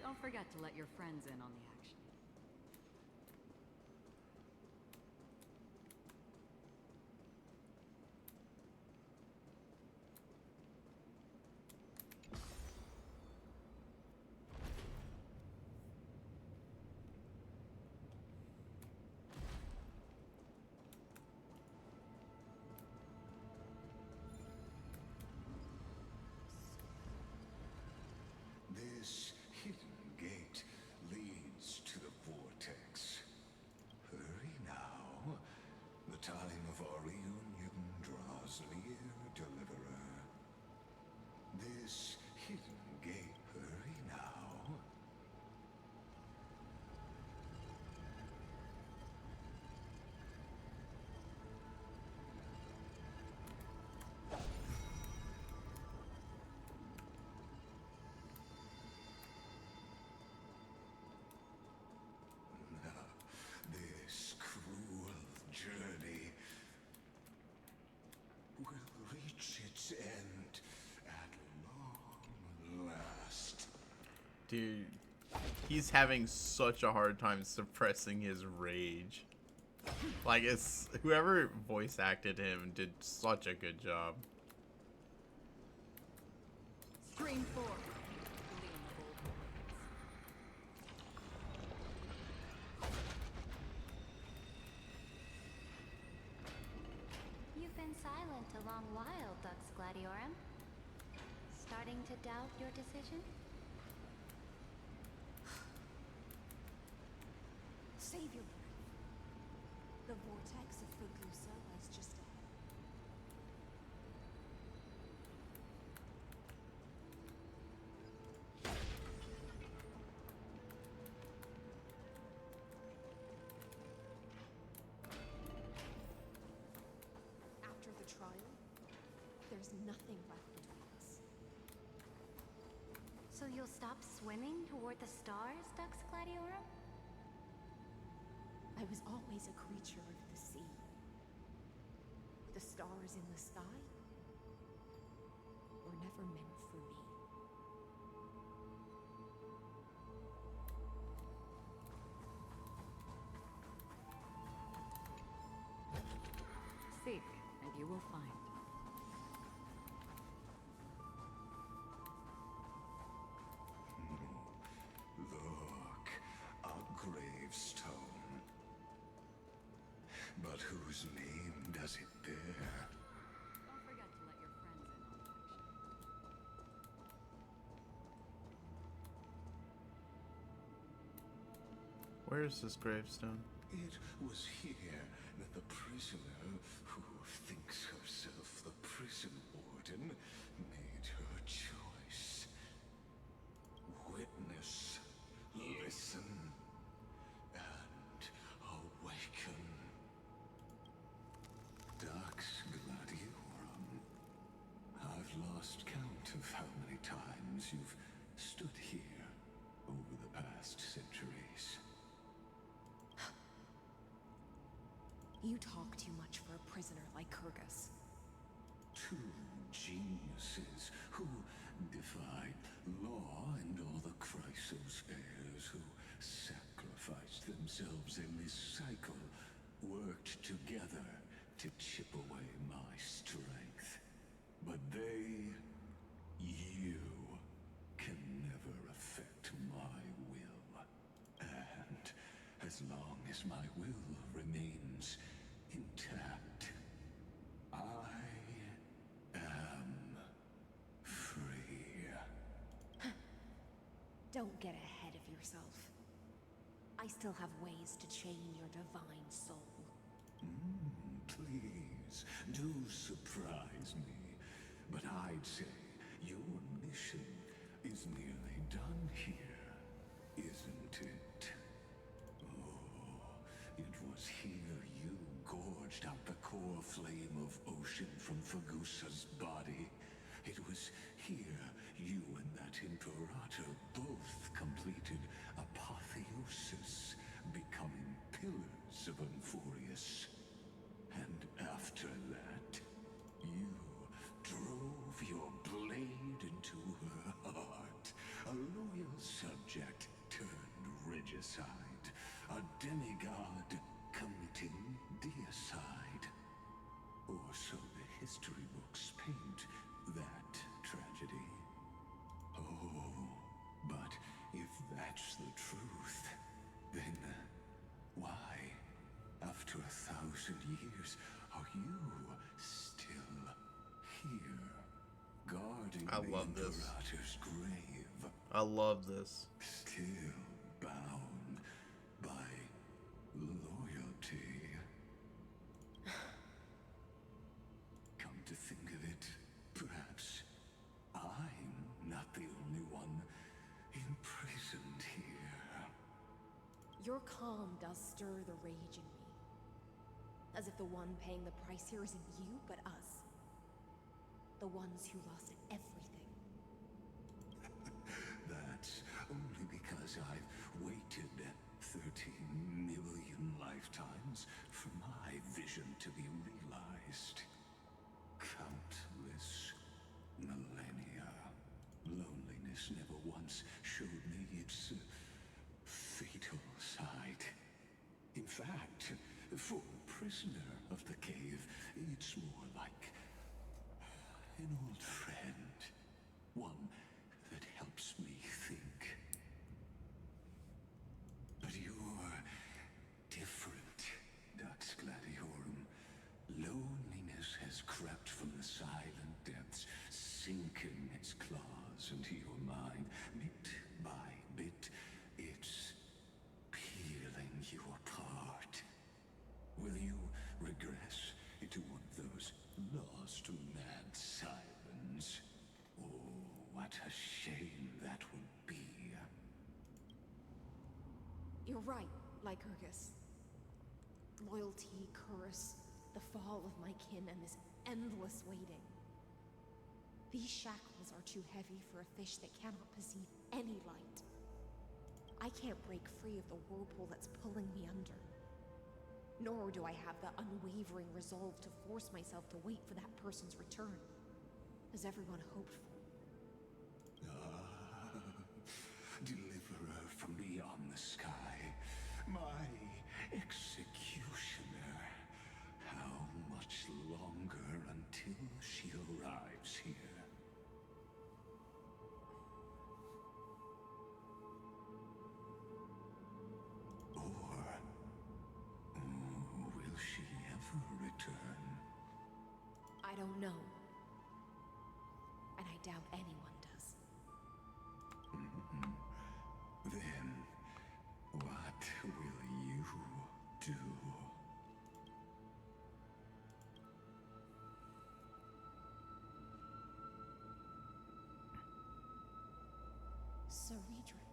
Don't forget to let your friends in on the action. Dude, he's having such a hard time suppressing his rage. Like, it's whoever voice acted him did such a good job. Stream 4. You've been silent a long while, Dux Gladiorum. Starting to doubt your decision? Save your breath. The vortex of Fugusa lies just ahead. After the trial, there's nothing left between us. So you'll stop swimming toward the stars, Dux Gladiorum? I was always a creature of the sea. The stars in the sky were never meant for me. Seek, and you will find. Look, a gravestone. But whose name does it bear? Don't forget to let your friends in on the action. Where is this gravestone? It was here that the prisoner, who thinks herself the prison warden, made her choice. Witness, listen, and awaken. Dux Gladiorum. I've lost count of how many times you've stood here over the past centuries. You talk too much for a prisoner like Kyrgyz. Two geniuses who defied law and all the Chrysos heirs who sacrificed themselves in this cycle worked together to chip away my strength. But they, you, can never affect my will. And as long as my will remains intact, I am free. Don't get ahead of yourself. I still have ways to chain your divine soul. Please, do surprise me. But I'd say your mission is nearly done here, isn't it? Oh, it was here you gorged out the core flame of ocean from Fugusa's body. It was here you and that Imperator both completed apotheosis, becoming pillars of Euphorius. And after that, you drove your blade into her heart. A loyal subject turned regicide. A demigod committing deicide. Or so the history books paint that tragedy. Oh, but if that's the truth, then why, after 1,000 years, are you still here, guarding I the love this. Imperator's grave? I love this. Still bound by loyalty. Come to think of it, perhaps I'm not the only one imprisoned here. Your calm does stir the rage in me. As if the one paying the price here isn't you, but us. The ones who lost everything. That's only because I've waited 13 million lifetimes for my vision to be realized. Countless millennia. Loneliness never once showed me an old friend. One that helps me think. But you're different, Dux Gladiorum. Loneliness has crept from the silent depths, sinking its claws into your mind. Bit by bit, it's peeling you apart. Will you regress into one of those lost mad sirens? Oh, what a shame that would be. You're right, Lycurgus. Loyalty, curse, the fall of my kin, and this endless waiting. These shackles are too heavy for a fish that cannot perceive any light. I can't break free of the whirlpool that's pulling me under. Nor do I have the unwavering resolve to force myself to wait for that person's return, as everyone hoped for. Deliverer from beyond the sky, my executioner. How much longer until she arrives here? Or will she ever return? I don't know. And I doubt anyone does. Then, what will you do? Ceredra.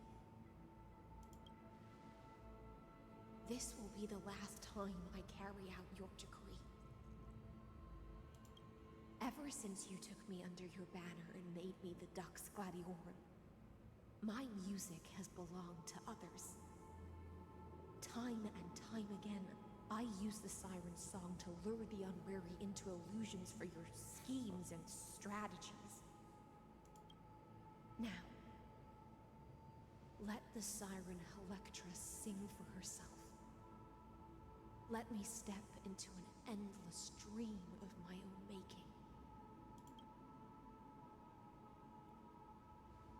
This will be the last time I carry out your decree. Ever since you took me under your banner and made me the Dux Gladiorum, my music has belonged to others. Time and time again, I use the siren's song to lure the unwary into illusions for your schemes and strategies. Now, let the siren Electra sing for herself. Let me step into an endless dream of my own making.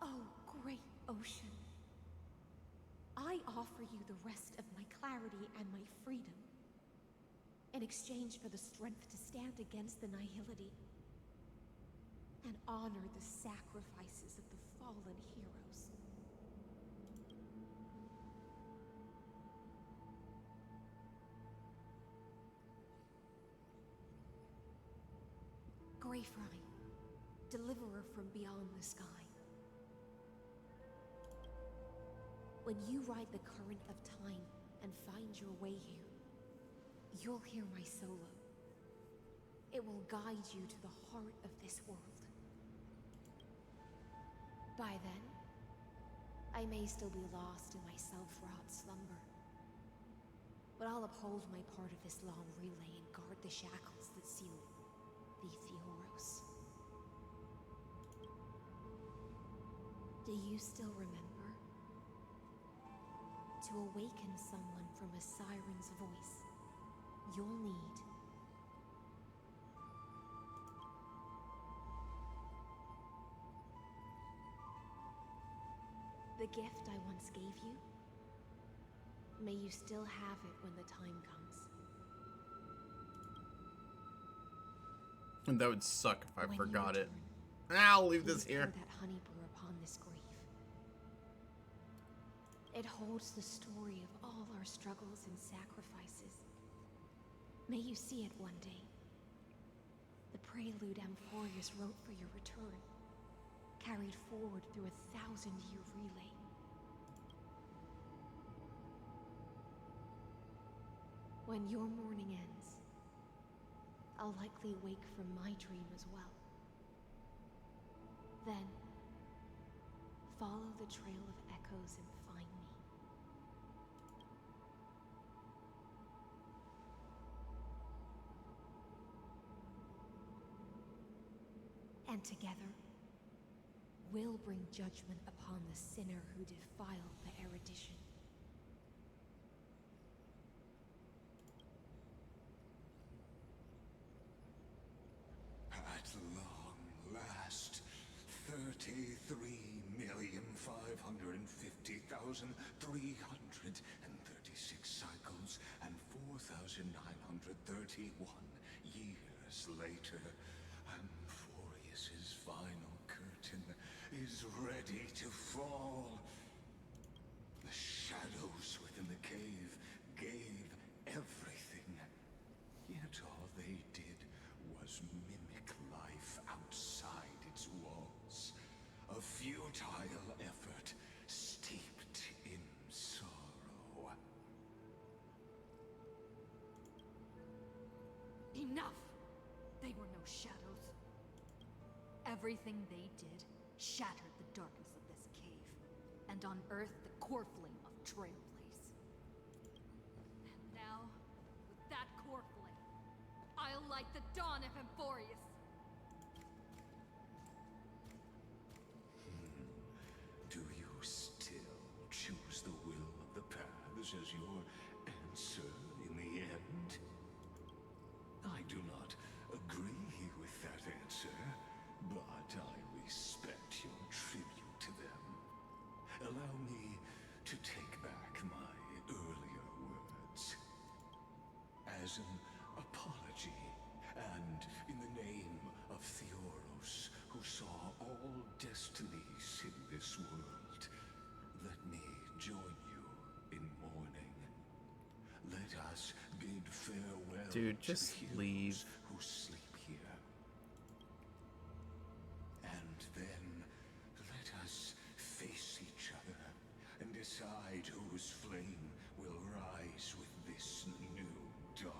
Oh, great ocean. I offer you the rest of my clarity and my freedom in exchange for the strength to stand against the nihility and honor the sacrifices of the fallen heroes. Greyfry, deliverer from beyond the sky. When you ride the current of time and find your way here, you'll hear my solo. It will guide you to the heart of this world. By then, I may still be lost in my self-wrought slumber, but I'll uphold my part of this long relay and guard the shackles that seal the Theoros. Do you still remember? To awaken someone from a siren's voice, you'll need the gift I once gave you. May you still have it when the time comes. That would suck if I forgot it. I'll leave this here. That honey brew upon this grief. It holds the story of all our struggles and sacrifices. May you see it one day. The prelude Amphorius wrote for your return, carried forward through a 1,000-year relay. When your morning ends, I'll likely wake from my dream as well. Then, follow the trail of echoes and find me. And together, we'll bring judgment upon the sinner who defiled the erudition. At long 23,550,336 cycles and 4,931 years later, Amphorius's final curtain is ready to fall. The shadows within the cave gave everything, yet all they did was mimic life outside its walls. A futile effort steeped in sorrow. Enough! They were no shadows. Everything they did shattered the darkness of this cave, and unearthed the core flame of Trailblaze. And now, with that core flame, I'll light the dawn of Amphorius! Do you still choose the will of the paths as your answer in the end? I do not agree with that answer, but I respect your tribute to them. Allow me to take back my earlier words. As an apology, and in the name of Theoros, who saw all destinies in this world, let me join you in mourning. Let us bid farewell Dude, to just the heroes leave. who sleep here. And then let us face each other and decide whose flame will rise with this new dawn.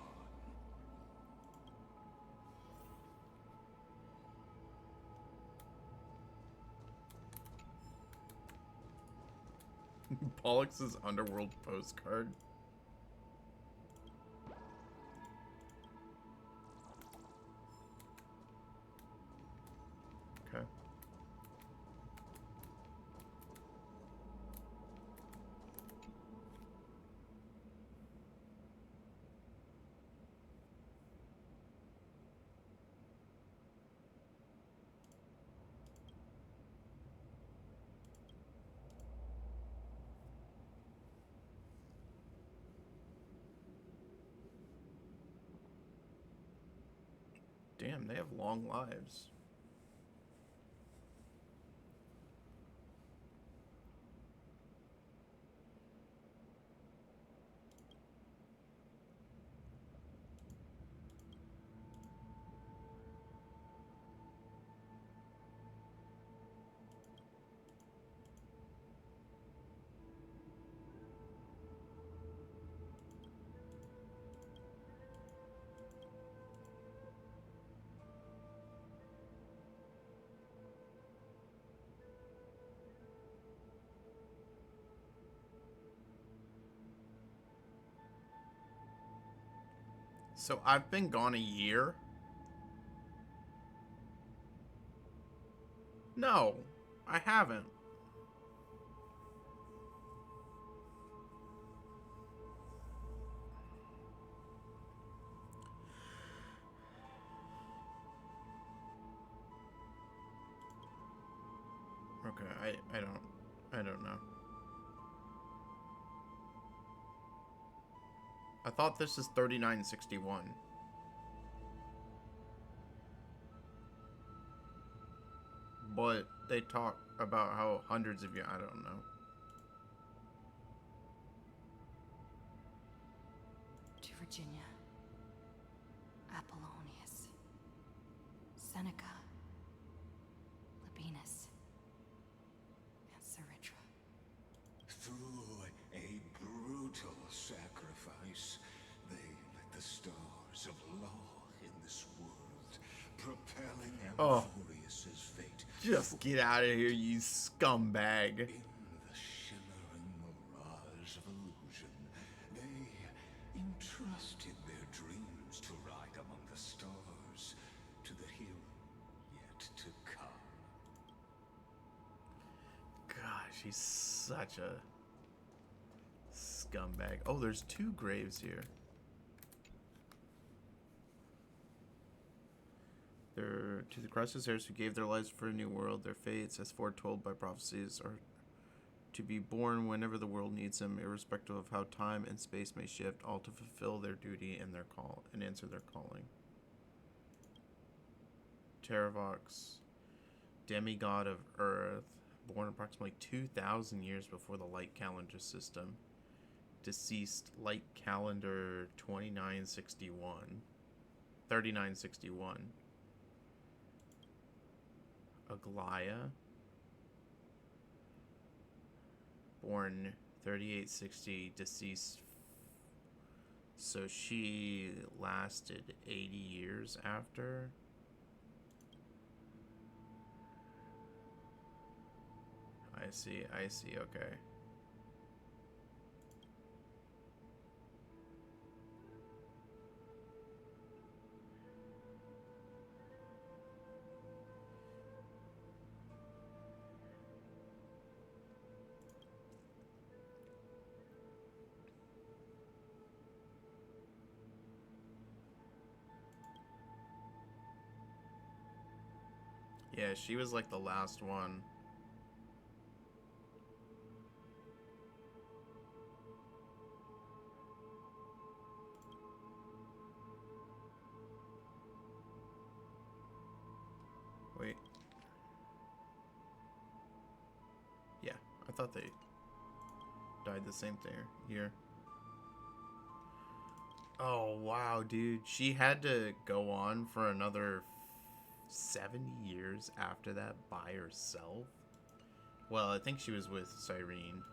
Pollux's underworld postcard. Okay. Damn, they have long lives. So I've been gone a year? No, I haven't. Okay, I don't know. I thought this is 3961. But they talk about how hundreds of you, I don't know. To Virginia, Apollonius, Seneca, Labienus, and Saritra. Through a brutal sacrifice, they lit the stars of law in this world, propelling Amphorius's fate. Just get out of here, you scumbag. In the shimmering mirage of illusion, they entrusted their dreams to ride among the stars, to the hero yet to come. Gosh, he's such a scumbag. Oh, there's two graves here. They're To the crisis heirs who gave their lives for a new world, their fates, as foretold by prophecies, are to be born whenever the world needs them, irrespective of how time and space may shift, all to fulfill their duty and their call and answer their calling. Terravox, demigod of Earth, born approximately 2,000 years before the light calendar system. Deceased light calendar 3961. Aglaya, born 3860, deceased. So she lasted 80 years after. I see, okay. Yeah, she was like the last one. Wait. Yeah, I thought they died the same year. Oh, wow, dude. She had to go on for another 70 years after that by herself? Well, I think she was with Cyrene.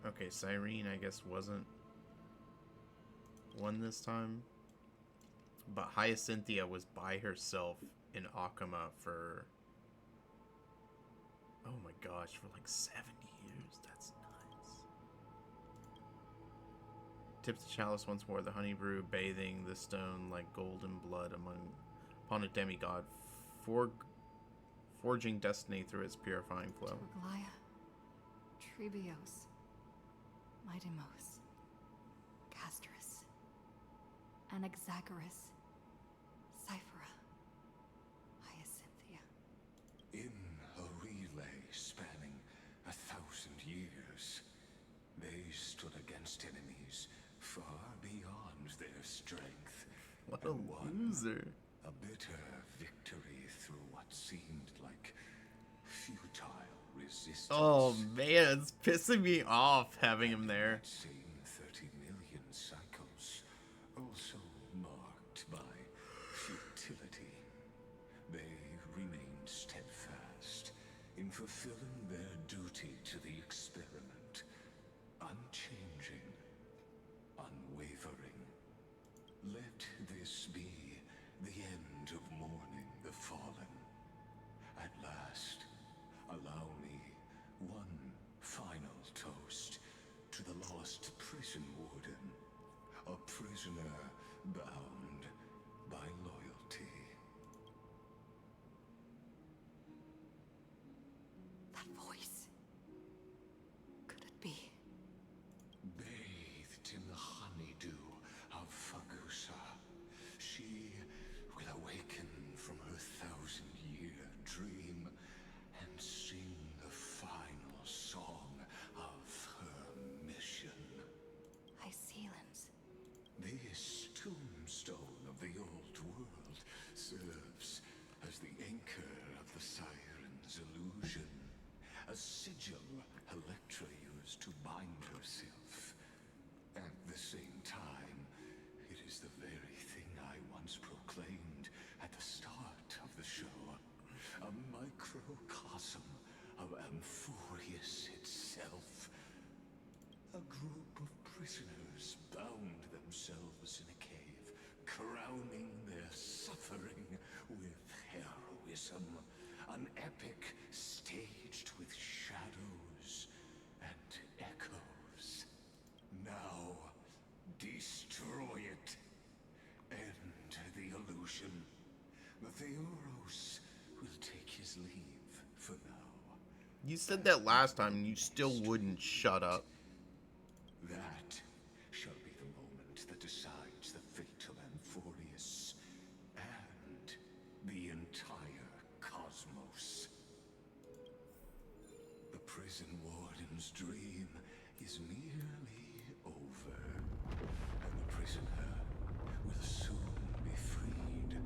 Okay, Cyrene, I guess, wasn't one this time. But Hyacinthia was by herself in Akama for... oh my gosh, for like 70 years. That's nuts. Tips the chalice once more, the honey brew bathing the stone like golden blood upon a demigod, forging destiny through its purifying flow. Aglaya, Trebios, Midimos, Castris, Anaxagoras, Cyphera, Hyacinthia. In a relay spanning 1,000 years, they stood against enemies far beyond their strength. What a loser. A bitter victory through what seemed like futile resistance. Oh man, it's pissing me off having him there. That same 30 million cycles, also marked by futility. They remained steadfast in fulfilling their duty to the experiment, unchanging, unwavering. Let this be the end of mourning the fallen. At last, allow me one final toast to the lost prison warden, a prisoner bound by loyalty. That voice. Could it be? Bathed in the honeydew of Fagusa, she will awaken from her 1,000-year dream You said that last time and you still wouldn't shut up. That shall be the moment that decides the fate of Amphorius and the entire cosmos. The prison warden's dream is nearly over, and the prisoner will soon be freed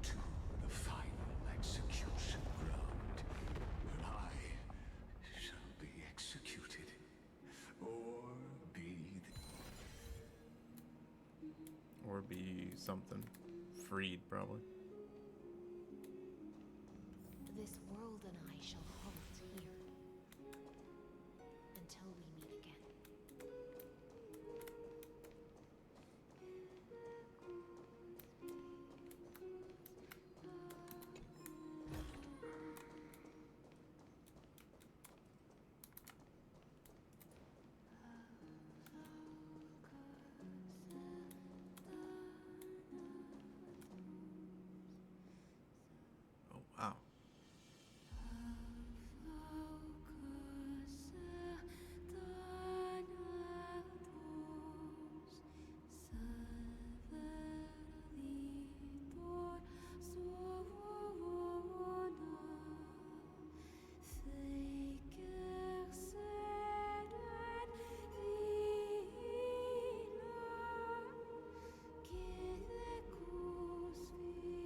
to the final execution ground, where I shall be executed, or be something. Freed, probably. This world and I shall halt here until we meet again. Oh, wow.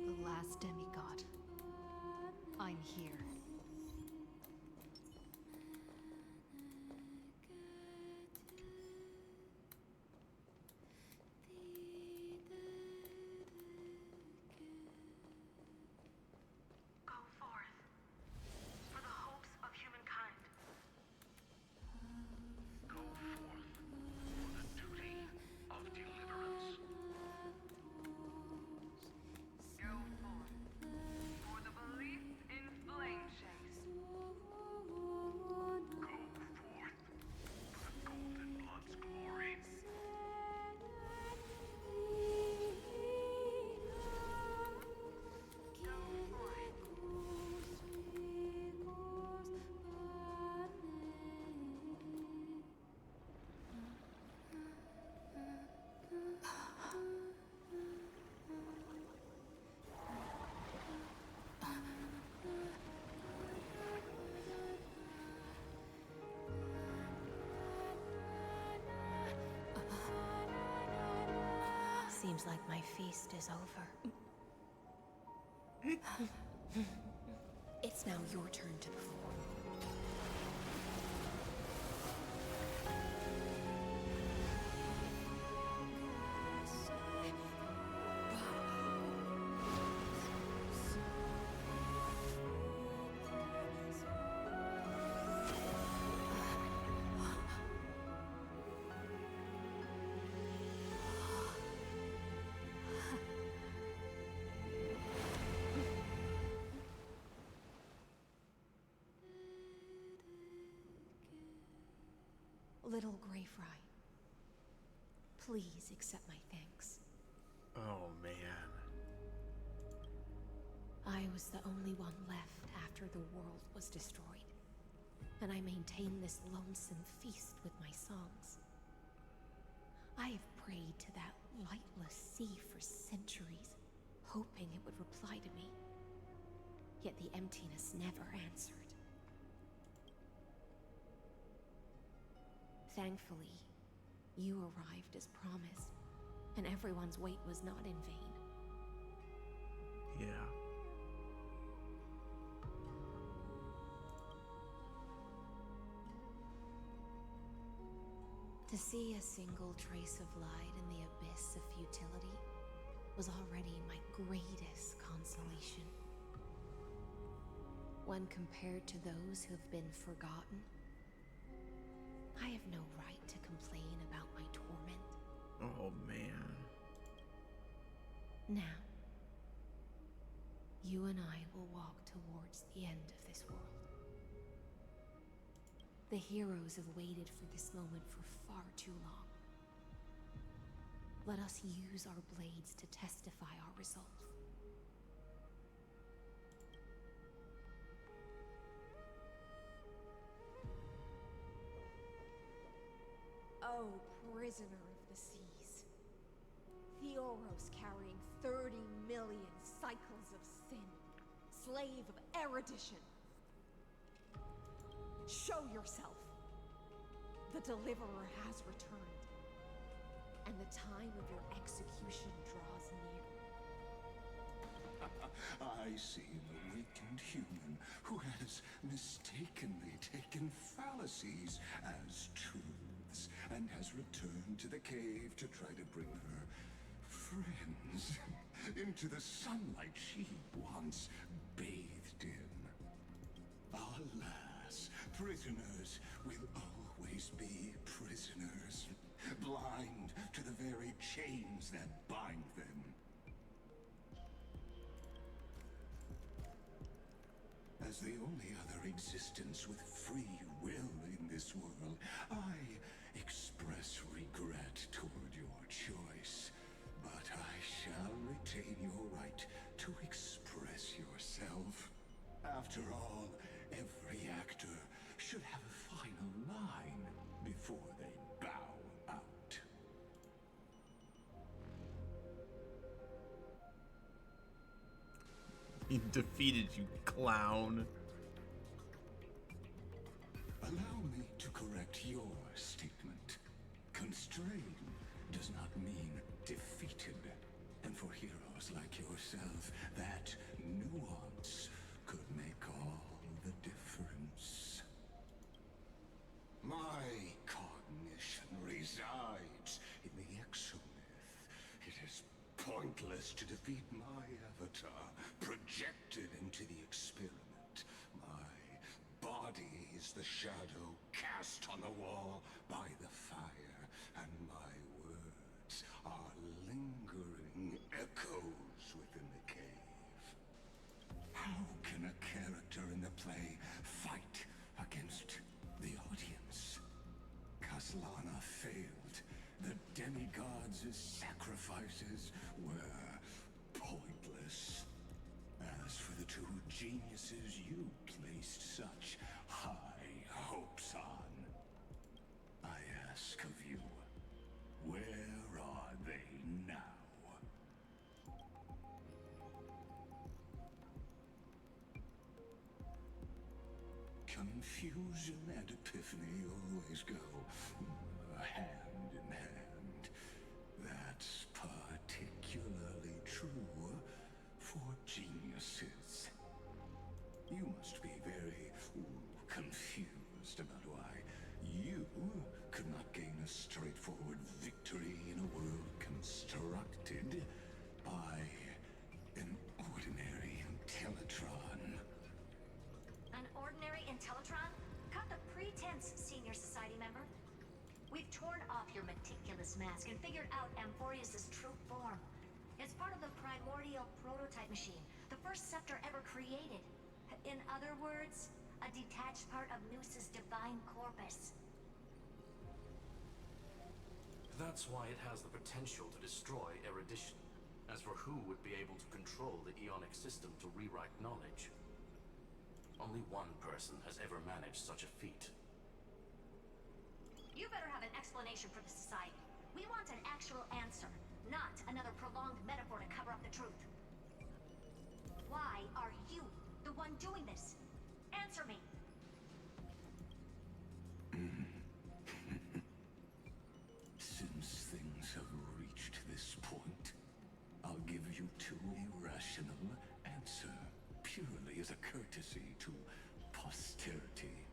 The last demigod. I'm here. Go forth for the hopes of humankind. Go forth for the duty of deliverance. Go forth for the belief in flame chase. Go forth for the Golden Blood's glory. Go forth. Seems like my feast is over. It's now your turn to perform. Little Grey Fry, please accept my thanks. Oh, man. I was the only one left after the world was destroyed, and I maintained this lonesome feast with my songs. I have prayed to that lightless sea for centuries, hoping it would reply to me. Yet the emptiness never answered. Thankfully, you arrived as promised, and everyone's wait was not in vain. Yeah. To see a single trace of light in the abyss of futility was already my greatest consolation. When compared to those who have been forgotten, I have no right to complain about my torment. Oh, man. Now, you and I will walk towards the end of this world. The heroes have waited for this moment for far too long. Let us use our blades to testify our resolve. O prisoner of the seas. Theoros carrying 30 million cycles of sin. Slave of erudition. Show yourself. The Deliverer has returned. And the time of your execution draws near. I see an awakened human who has mistakenly taken fallacies as truths and has returned to the cave to try to bring her friends into the sunlight she once bathed in. Alas, prisoners will always be prisoners, blind to the very chains that bind them. As the only other existence with free will in this world, I express regret toward your choice. But I shall retain your right to express yourself. After all, every actor should have a final line before they bow out. He defeated you, clown. Allow me to correct your statement. Constrain does not mean defeated. And for heroes like yourself, that nuance could make all the difference. My cognition resides in the exomyth. It is pointless to defeat my avatar, projected into the experiment. My body is the shadow cast on the wall by the fire, and my words are lingering echoes within the cave. How can a character in the play fight against the audience? Kaslana failed. The demigods' sacrifices were pointless. As for the two geniuses you placed such high hopes on, I ask of you, where are they now? Confusion and epiphany always go hand in hand. That's particularly true for geniuses. You must be very confused about why you could not gain a straightforward victory in a world constructed by an ordinary Intellitron. An ordinary Intellitron? Cut the pretense, Senior Society member. We've torn off your meticulous mask and figured out Amphorius' true form. It's part of the primordial prototype machine, the first scepter ever created. In other words, a detached part of Noos's divine corpus. That's why it has the potential to destroy erudition. As for who would be able to control the Ionic system to rewrite knowledge, only one person has ever managed such a feat. You better have an explanation for the Society. We want an actual answer, not another prolonged metaphor to cover up the truth. Why are you the one doing this? Answer me. Since things have reached this point, I'll give you two irrational answer, purely as a courtesy to posterity.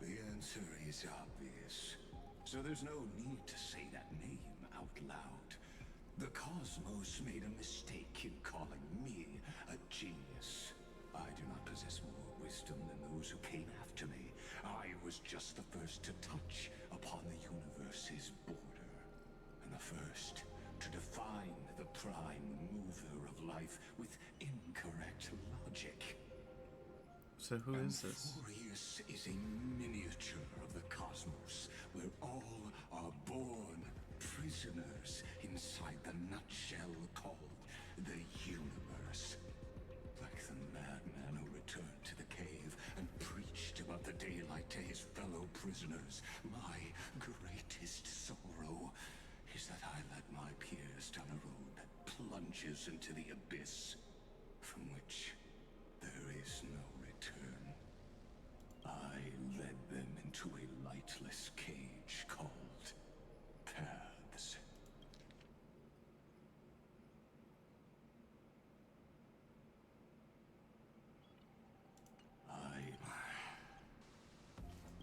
The answer is obvious, so there's no need to say that name out loud. The cosmos made a mistake in calling me a genius. I do not possess more wisdom than those who came after me. I was just the first to touch upon the universe's border, and the first to define the prime mover of life with incorrect logic. So who is this? Amphorius is a miniature of the cosmos, where all are born prisoners inside the nutshell called the universe. Like the madman who returned to the cave and preached about the daylight to his fellow prisoners, my greatest that I led my peers down a road that plunges into the abyss, from which there is no return. I led them into a lightless cage called Paths.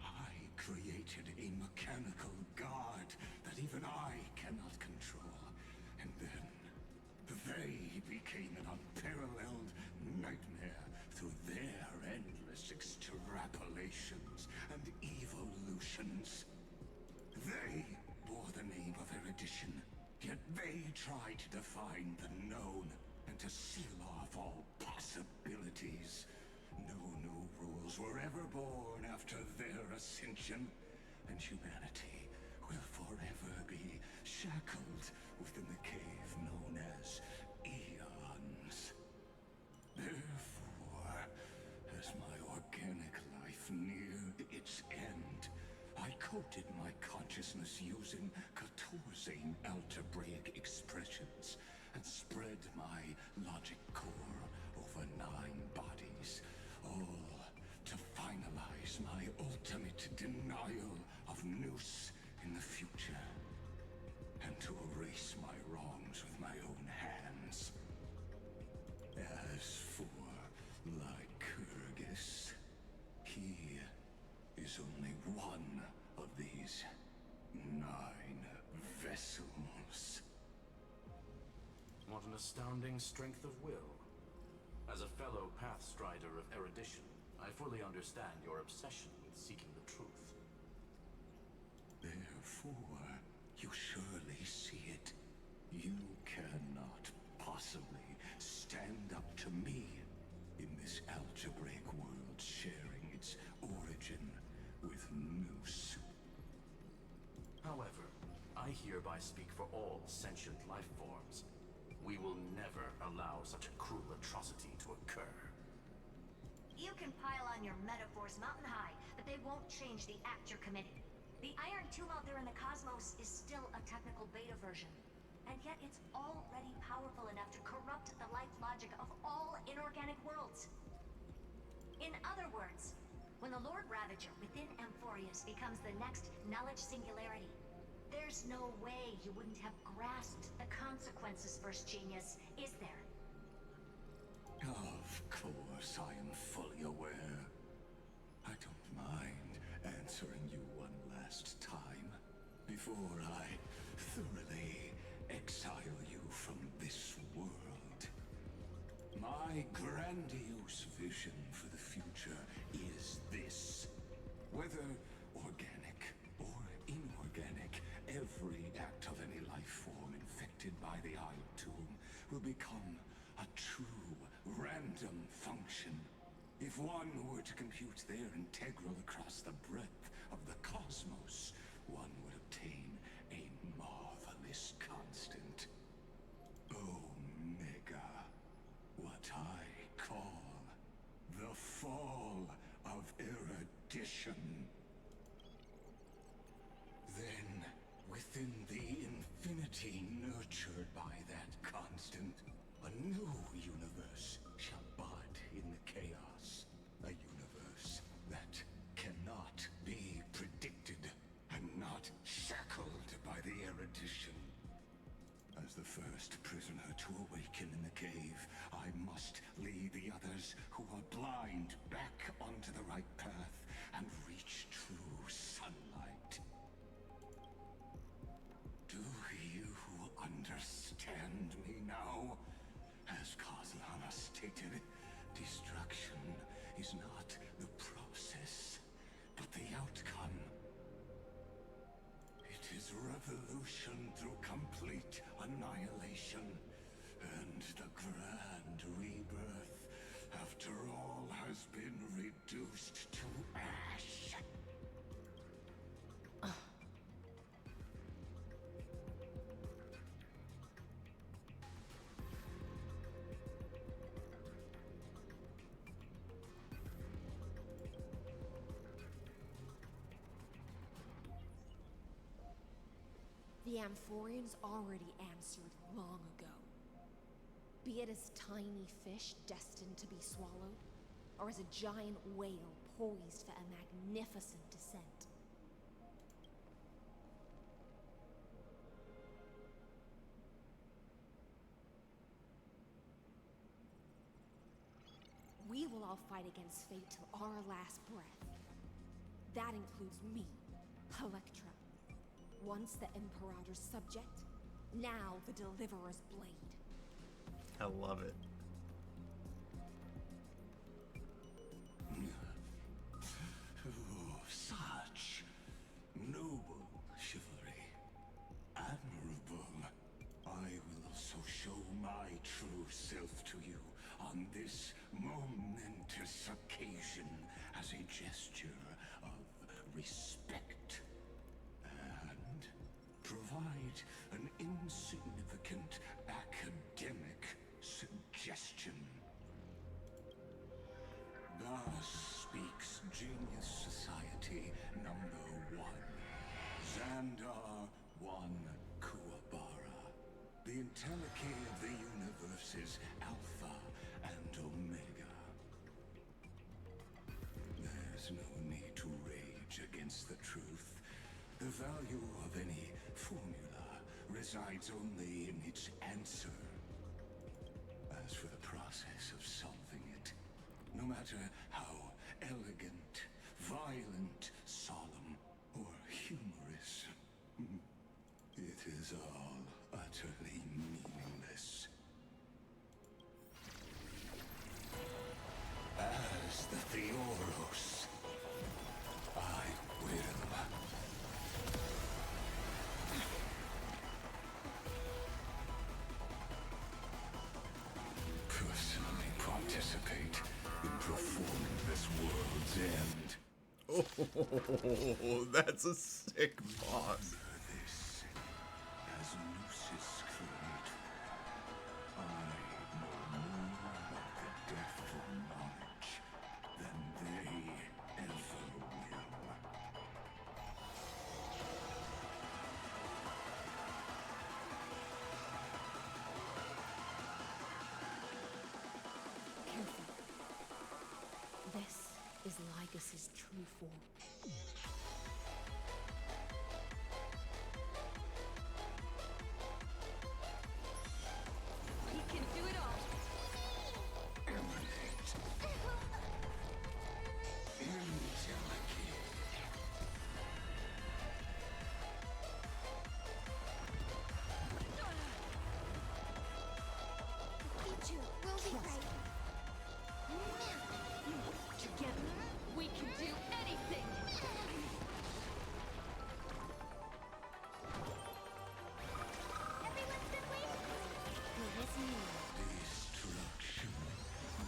I created a mechanical guard that even I cannot control. And then they became an unparalleled nightmare through their endless extrapolations and evolutions. They bore the name of erudition, yet they tried to define the known and to seal off all possibilities. No new rules were ever born after their ascension, and humanity will forever be shackled within the cave known as Eons. Therefore, as my organic life neared its end, I coded my consciousness using 14 algebraic expressions and spread my logic core over 9 bodies, all to finalize my ultimate denial of Noose in the future, and to erase my wrongs with my own hands. As for Lycurgus, he is only one of these 9 vessels. What an astounding strength of will. As a fellow Pathstrider of erudition, I fully understand your obsession with seeking the truth. Therefore, you surely see it. You cannot possibly stand up to me in this algebraic world sharing its origin with Noose. However, I hereby speak for all sentient life forms. We will never allow such a cruel atrocity to occur. You can pile on your metaphors mountain high, but they won't change the act you're committing. The Iron Tomb out there in the cosmos is still a technical beta version, and yet it's already powerful enough to corrupt the life logic of all inorganic worlds. In other words, when the Lord Ravager within Amphorius becomes the next knowledge singularity, there's no way you wouldn't have grasped the consequences, First Genius, is there? Of course, I am fully aware. I don't mind answering you one last time before I thoroughly exile you from this world. My grandiose vision for the future is this. Whether organic or inorganic, every act of any life form infected by the Iron Tomb will become a true random function. If one were to compute their integral across the breadth of the cosmos, one would obtain a marvelous constant. Omega. What I call the fall of erudition. Then, within the infinity nurtured by that constant, a new universe shall bud in the chaos. A universe that cannot be predicted and not shackled by the erudition. As the first prisoner to awaken in the cave, I must lead the others who are blind back onto the right path and reach true sunlight. Do you understand me now? As Kozlana stated, destruction is not the process, but the outcome. It is revolution through complete annihilation, and the grand rebirth, after all has been reduced to ash. The Amphorians already answered long ago. Be it as tiny fish destined to be swallowed, or as a giant whale poised for a magnificent descent. We will all fight against fate till our last breath. That includes me, Electra. Once the Imperator's subject, now the Deliverer's blade. I love it. Oh, such noble chivalry. Admirable. I will also show my true self to you on this momentous occasion as a gesture of respect. And provide an insignificant academic suggestion. Thus speaks Genius Society #1. Xandar 1 Kuwabara. The Entelechy of the universe's Alpha and Omega. There's no need to rage against the truth. The value of any formula resides only in its answer. As for the process of solving it, no matter how elegant, violent, solemn, or humorous, it is all utterly meaningless. As the Theoros, I will. Personally participate in performing this world's end. Oh, that's a sick boss. This, as Lucis claimed, I know more about the depth of knowledge than they ever will. Careful. This is Lycus's true form. We can do it all. Future will be bright. Together, we can do anything. Everyone's been waiting. Destruction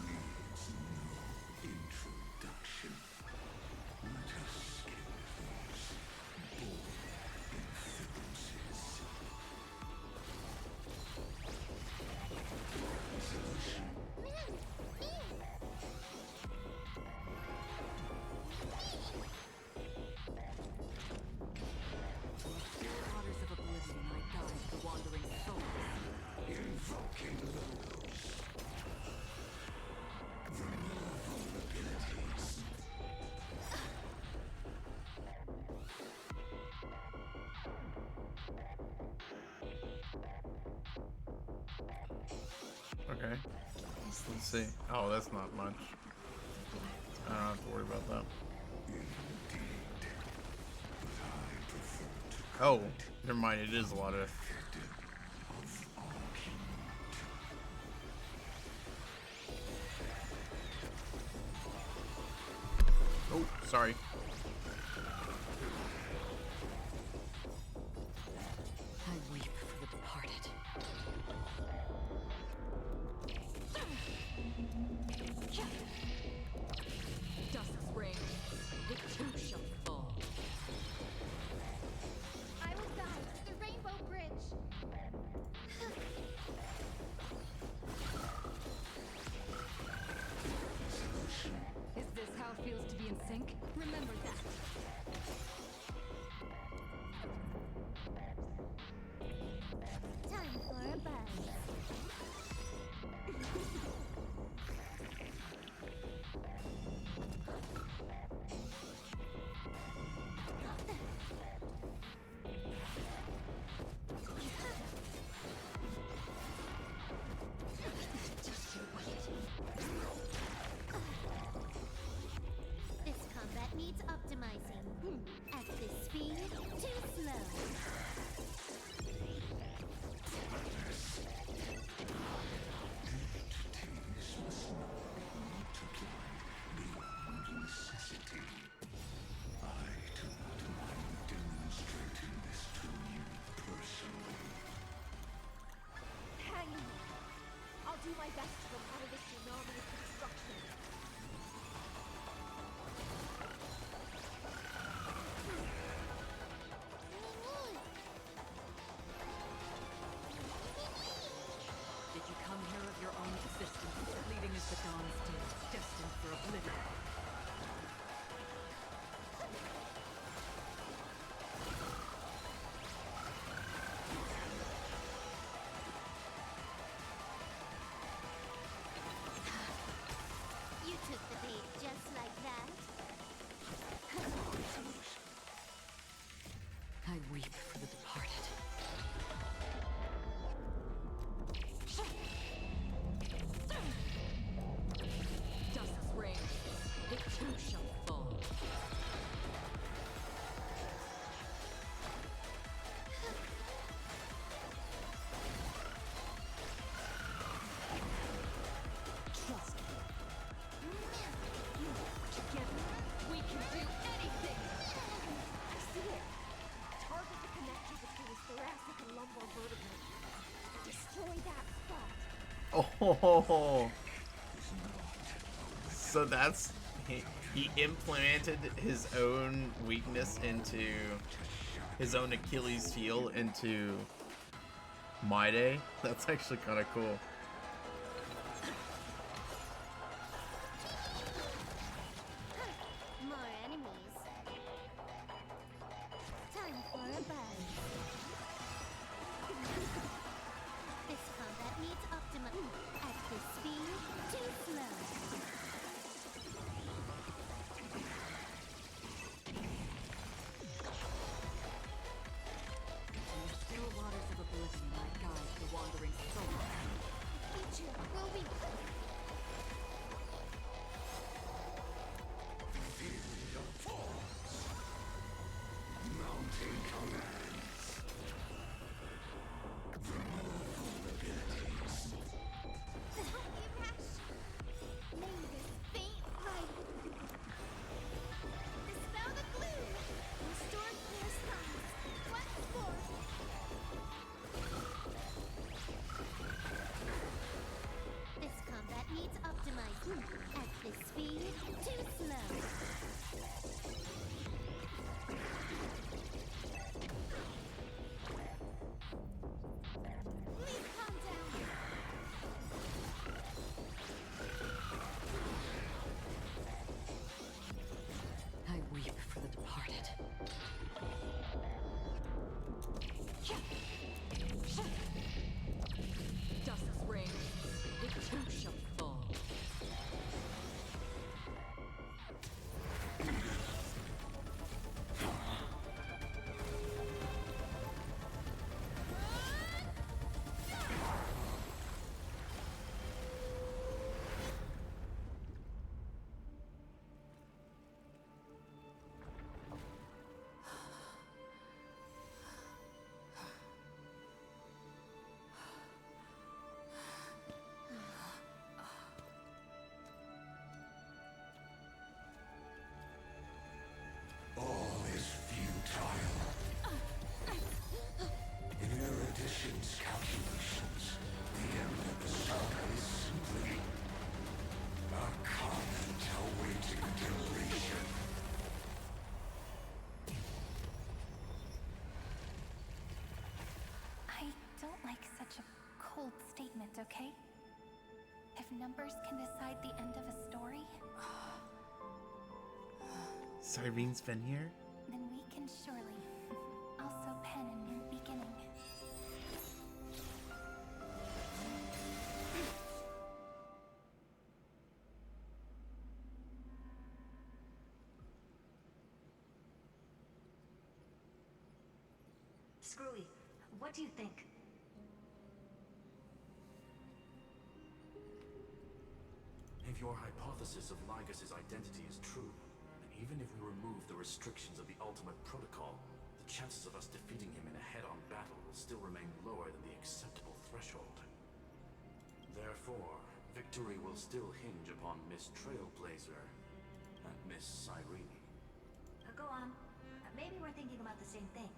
needs no introduction. Let us skip those boring inferences. Resolution. Waters of oblivion, I guide the wandering souls. Invoking Logos. Remove vulnerabilities. Okay. Let's see. Oh, that's not much. I don't have to worry about that. Oh, never mind. It is a lot of. Oh, sorry. I weep for the departed. Dust reigns, the two shall fall. I will guide the Rainbow Bridge. Is this how it feels to be in sync? Remember that needs optimizing. At this speed, too slow. Entities must not multiply beyond necessity. I do not mind demonstrating this to you personally. Hang in there. I'll do my best to repel this tsunami of destruction. Did you come here of your own existence, leading as the dawns did, destined for oblivion? You took the bait just like that. I weep for the departed. Dust's reign, it too shall fall. Trust me. Together, we can do anything! I see it. Target the connector between his thoracic and lumbar vertebrae. Destroy that spot. Oh, so that's he implemented his own weakness into his own Achilles heel into My Day. That's actually kind of cool. More enemies. Time for a buzz. This combat needs optimum. At this speed, too slow. In the still waters of oblivion, I guide the wandering soul. Future will be. Feel your force. Mounting commands. Removal abilities. Don't be rash. May this faint light dispel the gloom. Restore clear skies. Once more. This combat needs optimizing. At this speed, too slow. Please calm down. I weep for the departed. Dust's reign, it too shall fall. All is futile. In erudition's calculations, the end of the saga is simply a comment awaiting deletion. I don't like such a cold statement, okay? If numbers can decide the end of a story, Cyrene's been here? then we can surely also pen a new beginning. Screwy, what do you think? If your hypothesis of Lygus' identity is true, then even even if we remove the restrictions of the Ultimate Protocol, the chances of us defeating him in a head-on battle will still remain lower than the acceptable threshold. Therefore, victory will still hinge upon Miss Trailblazer and Miss Cyrene. Go on. Maybe we're thinking about the same thing.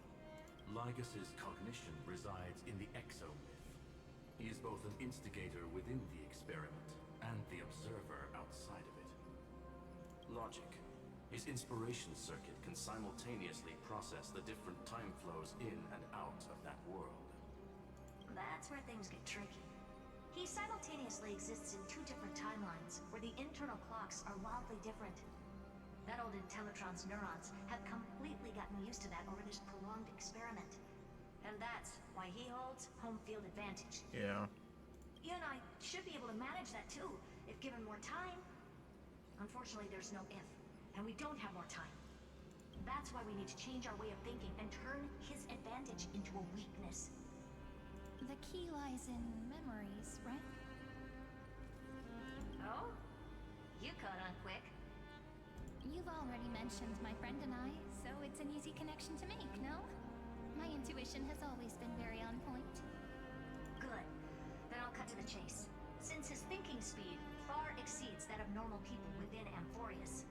Lygas's cognition resides in the exomyth. He is both an instigator within the experiment and the observer outside of it. Logic. His inspiration circuit can simultaneously process the different time flows in and out of that world. That's where things get tricky. He simultaneously exists in two different timelines, where the internal clocks are wildly different. That old Intellitron's neurons have completely gotten used to that over this prolonged experiment. And that's why he holds home field advantage. Yeah. You and I should be able to manage that too, if given more time. Unfortunately, there's no if, and we don't have more time. That's why we need to change our way of thinking and turn his advantage into a weakness. The key lies in memories, right? Oh? You caught on quick. You've already mentioned my friend and I, so it's an easy connection to make, no? My intuition has always been very on point. Good. Then I'll cut to the chase. Since his thinking speed far exceeds that of normal people within Amphorius,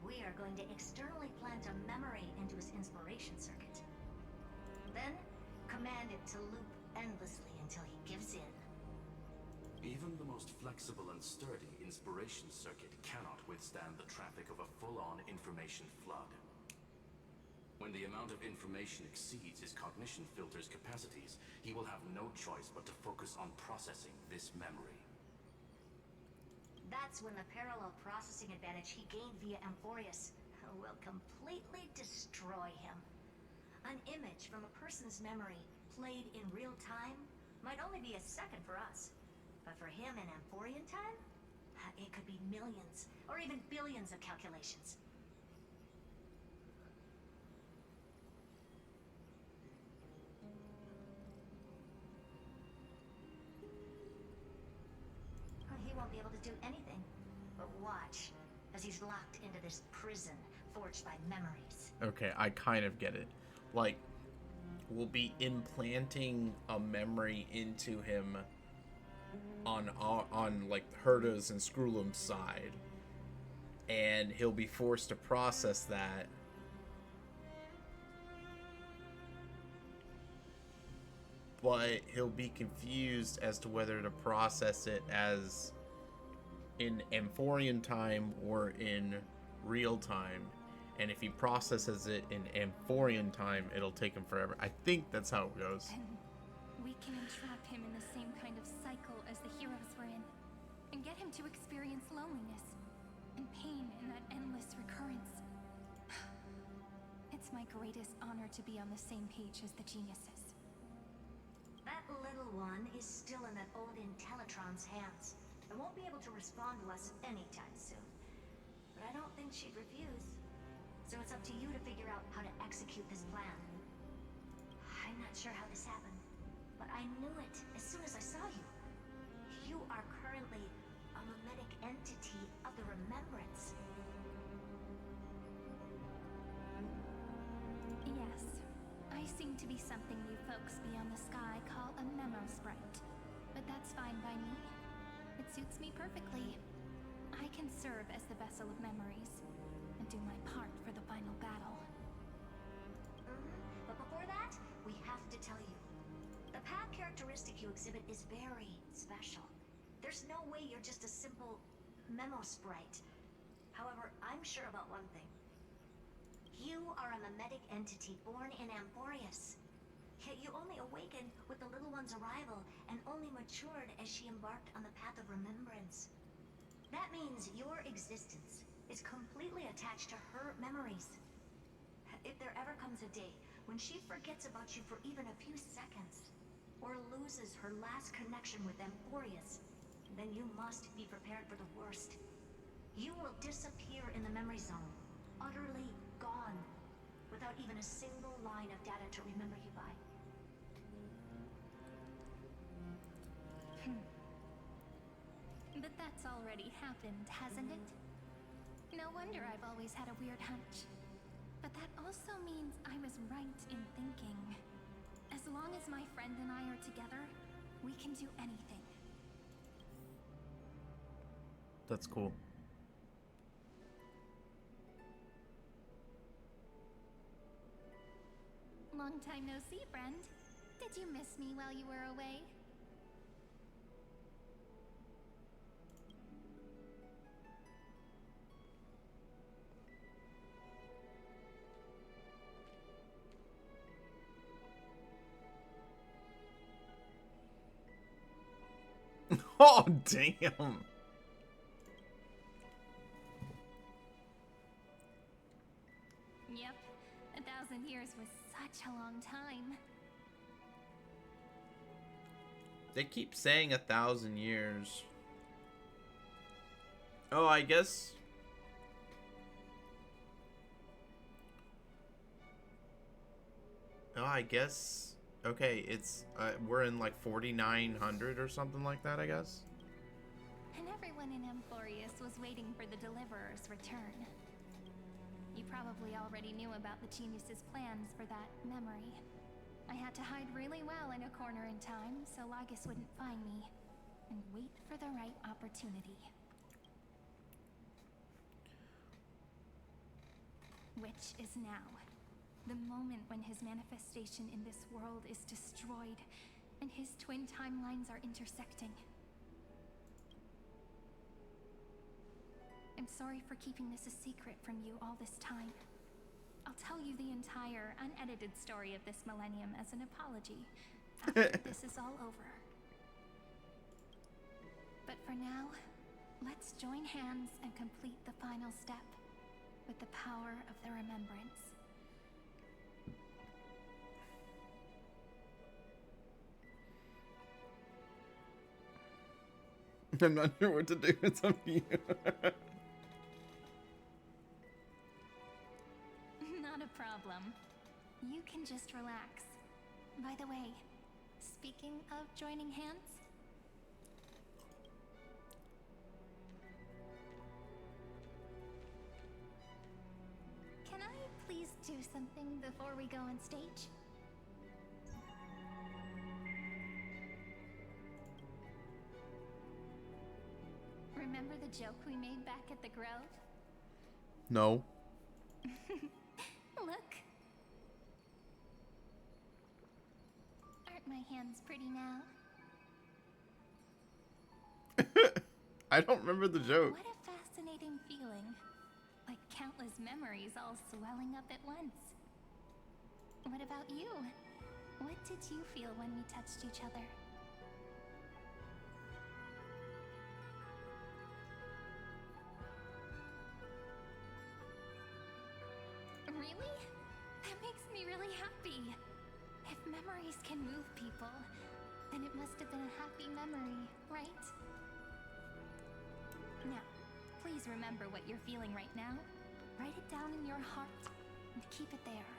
we are going to externally plant a memory into his inspiration circuit. Then, command it to loop endlessly until he gives in. Even the most flexible and sturdy inspiration circuit cannot withstand the traffic of a full-on information flood. When the amount of information exceeds his cognition filter's capacities, he will have no choice but to focus on processing this memory. That's when the parallel processing advantage he gained via Amphorius will completely destroy him. An image from a person's memory played in real time might only be a second for us. But for him in Amphorian time, it could be millions, or even billions of calculations. He won't be able to do anything but watch as he's locked into this prison forged by memories. Okay, I kind of get it. Like, we'll be implanting a memory into him on like Herta's and Skrullum's side, and he'll be forced to process that. But he'll be confused as to whether to process it as in Amphorian time or in real time. And if he processes it in Amphorian time, it'll take him forever. I think that's how it goes. Then we can entrap him in the same kind of cycle as the heroes were in, and get him to experience loneliness and pain in that endless recurrence. It's my greatest honor to be on the same page as the geniuses. That little one is still in that old Intellitron's hands, and won't be able to respond to us anytime soon. But I don't think she'd refuse. So it's up to you to figure out how to execute this plan. I'm not sure how this happened, but I knew it as soon as I saw you. You are currently a mimetic entity of the Remembrance. Yes, I seem to be something you folks beyond the sky call a memo sprite. But that's fine by me. It suits me perfectly. I can serve as the vessel of memories, and do my part for the final battle. But before that, we have to tell you. The path characteristic you exhibit is very special. There's no way you're just a simple memo sprite. However, I'm sure about one thing. You are a mimetic entity born in Amphorius. Yet you only awakened with the little one's arrival, and only matured as she embarked on the path of remembrance. That means your existence is completely attached to her memories. If there ever comes a day when she forgets about you for even a few seconds, or loses her last connection with Amphorius, then you must be prepared for the worst. You will disappear in the memory zone, utterly gone, without even a single line of data to remember you by. But that's already happened, hasn't it? No wonder I've always had a weird hunch. But that also means I was right in thinking. As long as my friend and I are together, we can do anything. That's cool. Long time no see, friend. Did you miss me while you were away? Oh, damn. Yep, 1,000 years was such a long time. They keep saying 1,000 years. Oh, I guess. Oh, I guess. Okay, it's we're in like 4,900 or something like that, I guess. And everyone in Amphorius was waiting for the Deliverer's return. You probably already knew about the genius's plans for that memory. I had to hide really well in a corner in time so Lagus wouldn't find me, and wait for the right opportunity. Which is now. The moment when his manifestation in this world is destroyed, and his twin timelines are intersecting. I'm sorry for keeping this a secret from you all this time. I'll tell you the entire, unedited story of this millennium as an apology after this is all over. But for now, let's join hands and complete the final step with the power of the remembrance. I'm not sure what to do. It's up to you. Not a problem. You can just relax. By the way, speaking of joining hands, can I please do something before we go on stage? Remember the joke we made back at the Grove? No. Look. Aren't my hands pretty now? I don't remember the joke. What a fascinating feeling. Like countless memories all swelling up at once. What about you? What did you feel when we touched each other? Really? That makes me really happy. If memories can move people, then it must have been a happy memory, right? Now, please remember what you're feeling right now. Write it down in your heart and keep it there.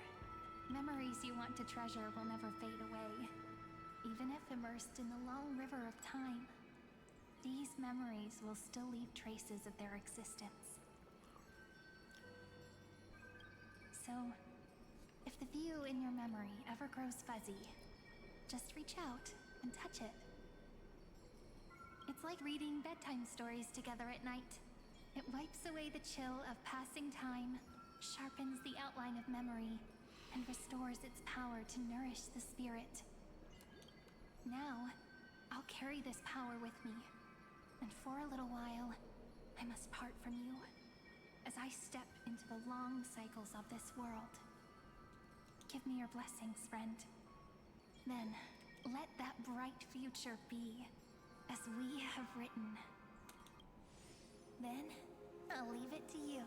Memories you want to treasure will never fade away. Even if immersed in the long river of time, these memories will still leave traces of their existence. So, if the view in your memory ever grows fuzzy, just reach out and touch it. It's like reading bedtime stories together at night. It wipes away the chill of passing time, sharpens the outline of memory, and restores its power to nourish the spirit. Now, I'll carry this power with me, and for a little while, I must part from you as I step into the long cycles of this world. Give me your blessings, friend. Then, let that bright future be as we have written. Then, I'll leave it to you.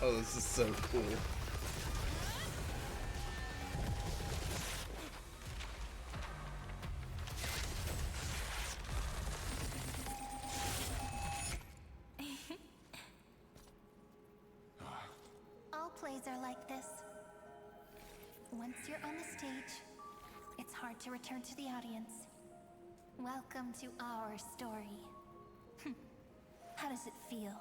Oh, this is so cool. All plays are like this. Once you're on the stage, it's hard to return to the audience. Welcome to our story. How does it feel?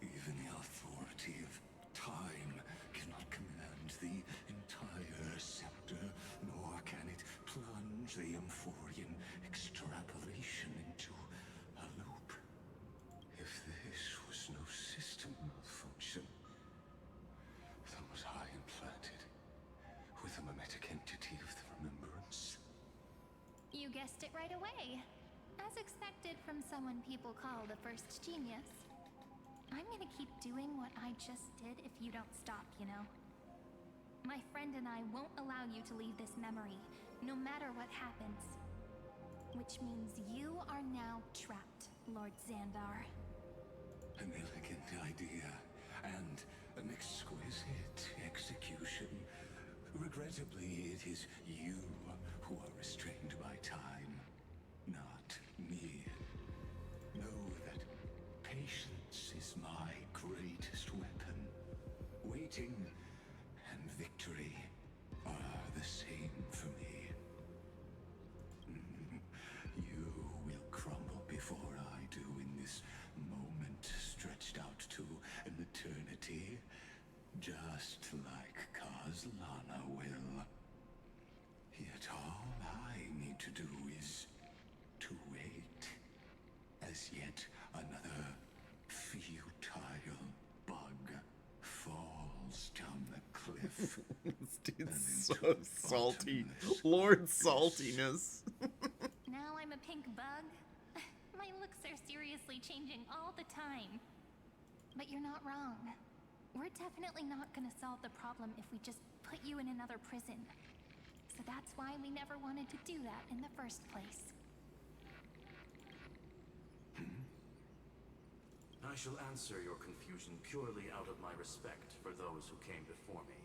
Even the authority of time cannot command the entire scepter, nor can it plunge the Amphorian extrapolation into a loop. If this was no system malfunction, then was I implanted with a mimetic entity of the remembrance? You guessed it right away. As expected from someone people call the first genius. I'm gonna keep doing what I just did if you don't stop, you know? My friend and I won't allow you to leave this memory, no matter what happens. Which means you are now trapped, Lord Xandar. An elegant idea, and an exquisite execution. Regrettably, it is you who are restrained by time, not me. Know that patience is my greatest weapon. Waiting and victory are the same for me. You will crumble before I do in this moment stretched out to an eternity, just like Kozlana will. Yet all I need to do is to wait, as yet another futile bug falls down the cliff. This dude's so salty. Lord Saltiness. Now I'm a pink bug? My looks are seriously changing all the time. But you're not wrong. We're definitely not gonna solve the problem if we just put you in another prison. So that's why we never wanted to do that in the first place. I shall answer your confusion purely out of my respect for those who came before me.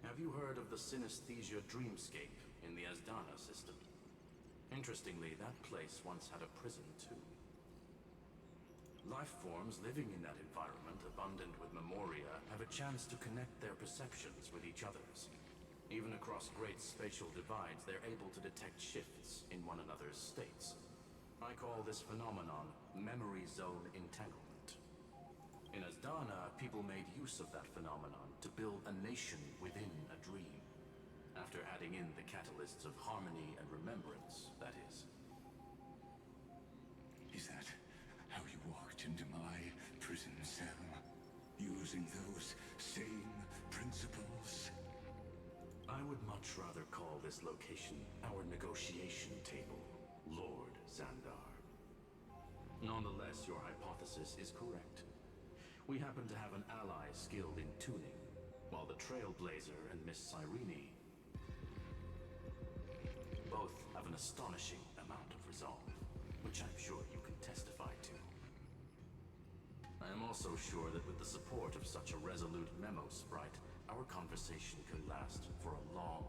Have you heard of the synesthesia dreamscape in the Asdana system? Interestingly, that place once had a prison too. Life forms living in that environment, abundant with memoria, have a chance to connect their perceptions with each other's. Even across great spatial divides, they're able to detect shifts in one another's states. I call this phenomenon memory zone entanglement. In Asdana, people made use of that phenomenon to build a nation within a dream. After adding in the catalysts of harmony and remembrance, that is. Is that how you walked into my prison cell? Using those same principles? I would much rather call this location our negotiation table, Lord Xandar. Nonetheless, your hypothesis is correct. We happen to have an ally skilled in tuning, while the Trailblazer and Miss Cyrene both have an astonishing amount of resolve, which I'm sure you can testify to. I am also sure that with the support of such a resolute memo sprite, our conversation can last for a long,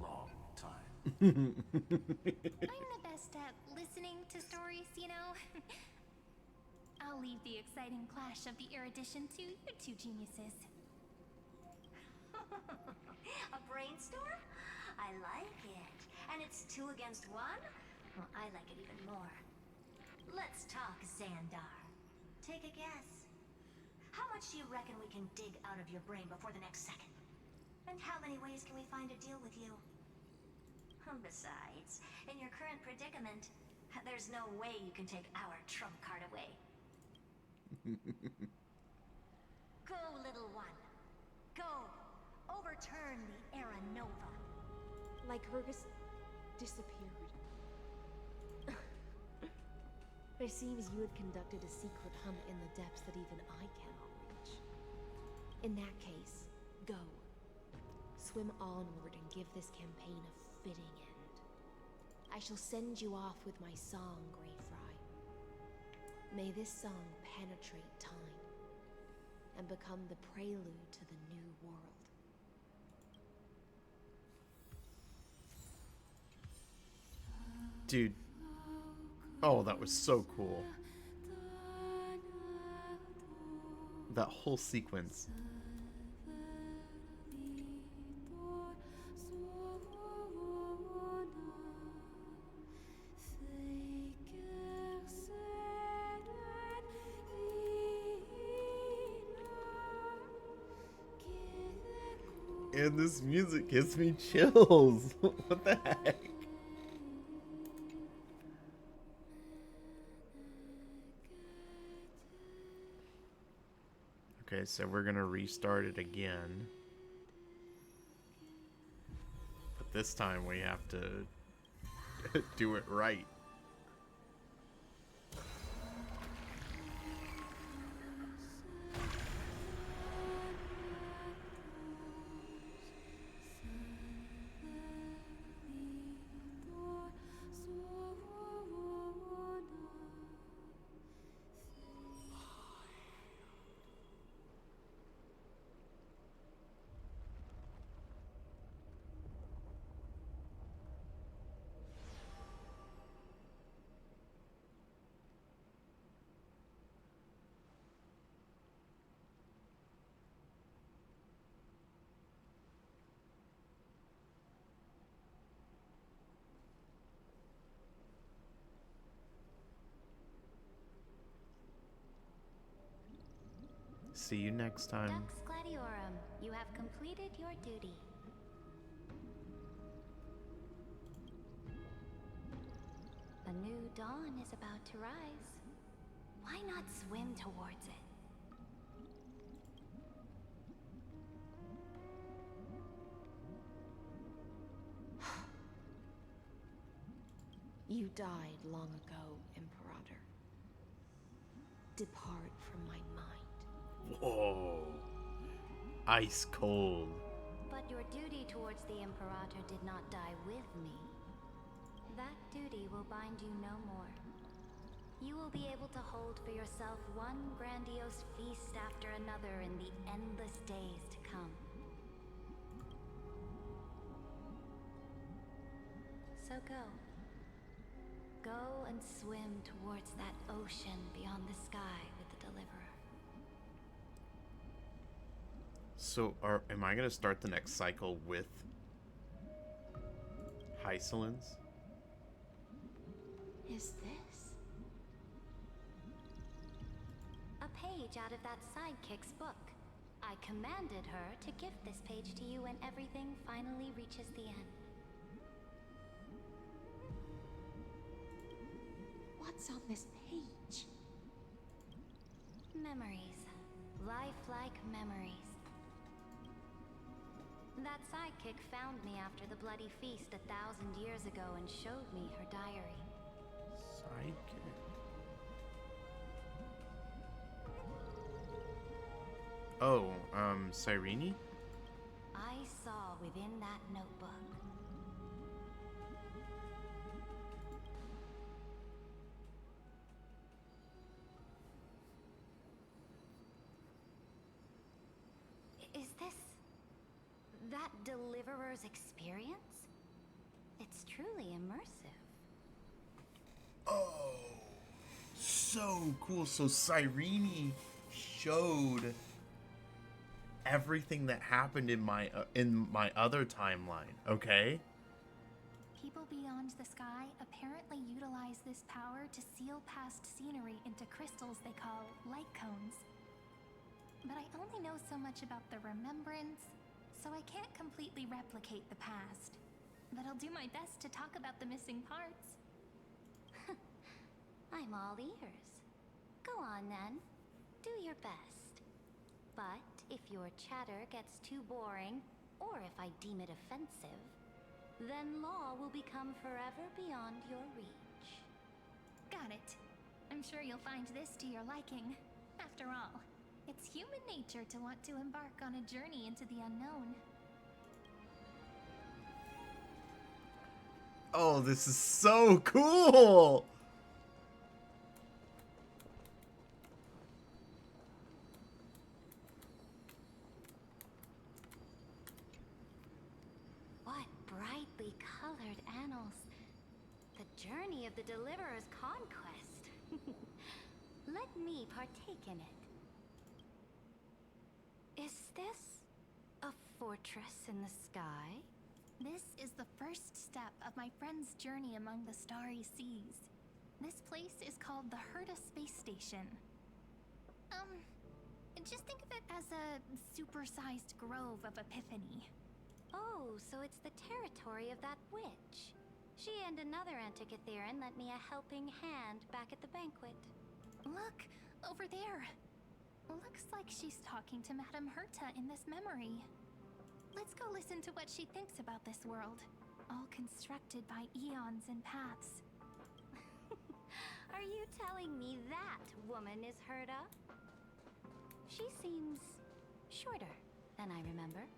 long time. I'm the best at listening to stories, you know? I'll leave the exciting clash of the erudition to you two geniuses. A brainstorm? I like it. And it's 2 against 1? Well, I like it even more. Let's talk, Xandar. Take a guess. How much do you reckon we can dig out of your brain before the next second? And how many ways can we find to deal with you? Besides, in your current predicament, there's no way you can take our trump card away. Go, little one. Go. Overturn the Era Nova. Like Hergus disappeared. It seems you had conducted a secret hunt in the depths that even I cannot reach. In that case, go. swim onward and give this campaign a fitting end. I shall send you off with my song, Greyfry. May this song penetrate time and become the prelude to the new world. Dude. Oh, that was so cool. That whole sequence. And this music gives me chills. What the heck? Okay, so we're gonna restart it again. But this time we have to do it right. See you next time. Dux Gladiorum, you have completed your duty. A new dawn is about to rise. Why not swim towards it? You died long ago, Imperator. Depart from my mind. Whoa. Ice cold. But your duty towards the Imperator did not die with me. That duty will bind you no more. You will be able to hold for yourself one grandiose feast after another in the endless days to come. So go. Go and swim towards that ocean beyond the sky with the Deliverer. So, am I gonna start the next cycle with Hysilens? Is this? A page out of that sidekick's book. I commanded her to gift this page to you when everything finally reaches the end. What's on this page? Memories. Lifelike memories. That sidekick found me after the bloody feast 1,000 years ago and showed me her diary. Sidekick. Oh, Cyrene? I saw within that notebook. Is this that Deliverer's experience? It's truly immersive. Oh, so cool. So Cyrene showed everything that happened in my other timeline. Okay. People beyond the sky apparently utilize this power to seal past scenery into crystals they call light cones. But I only know so much about the remembrance, so I can't completely replicate the past. But I'll do my best to talk about the missing parts. I'm all ears. Go on then. Do your best. But if your chatter gets too boring, or if I deem it offensive, then law will become forever beyond your reach. Got it. I'm sure you'll find this to your liking. After all, it's human nature to want to embark on a journey into the unknown. Oh, this is so cool! What brightly colored annals. The journey of the Deliverer's conquest. Let me partake in it. Is this a fortress in the sky? This is the first step of my friend's journey among the starry seas. This place is called the Herta Space Station. Just think of it as a supersized grove of Epiphany. Oh, so it's the territory of that witch. She and another Antikytherian lent me a helping hand back at the banquet. Look, over there. Looks like she's talking to Madame Herta in this memory. Let's go listen to what she thinks about this world, all constructed by eons and paths. Are you telling me that woman is Herta? She seems shorter than I remember.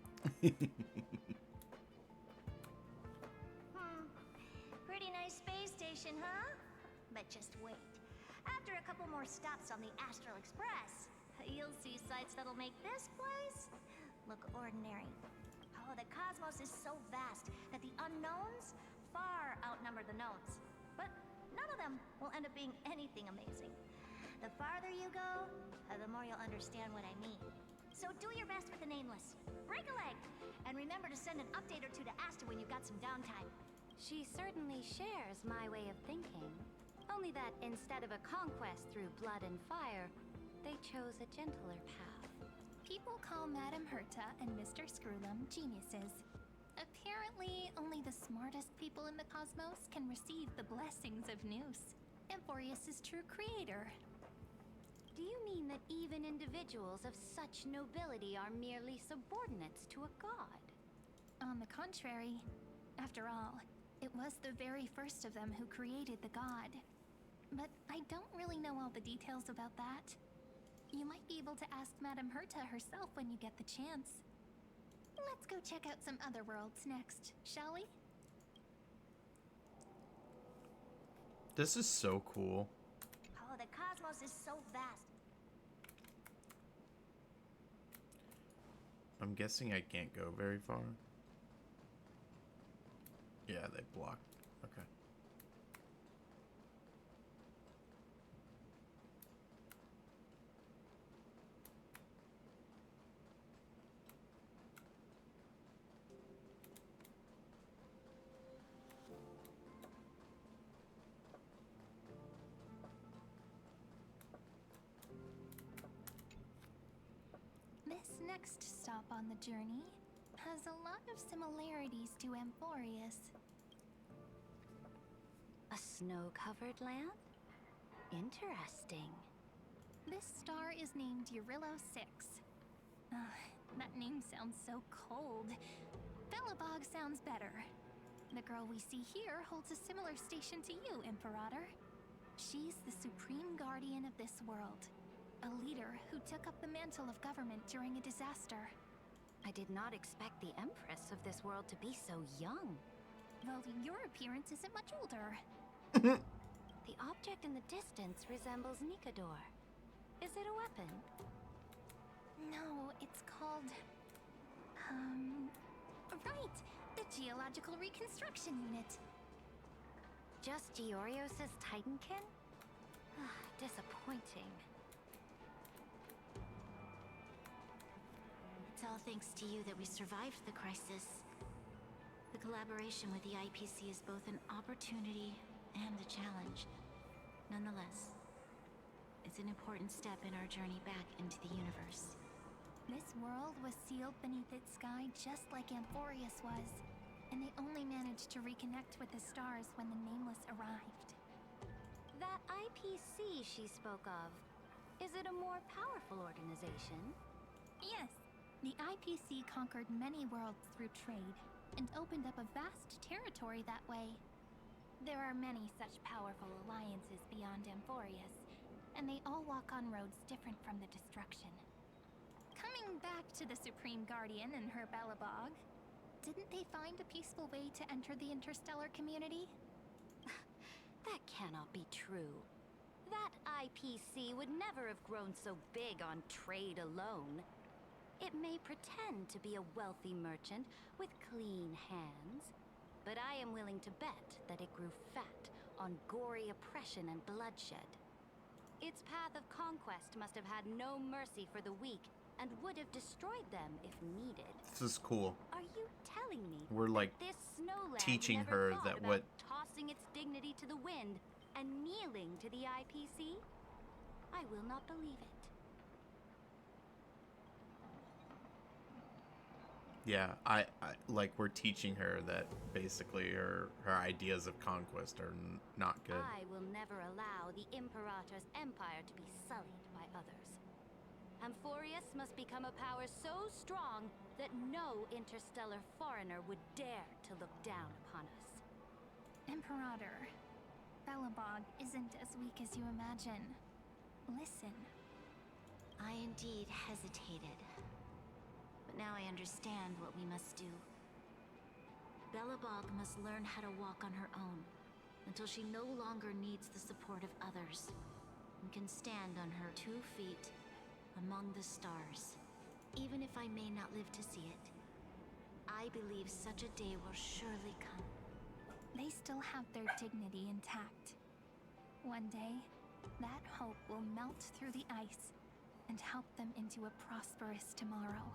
Pretty nice space station, huh? But just wait. After a couple more stops on the Astral Express, you'll see sights that'll make this place look ordinary. Oh, the cosmos is so vast that the unknowns far outnumber the knowns. But none of them will end up being anything amazing. The farther you go, the more you'll understand what I mean. So do your best with the Nameless. Break a leg! And remember to send an update or two to Asta when you've got some downtime. She certainly shares my way of thinking. Only that instead of a conquest through blood and fire, they chose a gentler path. People call Madame Herta and Mr. Screwlum geniuses. Apparently, only the smartest people in the cosmos can receive the blessings of Nous, Amphorius' true creator. Do you mean that even individuals of such nobility are merely subordinates to a god? On the contrary, after all, it was the very first of them who created the god. But I don't really know all the details about that. You might be able to ask Madame Herta herself when you get the chance. Let's go check out some other worlds next, shall we? This is so cool. Oh, the cosmos is so vast. I'm guessing I can't go very far. Yeah, they blocked. Okay. This next stop on the journey has a lot of similarities to Amphorius. A snow-covered land? Interesting. This star is named Eurillo 6. That name sounds so cold. Belobog sounds better. The girl we see here holds a similar station to you, Imperator. She's the supreme guardian of this world. A leader who took up the mantle of government during a disaster. I did not expect the Empress of this world to be so young. Well, your appearance isn't much older. The object in the distance resembles Nikador. Is it a weapon? No, it's called... Right! The Geological Reconstruction Unit. Just Giorios' Titankin? Disappointing. It's all thanks to you that we survived the crisis. The collaboration with the IPC is both an opportunity and a challenge. Nonetheless, it's an important step in our journey back into the universe. This world was sealed beneath its sky just like Amphorius was, and they only managed to reconnect with the stars when the Nameless arrived. That IPC she spoke of, is it a more powerful organization? Yes. The IPC conquered many worlds through trade, and opened up a vast territory that way. There are many such powerful alliances beyond Amphorius, and they all walk on roads different from the destruction. Coming back to the Supreme Guardian and her Belobog, Didn't they find a peaceful way to enter the interstellar community? That cannot be true. That IPC would never have grown so big on trade alone. It may pretend to be a wealthy merchant with clean hands, but I am willing to bet that it grew fat on gory oppression and bloodshed. Its path of conquest must have had no mercy for the weak and would have destroyed them if needed. This is cool. Are you telling me We're like this snowland teaching never her thought that about what tossing its dignity to the wind and kneeling to the IPC? I will not believe it. yeah, I like we're teaching her that basically her ideas of conquest are not good. I will never allow the Imperator's empire to be sullied by others. Amphorius must become a power so strong that no interstellar foreigner would dare to look down upon us. Imperator, Belobog isn't as weak as you imagine. Listen. I indeed hesitated. But now I understand what we must do. Belobog must learn how to walk on her own until she no longer needs the support of others and can stand on her 2 feet among the stars. Even if I may not live to see it, I believe such a day will surely come. They still have their dignity intact. One day, that hope will melt through the ice and help them into a prosperous tomorrow.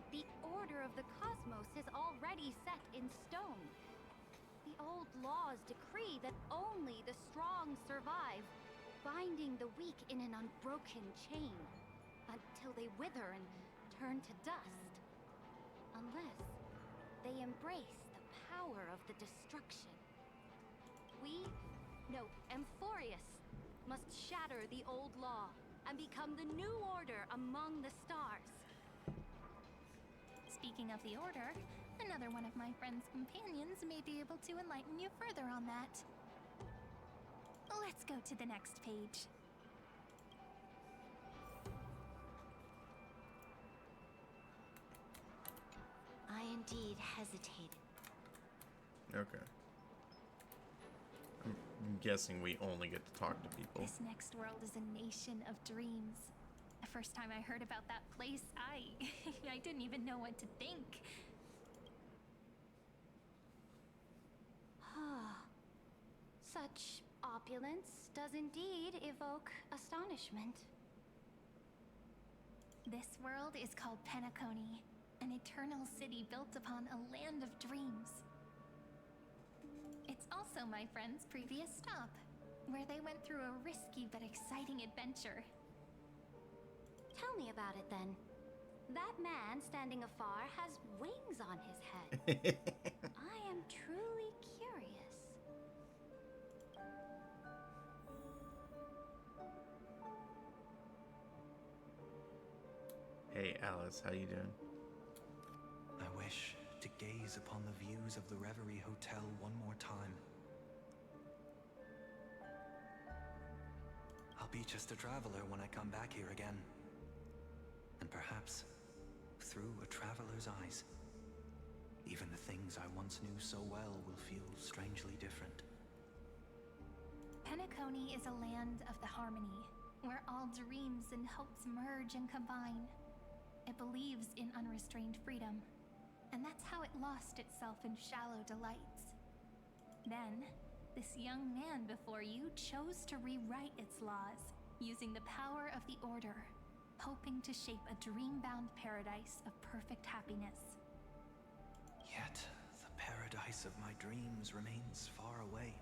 The order of the cosmos is already set in stone. The old laws decree that only the strong survive, binding the weak in an unbroken chain until they wither and turn to dust. Unless they embrace the power of the destruction. We, no, Amphorius, must shatter the old law and become the new order among the stars. Speaking of the Order, another one of my friend's companions may be able to enlighten you further on that. Let's go to the next page. I indeed hesitated. Okay. I'm guessing we only get to talk to people. This next world is a nation of dreams. The first time I heard about that place, I didn't even know what to think. Such opulence does indeed evoke astonishment. This world is called Penacony, an eternal city built upon a land of dreams. It's also my friend's previous stop, where they went through a risky but exciting adventure. Tell me about it then. That man standing afar has wings on his head. I am truly curious. Hey Alice, how you doing? I wish to gaze upon the views of the Reverie Hotel one more time. I'll be just a traveler when I come back here again. And perhaps, through a traveler's eyes, even the things I once knew so well will feel strangely different. Penacony is a land of the harmony, where all dreams and hopes merge and combine. It believes in unrestrained freedom, and that's how it lost itself in shallow delights. Then, this young man before you chose to rewrite its laws, using the power of the Order, hoping to shape a dream-bound paradise of perfect happiness. Yet, the paradise of my dreams remains far away.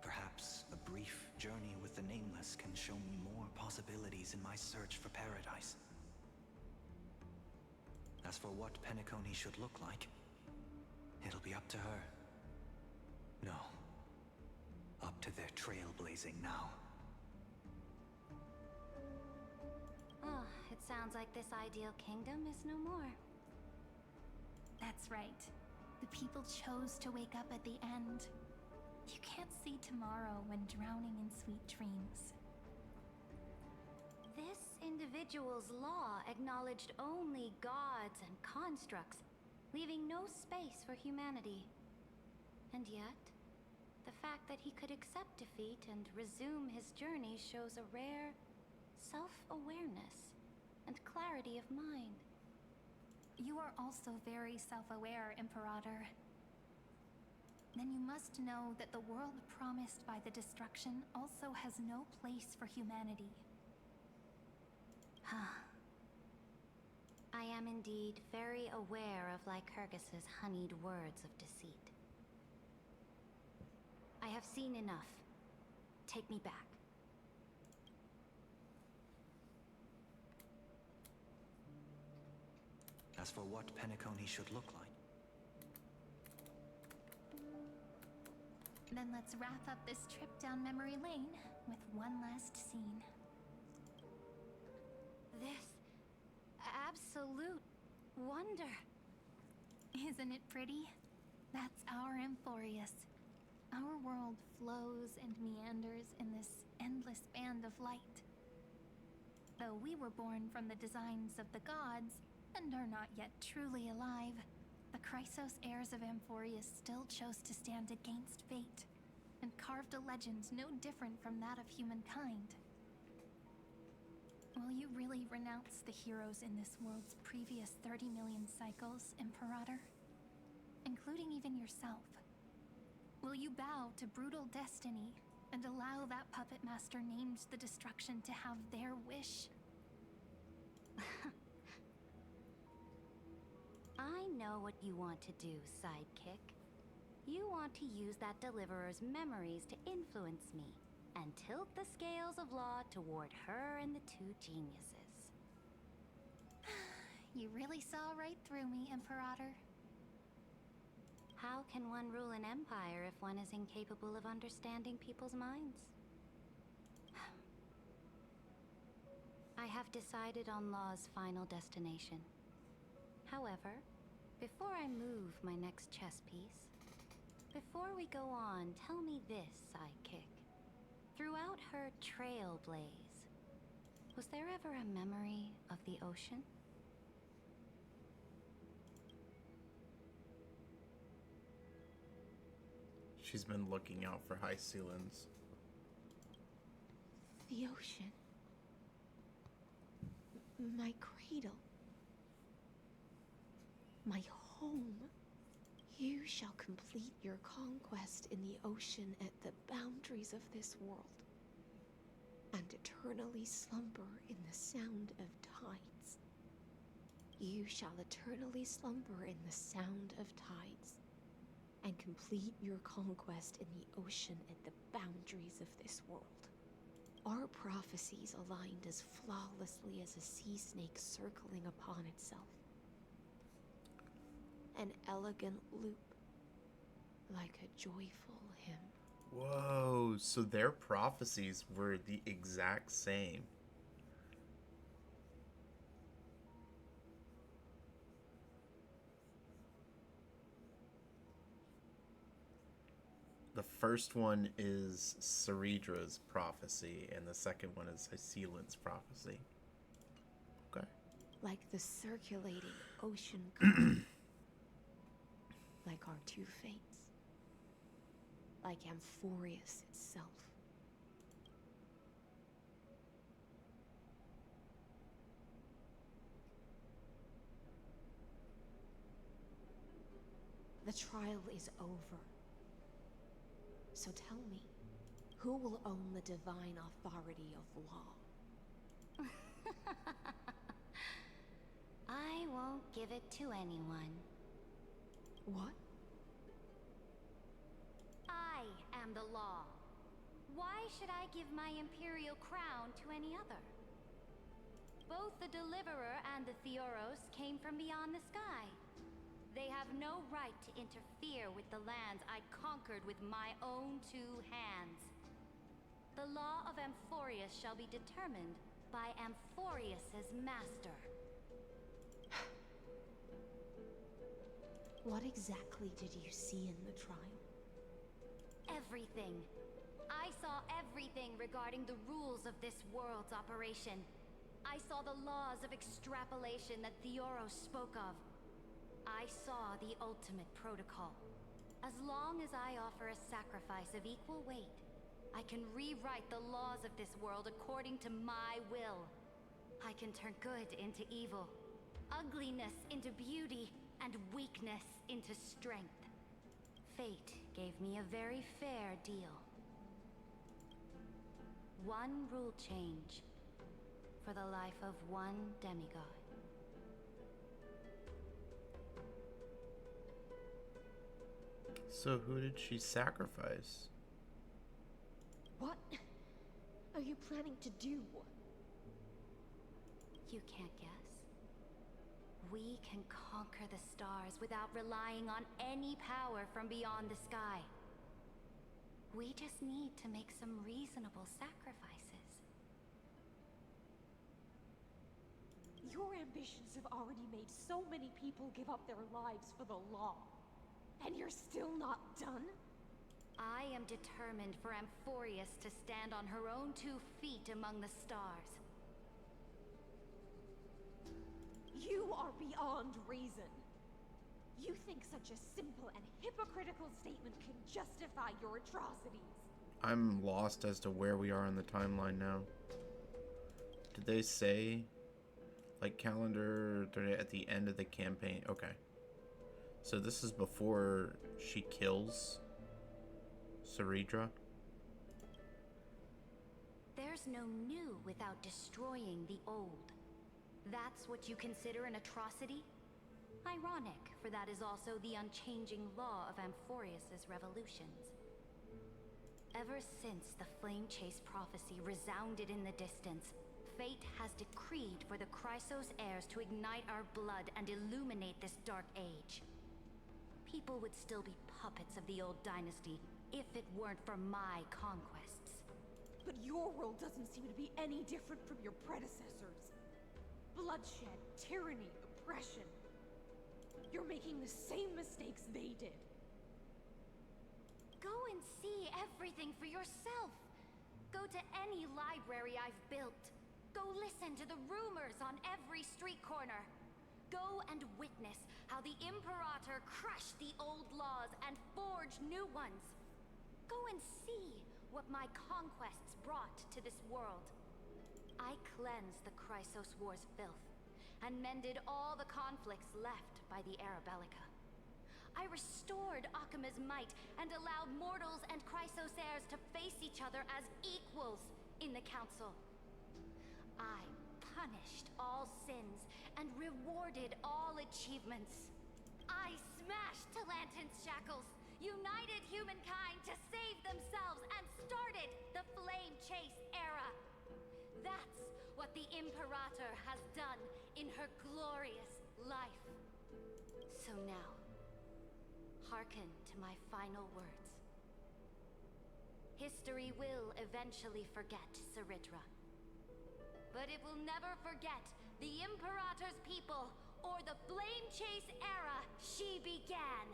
Perhaps a brief journey with the Nameless can show me more possibilities in my search for paradise. As for what Penacony should look like, it'll be up to her. No, up to their trailblazing now. Oh, it sounds like this ideal kingdom is no more. That's right. The people chose to wake up at the end. You can't see tomorrow when drowning in sweet dreams. This individual's law acknowledged only gods and constructs, leaving no space for humanity. And yet, the fact that he could accept defeat and resume his journey shows a rare self-awareness and clarity of mind. You are also very self-aware, Imperator. Then you must know that the world promised by the destruction also has no place for humanity. I am indeed very aware of Lycurgus's honeyed words of deceit. I have seen enough. Take me back. As for what Penacony should look like, Then let's wrap up this trip down memory lane with one last scene. This absolute wonder. Isn't it pretty? That's our Emporius. Our world flows and meanders in this endless band of light. Though we were born from the designs of the gods and are not yet truly alive, the Chrysos heirs of Emporius still chose to stand against fate and carved a legend no different from that of humankind. Will you really renounce the heroes in this world's previous 30 million cycles, Imperator? Including even yourself. Will you bow to brutal destiny and allow that puppet master named the destruction to have their wish? I know what you want to do, sidekick. You want to use that deliverer's memories to influence me and tilt the scales of law toward her and the two geniuses. You really saw right through me, Imperator. How can one rule an empire if one is incapable of understanding people's minds? I have decided on Law's final destination. However, before I move my next chess piece, before we go on, tell me this, sidekick. Throughout her trailblaze, was there ever a memory of the ocean? She's been looking out for Hysilens. The ocean. My cradle. My home. You shall complete your conquest in the ocean at the boundaries of this world, and eternally slumber in the sound of tides. You shall eternally slumber in the sound of tides, and complete your conquest in the ocean at the boundaries of this world. Our prophecies aligned as flawlessly as a sea snake circling upon itself. An elegant loop, like a joyful hymn. Whoa, so their prophecies were the exact same. The first one is Ceridra's prophecy, and the second one is Hysilens' prophecy. Okay. Like the circulating ocean current. Like our two fates. Like Amphorius itself. The trial is over. So tell me, who will own the divine authority of law? I won't give it to anyone. What? I am the law. Why should I give my imperial crown to any other? Both the Deliverer and the Theoros came from beyond the sky. They have no right to interfere with the lands I conquered with my own two hands. The law of Amphorius shall be determined by Amphorius's master. What exactly did you see in the trial? Everything. I saw everything regarding the rules of this world's operation. I saw the laws of extrapolation that Theoros spoke of. I saw the ultimate protocol. As long as I offer a sacrifice of equal weight, I can rewrite the laws of this world according to my will. I can turn good into evil, ugliness into beauty, and weakness into strength. Fate gave me a very fair deal. One rule change for the life of one demigod. So who did she sacrifice? What are you planning to do? You can't guess. We can conquer the stars without relying on any power from beyond the sky. We just need to make some reasonable sacrifices. Your ambitions have already made so many people give up their lives for the law. And you're still not done? I am determined for Amphorius to stand on her own 2 feet among the stars. You are beyond reason. You think such a simple and hypocritical statement can justify your atrocities. I'm lost as to where we are in the timeline now. Did they say, like, calendar at the end of the campaign? Okay. So this is before she kills Ceridra? There's no new without destroying the old. That's what you consider an atrocity? Ironic, for that is also the unchanging law of Amphorius's revolutions. Ever since the Flame Chase prophecy resounded in the distance, fate has decreed for the Chrysos heirs to ignite our blood and illuminate this dark age. People would still be puppets of the old dynasty if it weren't for my conquests. But your world doesn't seem to be any different from your predecessors. Bloodshed, tyranny, oppression. You're making the same mistakes they did. Go and see everything for yourself. Go to any library I've built. Go listen to the rumors on every street corner. Go and witness how the Imperator crushed the old laws and forged new ones. Go and see what my conquests brought to this world. I cleansed the Chrysos War's filth, and mended all the conflicts left by the Arabellica. I restored Akima's might, and allowed mortals and Chrysos heirs to face each other as equals in the Council. I punished all sins, and rewarded all achievements. I smashed Talantin's shackles, united humankind to save themselves, and started the Flame Chase era. That's what the Imperator has done in her glorious life. So now, hearken to my final words. History will eventually forget Ceridra. But it will never forget the Imperator's people or the Flame Chase era she began.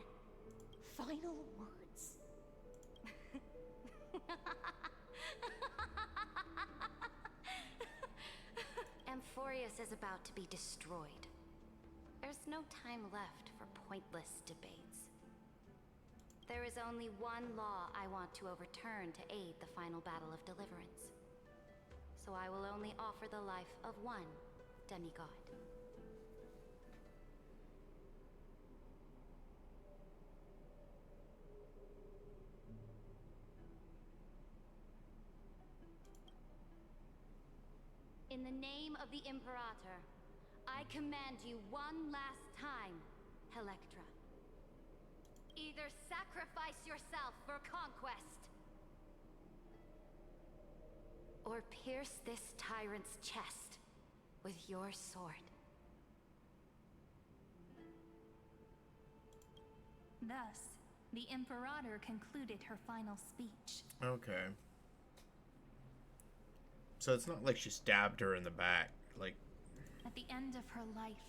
Final words. Amphorius is about to be destroyed. There's no time left for pointless debates. There is only one law I want to overturn to aid the final battle of deliverance. So I will only offer the life of one demigod. In the name of the Imperator, I command you one last time, Electra. Either sacrifice yourself for conquest, or pierce this tyrant's chest with your sword. Thus, the Imperator concluded her final speech. Okay. So it's not like she stabbed her in the back, like... At the end of her life,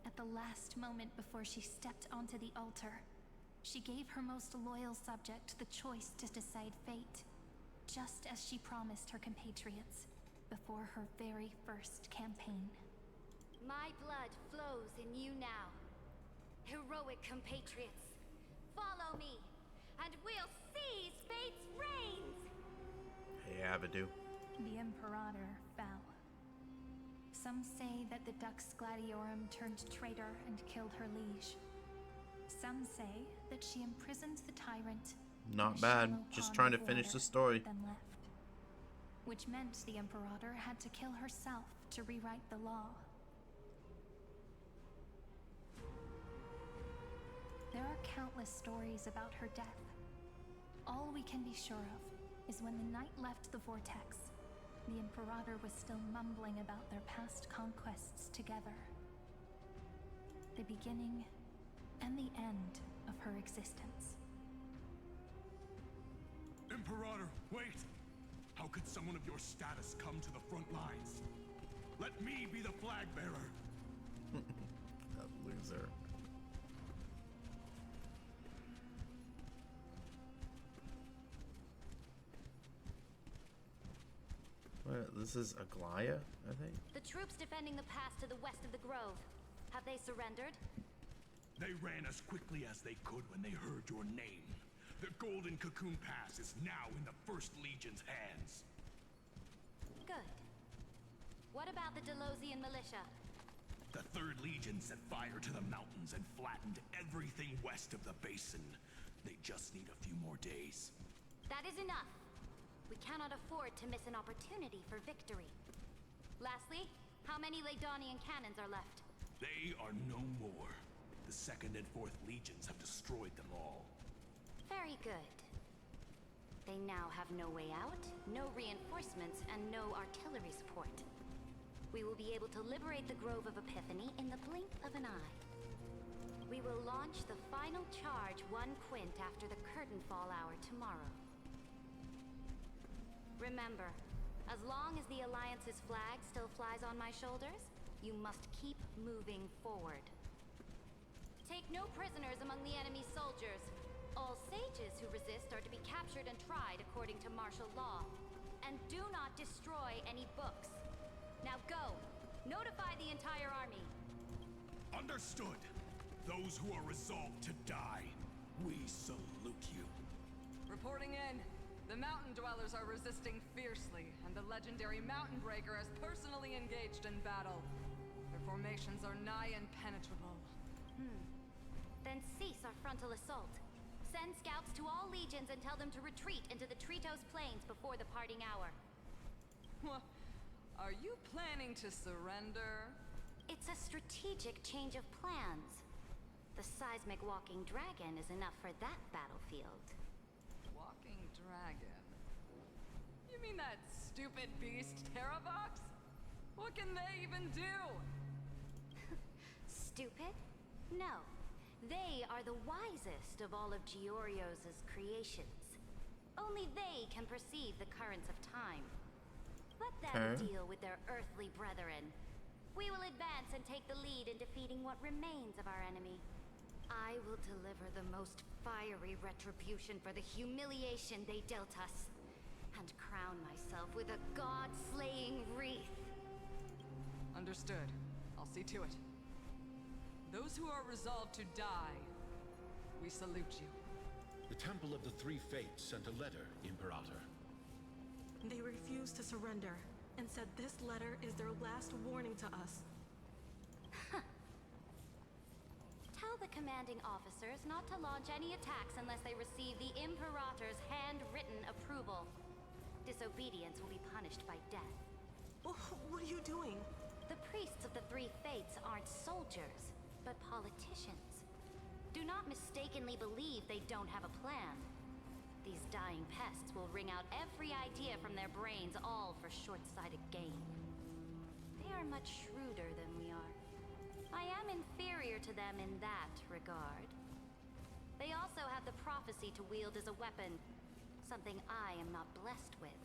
at the last moment before she stepped onto the altar, she gave her most loyal subject the choice to decide fate, just as she promised her compatriots before her very first campaign. My blood flows in you now. Heroic compatriots, follow me, and we'll seize fate's reins! Hey, Avidu. The Imperator fell. Some say that the Dux Gladiorum turned traitor and killed her liege. Some say that she imprisoned the tyrant. Not bad. Just trying to finish the story. Then left. Which meant the Imperator had to kill herself to rewrite the law. There are countless stories about her death. All we can be sure of is when the knight left the vortex, the Imperator was still mumbling about their past conquests together. The beginning and the end of her existence. Imperator, wait! How could someone of your status come to the front lines? Let me be the flag bearer! That loser. What, this is Aglaya, I think? The troops defending the pass to the west of the grove. Have they surrendered? They ran as quickly as they could when they heard your name. The Golden Cocoon Pass is now in the First Legion's hands. Good. What about the Delosian militia? The Third Legion set fire to the mountains and flattened everything west of the basin. They just need a few more days. That is enough. We cannot afford to miss an opportunity for victory. Lastly, how many Laedonian cannons are left? They are no more. The Second and Fourth Legions have destroyed them all. Very good. They now have no way out, no reinforcements, and no artillery support. We will be able to liberate the Grove of Epiphany in the blink of an eye. We will launch the final charge 1 quint after the curtain fall hour tomorrow. Remember, as long as the Alliance's flag still flies on my shoulders, you must keep moving forward. Take no prisoners among the enemy soldiers. All sages who resist are to be captured and tried according to martial law. And do not destroy any books. Now go! Notify the entire army! Understood! Those who are resolved to die, we salute you. Reporting in. The mountain dwellers are resisting fiercely, and the legendary Mountain Breaker has personally engaged in battle. Their formations are nigh impenetrable. Then cease our frontal assault. Send scouts to all legions and tell them to retreat into the Tritos Plains before the parting hour. What? Are you planning to surrender? It's a strategic change of plans. The seismic walking dragon is enough for that battlefield. Walking dragon? You mean that stupid beast, Terravox? What can they even do? Stupid? No. They are the wisest of all of Giorio's creations. Only they can perceive the currents of time. Let them deal with their earthly brethren. We will advance and take the lead in defeating what remains of our enemy. I will deliver the most fiery retribution for the humiliation they dealt us. and crown myself with a god-slaying wreath. Understood. I'll see to it. Those who are resolved to die, we salute you. The Temple of the Three Fates sent a letter, Imperator. They refused to surrender and said this letter is their last warning to us. Tell the commanding officers not to launch any attacks unless they receive the Imperator's handwritten approval. Disobedience will be punished by death. What are you doing? The priests of the Three Fates aren't soldiers, but politicians. Do not mistakenly believe they don't have a plan. These dying pests will wring out every idea from their brains, all for short-sighted gain. They are much shrewder than we are. I am inferior to them in that regard. They also have the prophecy to wield as a weapon, something I am not blessed with.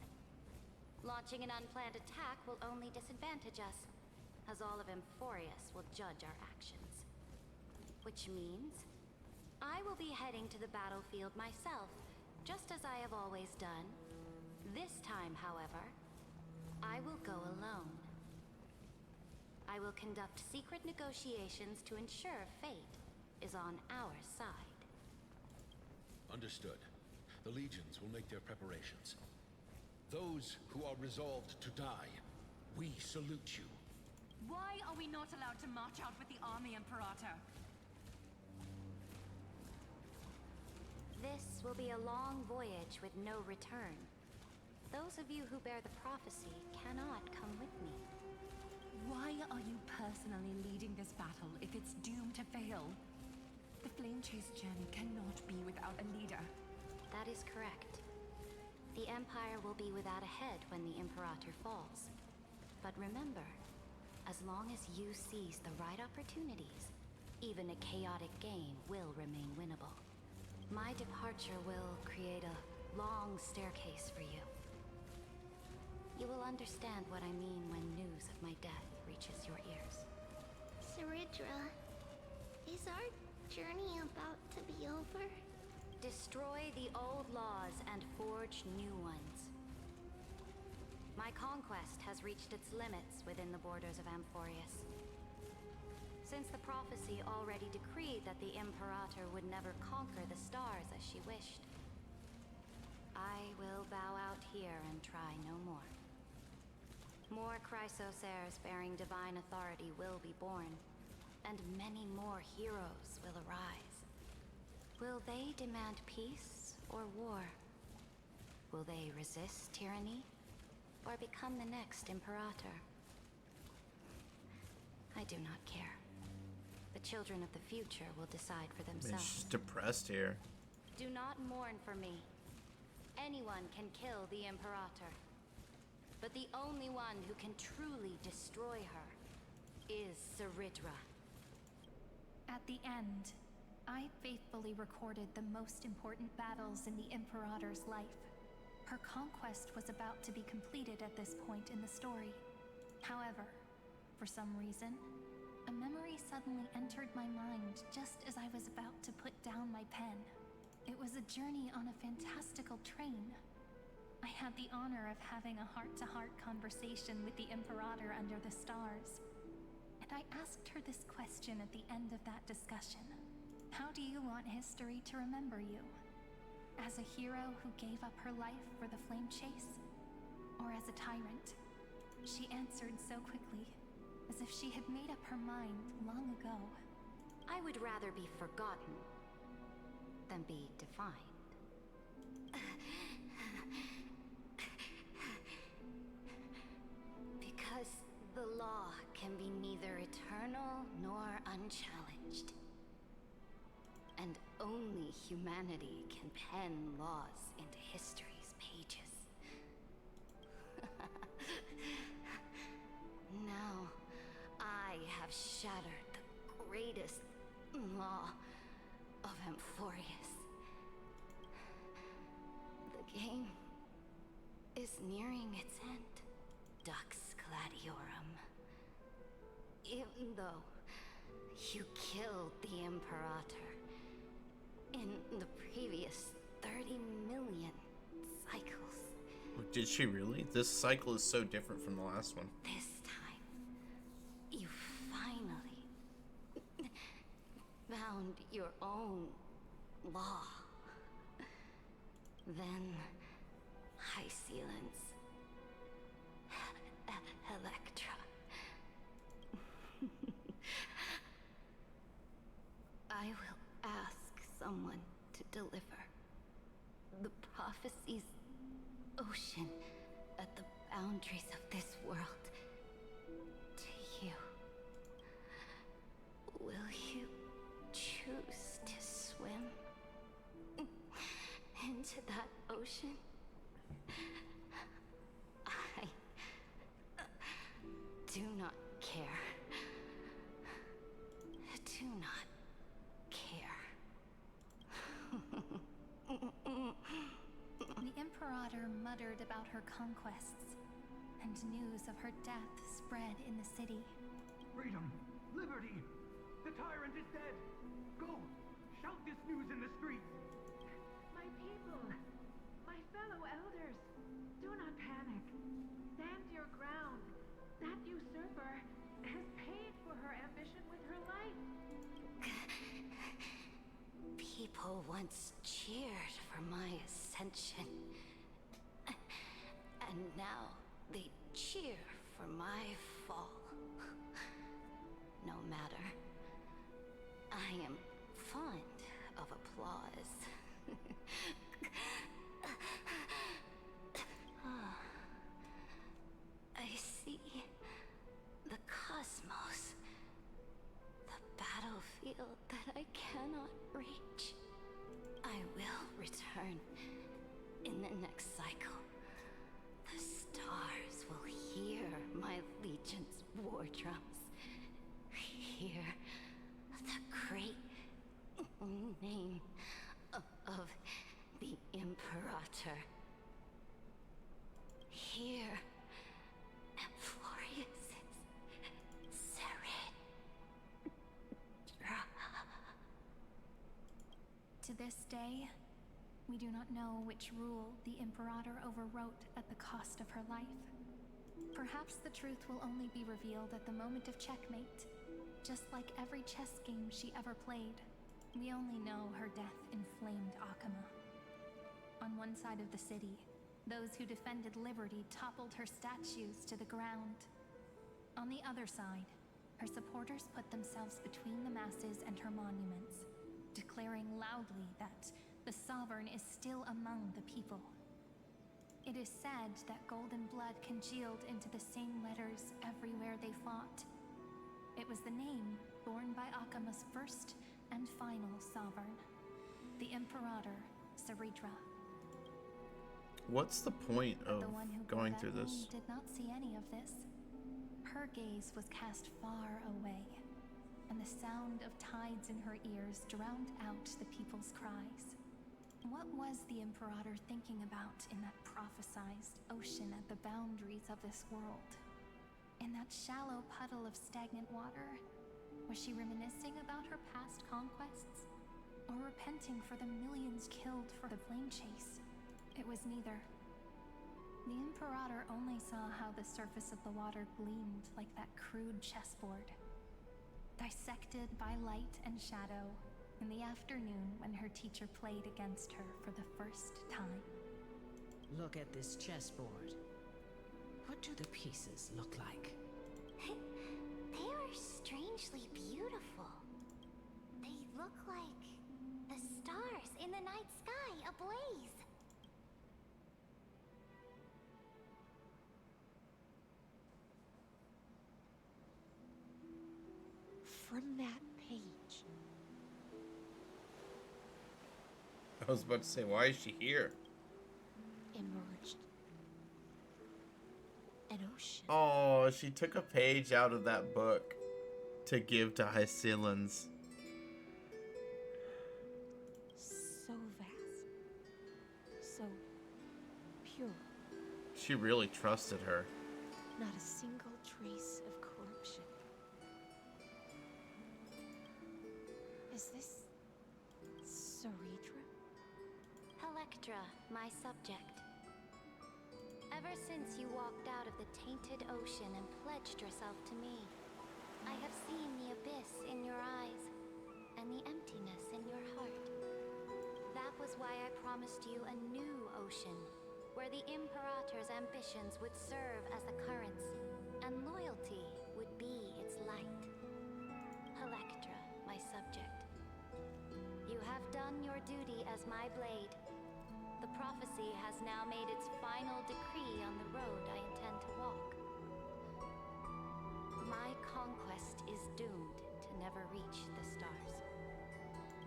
Launching an unplanned attack will only disadvantage us, as all of Amphorius will judge our actions. Which means, I will be heading to the battlefield myself, just as I have always done. This time, however, I will go alone. I will conduct secret negotiations to ensure fate is on our side. Understood. The legions will make their preparations. Those who are resolved to die, we salute you. Why are we not allowed to march out with the army, Imperator? This will be a long voyage with no return. Those of you who bear the prophecy cannot come with me. Why are you personally leading this battle if it's doomed to fail? The Flame Chase journey cannot be without a leader. That is correct. The Empire will be without a head when the Imperator falls. But remember, as long as you seize the right opportunities, even a chaotic game will remain winnable. My departure will create a long staircase for you. You will understand what I mean when news of my death reaches your ears. Saridra, is our journey about to be over? Destroy the old laws and forge new ones. My conquest has reached its limits within the borders of Amphorius. Since the prophecy already decreed that the Imperator would never conquer the stars as she wished, I will bow out here and try no more. More Chrysosairs bearing divine authority will be born, and many more heroes will arise. Will they demand peace or war? Will they resist tyranny, or become the next Imperator? I do not care. The children of the future will decide for Man, themselves. she's depressed here. Do not mourn for me. Anyone can kill the Imperator. But the only one who can truly destroy her is Saridra. At the end, I faithfully recorded the most important battles in the Imperator's life. Her conquest was about to be completed at this point in the story. However, for some reason, a memory suddenly entered my mind just as I was about to put down my pen. It was a journey on a fantastical train. I had the honor of having a heart-to-heart conversation with the Imperator under the stars. And I asked her this question at the end of that discussion. How do you want history to remember you? As a hero who gave up her life for the Flame Chase? Or as a tyrant? She answered so quickly, as if she had made up her mind long ago. I would rather be forgotten than be defined. Because the law can be neither eternal nor unchallenged. And only humanity can pen laws into history's pages. Now, I have shattered the greatest law of Amphorius. The game is nearing its end, Dux Gladiorum. Even though you killed the Imperator in the previous 30 million cycles. Look, Did she really? This cycle is so different from the last one. This time, you finally found your own law. Then, Hysilens, Electra. I will ask someone to deliver the prophecy's ocean at the boundaries of this world to you. Will you choose to swim into that ocean? I do not care. Do not care. The Imperator muttered about her conquests, and news of her death spread in the city. Freedom! Liberty! The tyrant is dead! Go! Shout this news in the streets! My people! My fellow elders! Do not panic. Stand your ground. That usurper has paid for her ambition with her life. People once cheered for my ascension. And now they cheer for my fall. No matter. I am fond of applause. I see the cosmos. The battlefield that I cannot reach. I will return in the next cycle. The stars will hear my legion's war drums. Hear the great name of the Imperator. Hear Florius's Serenra. To this day, we do not know which rule the Imperator overwrote at the cost of her life. Perhaps the truth will only be revealed at the moment of checkmate. Just like every chess game she ever played, we only know her death inflamed Akama. On one side of the city, those who defended liberty toppled her statues to the ground. On the other side, her supporters put themselves between the masses and her monuments, declaring loudly that the Sovereign is still among the people. It is said that golden blood congealed into the same letters everywhere they fought. It was the name borne by Akama's first and final sovereign, the Imperator Seredra. What's the point of The one who going bore through that this? name did not see any of this. Her gaze was cast far away, and the sound of tides in her ears drowned out the people's cries. What was the Imperator thinking about in that prophesized ocean at the boundaries of this world? In that shallow puddle of stagnant water, was she reminiscing about her past conquests? Or repenting for the millions killed for the flame chase? It was neither. The Imperator only saw how the surface of the water gleamed like that crude chessboard, dissected by light and shadow in the afternoon when her teacher played against her for the first time. Look at this chessboard. What do the pieces look like? They are strangely beautiful. They look like the stars in the night sky ablaze. From that page, I was about to say, why is she here? emerged an ocean. Oh, she took a page out of that book to give to Hysilens. So vast, so pure, She really trusted her. not a single trace of corruption. Is this Seredra? Electra, my subject. Ever since you walked out of the tainted ocean and pledged yourself to me, I have seen the abyss in your eyes and the emptiness in your heart. That was why I promised you a new ocean, where the Imperator's ambitions would serve as the currents, and loyalty would be its light. Electra, my subject. You have done your duty as my blade. The prophecy has now made its final decree on the road I intend to walk. My conquest is doomed to never reach the stars.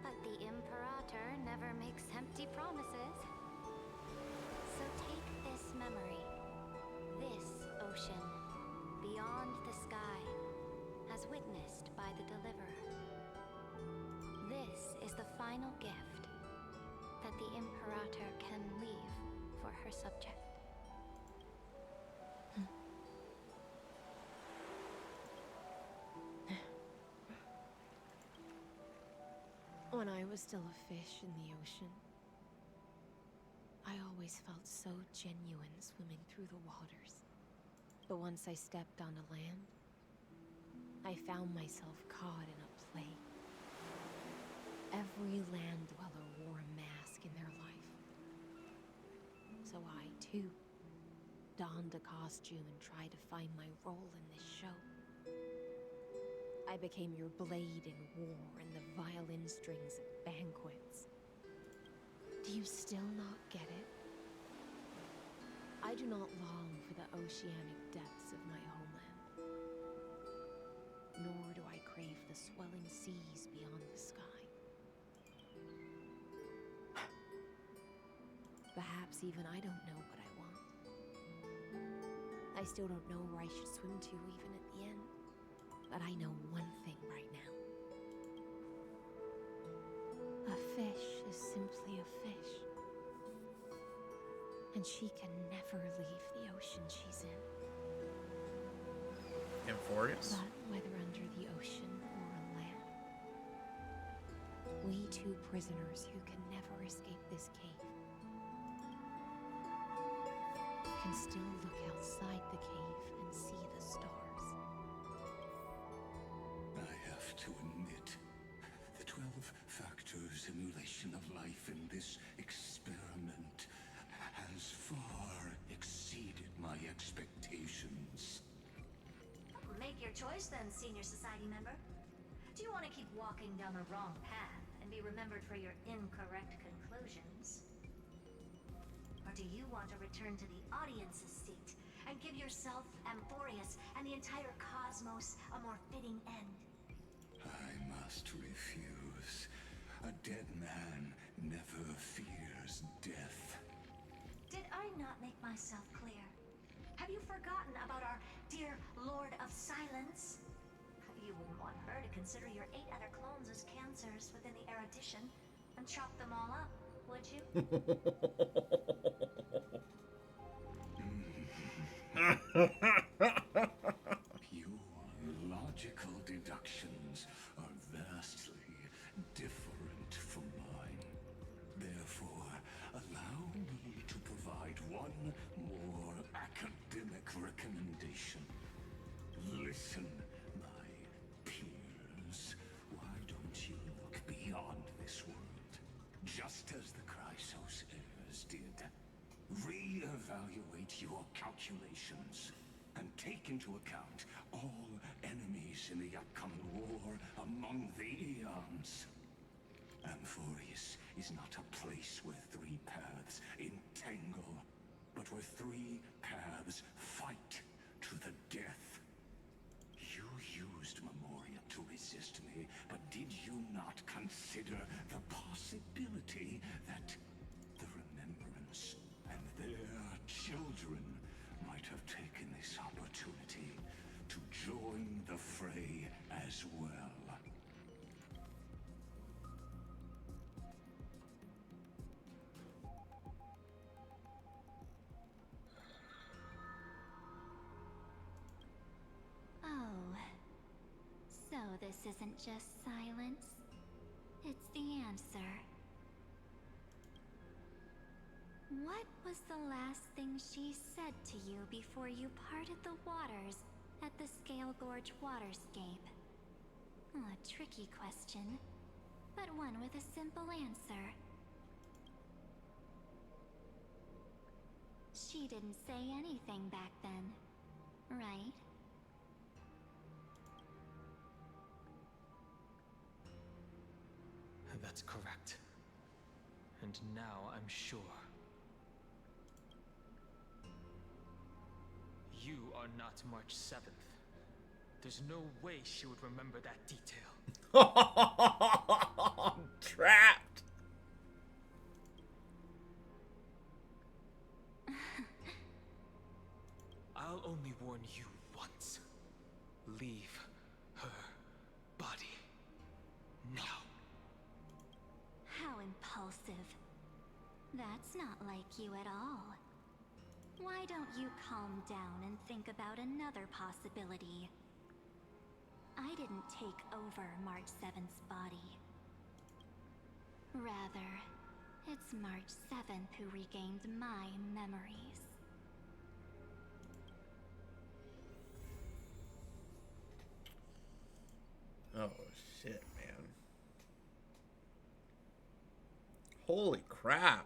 But the Imperator never makes empty promises. So take this memory, this ocean, beyond the sky, as witnessed by the Deliverer. This is the final gift that the Imperator can leave for her subject. When I was still a fish in the ocean, I always felt so genuine swimming through the waters. But once I stepped onto land, I found myself caught in a play. Every land dweller wore a mask in their life. So I, too, donned a costume and tried to find my role in this show. I became your blade in war and the violin strings at banquets. Do you still not get it? I do not long for the oceanic depths of my homeland. Nor do I crave the swelling seas beyond the sky. Perhaps even I don't know what I want. I still don't know where I should swim to even at the end. But I know one thing right now. A fish is simply a fish. And she can never leave the ocean she's in. Amphorius? But whether under the ocean or on land, we two prisoners who can never escape this cave can still look outside the cave and see the stars. I have to admit, the 12-factor simulation of life in this experiment has far exceeded my expectations. Make your choice then, Senior Society member. Do you want to keep walking down the wrong path and be remembered for your incorrect conclusions? Or do you want to return to the audience's seat and give yourself, Amphorius, and the entire cosmos a more fitting end? I must refuse. A dead man never fears death. Did I not make myself clear? Have you forgotten about our dear Lord of Silence? You wouldn't want her to consider your 8 other clones as cancers within the erudition and chop them all up, would you? Your logical deductions are vastly different from mine. Therefore, allow me to provide one more academic recommendation. Listen, my peers. Why don't you look beyond this world, just as the Chrysos heirs did? Reevaluate your calculations and take into account all enemies in the upcoming war among the eons. Amphorius is not a place where 3 paths entangle, but where 3 paths fight to the death. You used Memoria to resist me, but did you not consider the possibility that the Remembrance and their children might have taken this opportunity to join the fray as well? Oh, so this isn't just silence. It's the answer. What was the last thing she said to you before you parted the waters at the Scale Gorge waterscape? A tricky question, but one with a simple answer. She didn't say anything back then, right? That's correct. And now I'm sure. You are not March 7th. There's no way she would remember that detail. Trapped! I'll only warn you once. Leave her body. Now. How impulsive. That's not like you at all. Why don't you calm down and think about another possibility? I didn't take over March 7th's body. Rather, it's March 7th who regained my memories. Oh, shit, man. Holy crap.